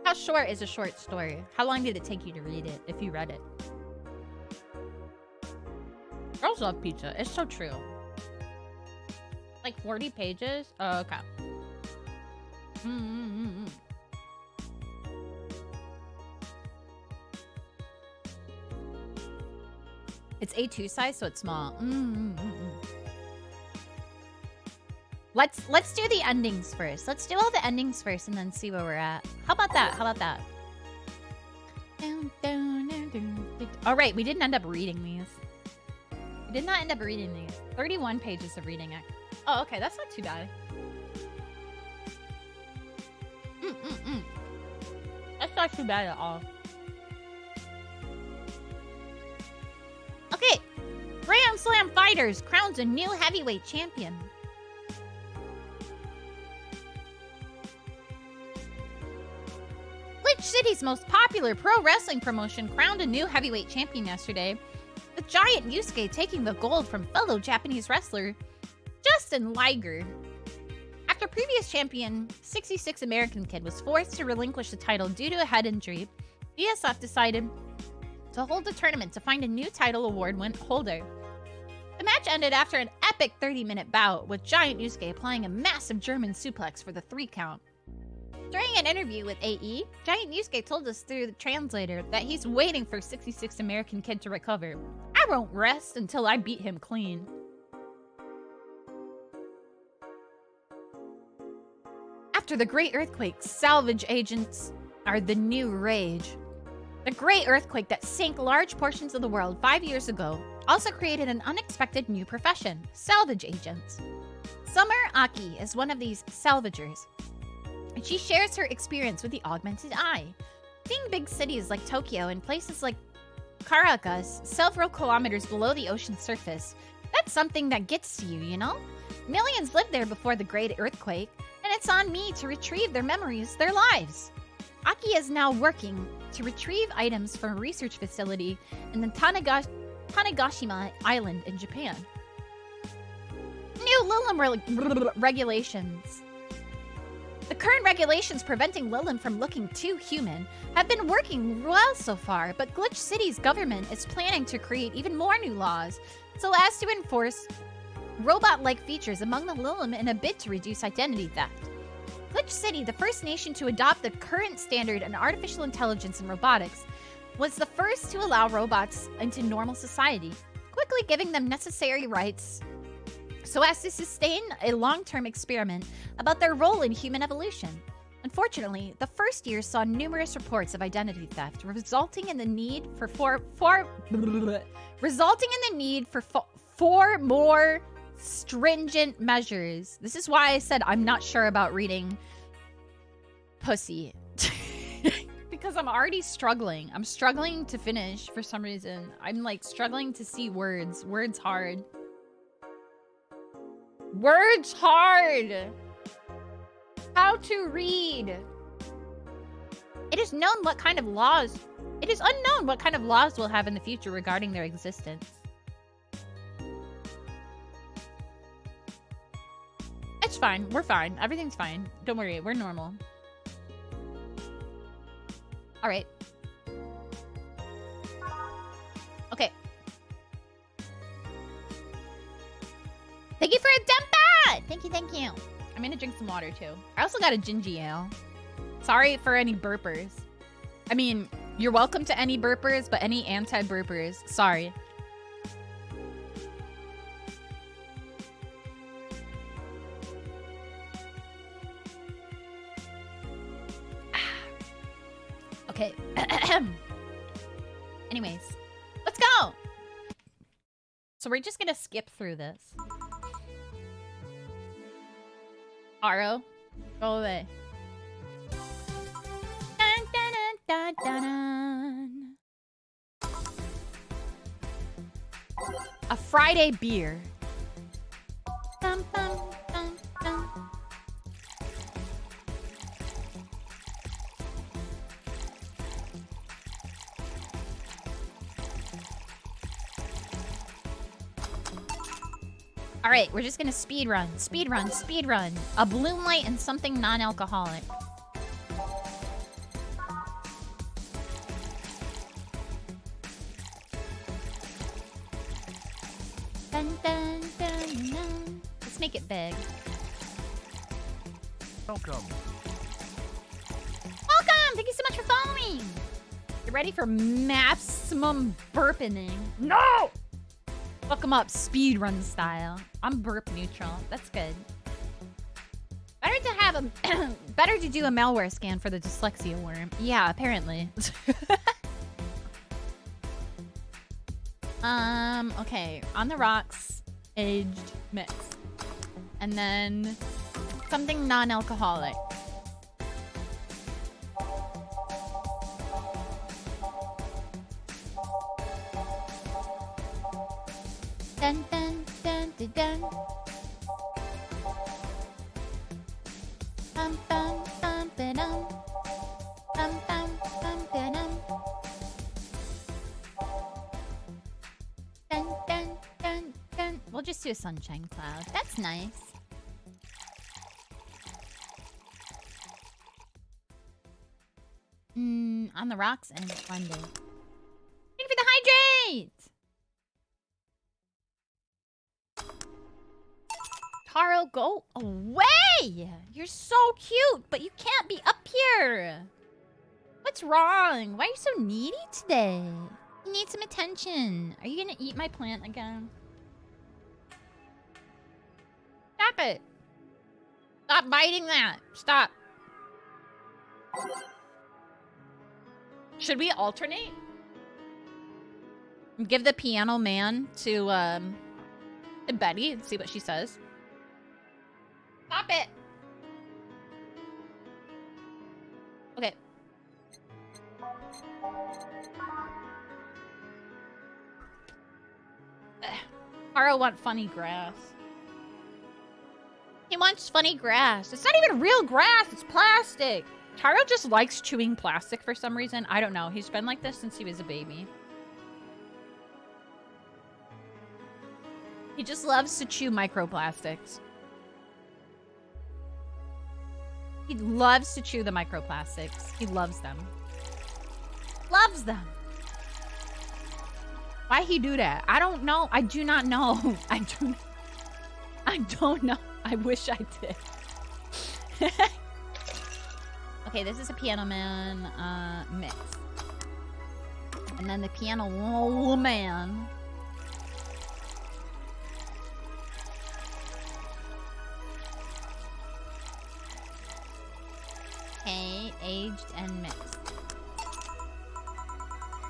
How short is a short story? How long did it take you to read it if you read it? Girls love pizza. It's so true. Like 40 pages? Oh, okay. It's A2 size, so it's small. Let's do the endings first. Let's do all the endings first and then see where we're at. How about that? How about that? All right, we didn't end up reading these. We did not end up reading these. 31 pages of reading. Oh, okay, that's not too bad. That's not too bad at all. Okay, Grand Slam Fighters crowns a new heavyweight champion. Glitch City's most popular pro wrestling promotion crowned a new heavyweight champion yesterday, with Giant Yusuke taking the gold from fellow Japanese wrestler Justin Liger. After previous champion 66 American Kid was forced to relinquish the title due to a head injury, BSF decided to hold the tournament to find a new title award holder. The match ended after an epic 30-minute bout, with Giant Yusuke applying a massive German suplex for the 3 count. During an interview with AE, Giant Yusuke told us through the translator that he's waiting for 66 American Kid to recover. I won't rest until I beat him clean. After the Great Earthquake, salvage agents are the new rage. The Great Earthquake that sank large portions of the world 5 years ago also created an unexpected new profession, salvage agents. Summer Aki is one of these salvagers, and she shares her experience with the augmented eye. Seeing big cities like Tokyo and places like Caracas several kilometers below the ocean surface, that's something that gets to you, you know? Millions lived there before the Great Earthquake, and it's on me to retrieve their memories, their lives. Aki is now working to retrieve items from a research facility in the Tanegashima Island in Japan. New Lilim regulations. The current regulations preventing Lilim from looking too human have been working well so far, but Glitch City's government is planning to create even more new laws so as to enforce robot-like features among the Lilim in a bid to reduce identity theft. Glitch City, the first nation to adopt the current standard in artificial intelligence and robotics, was the first to allow robots into normal society, quickly giving them necessary rights so as to sustain a long-term experiment about their role in human evolution. Unfortunately, the first year saw numerous reports of identity theft, resulting in the need for four more stringent measures. This is why I said I'm not sure about reading Pussy. Because I'm already struggling. I'm struggling to finish for some reason. I'm like struggling to see words. Words hard. Words hard! How to read. It is unknown what kind of laws we'll have in the future regarding their existence. It's fine. We're fine. Everything's fine. Don't worry. We're normal. All right. Okay. Thank you for a dump. Thank you, thank you. I'm gonna drink some water too. I also got a gingy ale. Sorry for any burpers. I mean, you're welcome to any burpers, but any anti-burpers, sorry. Okay. Anyways, let's go. So we're just gonna skip through this. Aro, go away. Dun, dun, dun, dun, dun, dun. A Friday beer. Dun, dun, dun, dun. All right, we're just gonna speed run, speed run, speed run. A Bloom Light and something non-alcoholic. Dun, dun, dun, dun. Let's make it big. Welcome. Welcome! Thank you so much for following. You ready for maximum burping? No! Welcome up, speed run style. I'm burp neutral. That's good. Better to have a better to do a malware scan for the dyslexia worm. Yeah, apparently. Okay. On the rocks, aged mix. And then something non-alcoholic. Dun dun dun dun dun. Bum bum bum ba-dum. Bum bum bum ba-dum. Dun dun dun dun. We'll just do a sunshine cloud. That's nice. On the rocks and splendid. Thank you for the hydrate. Taro, go away! You're so cute, but you can't be up here. What's wrong? Why are you so needy today? You need some attention. Are you gonna eat my plant again? Stop it. Stop biting that. Stop. Should we alternate? Give the piano man to Betty and see what she says. Stop it! Okay. Taro wants funny grass. He wants funny grass. It's not even real grass, it's plastic. Taro just likes chewing plastic for some reason. I don't know. He's been like this since he was a baby. He just loves to chew microplastics. He loves to chew the microplastics. He loves them. Loves them. Why he do that? I don't know. I do not know. I don't know. I wish I did. Okay, this is a piano man mix. And then the piano woman. Okay, aged and mixed.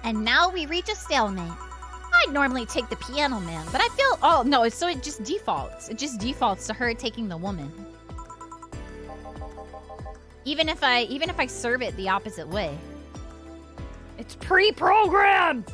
And now we reach a stalemate. I'd normally take the piano man, but I feel... Oh, no, so it just defaults. It just defaults to her taking the woman. Even if I serve it the opposite way. It's pre-programmed!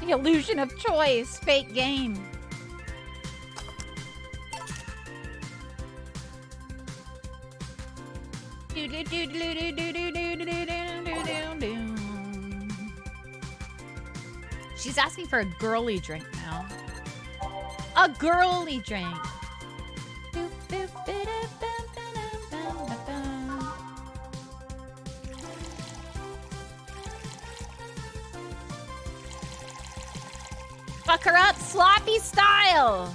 The illusion of choice. Fake game. She's asking for a girly drink now. A girly drink. Fuck her up sloppy style.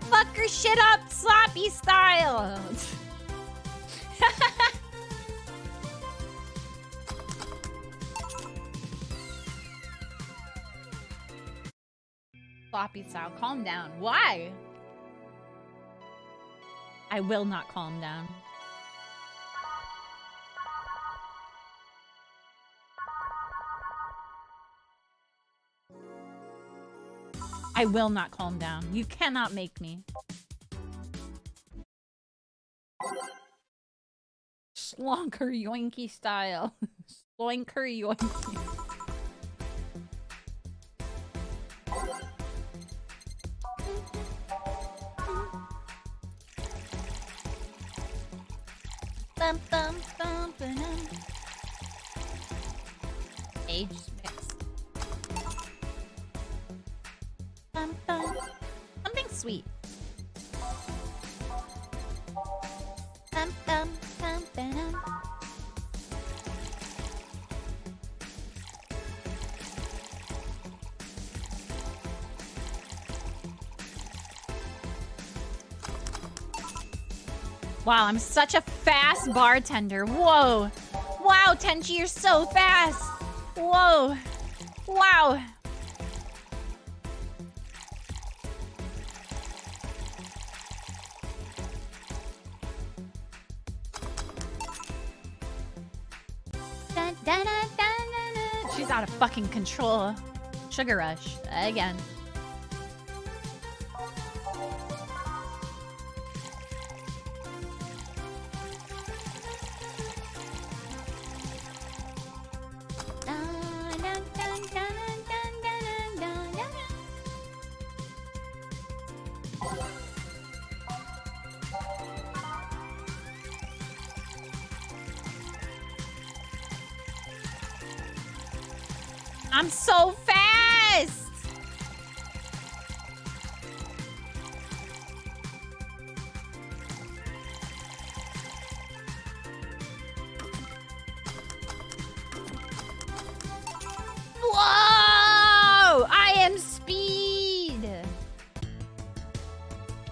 Fuck her shit up sloppy style. Sloppy style. Calm down. Why? I will not calm down. I will not calm down. You cannot make me. Slonker yoinky style. Sloinker yoinky. Bum, bum, bum, ba-dum. Age mix. Bum, bum. Something sweet. Bum, bum, bum, ba-dum. Wow, I'm such a fast bartender. Whoa. Wow, Tenchi, you're so fast. Whoa. Wow. Dun, dun, dun, dun, dun, dun. She's out of fucking control. Sugar rush. Again. I'm so fast! Whoa! I am speed!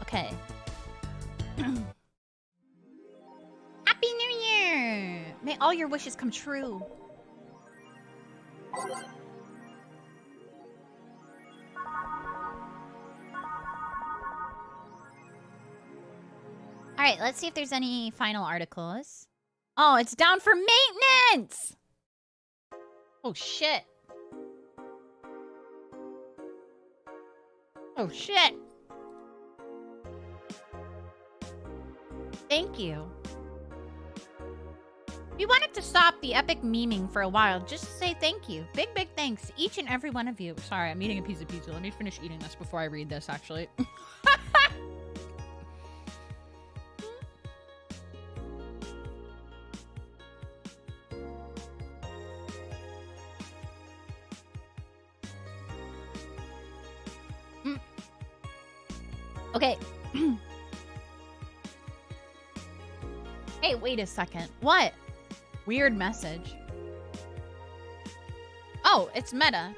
Okay. Happy New Year! May all your wishes come true. All right, let's see if there's any final articles. Oh, it's down for maintenance! Oh, shit. Oh, shit. Thank you. We wanted to stop the epic memeing for a while, just to say thank you. Big, big thanks to each and every one of you. Sorry, I'm eating a piece of pizza. Let me finish eating this before I read this, actually. Okay. Hey, wait a second. What? Weird message. Oh, it's meta.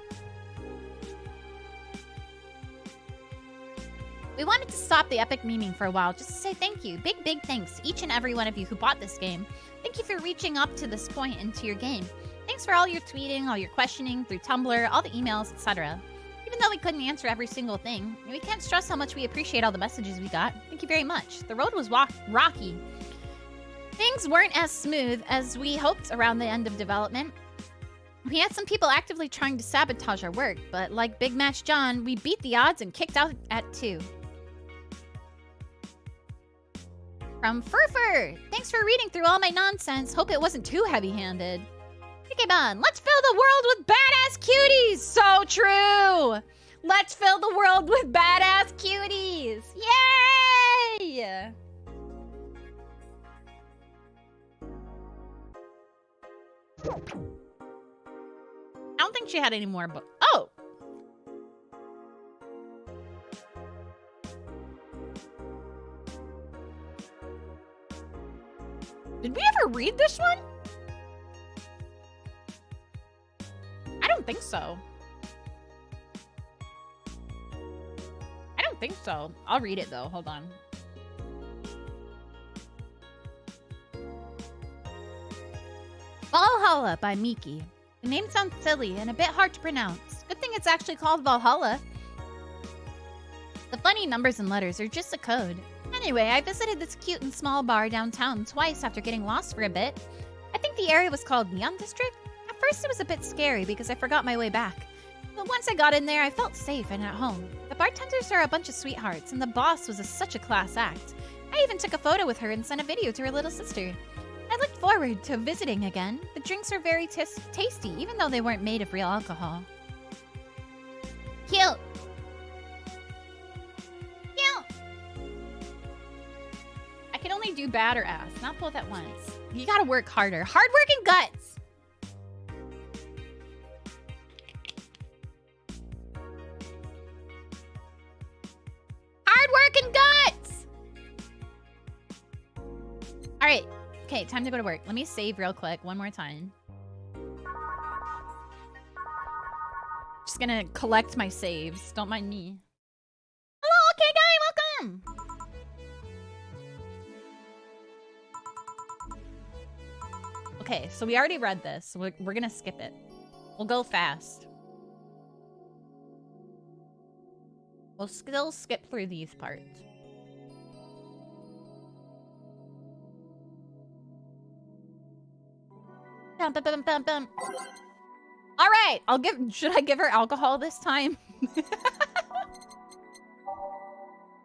We wanted to stop the epic memeing for a while just to say thank you. Big, big thanks to each and every one of you who bought this game. Thank you for reaching up to this point into your game. Thanks for all your tweeting, all your questioning through Tumblr, all the emails, etc. Even though we couldn't answer every single thing, we can't stress how much we appreciate all the messages we got. Thank you very much. The road was rocky. Things weren't as smooth as we hoped around the end of development. We had some people actively trying to sabotage our work, but like Big Match John, we beat the odds and kicked out at 2. From Furfur! Thanks for reading through all my nonsense. Hope it wasn't too heavy-handed. Pokemon, let's fill the world with badass cuties! So so true. Let's fill the world with badass cuties. Yay! I don't think she had any more, but oh. Did we ever read this one? I don't think so. I don't think so. I'll read it though. Hold on. Valhalla by Miki. The name sounds silly and a bit hard to pronounce. Good thing it's actually called Valhalla. The funny numbers and letters are just a code. Anyway, I visited this cute and small bar downtown twice after getting lost for a bit. I think the area was called Neon District. At first it was a bit scary because I forgot my way back. But once I got in there, I felt safe and at home. The bartenders are a bunch of sweethearts, and the boss was such a class act. I even took a photo with her and sent a video to her little sister. I looked forward to visiting again. The drinks were very tasty, even though they weren't made of real alcohol. Cute! Cute! I can only do bad or ass, not both at once. You gotta work harder. Hard work and guts! Hard work and guts! Alright. Okay, time to go to work. Let me save real quick one more time. Just gonna collect my saves. Don't mind me. Hello, okay guy, welcome! Okay, so we already read this. So we're gonna skip it. We'll go fast. We'll still skip through these parts. Bum, bum, bum, bum, bum. All right, should I give her alcohol this time? No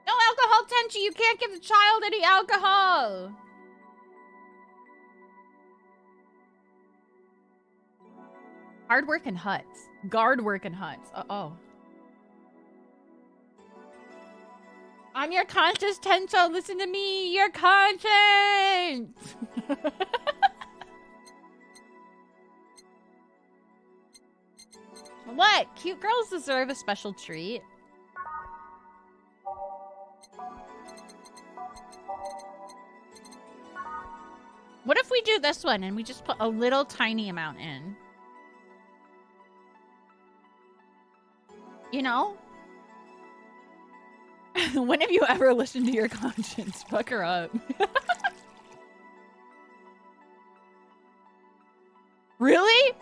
alcohol, Tenchi. You can't give the child any alcohol. Hard work and huts. Guard work and huts. Uh-oh. I'm your conscience, Tencho. Listen to me. Your conscience. What? Cute girls deserve a special treat. What if we do this one and we just put a little tiny amount in? You know? When have you ever listened to your conscience? Fuck her up. Really?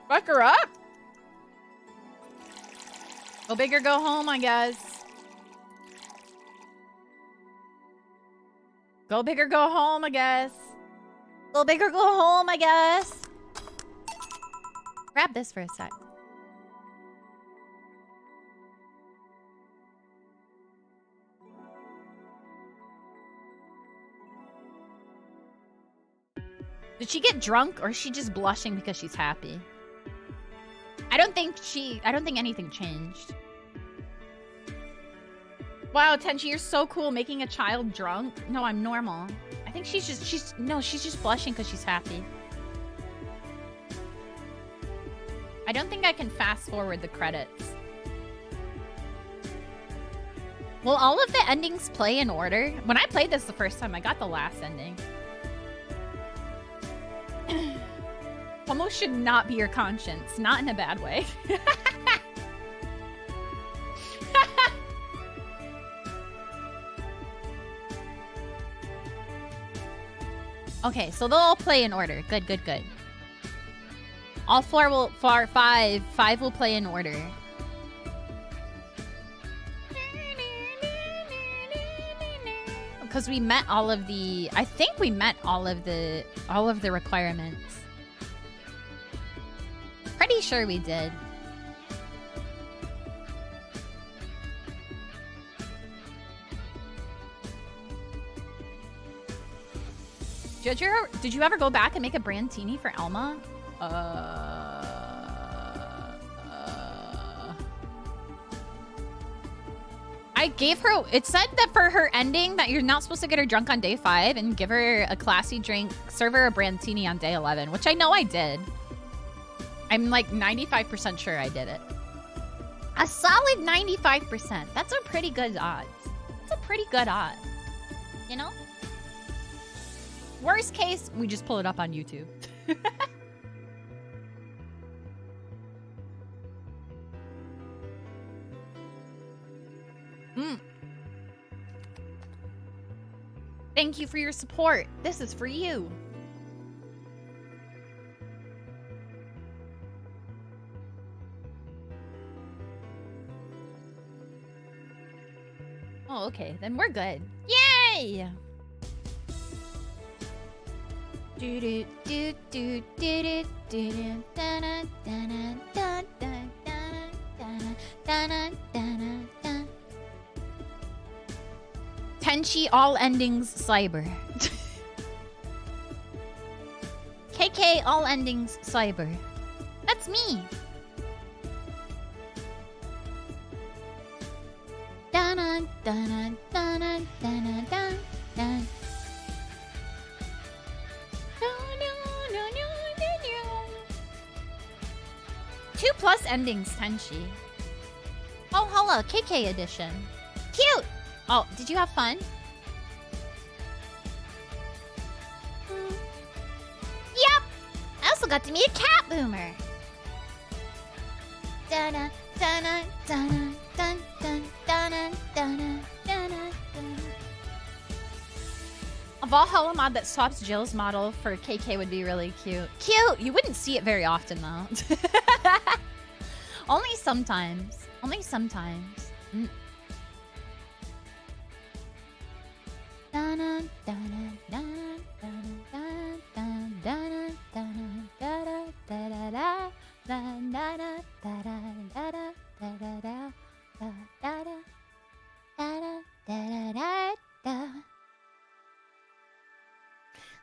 Fuck her up? Go big or go home, I guess. Go big or go home, I guess. Go big or go home, I guess. Grab this for a sec. Did she get drunk or is she just blushing because she's happy? I don't think anything changed. Wow, Tenchi, you're so cool making a child drunk. No, I'm normal. I think she's just blushing because she's happy. I don't think I can fast forward the credits. Will all of the endings play in order? When I played this the first time, I got the last ending. Homo should not be your conscience. Not in a bad way. Okay, so they'll all play in order. Good, good, good. All five will play in order. Because we met all of the, I think we met all of the requirements. Pretty sure we did. Did you ever go back and make a brandtini for Elma? I gave her, it said that for her ending that you're not supposed to get her drunk on day 5 and give her a classy drink, serve her a brandini on day 11, which I know I did. I'm like 95% sure I did it. A solid 95%. That's a pretty good odds. That's a pretty good odd. You know? Worst case, we just pull it up on YouTube. Thank you for your support. This is for you. Oh, okay. Then we're good. Yay! Tenchi all endings cyber. KK all endings cyber. That's me. Dun dun dun dun dun dun dun. 2+ endings, Tenchi. Oh, holla, KK edition. Cute! Oh, did you have fun? Yep! I also got to meet a cat boomer. Dun dun dun dun dun dun dun dun dun. A Valhalla mod that swaps Jill's model for KK would be really cute. Cute! You wouldn't see it very often, though. Only sometimes. Only sometimes.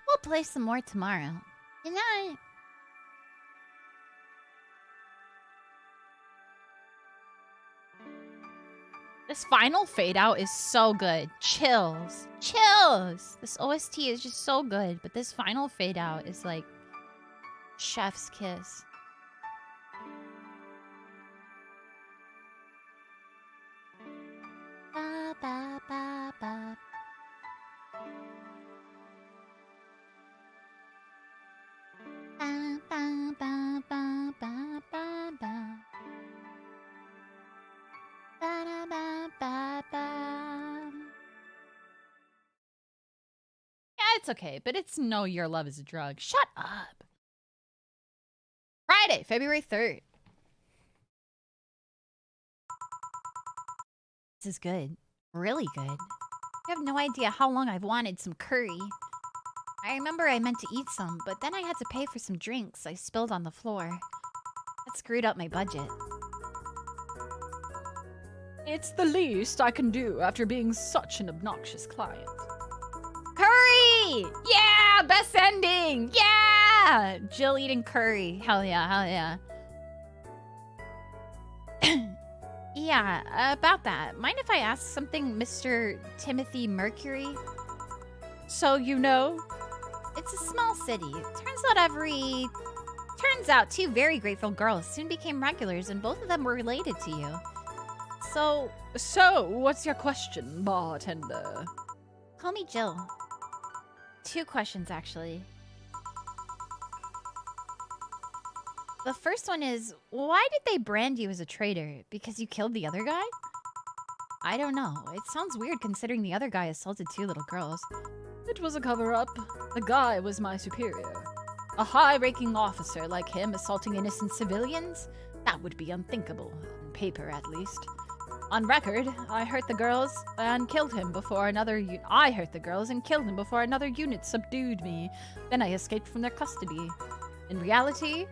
We'll play some more tomorrow. Good night. This final fade out is so good. Chills. Chills. This OST is just so good, but this final fade out is like chef's kiss. Ba, ba, ba, ba. Ba, ba, ba, ba, ba, ba, ba. Ba-da-ba-ba-ba. Yeah, it's okay, but it's no Your Love is a Drug. Shut up. Friday, February 3rd. This is good. Really good. You have no idea how long I've wanted some curry. I remember I meant to eat some, but then I had to pay for some drinks I spilled on the floor. That screwed up my budget. It's the least I can do after being such an obnoxious client. Curry! Yeah! Best ending! Yeah! Jill eating curry. Hell yeah, hell yeah. Yeah, about that. Mind if I ask something, Mr. Timothy Mercury? So you know? It's a small city. Turns out 2 very grateful girls soon became regulars and both of them were related to you. So, what's your question, bartender? Call me Jill. 2 questions, actually. The first one is, why did they brand you as a traitor? Because you killed the other guy? I don't know. It sounds weird considering the other guy assaulted 2 little girls. It was a cover-up. The guy was my superior. A high-ranking officer like him assaulting innocent civilians? That would be unthinkable, on paper at least. On record, I hurt the girls and killed him before another unit subdued me. Then I escaped from their custody. In reality,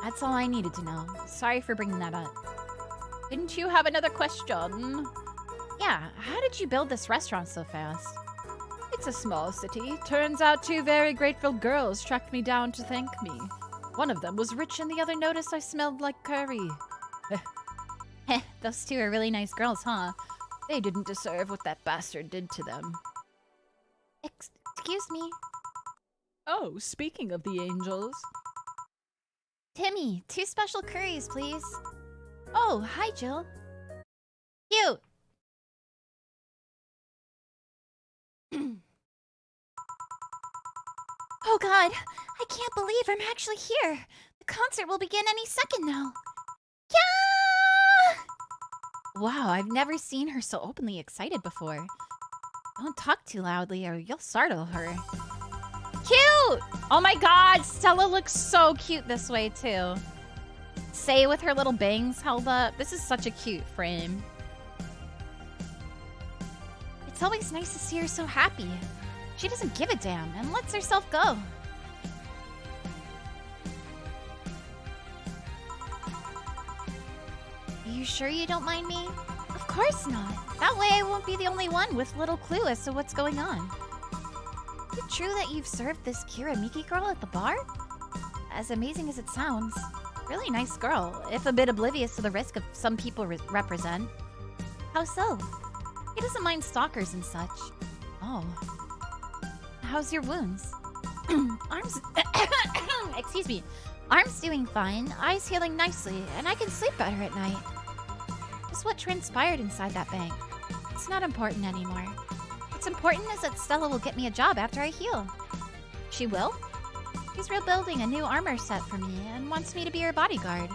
that's all I needed to know. Sorry for bringing that up. Didn't you have another question? Yeah, how did you build this restaurant so fast? It's a small city. Turns out 2 very grateful girls tracked me down to thank me. One of them was rich and the other noticed I smelled like curry. Those 2 are really nice girls, huh? They didn't deserve what that bastard did to them. Excuse me. Oh, speaking of the angels. Timmy, 2 special curries, please. Oh, hi, Jill. Cute. Oh god, I can't believe I'm actually here. The concert will begin any second now. Yeah! Wow, I've never seen her so openly excited before. Don't talk too loudly or you'll startle her. Cute! Oh my god, Stella looks so cute this way too. Say with her little bangs held up. This is such a cute frame. It's always nice to see her so happy. She doesn't give a damn and lets herself go. Are you sure you don't mind me? Of course not. That way I won't be the only one with little clue as to what's going on. Is it true that you've served this Kiramiki girl at the bar? As amazing as it sounds, really nice girl, if a bit oblivious to the risk of some people represent. How so? He doesn't mind stalkers and such. Oh. How's your wounds? Arms... Excuse me. Arms doing fine, eyes healing nicely, and I can sleep better at night. Just what transpired inside that bank. It's not important anymore. What's important is that Stella will get me a job after I heal. She will? She's rebuilding a new armor set for me and wants me to be her bodyguard.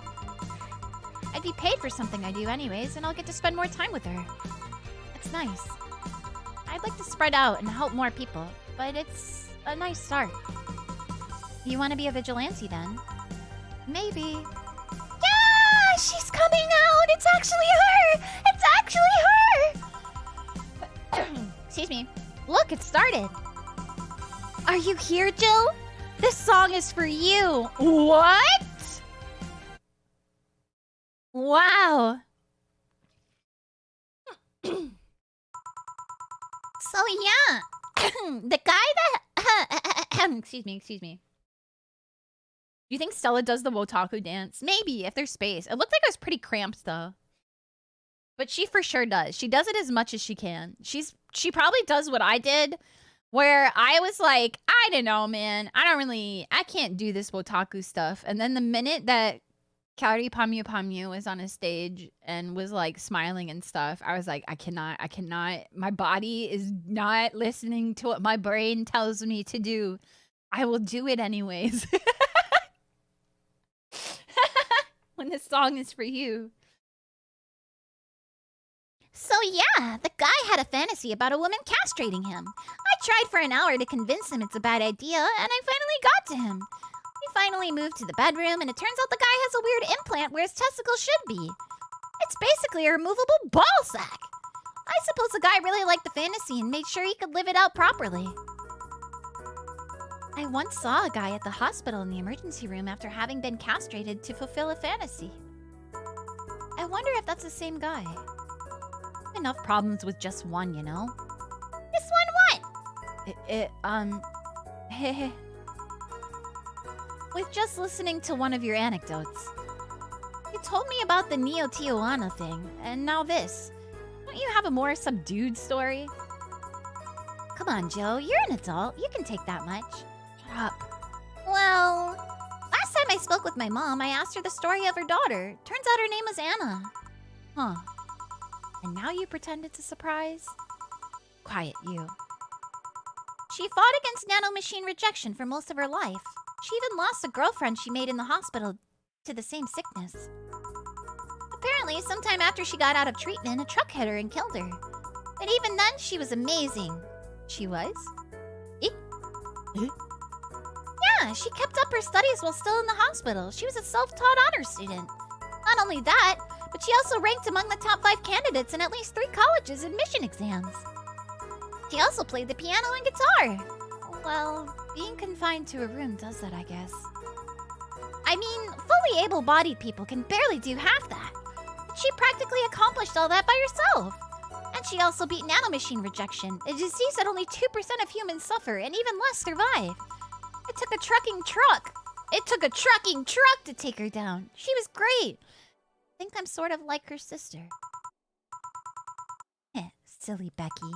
I'd be paid for something I do anyways, and I'll get to spend more time with her. It's nice. I'd like to spread out and help more people, but it's a nice start. You want to be a vigilante then? Maybe. Yeah! She's coming out! It's actually her! It's actually her! Excuse me. Look, it started. Are you here, Jill? This song is for you. What? Wow. So yeah, the guy that excuse me. Do you think Stella does the Wotaku dance? Maybe, if there's space. It looked like it was pretty cramped though. But she for sure does. She does it as much as she can. She probably does what I did, where I was like, I don't know, man. I can't do this Wotaku stuff. And then the minute that Kaori Pamyu was on a stage and was like smiling and stuff, I was like, I cannot. My body is not listening to what my brain tells me to do. I will do it anyways. When this song is for you. So yeah, the guy had a fantasy about a woman castrating him. I tried for an hour to convince him it's a bad idea, and I finally got to him. We finally moved to the bedroom, and it turns out the guy has a weird implant where his testicles should be. It's basically a removable ball sack. I suppose the guy really liked the fantasy and made sure he could live it out properly. I once saw a guy at the hospital in the emergency room after having been castrated to fulfill a fantasy. I wonder if that's the same guy. Enough problems with just one, you know? This one what? With just listening to one of your anecdotes. You told me about the Neo Tijuana thing, and now this. Don't you have a more subdued story? Come on, Joe, you're an adult. You can take that much. Shut up. Well, last time I spoke with my mom, I asked her the story of her daughter. Turns out her name was Anna. Huh. And now you pretend it's a surprise? Quiet, you. She fought against nanomachine rejection for most of her life. She even lost a girlfriend she made in the hospital to the same sickness. Apparently, sometime after she got out of treatment, a truck hit her and killed her. But even then, she was amazing. She was? Yeah, she kept up her studies while still in the hospital. She was a self-taught honor student. Not only that, but she also ranked among the top 5 candidates in at least 3 colleges' admission exams. She also played the piano and guitar. Well, being confined to a room does that, I guess. I mean, fully able-bodied people can barely do half that. But she practically accomplished all that by herself. And she also beat nanomachine rejection, a disease that only 2% of humans suffer and even less survive. It took a trucking truck to take her down. She was great. I think I'm sort of like her sister. Silly Becky.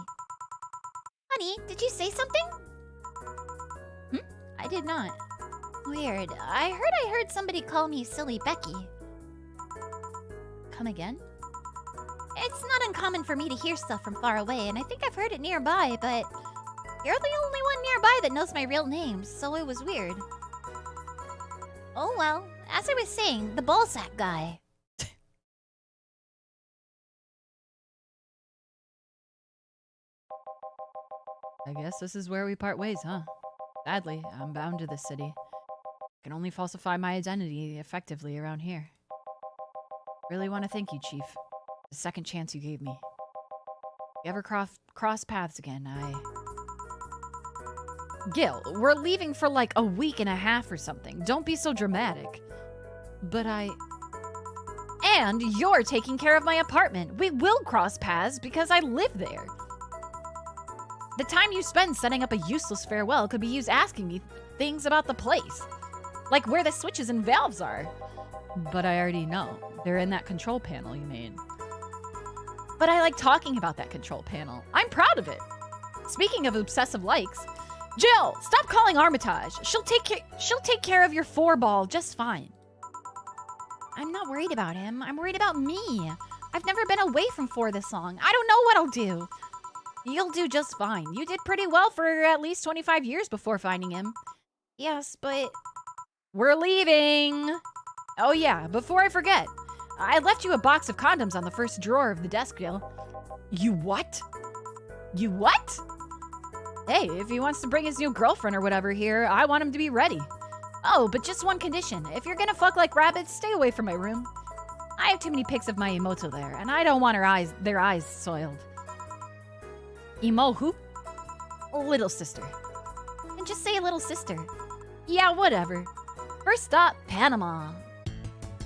Honey, did you say something? I did not. Weird. I heard somebody call me Silly Becky. Come again? It's not uncommon for me to hear stuff from far away, and I think I've heard it nearby, but you're the only one nearby that knows my real name, so it was weird. Oh well, as I was saying, the ballsack guy. I guess this is where we part ways, huh? Sadly, I'm bound to this city. I can only falsify my identity effectively around here. Really want to thank you, Chief. The second chance you gave me. If you ever cross paths again, Gil, we're leaving for like a week and a half or something. Don't be so dramatic. But And you're taking care of my apartment. We will cross paths because I live there. The time you spend setting up a useless farewell could be used asking me things about the place. Like where the switches and valves are. But I already know. They're in that control panel you made. But I like talking about that control panel. I'm proud of it. Speaking of obsessive likes, Jill, stop calling Armitage. She'll take care of your 4-ball just fine. I'm not worried about him. I'm worried about me. I've never been away from 4 this long. I don't know what I'll do. You'll do just fine. You did pretty well for at least 25 years before finding him. Yes, but... We're leaving! Oh yeah, before I forget, I left you a box of condoms on the first drawer of the desk, Gil. You what? You what? Hey, if he wants to bring his new girlfriend or whatever here, I want him to be ready. Oh, but just one condition. If you're gonna fuck like rabbits, stay away from my room. I have too many pics of my Emoto there, and I don't want their eyes soiled. Emo who? Little sister. And just say little sister. Yeah, whatever. First stop, Panama.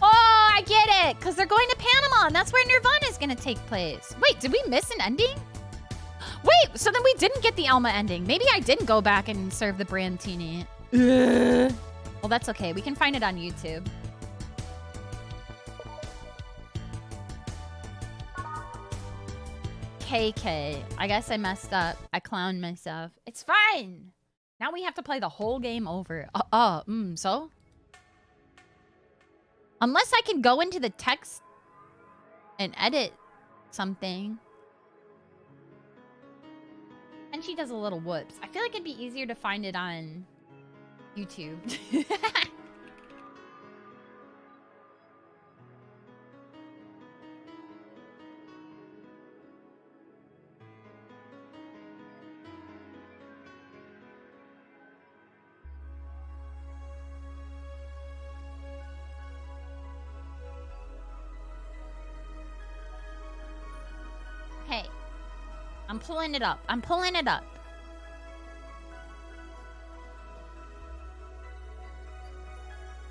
Oh, I get it! Because they're going to Panama, and that's where Nirvana is going to take place. Wait, did we miss an ending? Wait, so then we didn't get the Elma ending. Maybe I didn't go back and serve the Brandtini. Well, that's okay. We can find it on YouTube. KK. I guess I messed up. I clowned myself. It's fine. Now we have to play the whole game over. So? Unless I can go into the text and edit something. And she does a little whoops. I feel like it'd be easier to find it on YouTube. Hey, I'm pulling it up. I'm pulling it up.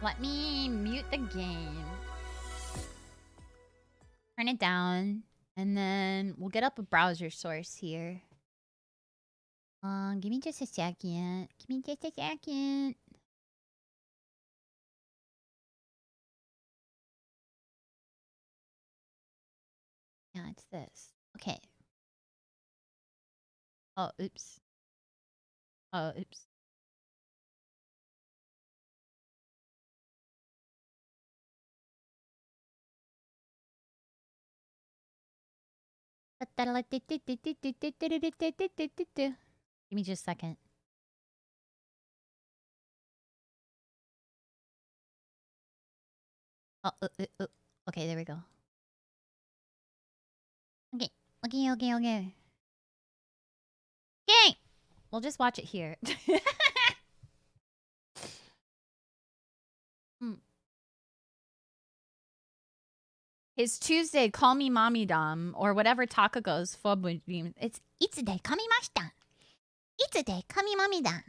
Let me mute the game. Turn it down. And then we'll get up a browser source here. Give me just a second. Give me just a second. Yeah, it's this. Okay. Oh, oops. Oh, oops. Give me just a second. Oh, okay, there we go. Okay, okay. Okay! We'll just watch it here. His Tuesday, call me mommy dom, or whatever Takago's fob would be. It's Itsude kamimashita. Itsude kamimamida.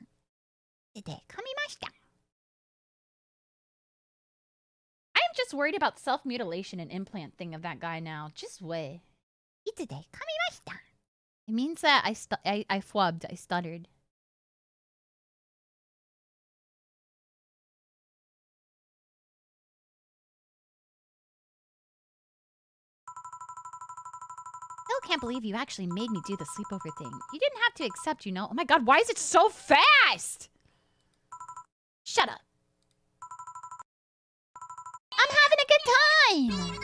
Itsude kamimashita. I am just worried about self-mutilation and implant thing of that guy now. Just wait. Itsude kamimashita. It means that I flubbed. I stuttered. still can't believe you actually made me do the sleepover thing. You didn't have to accept, you know. Oh my god, why is it so fast? Shut up. I'm having a good time.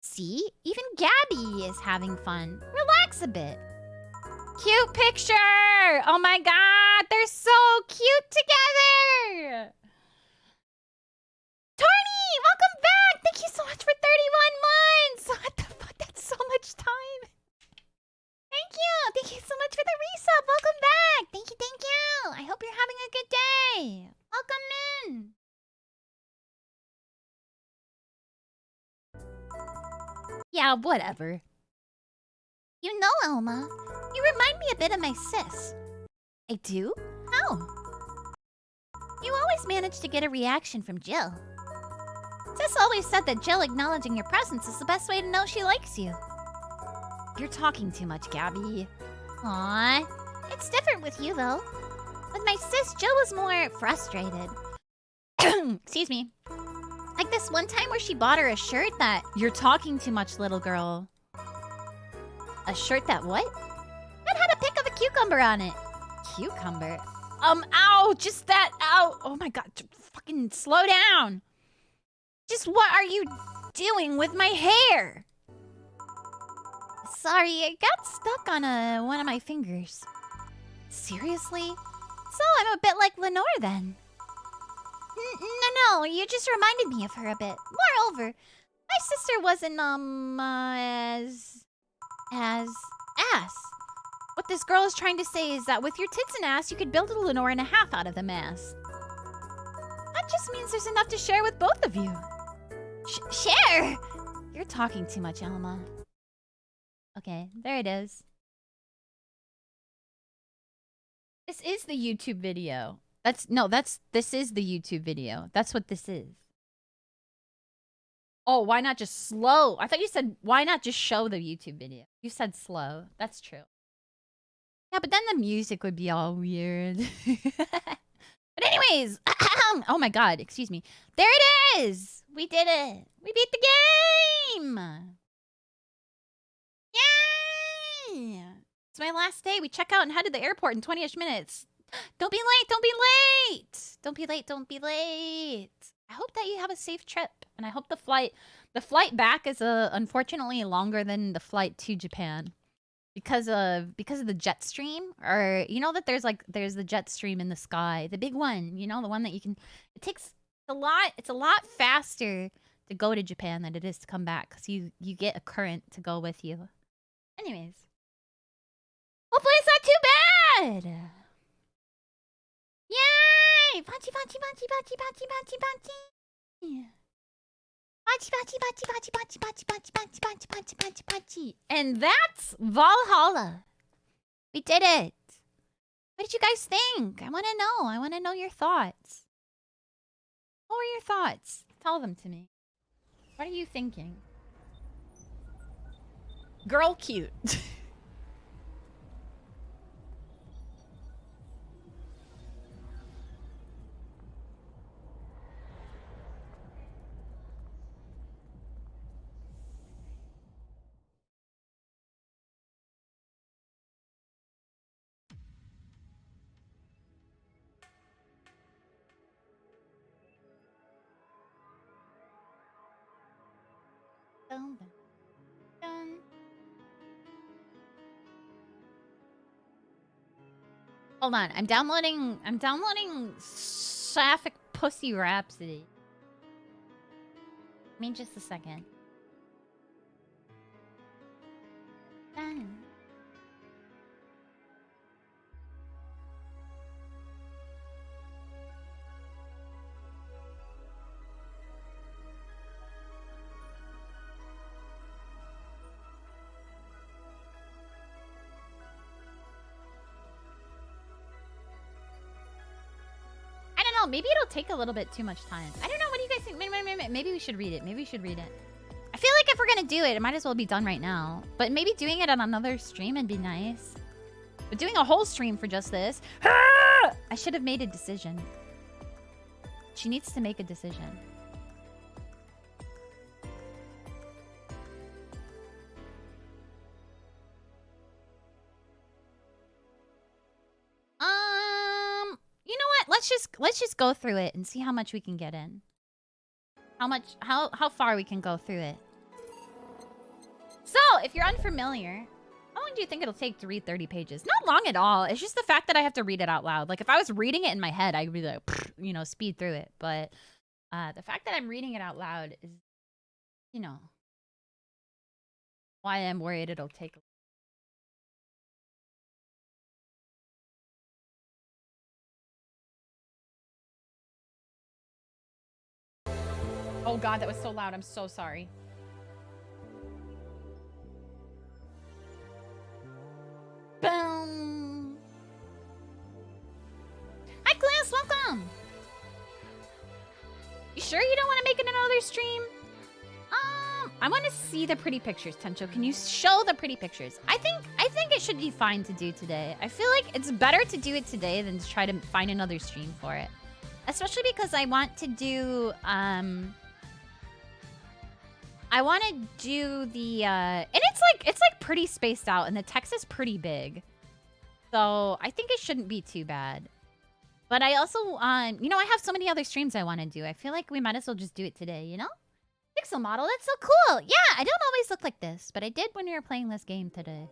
See? Even Gabby is having fun. Relax a bit. Cute picture! Oh my god, they're so cute together! Tony, welcome back! Thank you so much for 31 months! What the fuck? That's so much time. Thank you! Thank you so much for the resub! Welcome back! Thank you, thank you! I hope you're having a good day! Welcome in! Yeah, whatever. You know, Elma, you remind me a bit of my sis. I do? How? You always manage to get a reaction from Jill. Sis always said that Jill acknowledging your presence is the best way to know she likes you. You're talking too much, Gabby. Aww. It's different with you, though. With my sis, Jill was more frustrated. Excuse me. Like this one time where she bought her a shirt that... You're talking too much, little girl. A shirt that what? It had a pic of a cucumber on it. Cucumber? Ow! Just that, ow! Oh my god, fucking slow down! Just what are you doing with my hair? Sorry, it got stuck on one of my fingers. Seriously? So I'm a bit like Lenore then. No, you just reminded me of her a bit. Moreover, my sister wasn't, as ass. What this girl is trying to say is that with your tits and ass, you could build a Lenore and a half out of the mass. That just means there's enough to share with both of you. Share? You're talking too much, Elma. Okay, there it is. This is the YouTube video. This is the YouTube video. That's what this is. Oh, why not just slow? I thought you said, why not just show the YouTube video? You said slow. That's true. Yeah, but then the music would be all weird. But anyways, oh my god, excuse me. There it is! We did it! We beat the game! Yay! It's my last day. We check out and head to the airport in 20-ish minutes. Don't be late! Don't be late! Don't be late! Don't be late! I hope that you have a safe trip, and I hope the flight back is unfortunately longer than the flight to Japan, because of the jet stream, or you know that there's the jet stream in the sky, the big one, you know, the one that you can. It takes a lot. It's a lot faster to go to Japan than it is to come back, because you get a current to go with you. Anyways, hopefully it's not too bad. Yay! Pachi, pachi, pachi, pachi, pachi, pachi, pachi. Pachi, pachi, pachi, pachi, pachi, pachi, pachi, pachi, pachi, pachi, pachi, pachi. And that's Valhalla. We did it. What did you guys think? I want to know. I want to know your thoughts. What were your thoughts? Tell them to me. What are you thinking? Girl cute. Dun, dun, dun. Hold on, I'm downloading Sapphic Pussy Rhapsody. Give me just a second. Dun. Maybe it'll take a little bit too much time. I don't know. What do you guys think? Maybe we should read it. Maybe we should read it. I feel like if we're gonna do it, it might as well be done right now. But maybe doing it on another stream would be nice. But doing a whole stream for just this... I should have made a decision. She needs to make a decision. let's just go through it and see how much we can get in. How far we can go through it. So, if you're unfamiliar, how long do you think it'll take to read 30 pages? Not long at all. It's just the fact that I have to read it out loud. Like, if I was reading it in my head, I'd be like, you know, speed through it. But the fact that I'm reading it out loud is, you know, why I'm worried it'll take. Oh God, that was so loud. I'm so sorry. Boom. Hi, Glass. Welcome. You sure you don't want to make it another stream? I want to see the pretty pictures, Tencho. Can you show the pretty pictures? I think it should be fine to do today. I feel like it's better to do it today than to try to find another stream for it. Especially because I want to do, I want to do the, and it's like pretty spaced out and the text is pretty big. So I think it shouldn't be too bad. But I also, you know, I have so many other streams I want to do. I feel like we might as well just do it today, you know? Pixel model, that's so cool. Yeah, I don't always look like this, but I did when we were playing this game today.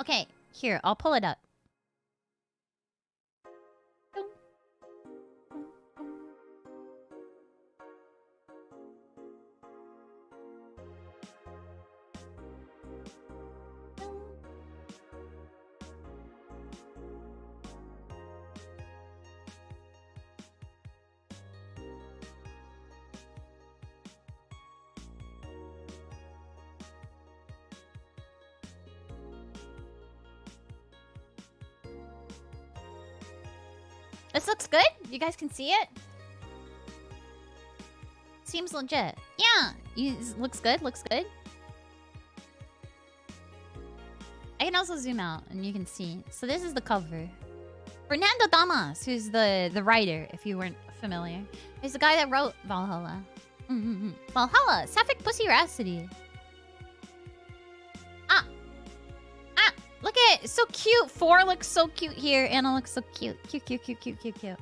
Okay, here, I'll pull it up. This looks good? You guys can see it? Seems legit. Yeah, looks good, looks good. I can also zoom out and you can see. So this is the cover. Fernando Damas, who's the writer, if you weren't familiar. He's the guy that wrote Valhalla. Valhalla, Sapphic Pussy Rhapsody. Look at it. So cute. 4 looks so cute here. Anna looks so cute. Cute.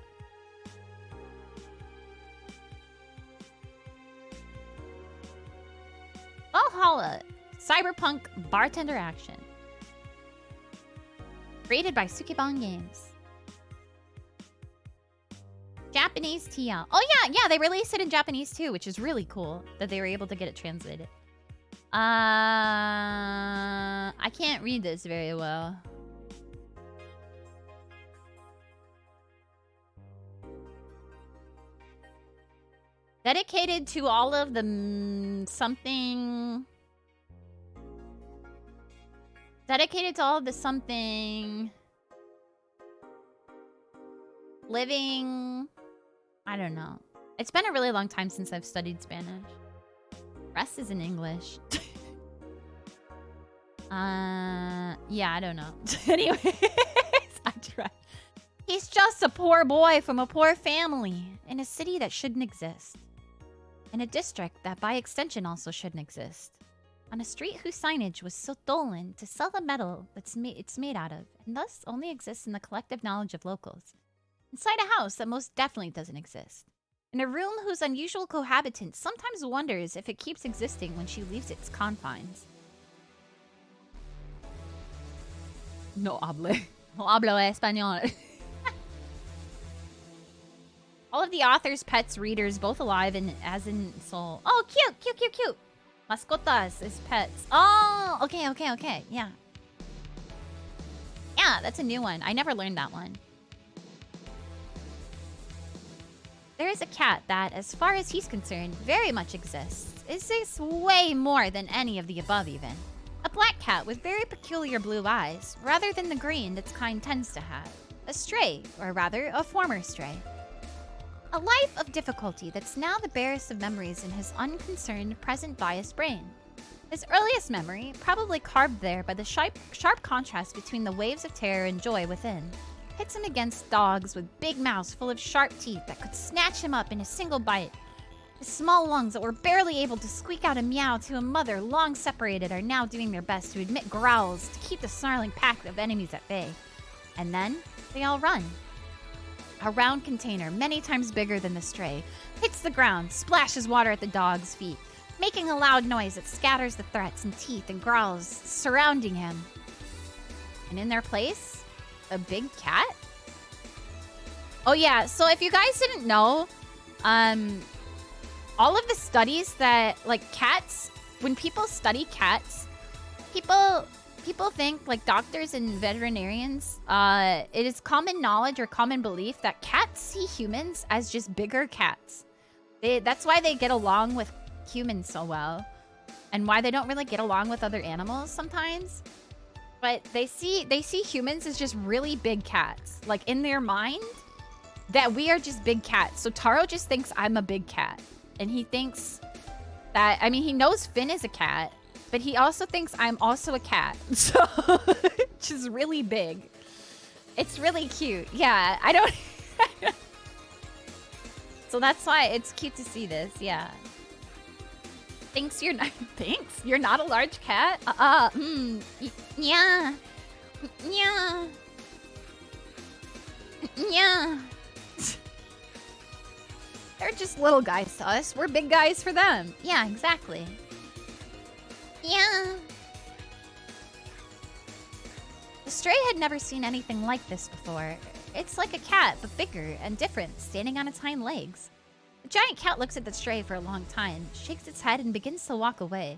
Valhalla. Cyberpunk bartender action. Created by Sukeban Games. Japanese TL. Oh yeah, they released it in Japanese too, which is really cool that they were able to get it translated. I can't read this very well. Dedicated to all of the something. Dedicated to all of the something. Living. I don't know. It's been a really long time since I've studied Spanish. Rest is in English. Yeah, I don't know. Anyways, I tried. He's just a poor boy from a poor family in a city that shouldn't exist. In a district that by extension also shouldn't exist. On a street whose signage was stolen to sell the metal it's made out of, and thus only exists in the collective knowledge of locals. Inside a house that most definitely doesn't exist. In a room whose unusual cohabitant sometimes wonders if it keeps existing when she leaves its confines. No hablo español. All of the author's pets readers, both alive and as in soul. Oh, cute. Mascotas is pets. Oh, okay. Yeah. Yeah, that's a new one. I never learned that one. There is a cat that, as far as he's concerned, very much exists. Exists way more than any of the above even. A black cat with very peculiar blue eyes, rather than the green its kind tends to have. A stray, or rather, a former stray. A life of difficulty that's now the barest of memories in his unconcerned, present-biased brain. His earliest memory, probably carved there by the sharp contrast between the waves of terror and joy within. pits him against dogs with big mouths full of sharp teeth that could snatch him up in a single bite. His small lungs that were barely able to squeak out a meow to a mother long separated are now doing their best to emit growls to keep the snarling pack of enemies at bay. And then, they all run. A round container, many times bigger than the stray, hits the ground, splashes water at the dog's feet, making a loud noise that scatters the threats and teeth and growls surrounding him. And in their place, a big cat? Oh yeah, so if you guys didn't know, all of the studies that, like, cats, when people study cats, people think, like doctors and veterinarians, it is common knowledge or common belief that cats see humans as just bigger cats. That's why they get along with humans so well, and why they don't really get along with other animals sometimes. But they see humans as just really big cats. Like, in their mind, that we are just big cats. So Taro just thinks I'm a big cat. And he thinks that, I mean, he knows Finn is a cat, but he also thinks I'm also a cat. So, which is really big. It's really cute. Yeah, I don't... So that's why it's cute to see this, yeah. Thanks, you're not... Thanks? You're not a large cat? Yeah. Yeah. Yeah. They're just little guys to us. We're big guys for them. Yeah, exactly. Yeah. The stray had never seen anything like this before. It's like a cat, but bigger and different, standing on its hind legs. The giant cat looks at the stray for a long time, shakes its head, and begins to walk away.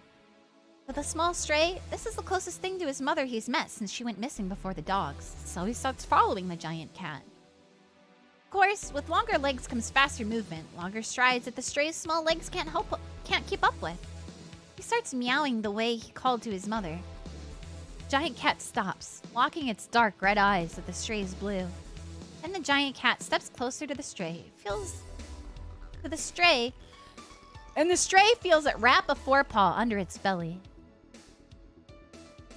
For the small stray, this is the closest thing to his mother he's met since she went missing before the dogs, so he starts following the giant cat. Of course, with longer legs comes faster movement, longer strides that the stray's small legs can't keep up with. He starts meowing the way he called to his mother. The giant cat stops, locking its dark red eyes at the stray's blue. Then the giant cat steps closer to the stray, and the stray feels it wrap a forepaw under its belly.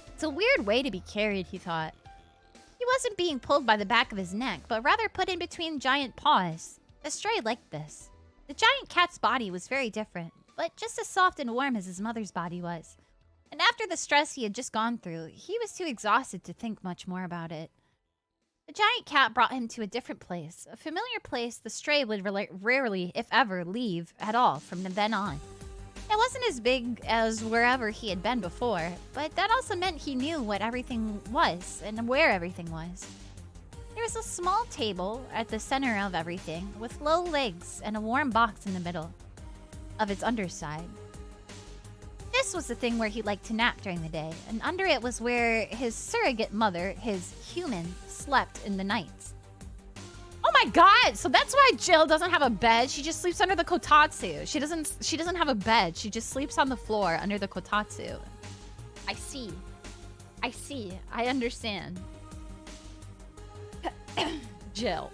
It's a weird way to be carried, he thought. He wasn't being pulled by the back of his neck, but rather put in between giant paws. The stray liked this. The giant cat's body was very different, but just as soft and warm as his mother's body was. And after the stress he had just gone through, he was too exhausted to think much more about it. The giant cat brought him to a different place, a familiar place the stray would rarely, if ever, leave at all from then on. It wasn't as big as wherever he had been before, but that also meant he knew what everything was and where everything was. There was a small table at the center of everything, with low legs and a warm box in the middle of its underside. This was the thing where he liked to nap during the day, and under it was where his surrogate mother, his human, slept in the nights. Oh my god! So that's why Jill doesn't have a bed. She just sleeps under the kotatsu. She doesn't have a bed. She just sleeps on the floor under the kotatsu. I see. I understand. Jill.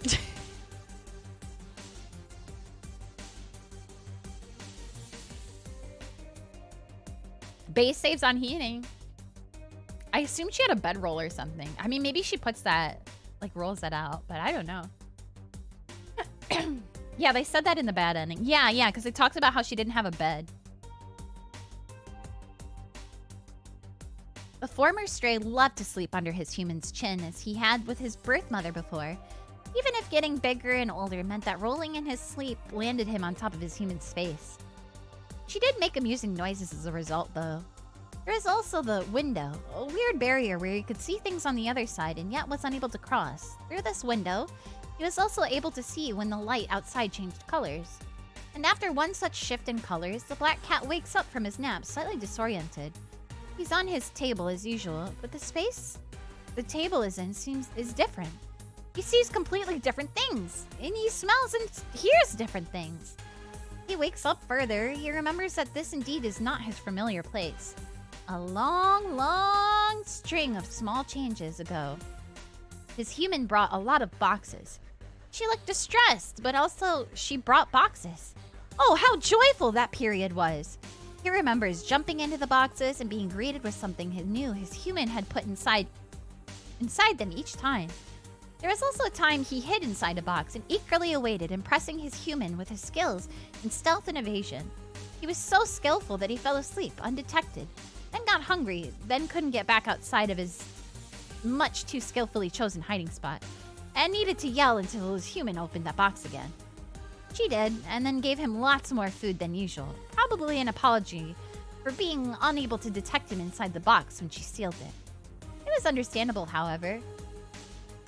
Base saves on heating. I assumed she had a bedroll or something. I mean, maybe she puts that, like, rolls that out, but I don't know. Yeah, they said that in the bad ending. Yeah, because it talks about how she didn't have a bed. The former stray loved to sleep under his human's chin as he had with his birth mother before, even if getting bigger and older meant that rolling in his sleep landed him on top of his human's face. She did make amusing noises as a result, though. There is also the window, a weird barrier where he could see things on the other side and yet was unable to cross. Through this window, he was also able to see when the light outside changed colors. And after one such shift in colors, the black cat wakes up from his nap, slightly disoriented. He's on his table as usual, but the space the table is in is different. He sees completely different things, and he smells and hears different things. He wakes up further, he remembers that this indeed is not his familiar place. A long, long string of small changes ago. His human brought a lot of boxes. She looked distressed, but also she brought boxes. Oh, how joyful that period was! He remembers jumping into the boxes and being greeted with something he knew his human had put inside them each time. There was also a time he hid inside a box and eagerly awaited impressing his human with his skills in stealth and evasion. He was so skillful that he fell asleep undetected, then got hungry, then couldn't get back outside of his much too skillfully chosen hiding spot, and needed to yell until his human opened that box again. She did, and then gave him lots more food than usual, probably an apology for being unable to detect him inside the box when she sealed it. It was understandable, however.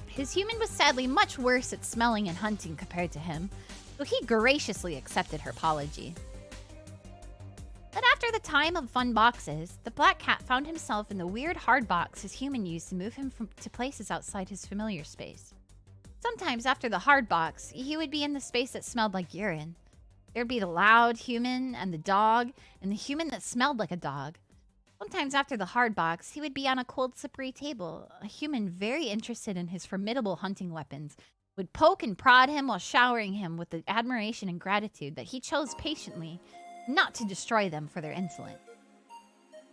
His human was sadly much worse at smelling and hunting compared to him, so he graciously accepted her apology. But after the time of fun boxes, the black cat found himself in the weird hard box his human used to move him to places outside his familiar space. Sometimes after the hard box, he would be in the space that smelled like urine. There'd be the loud human and the dog, and the human that smelled like a dog. Sometimes after the hard box, he would be on a cold, slippery table. A human very interested in his formidable hunting weapons would poke and prod him while showering him with the admiration and gratitude that he chose patiently not to destroy them for their insolence.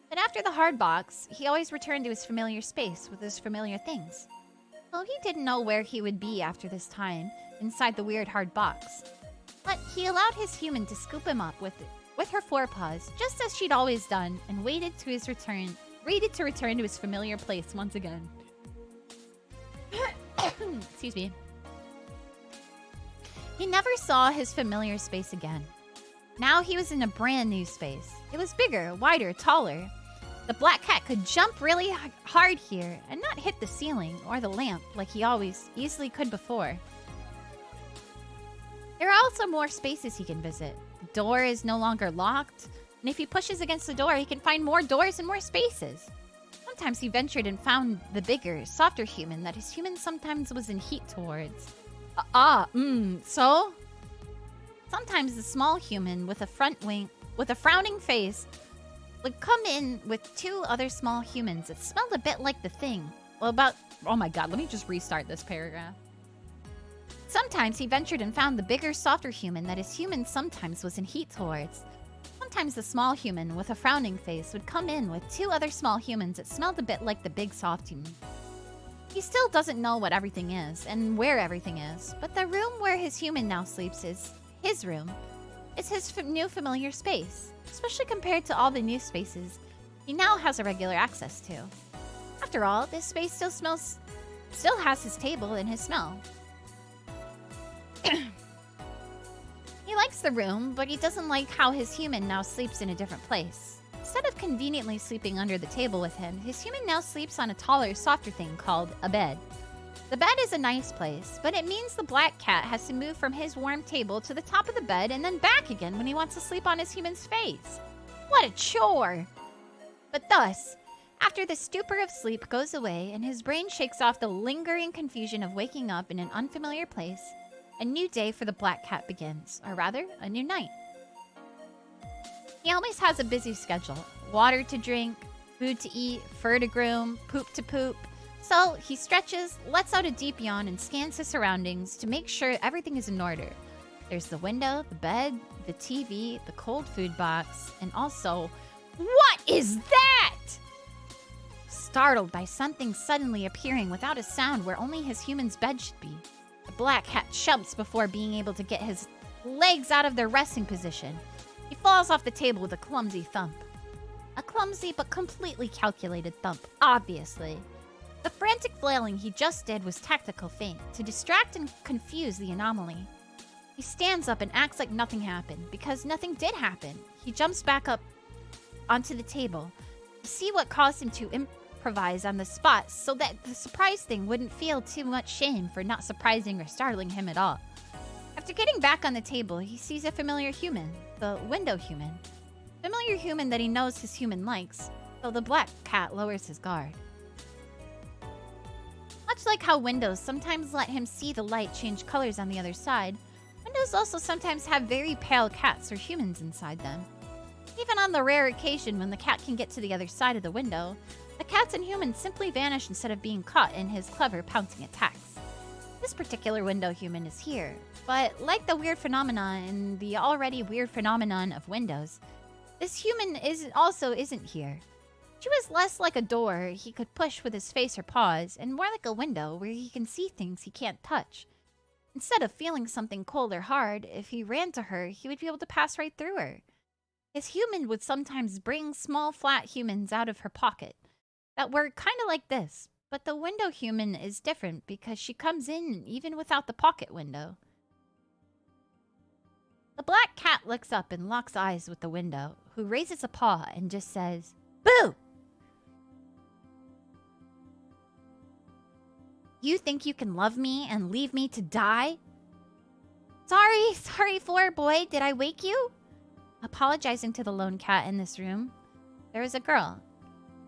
But after the hard box, he always returned to his familiar space with his familiar things. Well, he didn't know where he would be after this time inside the weird hard box. But he allowed his human to scoop him up with her forepaws, just as she'd always done, and waited to return to his familiar place once again. Excuse me. He never saw his familiar space again. Now he was in a brand new space. It was bigger, wider, taller. The black cat could jump really hard here and not hit the ceiling or the lamp like he always easily could before. There are also more spaces he can visit. The door is no longer locked, and if he pushes against the door, he can find more doors and more spaces. Sometimes he ventured and found the bigger, softer human that his human sometimes was in heat towards. So? Sometimes the small human with a frowning face would come in with two other small humans that smelled a bit like the thing. Oh my god, let me just restart this paragraph. Sometimes he ventured and found the bigger, softer human that his human sometimes was in heat towards. Sometimes the small human with a frowning face would come in with two other small humans that smelled a bit like the big, soft human. He still doesn't know what everything is and where everything is, but the room where his human now sleeps is his room. It's his new familiar space, especially compared to all the new spaces he now has a regular access to. After all, this space still has his table and his smell. He likes the room, but he doesn't like how his human now sleeps in a different place. Instead of conveniently sleeping under the table with him, his human now sleeps on a taller, softer thing called a bed. The bed is a nice place, but it means the black cat has to move from his warm table to the top of the bed and then back again when he wants to sleep on his human's face. What a chore! But thus, after the stupor of sleep goes away and his brain shakes off the lingering confusion of waking up in an unfamiliar place, a new day for the black cat begins, or rather, a new night. He always has a busy schedule. Water to drink, food to eat, fur to groom, poop to poop. So he stretches, lets out a deep yawn, and scans his surroundings to make sure everything is in order. There's the window, the bed, the TV, the cold food box, and also, what is that? Startled by something suddenly appearing without a sound where only his human's bed should be, the black cat jumps before being able to get his legs out of their resting position. He falls off the table with a clumsy thump. A clumsy but completely calculated thump, obviously. The frantic flailing he just did was tactical feint, to distract and confuse the anomaly. He stands up and acts like nothing happened, because nothing did happen. He jumps back up onto the table to see what caused him to improvise on the spot so that the surprise thing wouldn't feel too much shame for not surprising or startling him at all. After getting back on the table, he sees a familiar human, the window human. Familiar human that he knows his human likes, so the black cat lowers his guard. Much like how windows sometimes let him see the light change colors on the other side, windows also sometimes have very pale cats or humans inside them. Even on the rare occasion when the cat can get to the other side of the window, the cats and humans simply vanish instead of being caught in his clever pouncing attacks. This particular window human is here, but like the weird phenomenon in the already weird phenomenon of windows, this human isn't here. She was less like a door he could push with his face or paws, and more like a window where he can see things he can't touch. Instead of feeling something cold or hard, if he ran to her, he would be able to pass right through her. His human would sometimes bring small, flat humans out of her pocket that were kind of like this, but the window human is different because she comes in even without the pocket window. The black cat looks up and locks eyes with the window, who raises a paw and just says, "Boo!" You think you can love me and leave me to die? Sorry, Four Boy, did I wake you? Apologizing to the lone cat in this room, there was a girl.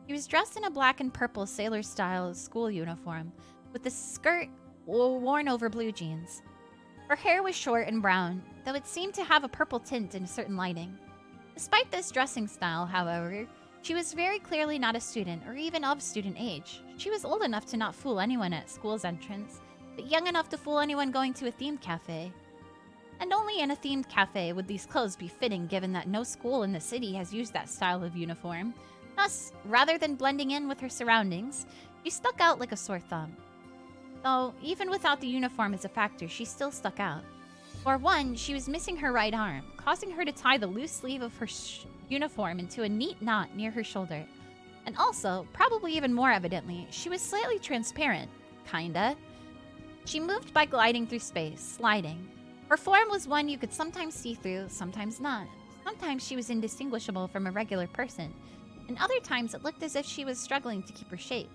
She was dressed in a black and purple sailor-style school uniform, with the skirt worn over blue jeans. Her hair was short and brown, though it seemed to have a purple tint in certain lighting. Despite this dressing style, however, she was very clearly not a student or even of student age. She was old enough to not fool anyone at school's entrance, but young enough to fool anyone going to a themed cafe. And only in a themed cafe would these clothes be fitting, given that no school in the city has used that style of uniform. Thus, rather than blending in with her surroundings, she stuck out like a sore thumb. Though, even without the uniform as a factor, she still stuck out. For one, she was missing her right arm, causing her to tie the loose sleeve of her uniform into a neat knot near her shoulder. And also, probably even more evidently, she was slightly transparent. Kinda. She moved by gliding through space, sliding. Her form was one you could sometimes see through, sometimes not. Sometimes she was indistinguishable from a regular person, and other times it looked as if she was struggling to keep her shape.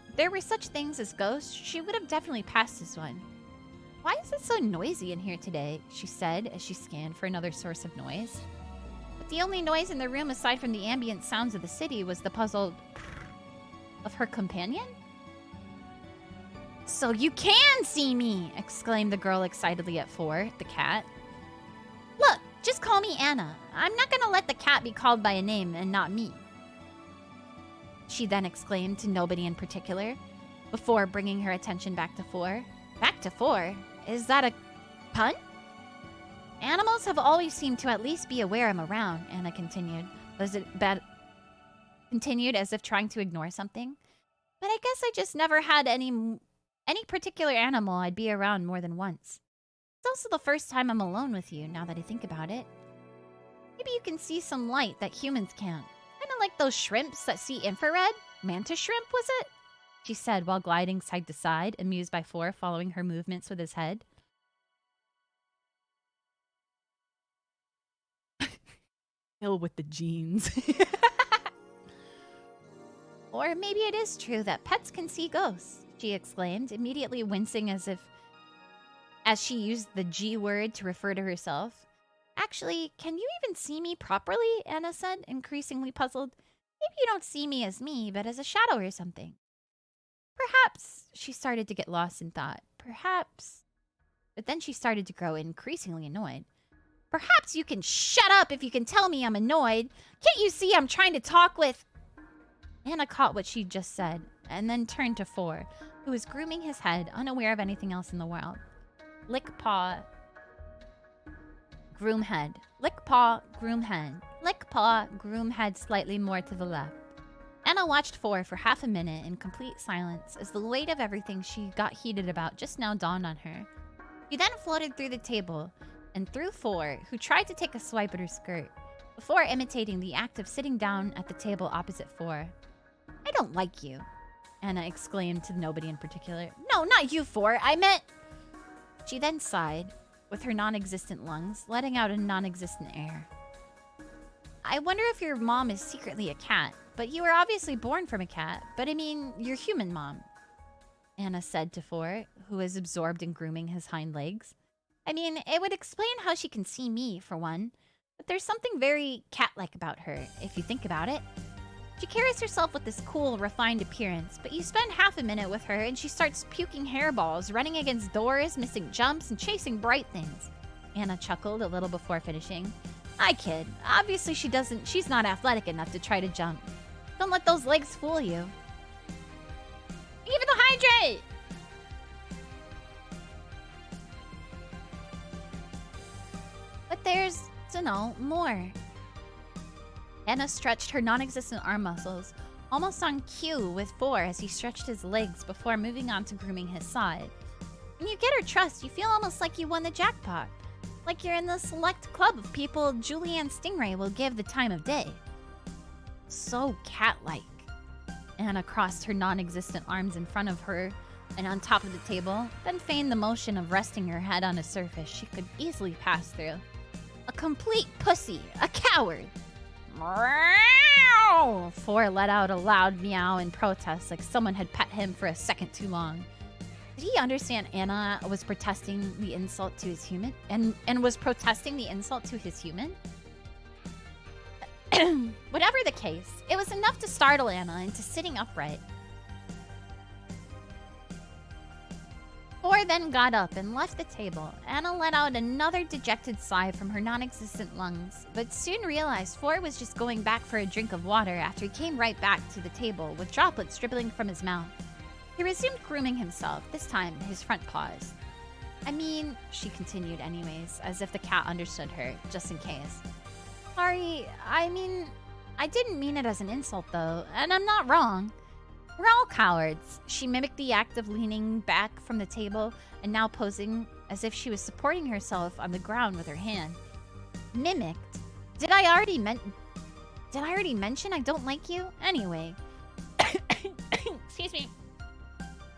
If there were such things as ghosts, she would have definitely passed as one. "Why is it so noisy in here today?" she said as she scanned for another source of noise. But the only noise in the room aside from the ambient sounds of the city was the puzzled of her companion. "So you can see me!" exclaimed the girl excitedly at Four, the cat. "Look, just call me Anna. I'm not gonna let the cat be called by a name and not me," she then exclaimed to nobody in particular, before bringing her attention back to Four. "Back to Four? Is that a pun?" "Animals have always seemed to at least be aware I'm around," Anna continued. Continued as if trying to ignore something. "But I guess I just never had any particular animal I'd be around more than once. It's also the first time I'm alone with you, now that I think about it. Maybe you can see some light that humans can't. Kinda like those shrimps that see infrared? Mantis shrimp, was it?" she said while gliding side to side, amused by Four following her movements with his head. Hell with the jeans. "Or maybe it is true that pets can see ghosts," she exclaimed, immediately wincing as she used the G word to refer to herself. "Actually, can you even see me properly?" Anna said, increasingly puzzled. "Maybe you don't see me as me, but as a shadow or something." "Perhaps," she started to get lost in thought. "Perhaps." But then she started to grow increasingly annoyed. "Perhaps you can shut up if you can tell me I'm annoyed. Can't you see I'm trying to talk with—" Anna caught what she just said, and then turned to Four, who was grooming his head, unaware of anything else in the world. Lick paw, groom head. Lick paw, groom head. Lick paw, groom head slightly more to the left. Anna watched Four for half a minute in complete silence as the weight of everything she got heated about just now dawned on her. He then floated through the table and through Four, who tried to take a swipe at her skirt, before imitating the act of sitting down at the table opposite Four. "I don't like you," Anna exclaimed to nobody in particular. "No, not you, Four. I meant—" She then sighed, with her non-existent lungs, letting out a non-existent air. "I wonder if your mom is secretly a cat, but you were obviously born from a cat. But I mean, your human mom," Anna said to Four, who was absorbed in grooming his hind legs. "I mean, it would explain how she can see me, for one. But there's something very cat-like about her, if you think about it. She carries herself with this cool, refined appearance, but you spend half a minute with her and she starts puking hairballs, running against doors, missing jumps, and chasing bright things." Anna chuckled a little before finishing. "I kid. Obviously she's not athletic enough to try to jump. Don't let those legs fool you." "Even the hydrate!" "But there's, more. Anna stretched her non-existent arm muscles, almost on cue with 4 as he stretched his legs before moving on to grooming his side. When you get her trust, you feel almost like you won the jackpot. Like you're in the select club of people Julianne Stingray will give the time of day. So cat-like. Anna crossed her non-existent arms in front of her and on top of the table, then feigned the motion of resting her head on a surface she could easily pass through. A complete pussy. A coward. Meow! 4 let out a loud meow in protest, like someone had pet him for a second too long. Did he understand Anna was protesting the insult to his human? And was protesting the insult to his human? Whatever the case, it was enough to startle Anna into sitting upright. 4 then got up and left the table. Anna let out another dejected sigh from her non-existent lungs, but soon realized 4 was just going back for a drink of water after he came right back to the table with droplets dribbling from his mouth. He resumed grooming himself, this time his front paws. I mean, she continued anyways, as if the cat understood her, just in case. Sorry, I didn't mean it as an insult though, and I'm not wrong. We're all cowards. She mimicked the act of leaning back from the table and now posing as if she was supporting herself on the ground with her hand. Mimicked? Did I already mention I don't like you? Anyway. Excuse me.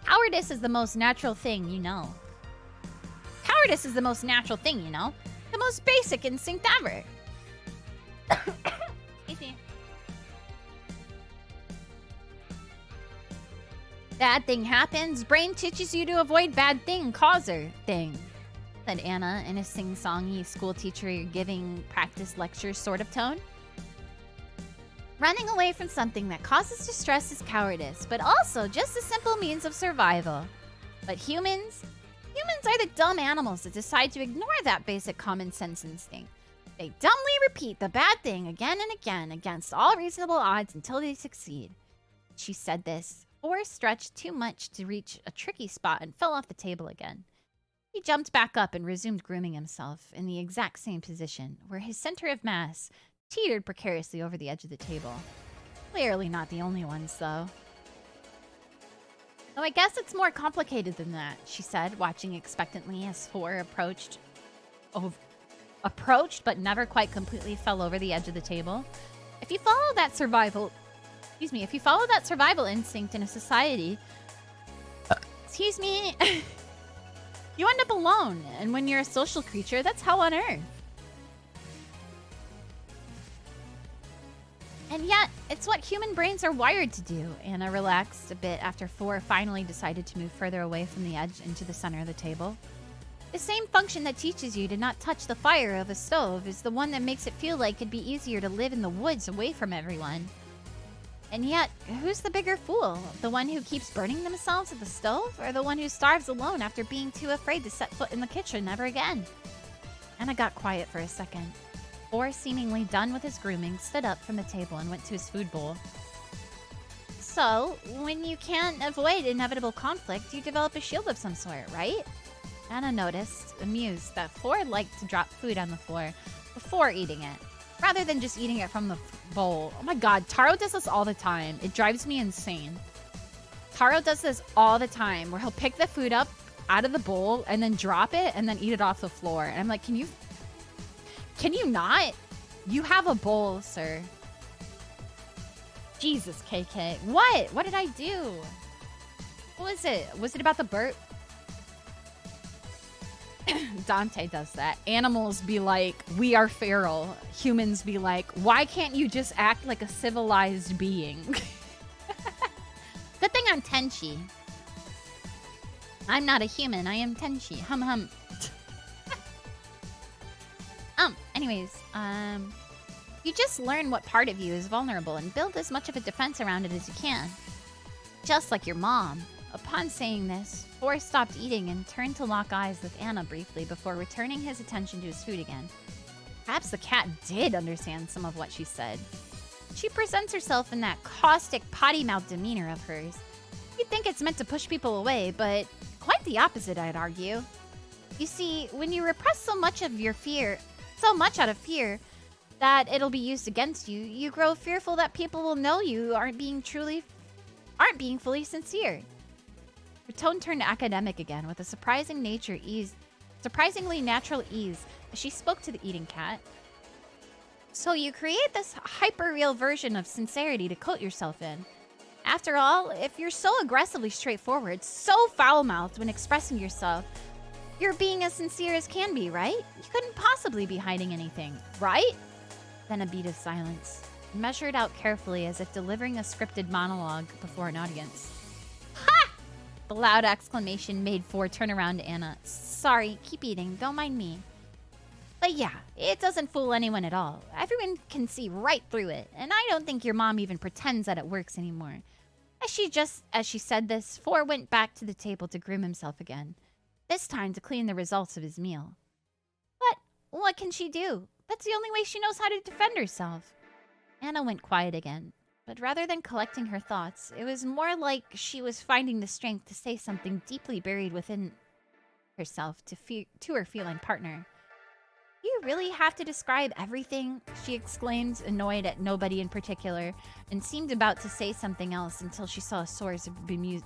Cowardice is the most natural thing, you know. Cowardice is the most natural thing, you know. The most basic instinct ever. Excuse me. Bad thing happens, brain teaches you to avoid bad thing, causer thing, said Anna in a sing-songy school teacher giving practice lecture sort of tone. Running away from something that causes distress is cowardice, but also just a simple means of survival. But humans are the dumb animals that decide to ignore that basic common sense instinct. They dumbly repeat the bad thing again and again against all reasonable odds until they succeed. She said this. 4 stretched too much to reach a tricky spot and fell off the table again. He jumped back up and resumed grooming himself in the exact same position, where his center of mass teetered precariously over the edge of the table. Clearly not the only ones, though. Oh, I guess it's more complicated than that, she said, watching expectantly as 4 approached but never quite completely fell over the edge of the table. If you follow that survival instinct in a society, you end up alone. And when you're a social creature, that's hell on earth. And yet, it's what human brains are wired to do. Anna relaxed a bit after 4 finally decided to move further away from the edge into the center of the table. The same function that teaches you to not touch the fire of a stove is the one that makes it feel like it'd be easier to live in the woods away from everyone. And yet, who's the bigger fool? The one who keeps burning themselves at the stove, or the one who starves alone after being too afraid to set foot in the kitchen ever again? Anna got quiet for a second. 4, seemingly done with his grooming, stood up from the table and went to his food bowl. So, when you can't avoid inevitable conflict, you develop a shield of some sort, right? Anna noticed, amused, that 4 liked to drop food on the floor before eating it, rather than just eating it from the bowl. Oh my god, Taro does this all the time. It drives me insane. Taro does this all the time, where he'll pick the food up out of the bowl and then drop it and then eat it off the floor. And I'm like, can you not? You have a bowl, sir. Jesus, KK. What? What did I do? What was it? Was it about the burp? Dante does that. Animals be like, we are feral. Humans be like, why can't you just act like a civilized being? Good thing I'm Tenchi. I'm not a human. I am Tenchi. Hum hum. Anyways, you just learn what part of you is vulnerable and build as much of a defense around it as you can. Just like your mom. Upon saying this, 4 stopped eating and turned to lock eyes with Anna briefly before returning his attention to his food again. Perhaps the cat did understand some of what she said. She presents herself in that caustic, potty-mouthed demeanor of hers. You'd think it's meant to push people away, but quite the opposite, I'd argue. You see, when you repress so much out of fear, that it'll be used against you, you grow fearful that people will know you aren't being fully sincere. Her tone turned academic again with a surprisingly natural ease as she spoke to the eating cat. So you create this hyper-real version of sincerity to coat yourself in. After all, if you're so aggressively straightforward, so foul-mouthed when expressing yourself, you're being as sincere as can be, right? You couldn't possibly be hiding anything, right? Then a beat of silence, measured out carefully as if delivering a scripted monologue before an audience. Ha! The loud exclamation made Four turn around to Anna. Sorry, keep eating, don't mind me. But yeah, it doesn't fool anyone at all. Everyone can see right through it, and I don't think your mom even pretends that it works anymore. As she said this, Four went back to the table to groom himself again, this time to clean the results of his meal. But what can she do? That's the only way she knows how to defend herself. Anna went quiet again, but rather than collecting her thoughts, it was more like she was finding the strength to say something deeply buried within herself to her feline partner. You really have to describe everything, she exclaimed, annoyed at nobody in particular, and seemed about to say something else until she saw Four's bemused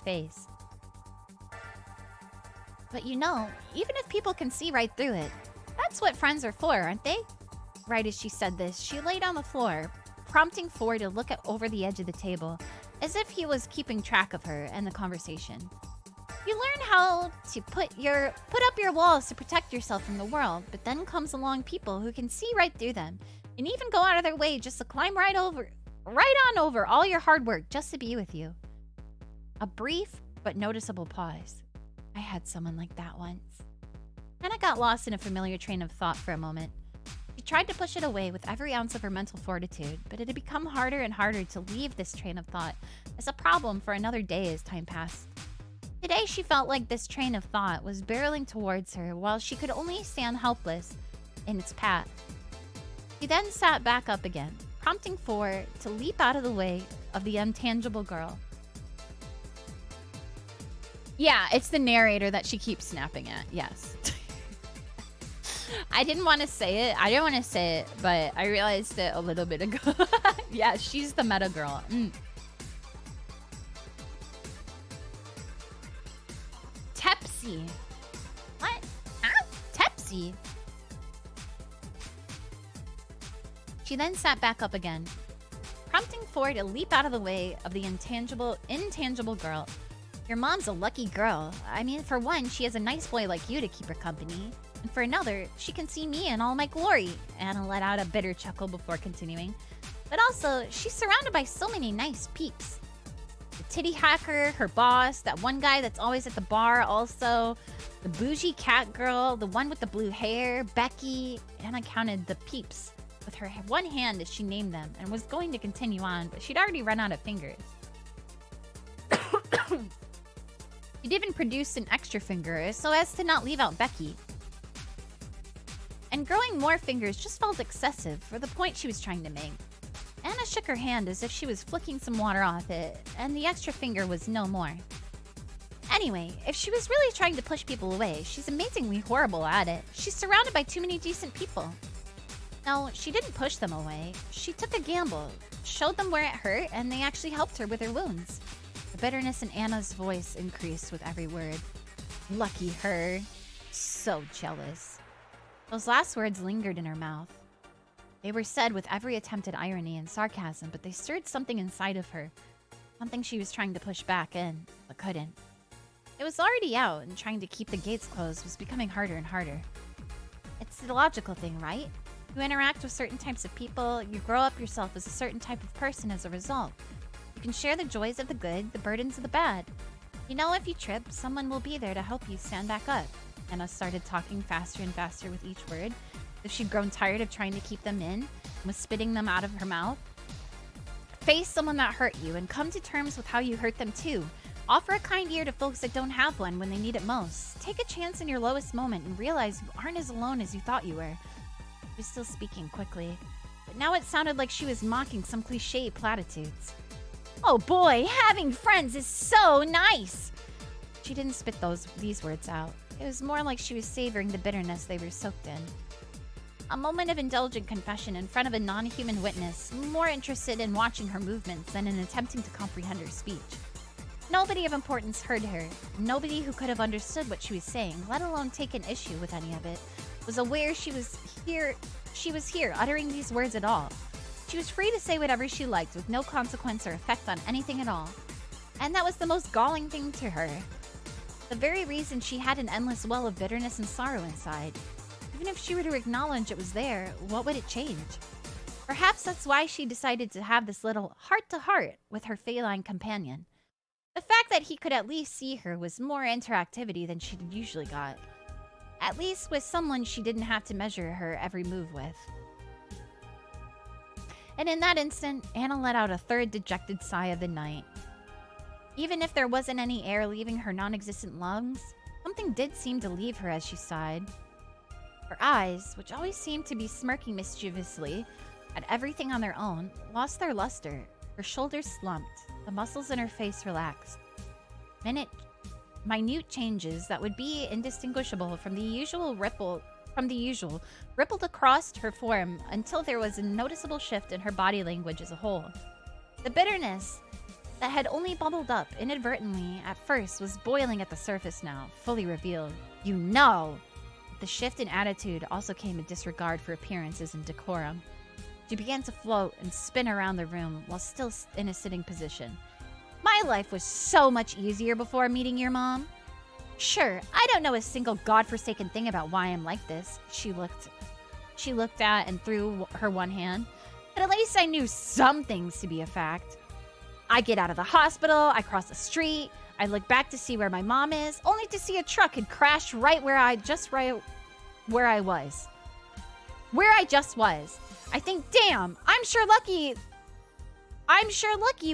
face. But you know, even if people can see right through it, that's what friends are for, aren't they? Right as she said this, she laid on the floor, prompting Four to look over the edge of the table, as if he was keeping track of her and the conversation. You learn how to put up your walls to protect yourself from the world, but then comes along people who can see right through them, and even go out of their way just to climb right on over all your hard work just to be with you. A brief but noticeable pause. I had someone like that once. Anna got lost in a familiar train of thought for a moment. She tried to push it away with every ounce of her mental fortitude, but it had become harder and harder to leave this train of thought as a problem for another day as time passed. Today, she felt like this train of thought was barreling towards her while she could only stand helpless in its path. She then sat back up again, prompting Four to leap out of the way of the intangible girl. Yeah, it's the narrator that she keeps snapping at. Yes. I didn't want to say it. But I realized it a little bit ago. Yeah, she's the meta girl. Tepsi. What? Huh? Tepsi? She then sat back up again, prompting Four to leap out of the way of the intangible girl. Your mom's a lucky girl. I mean, for one, she has a nice boy like you to keep her company. And for another, she can see me in all my glory. Anna let out a bitter chuckle before continuing. But also, she's surrounded by so many nice peeps. The titty hacker, her boss, that one guy that's always at the bar also, the bougie cat girl, the one with the blue hair, Becky. Anna counted the peeps with her one hand as she named them and was going to continue on, but she'd already run out of fingers. She'd even produced an extra finger so as to not leave out Becky. And growing more fingers just felt excessive for the point she was trying to make. Anna shook her hand as if she was flicking some water off it, and the extra finger was no more. Anyway, if she was really trying to push people away, she's amazingly horrible at it. She's surrounded by too many decent people. No, she didn't push them away. She took a gamble, showed them where it hurt, and they actually helped her with her wounds. The bitterness in Anna's voice increased with every word. Lucky her. So jealous. Those last words lingered in her mouth. They were said with every attempt at irony and sarcasm, but they stirred something inside of her. Something she was trying to push back in, but couldn't. It was already out, and trying to keep the gates closed was becoming harder and harder. It's the logical thing, right? You interact with certain types of people, you grow up yourself as a certain type of person as a result. You can share the joys of the good, the burdens of the bad. You know, if you trip, someone will be there to help you stand back up. Anna started talking faster and faster with each word, as if she'd grown tired of trying to keep them in and was spitting them out of her mouth. Face someone that hurt you and come to terms with how you hurt them too. Offer a kind ear to folks that don't have one when they need it most. Take a chance in your lowest moment and realize you aren't as alone as you thought you were. She was still speaking quickly, but now it sounded like she was mocking some cliche platitudes. Oh boy, having friends is so nice! She didn't spit these words out. It was more like she was savoring the bitterness they were soaked in. A moment of indulgent confession in front of a non-human witness, more interested in watching her movements than in attempting to comprehend her speech. Nobody of importance heard her. Nobody who could have understood what she was saying, let alone taken issue with any of it, was aware she was here, uttering these words at all. She was free to say whatever she liked with no consequence or effect on anything at all. And that was the most galling thing to her. The very reason she had an endless well of bitterness and sorrow inside. Even if she were to acknowledge it was there, what would it change? Perhaps that's why she decided to have this little heart-to-heart with her feline companion. The fact that he could at least see her was more interactivity than she'd usually got. At least with someone she didn't have to measure her every move with. And in that instant, Anna let out a third dejected sigh of the night. Even if there wasn't any air leaving her non-existent lungs, something did seem to leave her as she sighed. Her eyes, which always seemed to be smirking mischievously at everything on their own, lost their luster. Her shoulders slumped, the muscles in her face relaxed. Minute changes that would be indistinguishable from the usual rippled across her form until there was a noticeable shift in her body language as a whole. The bitterness that had only bubbled up inadvertently at first was boiling at the surface now, fully revealed. You know! With the shift in attitude also came a disregard for appearances and decorum. She began to float and spin around the room while still in a sitting position. My life was so much easier before meeting your mom. Sure, I don't know a single godforsaken thing about why I'm like this. She looked at and threw her one hand. But at least I knew some things to be a fact. I get out of the hospital, I cross the street, I look back to see where my mom is, only to see a truck had crashed right where I just was. I think, damn, I'm sure lucky,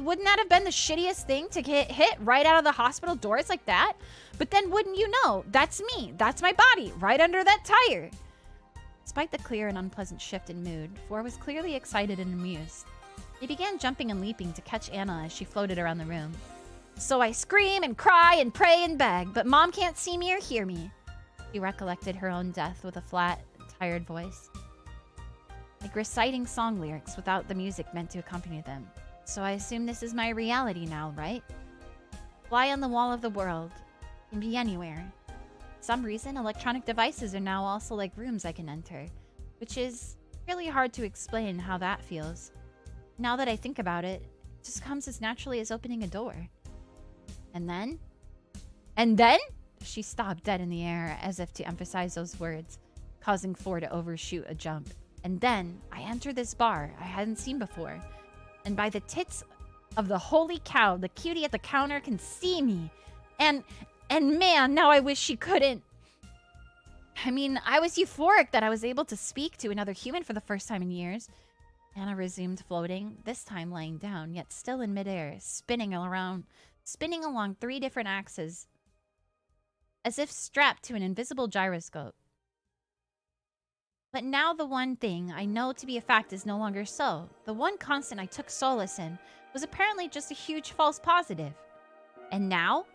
wouldn't that have been the shittiest thing to get hit right out of the hospital doors like that? But then wouldn't you know, that's me, that's my body, right under that tire. Despite the clear and unpleasant shift in mood, Four was clearly excited and amused. He began jumping and leaping to catch Anna as she floated around the room. So I scream and cry and pray and beg, but Mom can't see me or hear me. She recollected her own death with a flat, tired voice. Like reciting song lyrics without the music meant to accompany them. So I assume this is my reality now, right? Fly on the wall of the world. Can be anywhere. For some reason, electronic devices are now also like rooms I can enter, which is really hard to explain how that feels. Now that I think about it, it just comes as naturally as opening a door. And then? She stopped dead in the air as if to emphasize those words, causing Four to overshoot a jump. And then I entered this bar I hadn't seen before. And by the tits of the holy cow, the cutie at the counter can see me. And man, now I wish she couldn't. I mean, I was euphoric that I was able to speak to another human for the first time in years. Anna resumed floating, this time lying down, yet still in midair, spinning along 3 different axes, as if strapped to an invisible gyroscope. But now the one thing I know to be a fact is no longer so. The one constant I took solace in was apparently just a huge false positive. And now?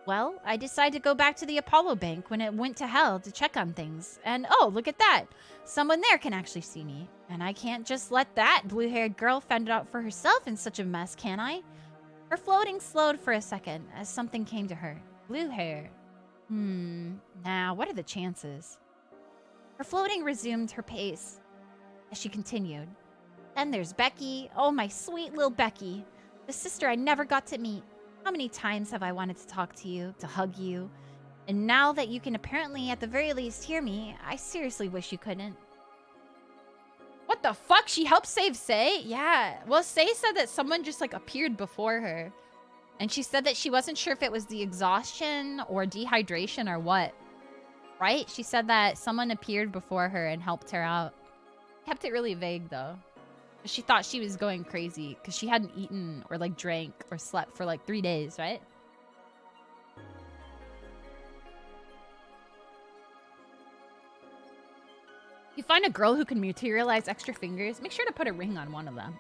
Well, I decided to go back to the Apollo Bank when it went to hell to check on things. And oh, look at that! Someone there can actually see me. And I can't just let that blue-haired girl fend it out for herself in such a mess, can I? Her floating slowed for a second as something came to her. Blue hair. Now, what are the chances? Her floating resumed her pace as she continued. Then there's Becky. Oh, my sweet little Becky. The sister I never got to meet. How many times have I wanted to talk to you, to hug you? And now that you can apparently at the very least hear me, I seriously wish you couldn't. What the fuck? She helped save Sei? Yeah. Well, Sei said that someone just like appeared before her. And she said that she wasn't sure if it was the exhaustion or dehydration or what. Right? She said that someone appeared before her and helped her out. Kept it really vague though. She thought she was going crazy because she hadn't eaten or like drank or slept for like 3 days, right? You find a girl who can materialize extra fingers, make sure to put a ring on one of them.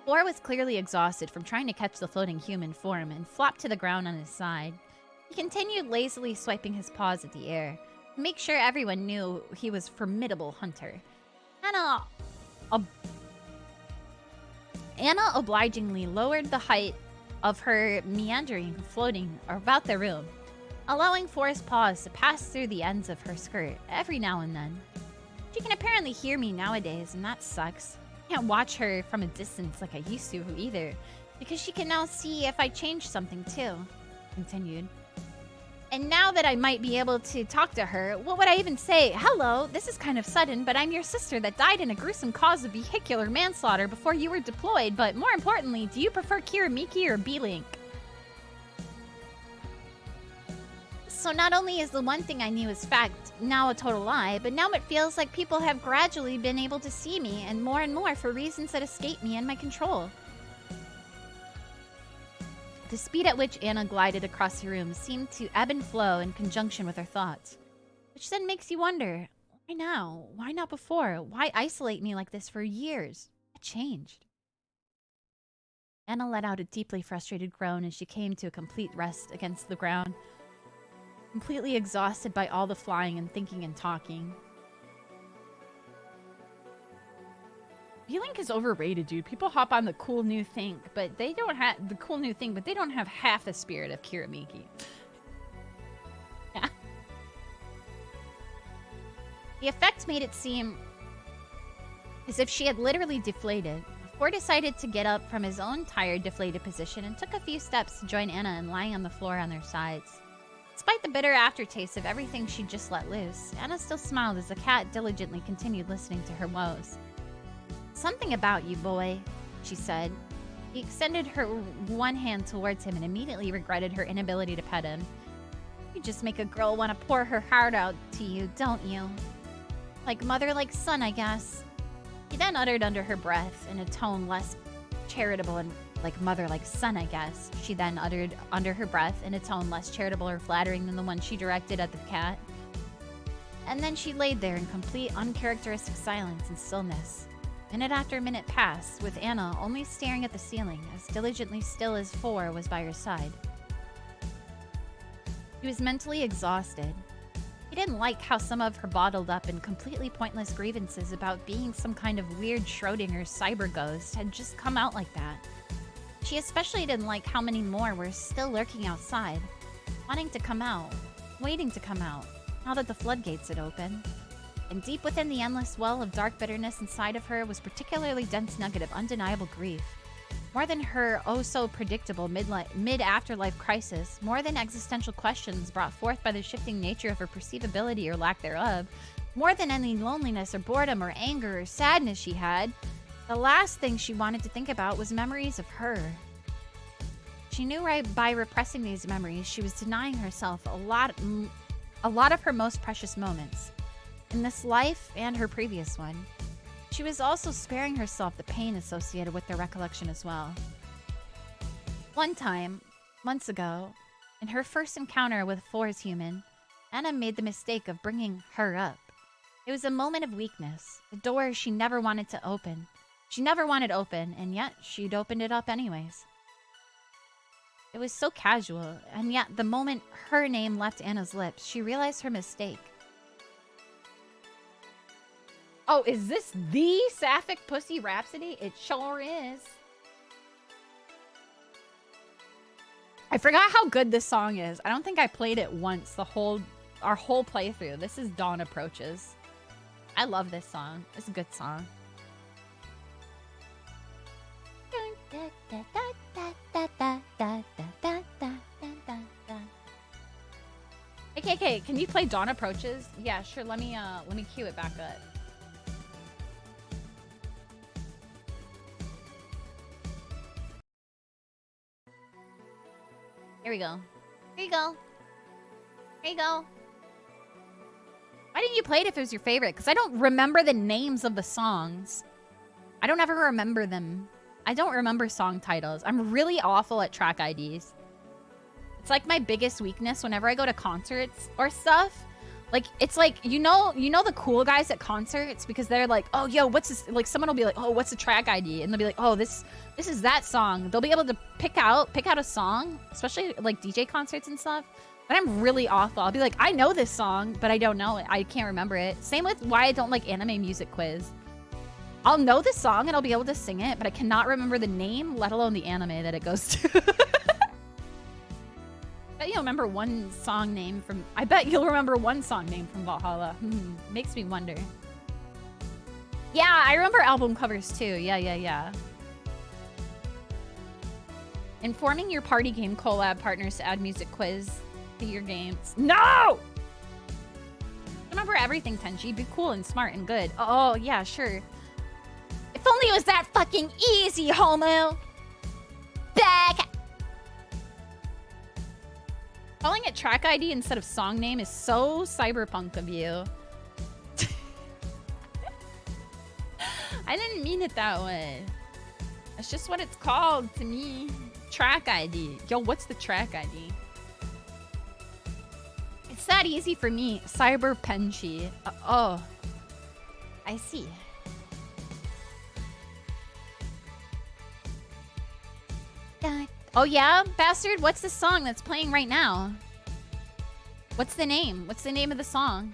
4 was clearly exhausted from trying to catch the floating human form and flopped to the ground on his side. He continued lazily swiping his paws at the air to make sure everyone knew he was a formidable hunter. Anna obligingly lowered the height of her meandering, floating about the room, allowing 4's paws to pass through the ends of her skirt every now and then. She can apparently hear me nowadays, and that sucks. I can't watch her from a distance like I used to either, because she can now see if I change something too, continued. And now that I might be able to talk to her, what would I even say? Hello, this is kind of sudden, but I'm your sister that died in a gruesome cause of vehicular manslaughter before you were deployed, but more importantly, do you prefer Kiramiki or B-Link? So not only is the one thing I knew as fact now a total lie, but now it feels like people have gradually been able to see me, and more for reasons that escape me and my control. The speed at which Anna glided across the room seemed to ebb and flow in conjunction with her thoughts. Which then makes you wonder, why now? Why not before? Why isolate me like this for years? What changed? Anna let out a deeply frustrated groan as she came to a complete rest against the ground, completely exhausted by all the flying and thinking and talking. B-Link is overrated, dude. People hop on the cool new thing, but they don't have half the spirit of Kiramiki. Yeah. The effect made it seem as if she had literally deflated. 4 decided to get up from his own tired, deflated position and took a few steps to join Anna in lying on the floor on their sides. Despite the bitter aftertaste of everything she'd just let loose, Anna still smiled as the cat diligently continued listening to her woes. Something about you, boy, she said. He extended her one hand towards him and immediately regretted her inability to pet him. You just make a girl want to pour her heart out to you, don't you? Like mother, like son, I guess. He then uttered under her breath in a tone less charitable and like mother, like son, I guess. She then uttered under her breath in a tone less charitable or flattering than the one she directed at the cat. And then she laid there in complete uncharacteristic silence and stillness. Minute after minute passed, with Anna only staring at the ceiling, as diligently still as 4 was by her side. She was mentally exhausted. He didn't like how some of her bottled up and completely pointless grievances about being some kind of weird Schrodinger's cyber ghost had just come out like that. She especially didn't like how many more were still lurking outside, wanting to come out, waiting to come out, now that the floodgates had opened. And deep within the endless well of dark bitterness inside of her was particularly dense nugget of undeniable grief. More than her oh-so-predictable mid-afterlife crisis, more than existential questions brought forth by the shifting nature of her perceivability or lack thereof, more than any loneliness or boredom or anger or sadness she had, the last thing she wanted to think about was memories of her. She knew right by repressing these memories, she was denying herself a lot of her most precious moments. In this life and her previous one. She was also sparing herself the pain associated with their recollection as well. One time, months ago, in her first encounter with 4's human, Anna made the mistake of bringing her up. It was a moment of weakness, a door she never wanted to open. She never wanted open, and yet she'd opened it up anyways. It was so casual, and yet the moment her name left Anna's lips, she realized her mistake. Oh, is this the Sapphic Pussy Rhapsody? It sure is. I forgot how good this song is. I don't think I played it once our whole playthrough. This is Dawn Approaches. I love this song. It's a good song. Hey, KK, can you play Dawn Approaches? Yeah, sure. Let me cue it back up. Here we go. Here you go. Here you go. Why didn't you play it if it was your favorite? Because I don't remember the names of the songs. I don't ever remember them. I don't remember song titles. I'm really awful at track IDs. It's like my biggest weakness whenever I go to concerts or stuff. Like, it's like, you know the cool guys at concerts because they're like, oh, yo, what's this? Like, someone will be like, oh, what's the track ID? And they'll be like, oh, this is that song. They'll be able to pick out a song, especially like DJ concerts and stuff. But I'm really awful. I'll be like, I know this song, but I don't know it. I can't remember it. Same with why I don't like anime music quiz. I'll know the song and I'll be able to sing it, but I cannot remember the name, let alone the anime that it goes to. I bet you'll remember one song name from Valhalla. Makes me wonder. Yeah, I remember album covers too. Yeah. Informing your party game collab partners to add music quiz to your games. No! Remember everything, Tenchi. Be cool and smart and good. Oh, yeah, sure. If only it was that fucking easy, homo. Back. Calling it track ID instead of song name is so cyberpunk of you. I didn't mean it that way. That's just what it's called to me. Track ID. Yo, what's the track ID? It's that easy for me. BARTENSHI. Oh. I see. Oh yeah? Bastard, what's the song that's playing right now? What's the name? What's the name of the song?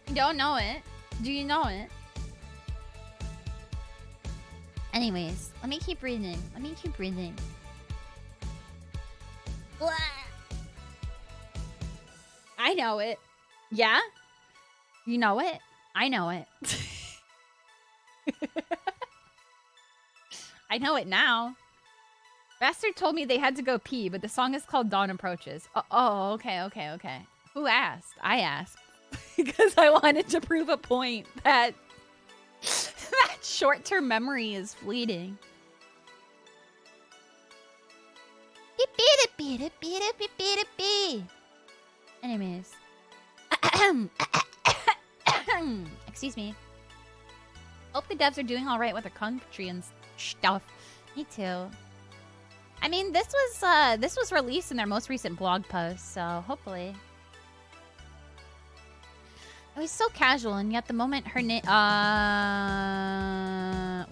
You don't know it. Do you know it? Anyways, let me keep reading. Blah. I know it. Yeah? You know it? I know it. I know it now. Bastard told me they had to go pee, but the song is called Dawn Approaches. Oh, okay. Who asked? I asked. Because I wanted to prove a point that that short-term memory is fleeting. Anyways. Excuse me. Hope the devs are doing all right with their country and stuff. Me too. I mean, this was released in their most recent blog post, so hopefully. It was so casual, and yet the moment her name...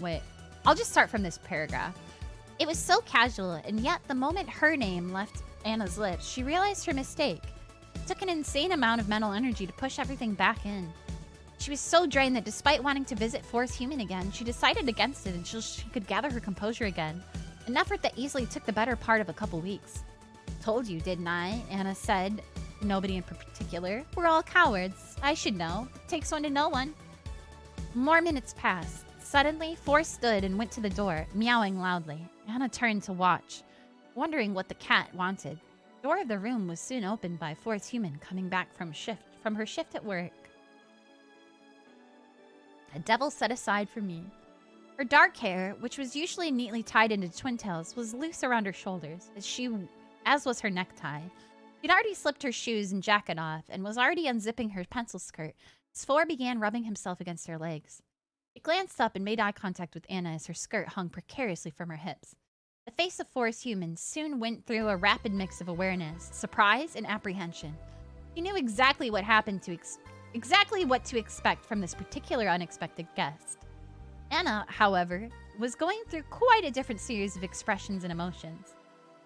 Wait. I'll just start from this paragraph. It was so casual, and yet the moment her name left Anna's lips, she realized her mistake. It took an insane amount of mental energy to push everything back in. She was so drained that despite wanting to visit Force Human again, she decided against it until she could gather her composure again. An effort that easily took the better part of a couple weeks. Told you, didn't I? Anna said. Nobody in particular. We're all cowards. I should know. It takes one to know one. More minutes passed. Suddenly, Force stood and went to the door, meowing loudly. Anna turned to watch, wondering what the cat wanted. The door of the room was soon opened by Force Human coming back from her shift at work. A devil set aside for me. Her dark hair, which was usually neatly tied into twin tails, was loose around her shoulders, as was her necktie. She'd already slipped her shoes and jacket off, and was already unzipping her pencil skirt as Four began rubbing himself against her legs. She glanced up and made eye contact with Anna as her skirt hung precariously from her hips. The face of Force Human soon went through a rapid mix of awareness, surprise, and apprehension. She knew exactly what to expect from this particular unexpected guest. Anna, however, was going through quite a different series of expressions and emotions.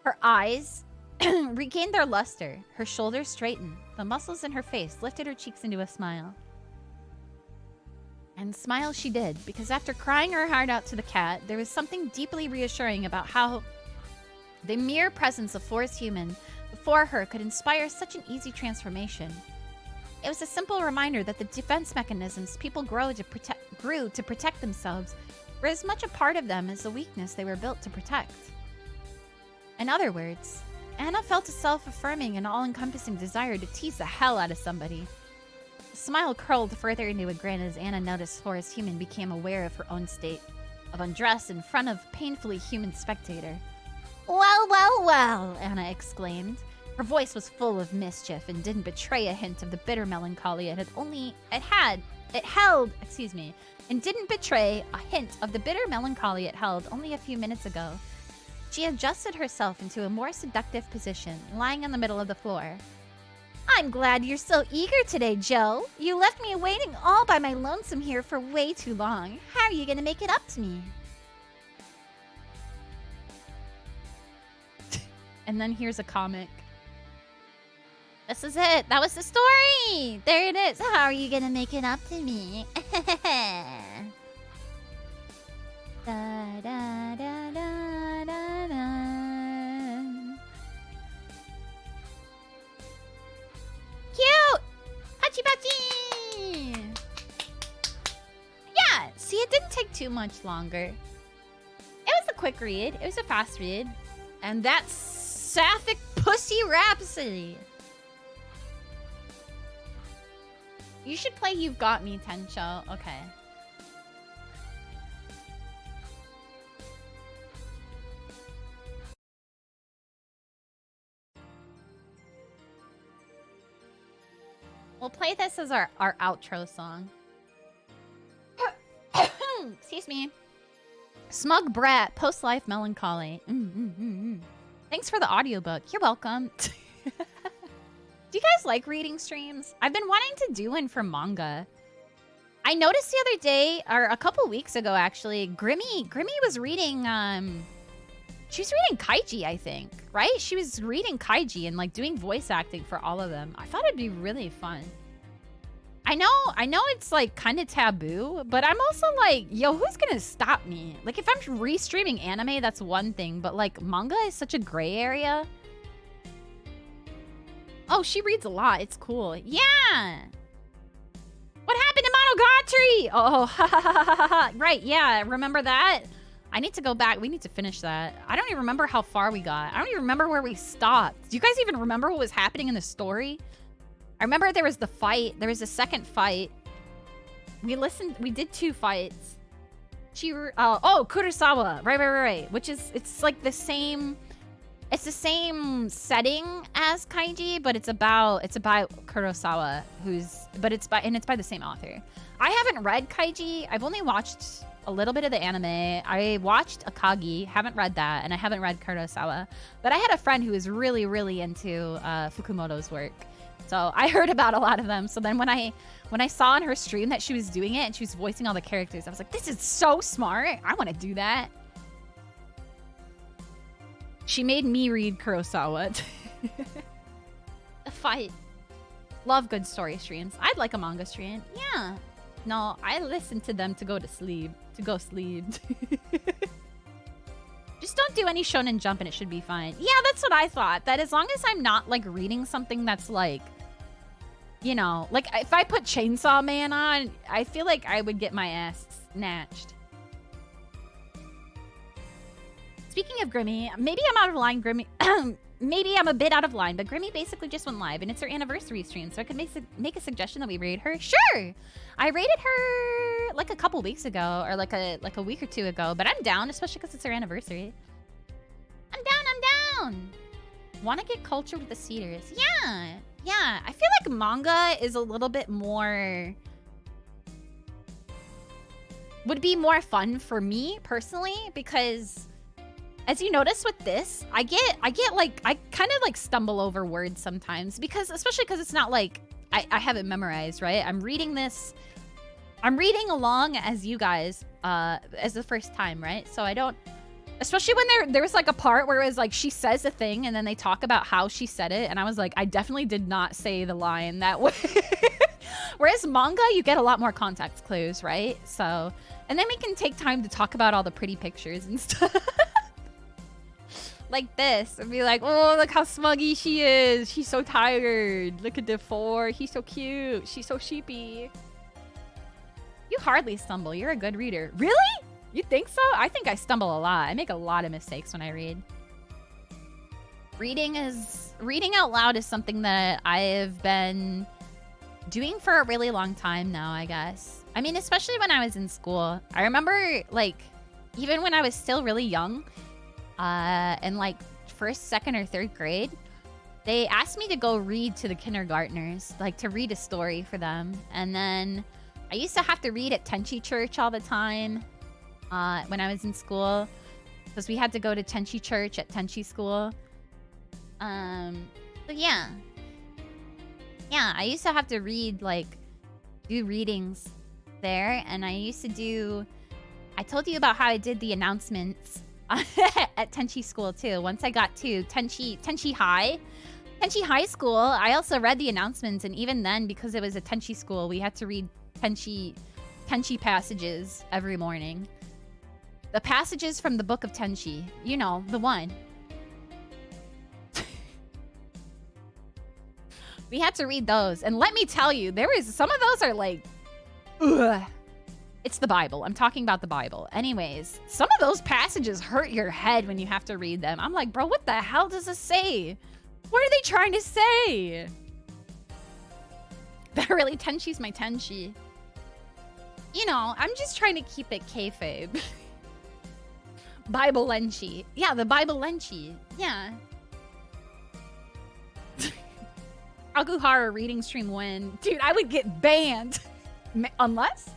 Her eyes regained their luster, her shoulders straightened, the muscles in her face lifted her cheeks into a smile. And smile she did, because after crying her heart out to the cat, there was something deeply reassuring about how the mere presence of Force Human before her could inspire such an easy transformation. It was a simple reminder that the defense mechanisms people grew to protect themselves were as much a part of them as the weakness they were built to protect. In other words, Anna felt a self-affirming and all-encompassing desire to tease the hell out of somebody. The smile curled further into a grin as Anna noticed Force Human became aware of her own state of undress in front of a painfully human spectator. Well, Anna exclaimed. Her voice was full of mischief and didn't betray a hint of the bitter melancholy it held and didn't betray a hint of the bitter melancholy it held only a few minutes ago. She adjusted herself into a more seductive position, lying in the middle of the floor. I'm glad you're so eager today, Joe. You left me waiting all by my lonesome here for way too long. How are you gonna make it up to me? And then here's a comic. This is it. That was the story. There it is. How are you gonna make it up to me? Da, da, da, da, da, da. Cute! Hachi bachi! Yeah, see, it didn't take too much longer. It was a quick read. It was a fast read. And that's Sapphic Pussy Rhapsody. You should play You've Got Me, Tencho. Okay. We'll play this as our outro song. Excuse me. Smug Brat, Post-Life Melancholy. Thanks for the audiobook. You're welcome. Do you guys like reading streams? I've been wanting to do one for manga. I noticed the other day, or a couple weeks ago actually, Grimmy was reading, she was reading Kaiji, I think, right? She was reading Kaiji and like doing voice acting for all of them. I thought it'd be really fun. I know it's like kind of taboo, but I'm also like, yo, who's gonna stop me? Like if I'm re-streaming anime, that's one thing, but like manga is such a gray area. Oh, she reads a lot. It's cool. Yeah. What happened to Monogatari? Oh, right. Yeah, remember that? I need to go back. We need to finish that. I don't even remember how far we got. I don't even remember where we stopped. Do you guys even remember what was happening in the story? I remember there was the fight. There was a second fight. We did 2 fights. Kurosawa. Right. Which is, it's like the same... It's the same setting as Kaiji, but it's about Kurosawa, it's by the same author. I haven't read Kaiji. I've only watched a little bit of the anime. I watched Akagi, haven't read that, and I haven't read Kurosawa. But I had a friend who was really, really into Fukumoto's work. So I heard about a lot of them. So then when I saw on her stream that she was doing it and she was voicing all the characters, I was like, this is so smart. I want to do that. She made me read Kurosawa. A fight. Love good story streams. I'd like a manga stream. Yeah. No, I listen to them to go to sleep. Just don't do any Shonen Jump and it should be fine. Yeah, that's what I thought. That as long as I'm not like reading something that's like, you know, like if I put Chainsaw Man on, I feel like I would get my ass snatched. Speaking of Grimmy, maybe I'm out of line, Grimmy. Maybe I'm a bit out of line, but Grimmy basically just went live, and it's her anniversary stream, so I could make a suggestion that we raid her. Sure! I raided her like a couple weeks ago, or like a week or 2 ago, but I'm down, especially because it's her anniversary. I'm down! Want to get cultured with the Cedars. Yeah! I feel like manga is a little bit more... would be more fun for me, personally, because... As you notice with this, I get like, I kind of like stumble over words sometimes especially because it's not like I have it memorized, right? I'm reading along as you guys, as the first time, right? So I don't, especially when there was like a part where it was like, she says a thing and then they talk about how she said it. And I was like, I definitely did not say the line that way. Whereas manga, you get a lot more context clues, right? So, and then we can take time to talk about all the pretty pictures and stuff. Like this, and be like, oh, look how smuggy she is. She's so tired. Look at the 4. He's so cute. She's so sheepy. You hardly stumble. You're a good reader. Really? You think so? I think I stumble a lot. I make a lot of mistakes when I read. Reading out loud is something that I have been doing for a really long time now, I guess. I mean, especially when I was in school. I remember, like, even when I was still really young, in like 1st, 2nd, or 3rd grade, they asked me to go read to the kindergartners, like to read a story for them. And then I used to have to read at Tenchi Church all the time when I was in school. Because we had to go to Tenchi Church at Tenchi School. So yeah. Yeah, I used to have to read, like, do readings there. And I used to do... I told you about how I did the announcements at Tenchi School, too. Once I got to Tenchi High School, I also read the announcements. And even then, because it was a Tenchi school, we had to read Tenchi passages every morning. The passages from the Book of Tenchi. You know, the one. We had to read those. And let me tell you, some of those are like... Ugh. It's the Bible. I'm talking about the Bible. Anyways, some of those passages hurt your head when you have to read them. I'm like, bro, what the hell does this say? What are they trying to say? That really, Tenchi's my Tenchi. You know, I'm just trying to keep it kayfabe. Bible-lenchi. Yeah, the Bible-lenchi. Yeah. Aguhara reading stream win. Dude, I would get banned. Unless...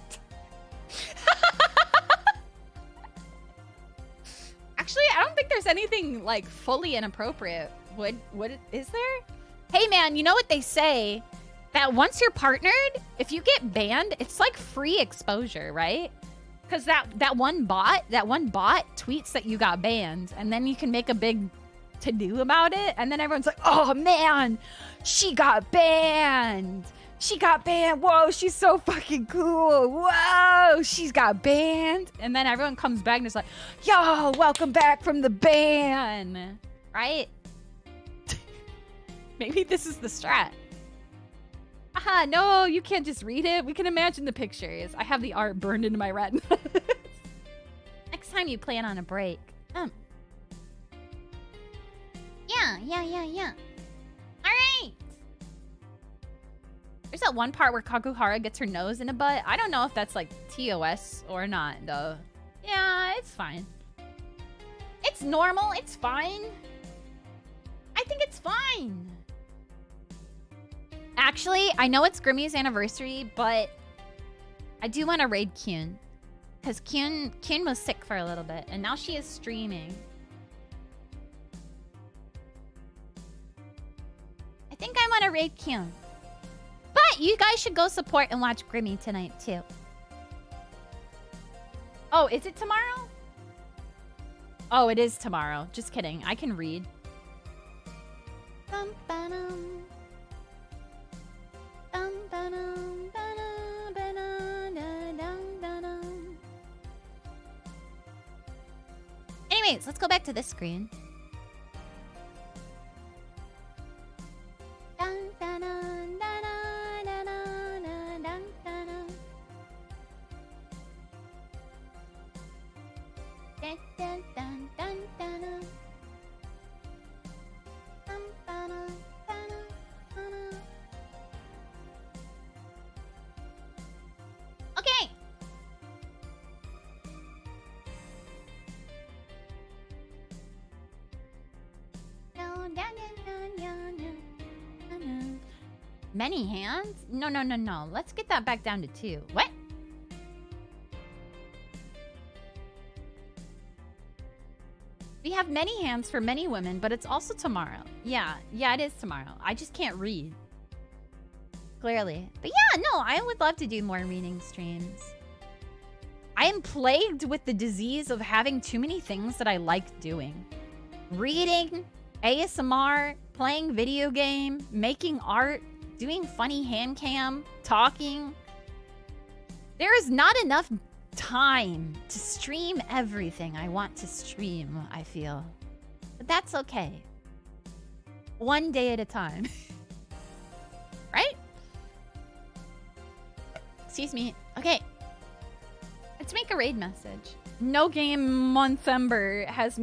Actually, I don't think there's anything, like, fully inappropriate. Is there? Hey, man, you know what they say? That once you're partnered, if you get banned, it's like free exposure, right? Because that one bot tweets that you got banned, and then you can make a big to-do about it, and then everyone's like, oh, man, she got banned. She got banned. Whoa, she's so fucking cool. Whoa, she's got banned. And then everyone comes back and is like, yo, welcome back from the ban. Right? Maybe this is the strat. Aha, no, you can't just read it. We can imagine the pictures. I have the art burned into my retina. Next time you plan on a break. Yeah. All right. There's that one part where Kakuhara gets her nose in a butt. I don't know if that's like TOS or not, though. Yeah, it's fine. It's normal. It's fine. I think it's fine. Actually, I know it's Grimmy's anniversary, but I do want to raid Kyun. Because Kyun was sick for a little bit, and now she is streaming. I think I want to raid Kyun. But you guys should go support and watch Grimmy tonight, too. Oh, is it tomorrow? Oh, it is tomorrow. Just kidding. I can read. Anyways, let's go back to this screen. Okay. Many hands? No. Let's get that back down to 2. What? We have many hands for many women, but it's also tomorrow. Yeah, it is tomorrow. I just can't read. Clearly. But yeah, no, I would love to do more reading streams. I am plagued with the disease of having too many things that I like doing. Reading, ASMR, playing video game, making art, doing funny hand cam, talking. There is not enough time to stream everything I want to stream, I feel. But that's okay. One day at a time. Right? Excuse me. Okay. Let's make a raid message. No Game Monthember has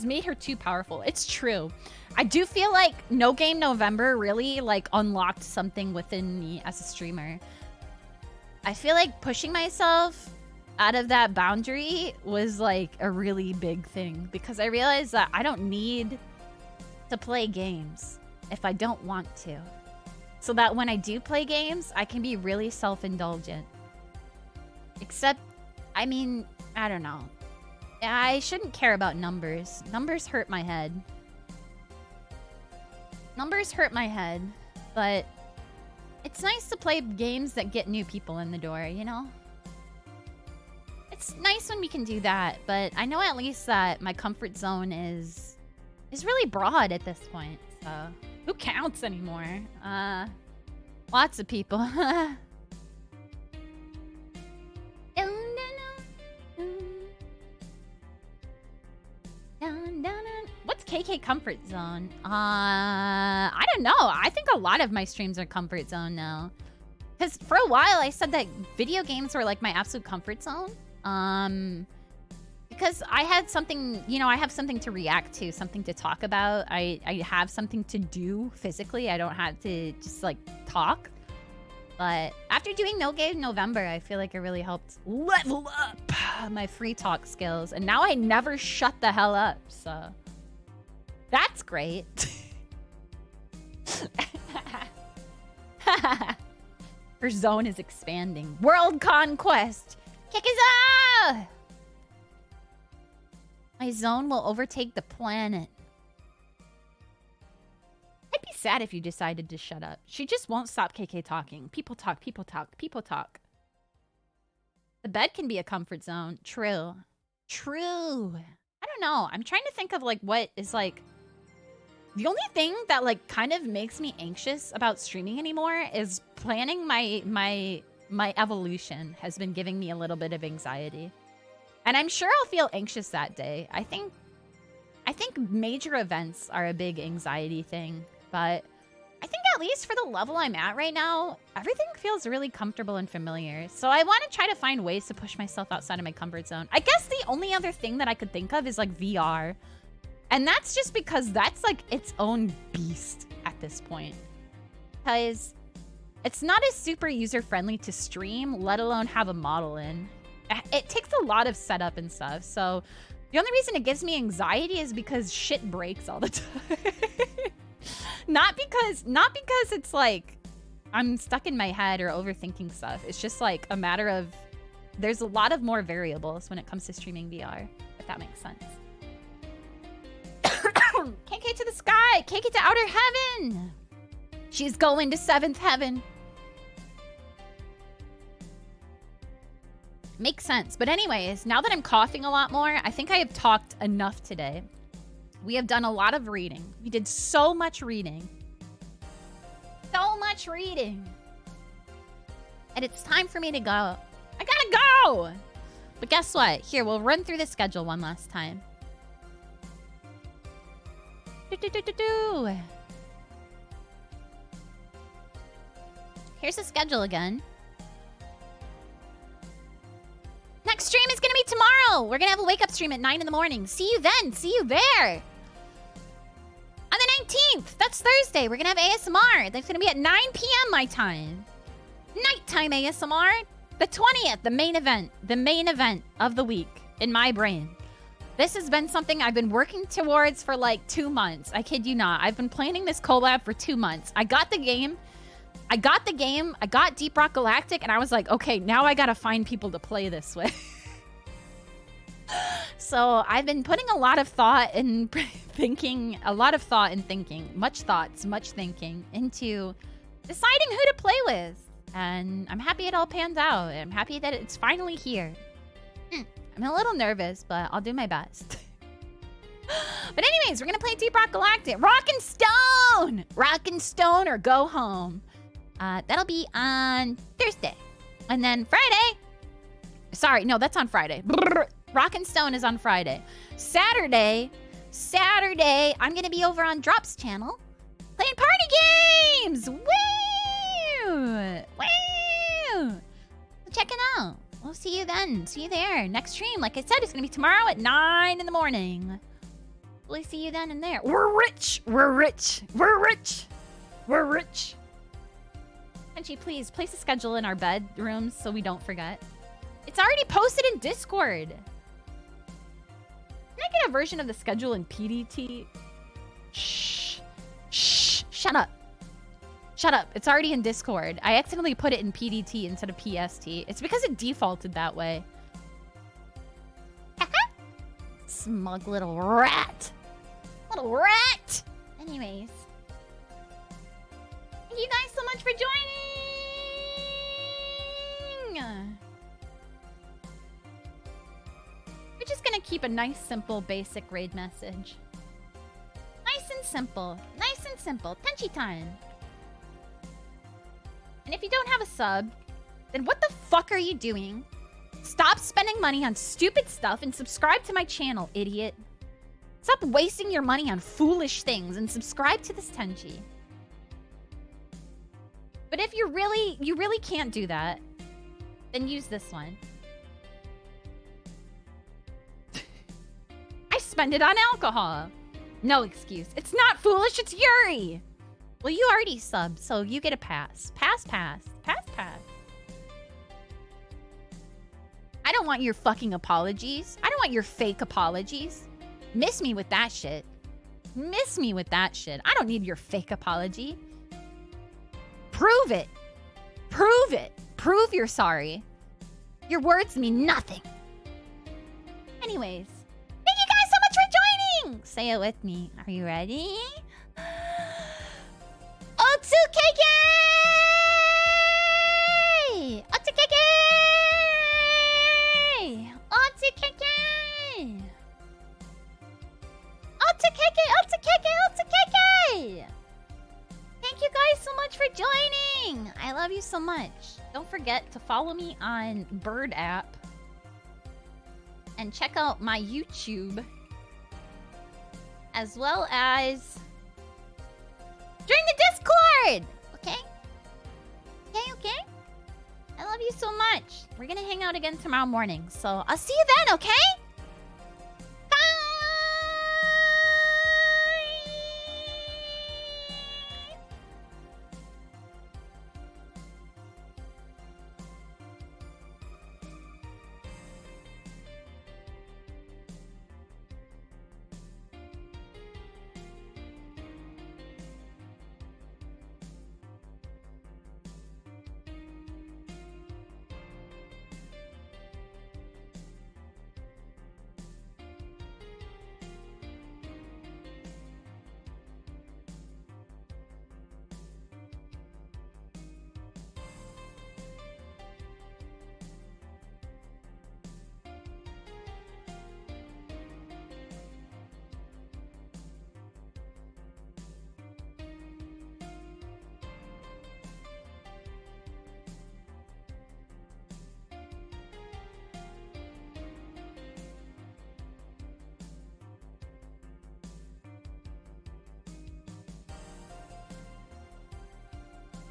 made her too powerful. It's true. I do feel like No Game November really like unlocked something within me as a streamer. I feel like pushing myself out of that boundary was like a really big thing because I realized that I don't need to play games if I don't want to. So that when I do play games, I can be really self-indulgent. Except, I mean, I don't know. I shouldn't care about numbers. Numbers hurt my head. Numbers hurt my head, but it's nice to play games that get new people in the door, you know? It's nice when we can do that, but I know at least that my comfort zone is really broad at this point, so who counts anymore? Lots of people. What's KK comfort zone? I don't know. I think a lot of my streams are comfort zone now. Because for a while I said that video games were like my absolute comfort zone. Because I had something, you know, I have something to react to, something to talk about. I have something to do physically. I don't have to just like talk. But after doing No Game November, I feel like it really helped level up my free talk skills. And now I never shut the hell up, so that's great. Her zone is expanding. World conquest! Kikiza! My zone will overtake the planet. I'd be sad if you decided to shut up. She just won't stop KK talking. People talk, people talk, people talk. The bed can be a comfort zone. True. True. I don't know. I'm trying to think of like what is like... The only thing that like kind of makes me anxious about streaming anymore is planning my evolution has been giving me a little bit of anxiety. And I'm sure I'll feel anxious that day. I think major events are a big anxiety thing, but I think at least for the level I'm at right now, everything feels really comfortable and familiar. So I want to try to find ways to push myself outside of my comfort zone. I guess the only other thing that I could think of is like VR. And that's just because that's like its own beast at this point. Because it's not as super user-friendly to stream, let alone have a model in. It takes a lot of setup and stuff, so the only reason it gives me anxiety is because shit breaks all the time. Not because it's like I'm stuck in my head or overthinking stuff. It's just like a matter of there's a lot of more variables when it comes to streaming VR, if that makes sense. KK to the sky! KK to outer heaven! She's going to 7th heaven. Makes sense. But anyways, now that I'm coughing a lot more, I think I have talked enough today. We have done a lot of reading. We did so much reading. So much reading. And it's time for me to go. I gotta go! But guess what? Here, we'll run through the schedule one last time. Here's the schedule again. Next stream is going to be tomorrow. We're going to have a wake-up stream at 9 in the morning. See you then. See you there. On the 19th, that's Thursday, we're going to have ASMR. That's going to be at 9 p.m. my time. Nighttime ASMR. The 20th, the main event of the week in my brain. This has been something I've been working towards for like 2 months. I kid you not. I've been planning this collab for 2 months. I got the game. I got Deep Rock Galactic, and I was like, okay, now I gotta find people to play this with. So I've been putting a lot of thought and thinking, much thoughts, much thinking into deciding who to play with. And I'm happy it all panned out. I'm happy that it's finally here. I'm a little nervous, but I'll do my best. But anyways, we're gonna play Deep Rock Galactic. Rock and Stone! Rock and Stone or go home. That'll be on Thursday. And then Friday. Sorry, no, that's on Friday. Rock and Stone is on Friday. Saturday, I'm going to be over on Drop's channel playing party games. Woo! Woo! Check it out. We'll see you then. See you there. Next stream, like I said, it's going to be tomorrow at 9 in the morning. We'll see you then and there. We're rich. We're rich. We're rich. We're rich. Benji, please place a schedule in our bedrooms so we don't forget. It's already posted in Discord. Can I get a version of the schedule in PDT? Shh. Shh. Shut up. Shut up. It's already in Discord. I accidentally put it in PDT instead of PST. It's because it defaulted that way. Smug little rat. Little rat. Anyways. Thank you guys so much for joining. We're just gonna keep a nice, simple, basic raid message. Nice and simple. Nice and simple. Tenchi time. And if you don't have a sub, then what the fuck are you doing? Stop spending money on stupid stuff and subscribe to my channel, idiot. Stop wasting your money on foolish things and subscribe to this Tenchi. But if you really can't do that, then use this one. I spend it on alcohol. No excuse. It's not foolish, it's Yuri. Well, you already subbed, so you get a pass. Pass. I don't want your fucking apologies. I don't want your fake apologies. Miss me with that shit. Miss me with that shit. I don't need your fake apology. Prove it. Prove it. Prove you're sorry. Your words mean nothing. Anyways, thank you guys so much for joining. Say it with me. Are you ready? Otsukeke! Otsukeke! Otsukeke! Otsukeke! Otsukeke! Thank you guys so much for joining. I love you so much. Don't forget to follow me on Bird app. And check out my YouTube. As well as join the Discord! Okay? Okay? I love you so much. We're gonna hang out again tomorrow morning. So I'll see you then, okay?